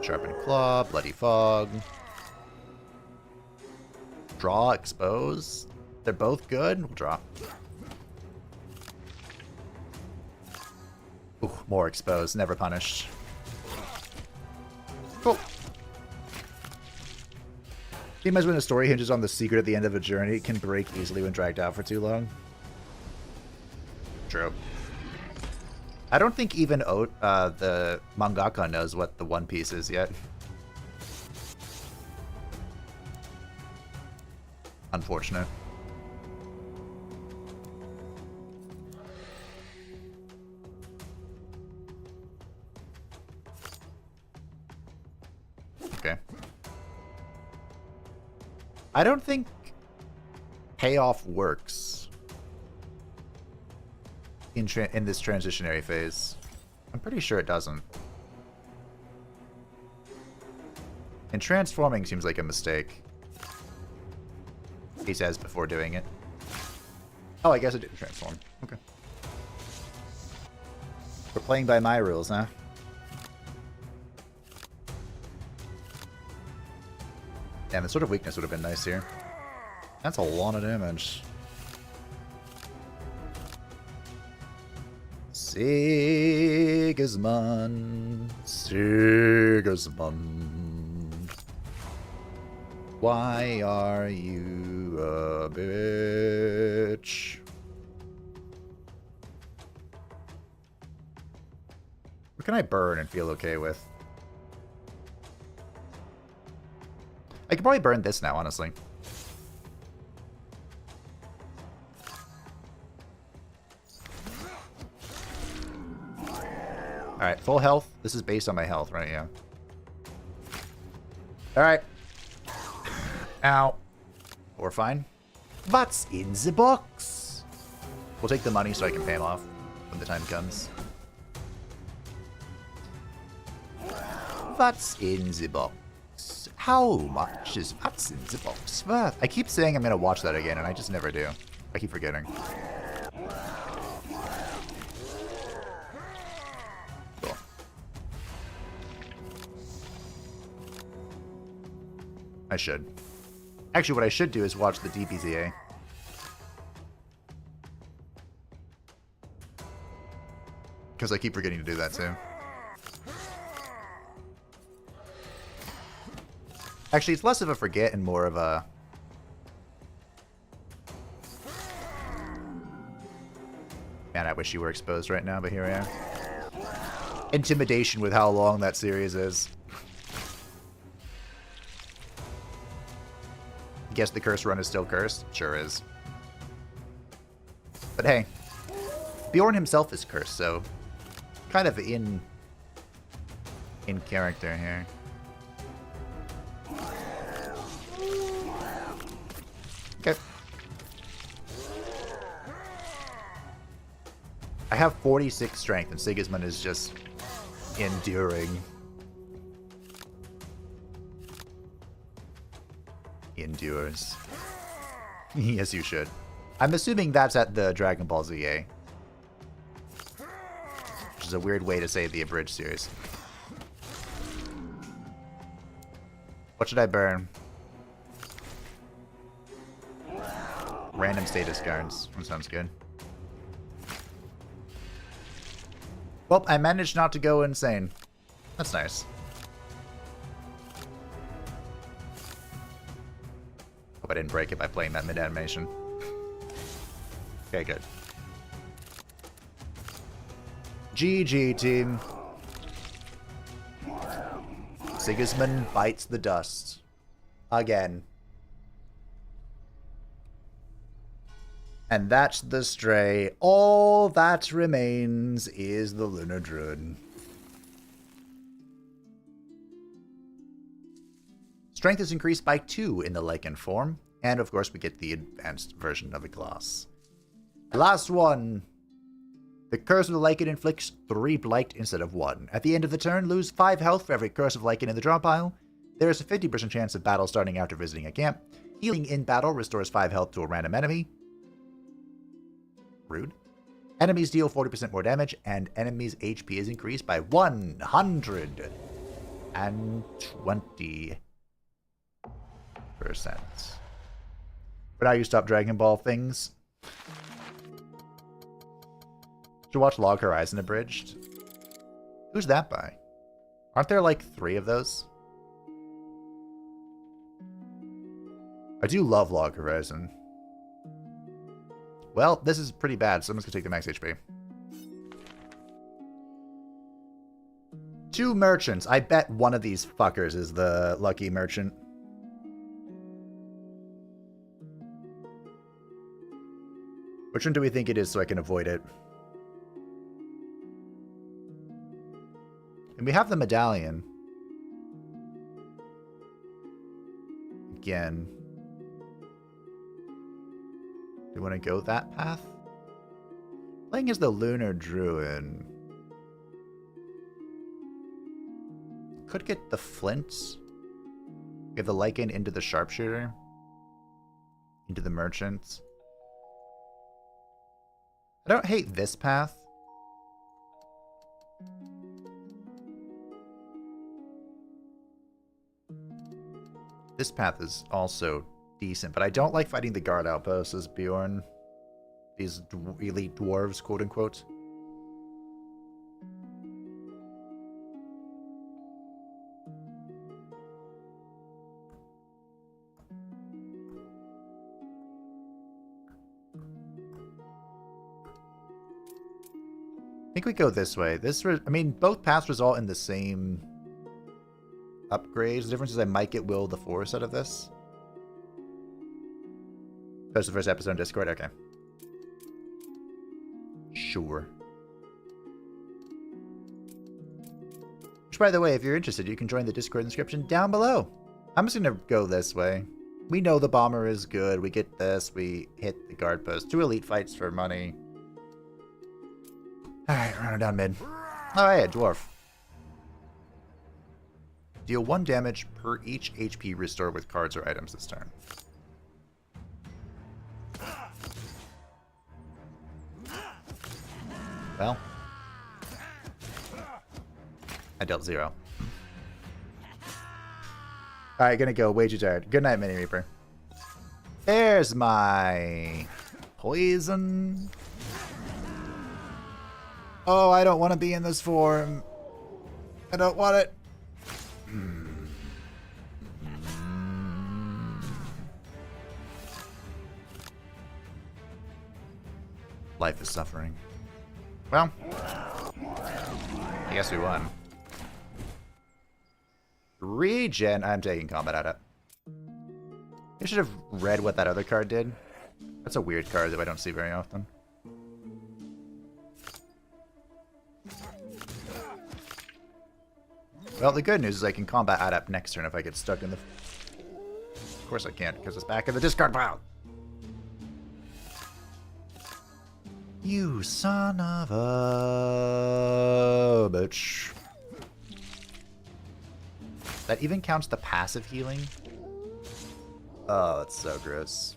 Sharpened Claw, Bloody Fog. Draw, Expose. They're both good. We'll draw. Ooh, more Exposed. Never punished. Cool. Imagine when a story hinges on the secret at the end of a journey, it can break easily when dragged out for too long. True. I don't think even the mangaka knows what the One Piece is yet. Unfortunate. Okay. I don't think payoff works in this transitionary phase. I'm pretty sure it doesn't. And transforming seems like a mistake. He says before doing it. Oh, I guess it didn't transform. Okay. We're playing by my rules, huh? Damn, the Sword of Weakness would have been nice here. That's a lot of damage. Sigismund. Sigismund. Why are you a bitch? What can I burn and feel okay with? I could probably burn this now, honestly. Alright, full health. This is based on my health, right? Yeah. Alright. Ow. We're fine. What's in the box? We'll take the money so I can pay him off when the time comes. What's in the box? How much is what's in the box worth? I keep saying I'm going to watch that again, and I just never do. I keep forgetting. Cool. I should. Actually, what I should do is watch the DPCA. Because I keep forgetting to do that, too. Actually, it's less of a forget and more of a... Man, I wish you were exposed right now, but here I am. Intimidation with how long that series is. Guess the curse run is still cursed? Sure is. But hey, Beorn himself is cursed, so kind of in character here. Okay. I have 46 strength, and Sigismund is just enduring. Endures. Yes, you should. I'm assuming that's at the Dragon Ball Z, which is a weird way to say the abridged series. What should I burn? Random status cards. That sounds good. Well, I managed not to go insane. That's nice. Hope I didn't break it by playing that mid-animation. Okay, good. GG, team. Sigismund bites the dust. Again. And that's the stray. All that remains is the Lunar Druid. Strength is increased by 2 in the Lycan form, and of course we get the advanced version of the class. Last one. The Curse of the Lycan inflicts 3 blight instead of 1. At the end of the turn, lose 5 health for every Curse of Lycan in the draw pile. There is a 50% chance of battle starting after visiting a camp. Healing in battle restores 5 health to a random enemy. Rude. Enemies deal 40% more damage, and enemies' HP is increased by 120%. But now you stop Dragon Ball things. Should watch Log Horizon Abridged. Who's that by? Aren't there like 3 of those? I do love Log Horizon. Well, this is pretty bad. Someone's gonna take the max HP. 2 merchants. I bet one of these fuckers is the lucky merchant. Which one do we think it is so I can avoid it? And we have the medallion. Again. Do you want to go that path? Playing as the Lunar Druid. Could get the flints. We have the Lycan into the Sharpshooter. Into the Merchants. I don't hate this path. This path is also decent, but I don't like fighting the guard outposts as Beorn. These elite dwarves, quote unquote. I think we go this way. I mean, both paths result in the same upgrades. The difference is I might get Will of the Forest out of this. Post the first episode on Discord? Okay. Sure. Which, by the way, if you're interested, you can join the Discord description down below. I'm just going to go this way. We know the bomber is good. We get this. We hit the guard post. 2 elite fights for money. Alright, run her down mid. Oh, hey, a dwarf. Deal 1 damage per each HP restore with cards or items this turn. Well. I dealt 0. Alright, gonna go way too tired. Good night, Mini Reaper. There's my poison. Oh, I don't want to be in this form. I don't want it. Life is suffering. Well, I guess we won. Regen. I'm taking combat at it. I should have read what that other card did. That's a weird card that I don't see very often. Well, the good news is I can combat adept next turn if I get stuck in the... Of course I can't, because it's back in the discard pile. You son of a bitch. That even counts the passive healing? Oh, that's so gross.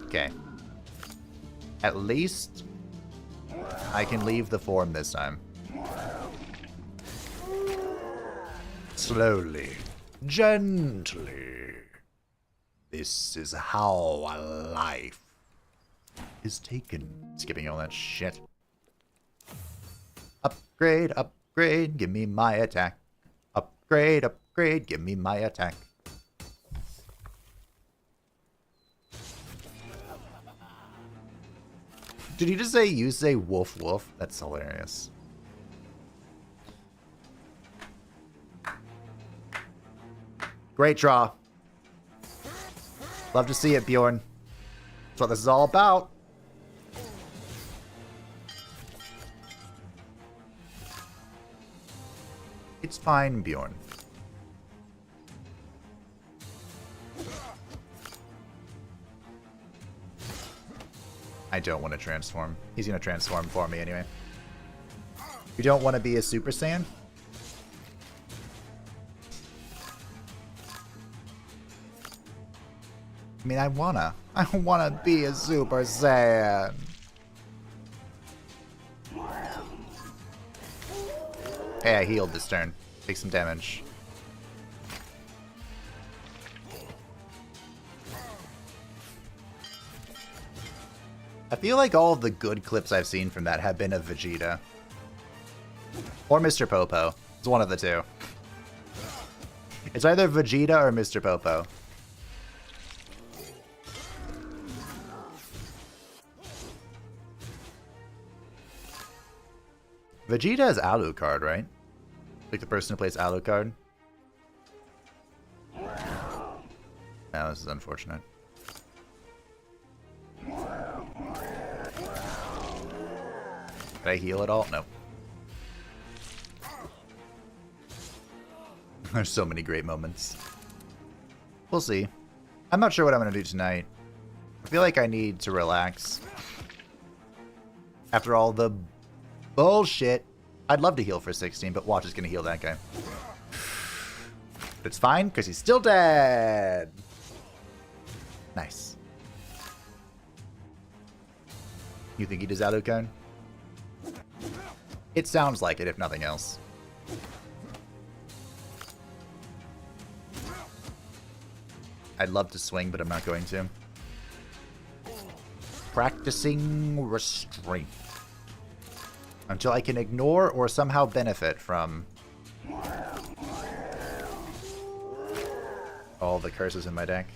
Okay. At least I can leave the form this time. Slowly. Gently. This is how a life is taken. Skipping all that shit. Upgrade, upgrade, give me my attack. Upgrade, upgrade, give me my attack. Did you just say you say woof woof? That's hilarious. Great draw. Love to see it, Beorn. That's what this is all about. It's fine, Beorn. I don't want to transform. He's going to transform for me anyway. You don't want to be a Super Saiyan? I mean, I wanna be a Super Saiyan. Hey, I healed this turn. Take some damage. I feel like all of the good clips I've seen from that have been of Vegeta. Or Mr. Popo. It's one of the two. It's either Vegeta or Mr. Popo. Vegeta has Alucard, right? Like the person who plays Alucard. Oh, this is unfortunate. Did I heal at all? No. There's so many great moments. We'll see. I'm not sure what I'm going to do tonight. I feel like I need to relax. After all the bullshit. I'd love to heal for 16, but Watch is going to heal that guy. But it's fine, because he's still dead. Nice. You think he does Alucard? It sounds like it, if nothing else. I'd love to swing, but I'm not going to. Practicing restraint. Until I can ignore or somehow benefit from all the curses in my deck.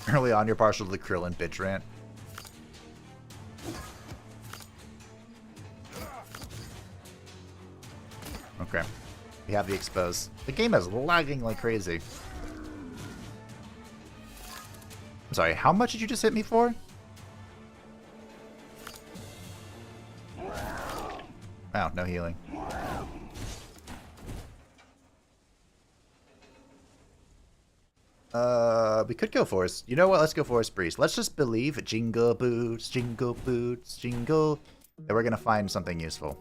Early on, you're partial to the Krillin bitch rant. Okay. We have the expose. The game is lagging like crazy. I'm sorry, how much did you just hit me for? Wow, no healing. We could go Forest. You know what? Let's go Forest Priest. Let's just believe jingle boots, jingle, that we're gonna find something useful.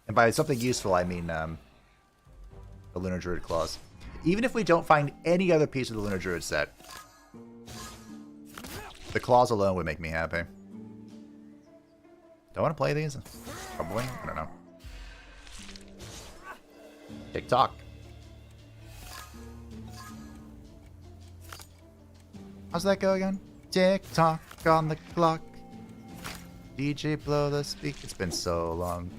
And by something useful, I mean the Lunar Druid claws. Even if we don't find any other piece of the Lunar Druid set, the claws alone would make me happy. Do I want to play these? Probably. I don't know. TikTok. How's that go again? Tick-tock on the clock. DJ blow the speak. It's been so long.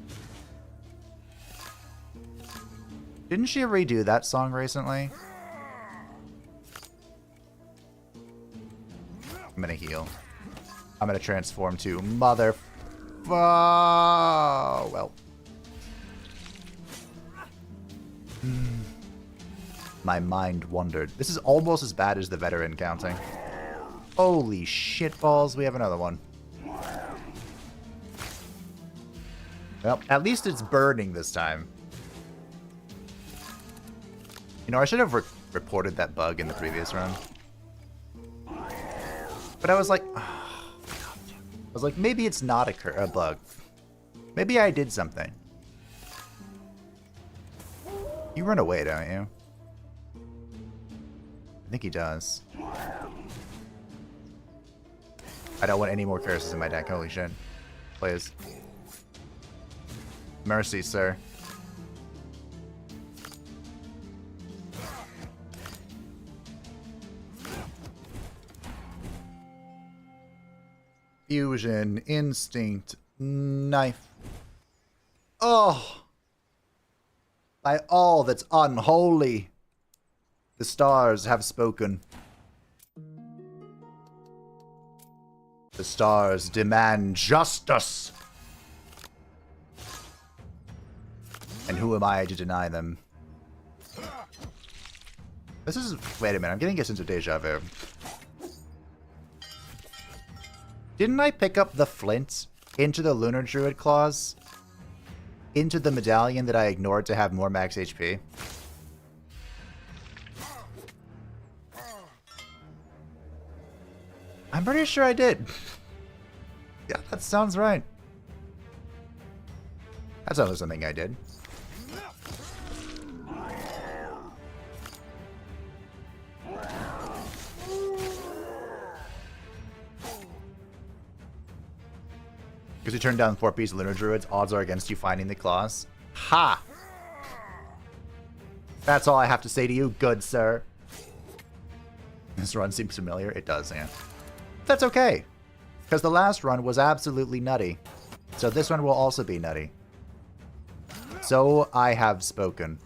Didn't she redo that song recently? I'm gonna heal. I'm gonna transform to mother... Oh, well. My mind wandered. This is almost as bad as the veteran counting. Holy shitballs, we have another one. Well, at least it's burning this time. You know, I should have reported that bug in the previous run. But I was like... maybe it's not a bug. Maybe I did something. You run away, don't you? I think he does. I don't want any more curses in my deck. Holy shit. Please. Mercy, sir. Fusion, instinct, knife. Oh! By all that's unholy, the stars have spoken. The stars demand justice. And who am I to deny them? This is... Wait a minute, I'm getting us into deja vu. Didn't I pick up the flint into the Lunar Druid claws? Into the medallion that I ignored to have more max HP? I'm pretty sure I did. Yeah, that sounds right. That sounds like something I did. Because you turn down 4-piece Lunar Druids, odds are against you finding the claws. Ha! That's all I have to say to you, good sir. This run seems familiar. It does, yeah. That's okay. Because the last run was absolutely nutty. So this one will also be nutty. So I have spoken.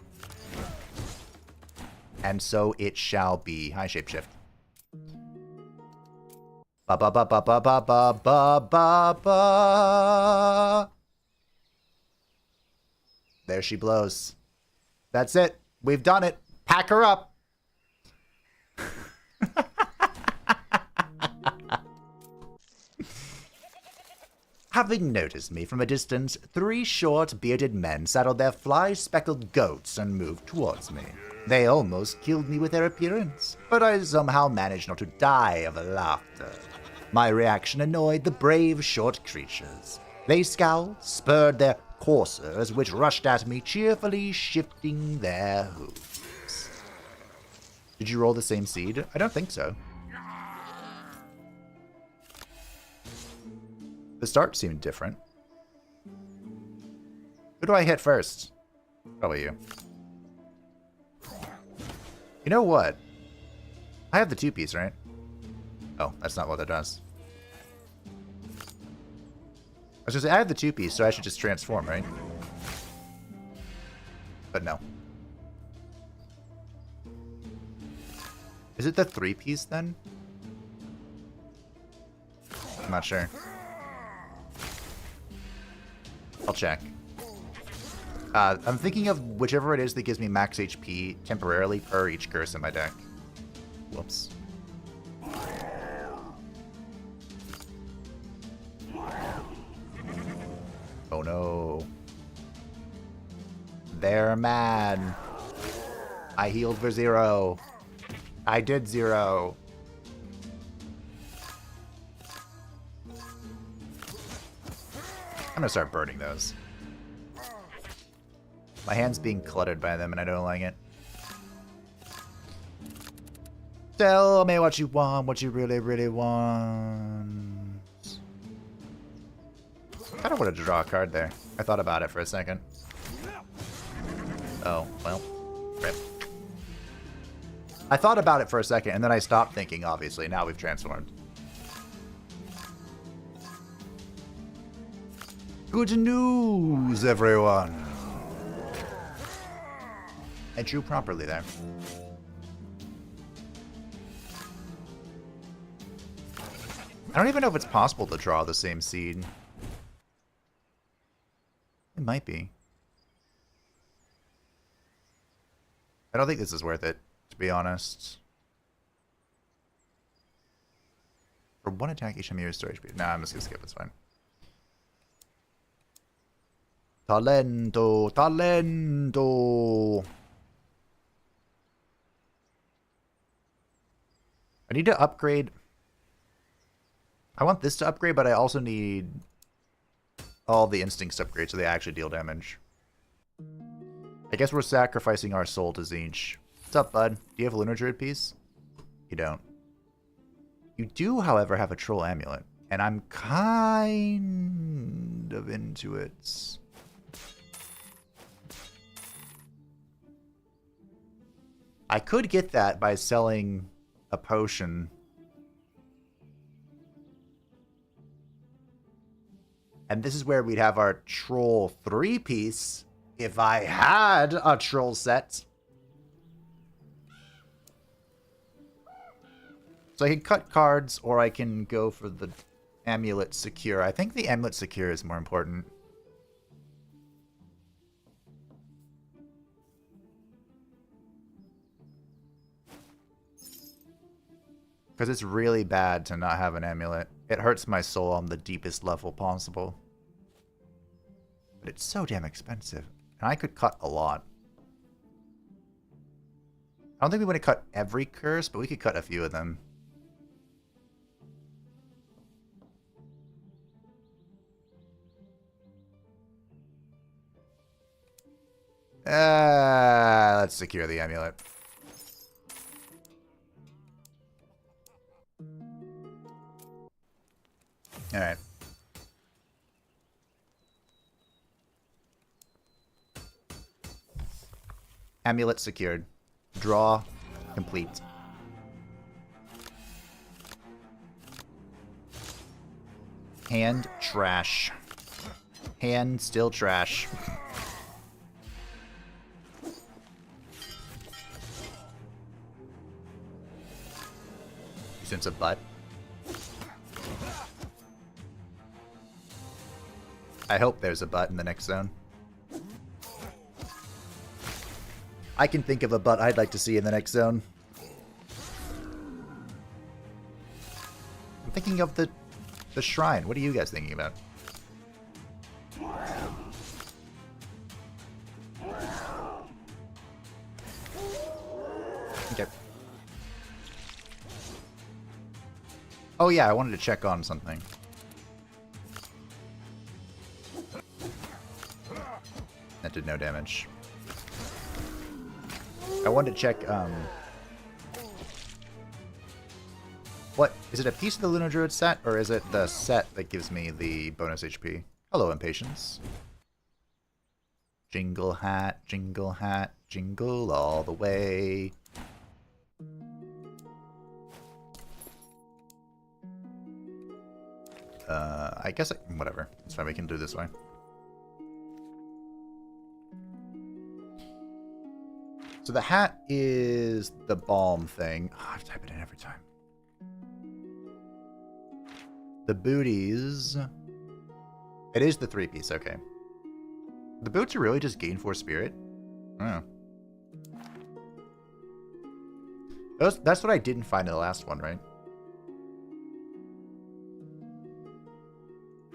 And so it shall be. Hi, Shapeshift. Ba ba ba ba ba ba ba ba ba ba. There she blows. That's it. We've done it. Pack her up. Having noticed me from a distance, 3 short, bearded men saddled their fly-speckled goats and moved towards me. They almost killed me with their appearance, but I somehow managed not to die of laughter. My reaction annoyed the brave short creatures. They scowled, spurred their coursers, which rushed at me, cheerfully shifting their hooves. Did you roll the same seed? I don't think so. The start seemed different. Who do I hit first? Probably you. You know what? I have the 2-piece, right? Oh, that's not what that does. I was gonna say, I have the 2-piece, so I should just transform, right? But no. Is it the 3-piece then? I'm not sure. I'll check. I'm thinking of whichever it is that gives me max HP temporarily per each curse in my deck. Whoops. Oh no. They're mad. I healed for 0. I did 0. I'm gonna start burning those. My hand's being cluttered by them and I don't like it. Tell me what you want, what you really, really want. I kind of want to draw a card there. I thought about it for a second. Oh, well. Rip. I thought about it for a second, and then I stopped thinking, obviously. Now we've transformed. Good news, everyone. I drew properly there. I don't even know if it's possible to draw the same seed. It might be. I don't think this is worth it, to be honest. For 1 attack, each time you restore HP. Nah, I'm just gonna skip, it's fine. Talento, talento. I need to upgrade. I want this to upgrade, but I also need all the instincts to upgrade so they actually deal damage. I guess we're sacrificing our soul to Zinch. What's up, bud? Do you have a Lunar Druid piece? You don't. You do, however, have a Troll Amulet. And I'm kind of into it. I could get that by selling a potion. And this is where we'd have our Troll 3-piece if I had a Troll set. So I can cut cards, or I can go for the Amulet Secure. I think the Amulet Secure is more important. Because it's really bad to not have an amulet. It hurts my soul on the deepest level possible. But it's so damn expensive. And I could cut a lot. I don't think we want to cut every curse, but we could cut a few of them. Let's secure the amulet. Alright. Amulet secured. Draw complete. Hand trash. Hand still trash. You sense a butt? I hope there's a butt in the next zone. I can think of a butt I'd like to see in the next zone. I'm thinking of the shrine. What are you guys thinking about? Okay. Oh yeah, I wanted to check on something. That did no damage. I wanted to check, What? Is it a piece of the Lunar Druid set, or is it the set that gives me the bonus HP? Hello, Impatience. Jingle hat, jingle all the way. I guess whatever. It's fine, we can do this way. So the hat is the balm thing. Oh, I have to type it in every time. The booties. It is the 3-piece, okay. The boots are really just gain 4 spirit? Oh. That's what I didn't find in the last one, right?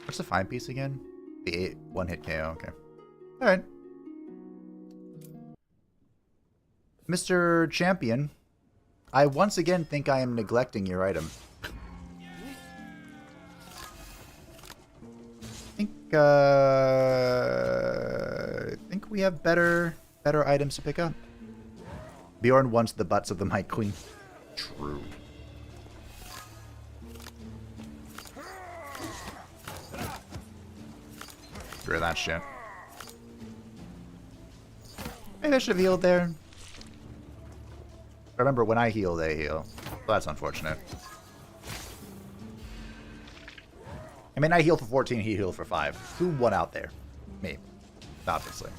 What's the 5-piece again? The 8 1-hit KO, okay. Alright. Mr. Champion, I once again think I am neglecting your item. I think we have better items to pick up. Beorn wants the butts of the Might Queen. True. Screw that shit. Maybe I should have healed there. Remember, when I heal, they heal. Well, that's unfortunate. I mean, I healed for 14, he healed for 5. Who won out there? Me. Obviously.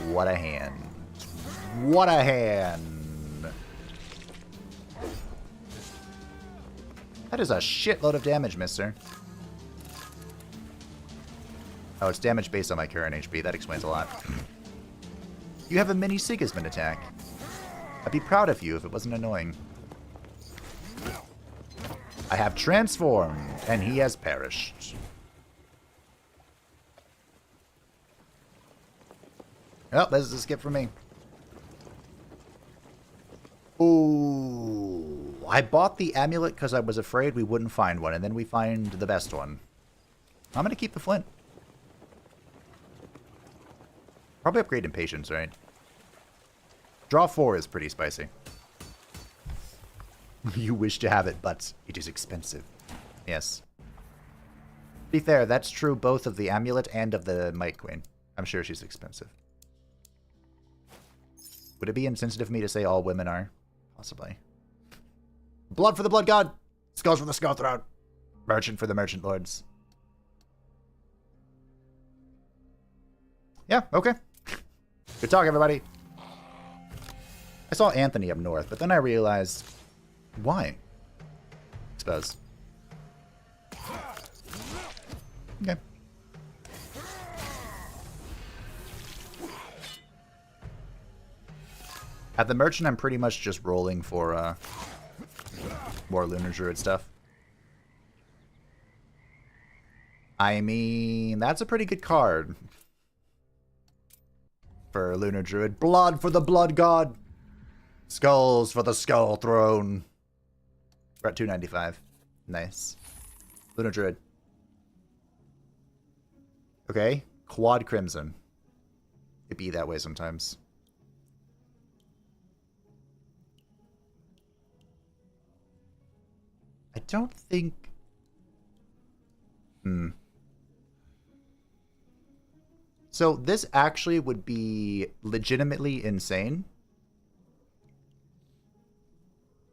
What a hand. What a hand. That is a shitload of damage, mister. Oh, it's damage based on my current HP. That explains a lot. You have a mini Sigismund attack. I'd be proud of you if it wasn't annoying. I have transformed, and he has perished. Oh, this is a skip for me. Ooh. I bought the amulet because I was afraid we wouldn't find one, and then we find the best one. I'm going to keep the flint. Probably upgrade Impatience, right? Draw 4 is pretty spicy. You wish to have it, but it is expensive. Yes. To be fair, that's true both of the amulet and of the Might Queen. I'm sure she's expensive. Would it be insensitive of me to say all women are? Possibly. Blood for the Blood God! Skulls for the Skull Throne! Merchant for the Merchant Lords. Yeah, okay. Good talk, everybody. I saw Anthony up north, but then I realized... Why? I suppose. Okay. At the Merchant, I'm pretty much just rolling for more Lunar Druid stuff. I mean, that's a pretty good card for Lunar Druid. Blood for the Blood God! Skulls for the Skull Throne! We're at 295. Nice. Lunar Druid. Okay. Quad Crimson. It be that way sometimes. I don't think... So this actually would be legitimately insane.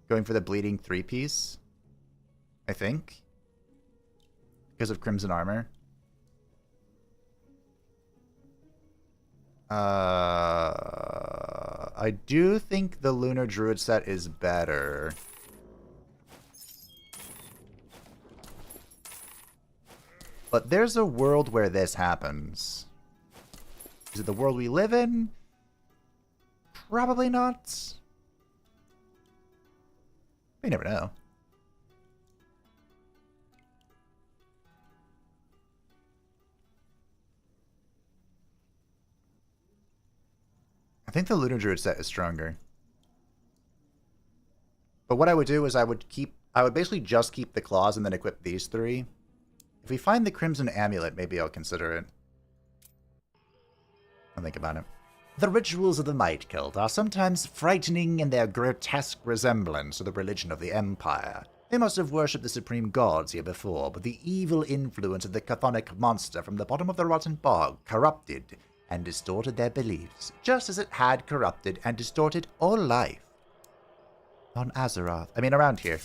Going for the bleeding 3-piece, I think, because of Crimson Armor. I do think the Lunar Druid set is better. But there's a world where this happens. Is it the world we live in? Probably not. You never know. I think the Lunar Druid set is stronger. But what I would do is I would basically just keep the claws and then equip these 3. If we find the Crimson Amulet, maybe I'll consider it. I'll think about it. The rituals of the Might Cult are sometimes frightening in their grotesque resemblance to the religion of the Empire. They must have worshipped the supreme gods here before, but the evil influence of the chthonic monster from the bottom of the rotten bog corrupted and distorted their beliefs, just as it had corrupted and distorted all life. On Azeroth. I mean, around here.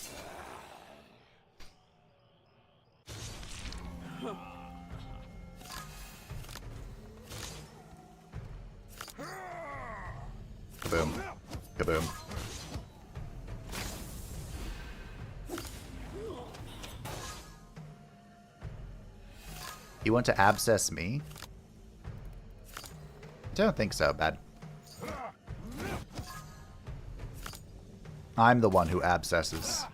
Kaboom. Kaboom. You want to abscess me? I don't think so, bad. I'm the one who abscesses.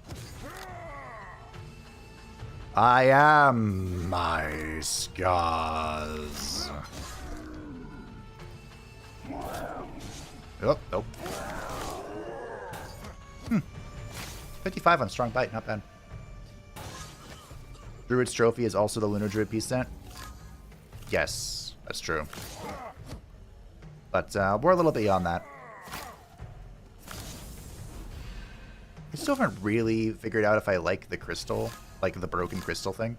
I am my scars. Oh, nope. 55 on Strong Bite, not bad. Druid's Trophy is also the Lunar Druid peace set. Yes, that's true. But we're a little beyond that. I still haven't really figured out if I like the crystal, like the broken crystal thing.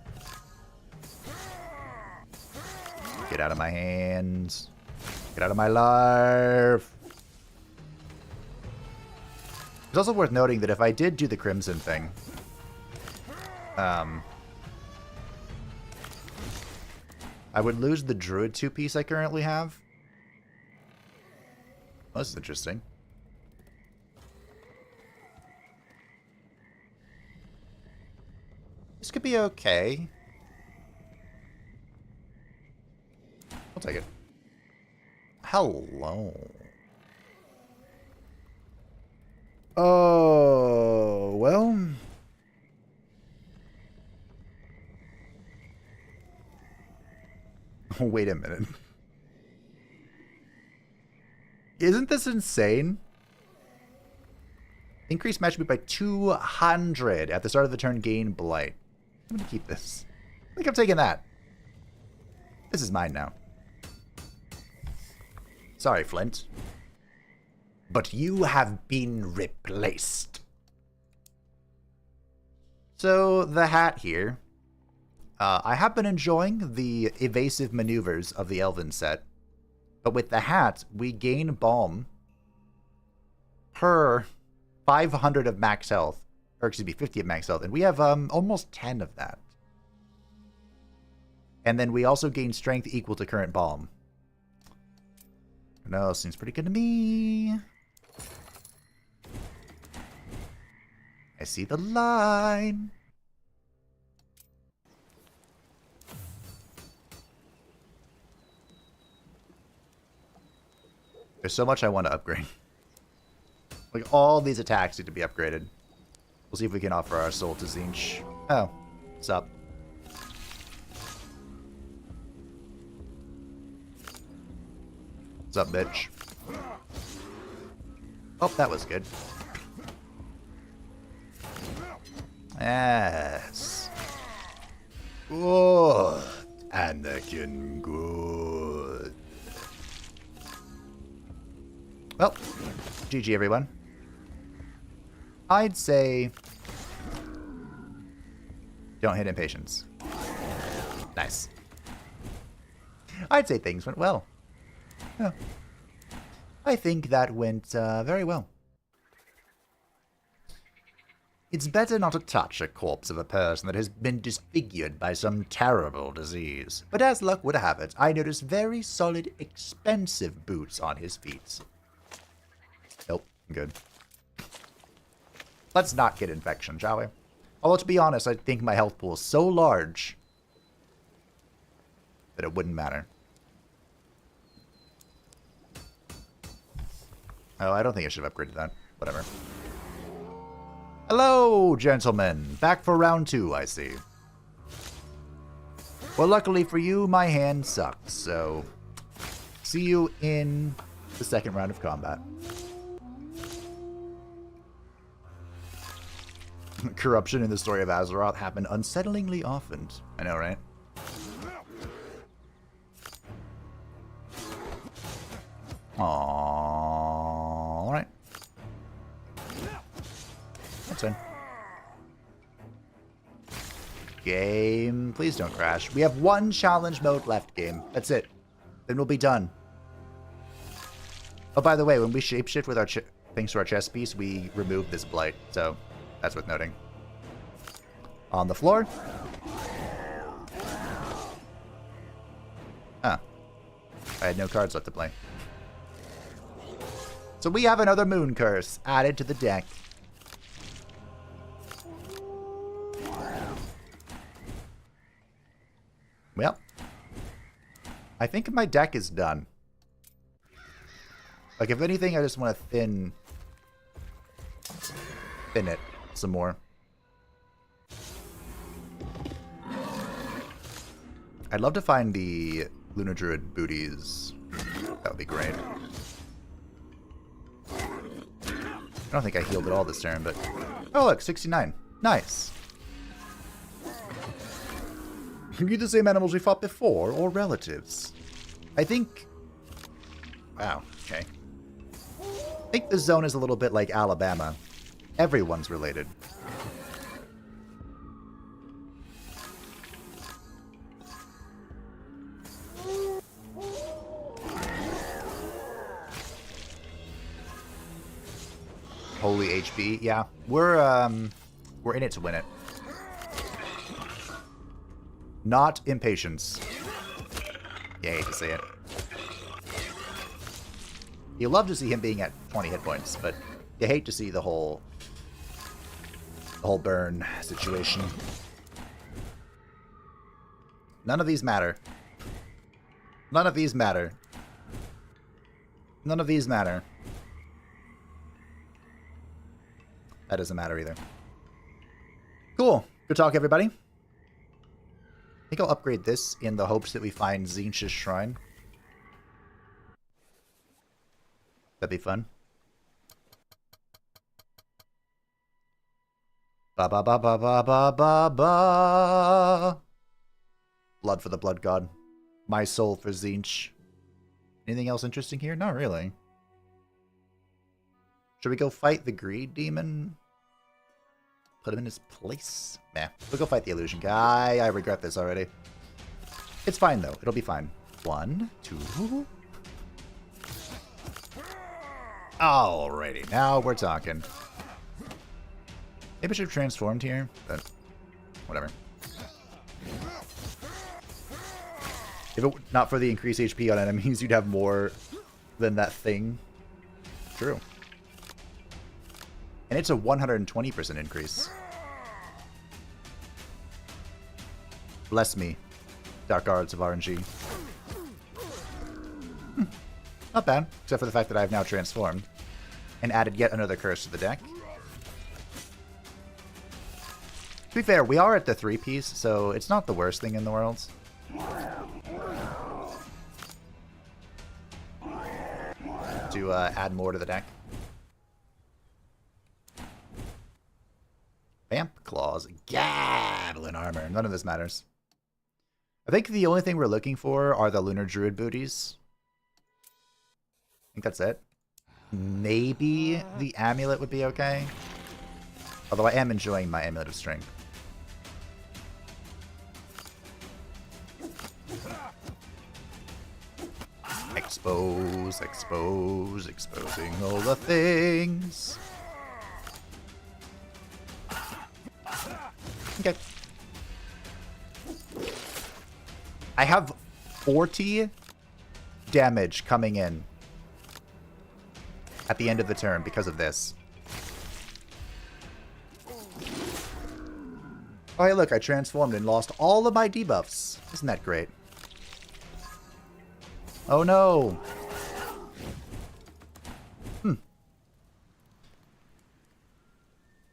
Get out of my hands. Get out of my life. It's also worth noting that if I did do the Crimson thing, I would lose the Druid 2-piece I currently have. Well, this is interesting. This could be okay. I'll take it. Hello. Oh, well. Wait a minute. Isn't this insane? Increase match speed by 200 at the start of the turn, gain blight. I'm going to keep this. I think I'm taking that. This is mine now. Sorry, Flint. But you have been replaced. So, the hat here. I have been enjoying the evasive maneuvers of the Elven set. But with the hat, we gain Balm per 500 of max health. Or excuse me, 50 of max health. And we have almost 10 of that. And then we also gain strength equal to current Balm. No, seems pretty good to me. I see the line. There's so much I want to upgrade. Like, all these attacks need to be upgraded. We'll see if we can offer our soul to Zinch. Oh, what's up? What's up, bitch? Oh, that was good. Yes. Good. Anakin, good. Well, GG, everyone. I'd say don't hit impatience. Nice. I'd say things went well. Yeah. I think that went very well. It's better not to touch a corpse of a person that has been disfigured by some terrible disease. But as luck would have it, I noticed very solid, expensive boots on his feet. Nope, I'm good. Let's not get infection, shall we? Although, to be honest, I think my health pool is so large that it wouldn't matter. Oh, I don't think I should have upgraded that. Whatever. Hello, gentlemen. Back for round 2, I see. Well, luckily for you, my hand sucks, so see you in the second round of combat. Corruption in the story of Azeroth happened unsettlingly often. I know, right? Alright. That's in. Game. Please don't crash. We have one challenge mode left, game. That's it. Then we'll be done. Oh, by the way, when we shapeshift with our thanks to our chest piece, we remove this blight. So that's worth noting. On the floor. Huh. I had no cards left to play. So we have another moon curse added to the deck. Well, I think my deck is done. Like, if anything, I just want to thin it some more. I'd love to find the Lunar Druid booties. That would be great. I don't think I healed at all this turn, but... Oh, look, 69. Nice. Are you the same animals we fought before, or relatives? I think... Wow, okay. I think the zone is a little bit like Alabama. Everyone's related. Holy HP, yeah. We're in it to win it. Not impatience. Yeah, I hate to say it. You love to see him being at 20 hit points, but you hate to see the whole burn situation. None of these matter. None of these matter. None of these matter. That doesn't matter either. Cool. Good talk, everybody. I think I'll upgrade this in the hopes that we find Tzeentch's Shrine. That'd be fun. Ba ba ba ba ba ba ba ba. Blood for the Blood God. My soul for Tzeentch. Anything else interesting here? Not really. Should we go fight the Greed Demon? Put him in his place? Nah. We'll go fight the Illusion guy. I regret this already. It's fine, though. It'll be fine. 1, 2... Alrighty, now we're talking. Maybe I should have transformed here, but whatever. If it not for the increased HP on enemies, you'd have more than that thing. True. And it's a 120% increase. Bless me, Dark Arts of RNG. Not bad, except for the fact that I've now transformed and added yet another curse to the deck. To be fair, we are at the 3-piece, so it's not the worst thing in the world. To add more to the deck. Vamp Claws, Gatlin Armor. None of this matters. I think the only thing we're looking for are the Lunar Druid booties. I think that's it. Maybe the Amulet would be okay. Although I am enjoying my Amulet of Strength. Expose, expose, exposing all the things. Okay. I have 40 damage coming in at the end of the turn because of this. Oh, hey, look, I transformed and lost all of my debuffs. Isn't that great? Oh, no.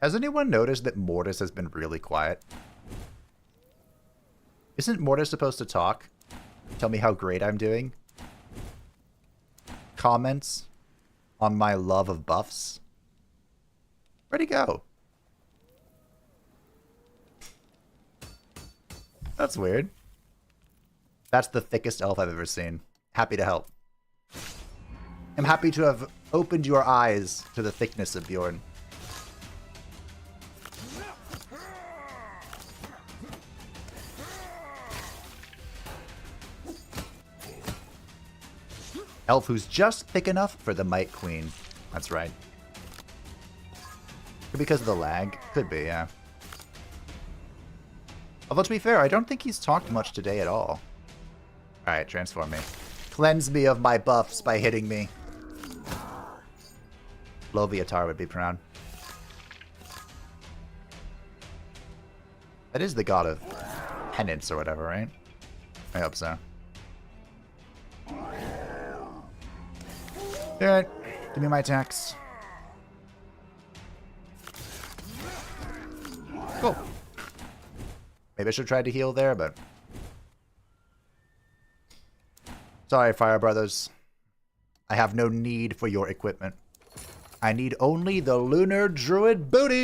Has anyone noticed that Mortis has been really quiet? Isn't Mortis supposed to talk? Tell me how great I'm doing? Comments on my love of buffs? Where'd he go? That's weird. That's the thickest elf I've ever seen. Happy to help. am happy to have opened your eyes to the thickness of Beorn. Elf who's just thick enough for the Might Queen. That's right. Because of the lag. Could be, yeah. Although, to be fair, I don't think he's talked much today at all. Alright, transform me. Cleanse me of my buffs by hitting me. Loviatar would be proud. That is the god of penance or whatever, right? I hope so. Alright, give me my attacks. Cool. Maybe I should try to heal there, but... Sorry, Fire Brothers. I have no need for your equipment. I need only the Lunar Druid booty!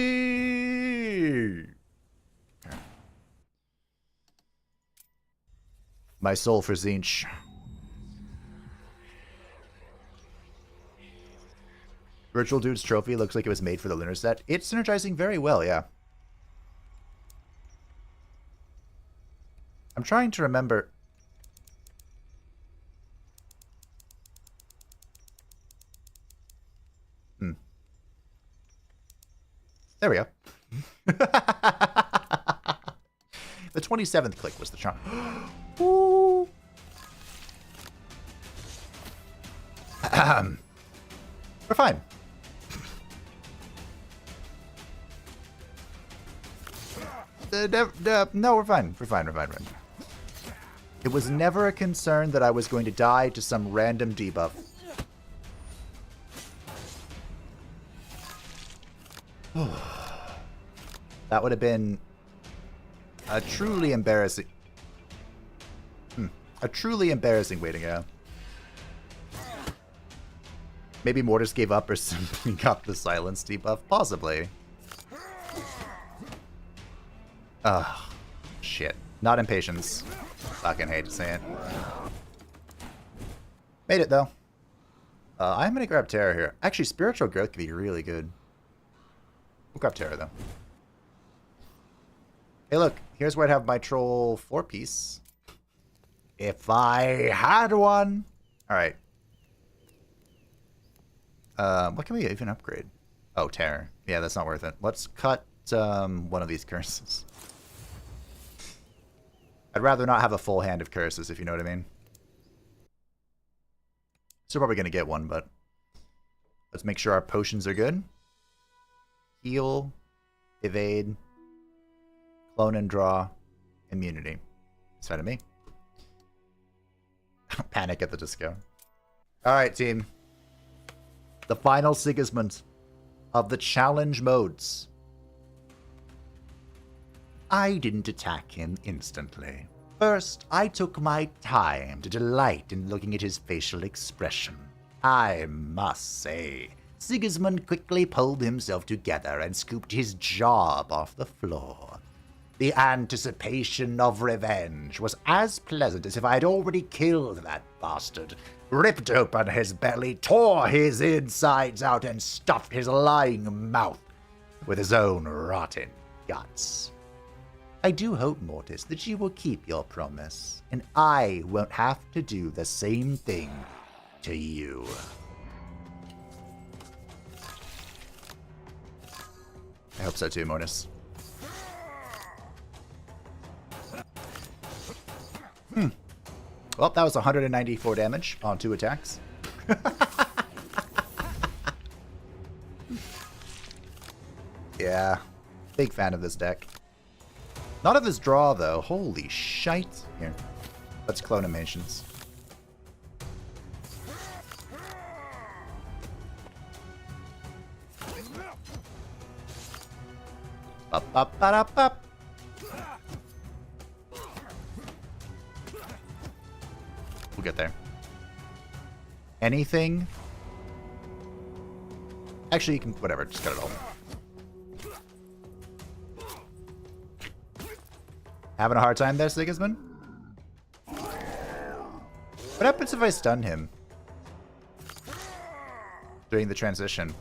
Okay. My soul for Zinch. Virtual Dude's trophy looks like it was made for the Lunar set. It's synergizing very well, yeah. I'm trying to remember... There we go. The 27th click was the charm. Ooh. We're fine. No, we're fine. We're fine. It was never a concern that I was going to die to some random debuff. That would have been a truly embarrassing... A truly embarrassing way to go. Maybe Mortis gave up or simply got the silence debuff. Possibly. Ugh. Shit. Not impatience. Fucking hate to say it. Made it, though. I'm gonna grab Terra here. Actually, Spiritual Growth could be really good. We'll grab Terra, though. Hey, look. Here's where I'd have my Troll 4-piece. If I had one. Alright. What can we even upgrade? Oh, Terror. Yeah, that's not worth it. Let's cut one of these curses. I'd rather not have a full hand of curses, if you know what I mean. Still probably going to get one, but let's make sure our potions are good. Heal, evade, clone and draw, immunity. It's fine to me. Panic at the disco. Alright, team. The final Sigismund of the challenge modes. I didn't attack him instantly. First, I took my time to delight in looking at his facial expression. I must say, Sigismund quickly pulled himself together and scooped his jaw off the floor. The anticipation of revenge was as pleasant as if I had already killed that bastard, ripped open his belly, tore his insides out, and stuffed his lying mouth with his own rotten guts. I do hope, Mortis, that you will keep your promise, and I won't have to do the same thing to you. I hope so too, Mortis. Well, that was 194 damage on 2 attacks. Yeah, big fan of this deck. Not of his draw, though. Holy shite. Here, let's clone animations. Up, up, up, up, up. We'll get there. Anything? Actually, you can, whatever, just cut it all. Having a hard time there, Sigismund? What happens if I stun him? during the transition.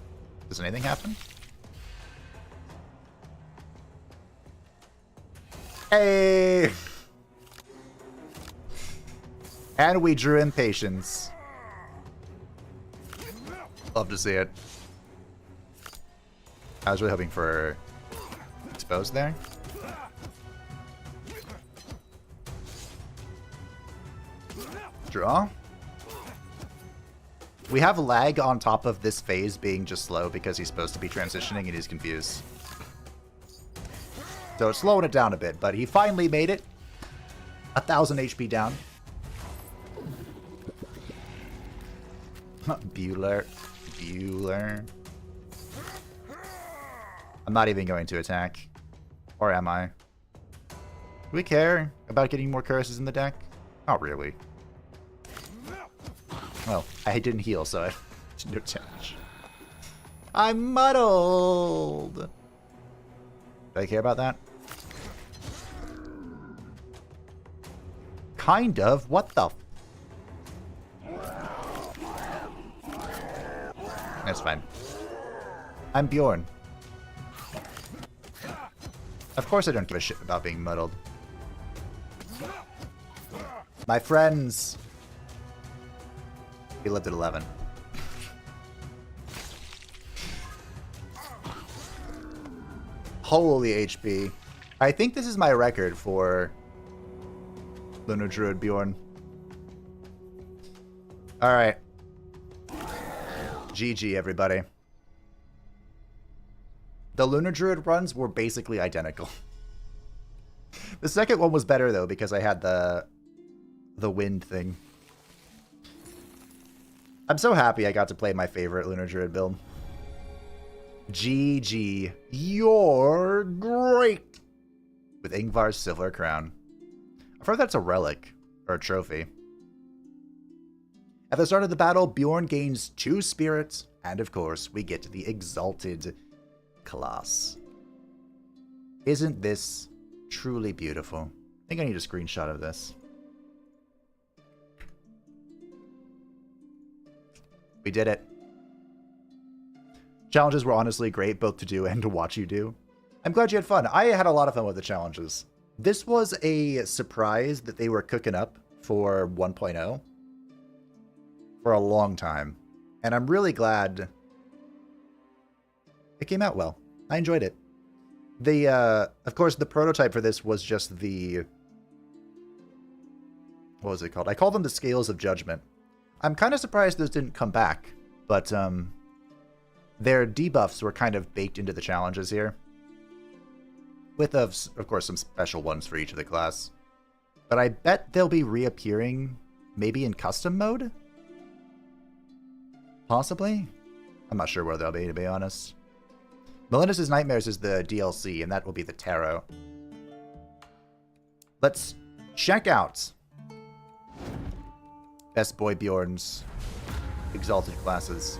Does anything happen? Hey! And we drew in patience. Love to see it. I was really hoping for exposed there. Draw. We have lag on top of this phase being just slow because he's supposed to be transitioning and he's confused. So it's slowing it down a bit, but he finally made it. 1,000 HP down. Bueller. I'm not even going to attack. Or am I? Do we care about getting more curses in the deck? Not really. Well, I didn't heal, so I didn't attach. I'm muddled! Do I care about that? Kind of. What the f... That's fine. I'm Beorn. Of course I don't give a shit about being muddled. My friends... He lived at 11. Holy HP. I think this is my record for Lunar Druid Beorn. Alright. GG, everybody. The Lunar Druid runs were basically identical. The second one was better, though, because I had the wind thing. I'm so happy I got to play my favorite Lunar Druid build. GG. You're great! With Ingvar's Silver Crown. I've heard that's a relic, or a trophy. At the start of the battle, Beorn gains 2 spirits, and of course, we get to the Exalted class. Isn't this truly beautiful? I think I need a screenshot of this. We did it. Challenges were honestly great, both to do and to watch you do. I'm glad you had fun. I had a lot of fun with the challenges. This was a surprise that they were cooking up for 1.0 for a long time. And I'm really glad it came out well. I enjoyed it. Of course, the prototype for this was just the... What was it called? I call them the Scales of Judgment. I'm kind of surprised those didn't come back, but their debuffs were kind of baked into the challenges here. With, of course, some special ones for each of the class. But I bet they'll be reappearing maybe in custom mode? Possibly? I'm not sure where they'll be, to be honest. Melinda's Nightmares is the DLC, and that will be the tarot. Let's check out Best Boy Beorn's Exalted classes.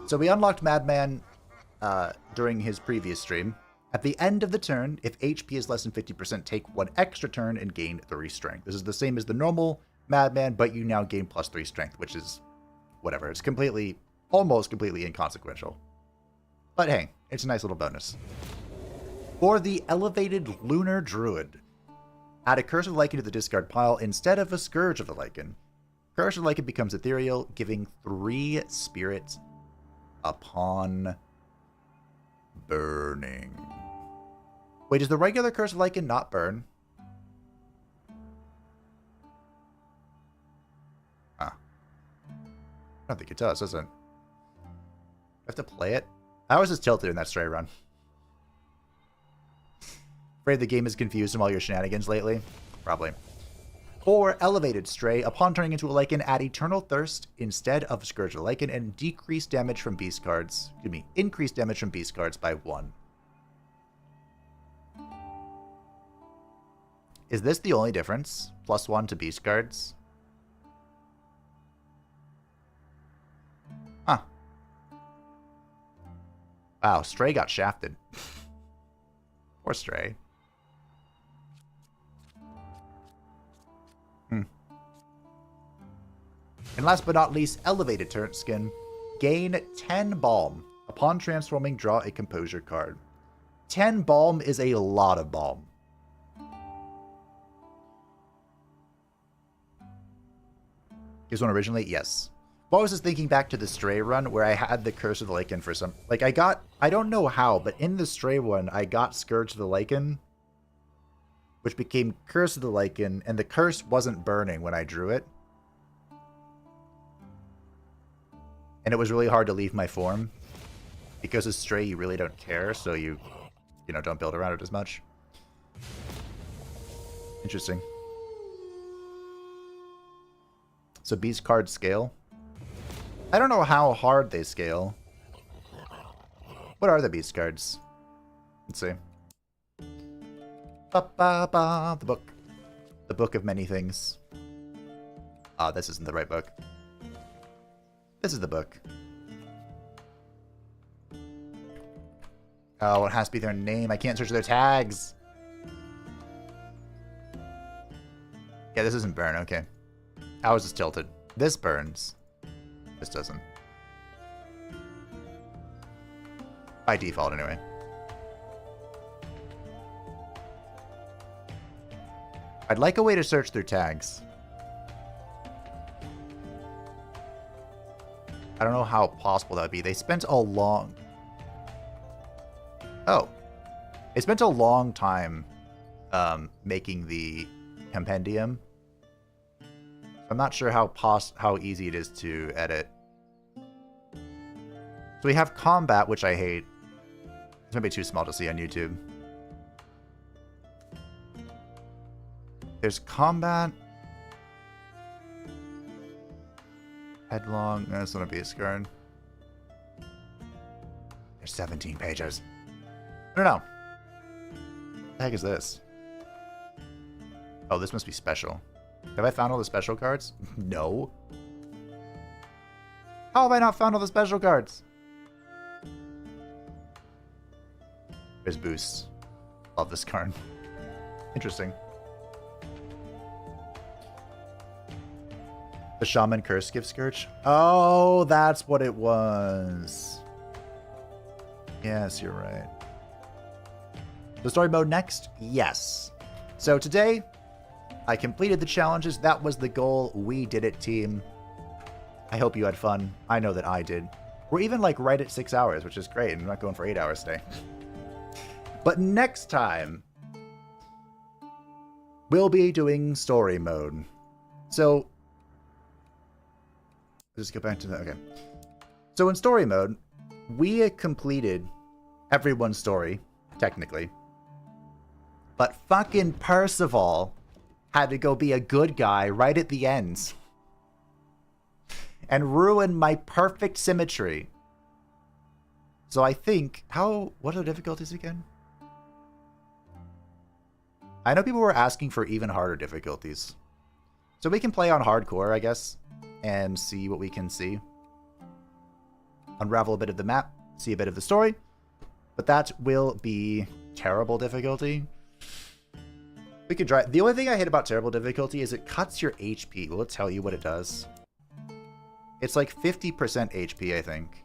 So we unlocked Madman during his previous stream. At the end of the turn, if HP is less than 50%, take 1 extra turn and gain 3 strength. This is the same as the normal Madman, but you now gain +3 strength, which is whatever. It's almost completely inconsequential. But hey, it's a nice little bonus. For the elevated Lunar Druid, add a Curse of the Lycan to the discard pile instead of a Scourge of the Lycan. Curse of the Lycan becomes ethereal, giving 3 spirits upon burning. Wait, does the regular Curse of Lycan not burn? Huh. I don't think it does it? I have to play it? I was just tilted in that stray run. Afraid the game is confused from all your shenanigans lately? Probably. For Elevated Stray, upon turning into a Lycan, add Eternal Thirst instead of Scourge of the Lycan and decrease damage from beast cards. Excuse me, increase damage from beast cards by 1. Is this the only difference? +1 to beast cards? Huh. Wow, Stray got shafted. Poor Stray. And last but not least, Elevated Turret Skin. Gain 10 Balm. Upon transforming, draw a Composure card. 10 Balm is a lot of Balm. Here's one originally? Yes. Well, I was just thinking back to the Stray run where I had the Curse of the Lycan for some... Like, I don't know how, but in the Stray one, I got Scourge of the Lycan, which became Curse of the Lycan, and the curse wasn't burning when I drew it. And it was really hard to leave my form. Because as Stray, you really don't care, so you know, don't build around it as much. Interesting. So beast cards scale. I don't know how hard they scale. What are the beast cards? Let's see. Ba-ba-ba, the book. The book of many things. Ah, this isn't the right book. This is the book. Oh, it has to be their name. I can't search their tags. Yeah, this isn't burn. Okay. I was just tilted. This burns. This doesn't. By default, anyway. I'd like a way to search their tags. I don't know how possible that would be. They spent a long... Oh. They spent a long time making the compendium. I'm not sure how easy it is to edit. So we have combat, which I hate. It's gonna be too small to see on YouTube. There's combat. Headlong. No, that's not a beast card. There's 17 pages. I don't know. What the heck is this? Oh, this must be special. Have I found all the special cards? No. How have I not found all the special cards? There's boosts. Love this card. Interesting. The Shaman Curse gives Scourge? Oh, that's what it was. Yes, you're right. The story mode next? Yes. So today, I completed the challenges. That was the goal. We did it, team. I hope you had fun. I know that I did. We're even like right at 6 hours, which is great. I'm not going for 8 hours today. But next time, we'll be doing story mode. So, let's go back to that. Okay. So in story mode, we had completed everyone's story, technically. But fucking Percival had to go be a good guy right at the end. And ruin my perfect symmetry. So I think, what are the difficulties again? I know people were asking for even harder difficulties. So we can play on hardcore, I guess, and see what we can see. Unravel a bit of the map, see a bit of the story. But that will be terrible difficulty. We could try. The only thing I hate about terrible difficulty is it cuts your HP. Will it tell you what it does? It's like 50% HP, I think.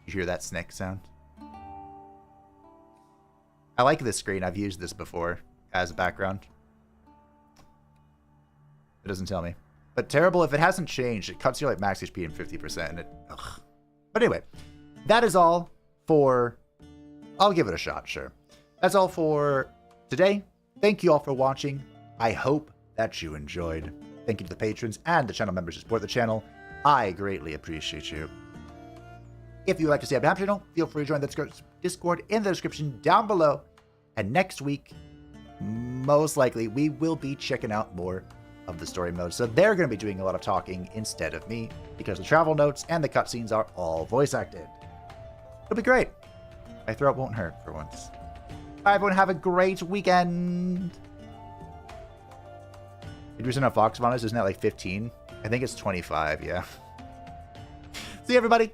You hear that snick sound? I like this screen. I've used this before as background. It doesn't tell me. But terrible, if it hasn't changed, it cuts your like max HP in 50%. And it, ugh. But anyway, that is all for... I'll give it a shot, sure. That's all for today. Thank you all for watching. I hope that you enjoyed. Thank you to the patrons and the channel members who support the channel. I greatly appreciate you. If you'd like to see the channel, feel free to join the Discord in the description down below. And next week, most likely, we will be checking out more of the story mode. So they're going to be doing a lot of talking instead of me, because the travel notes and the cutscenes are all voice acted. It'll be great. My throat won't hurt for once. Bye, everyone. Have a great weekend. 50% of Foxy Vitus, isn't that like 15? I think it's 25, yeah. See you, everybody.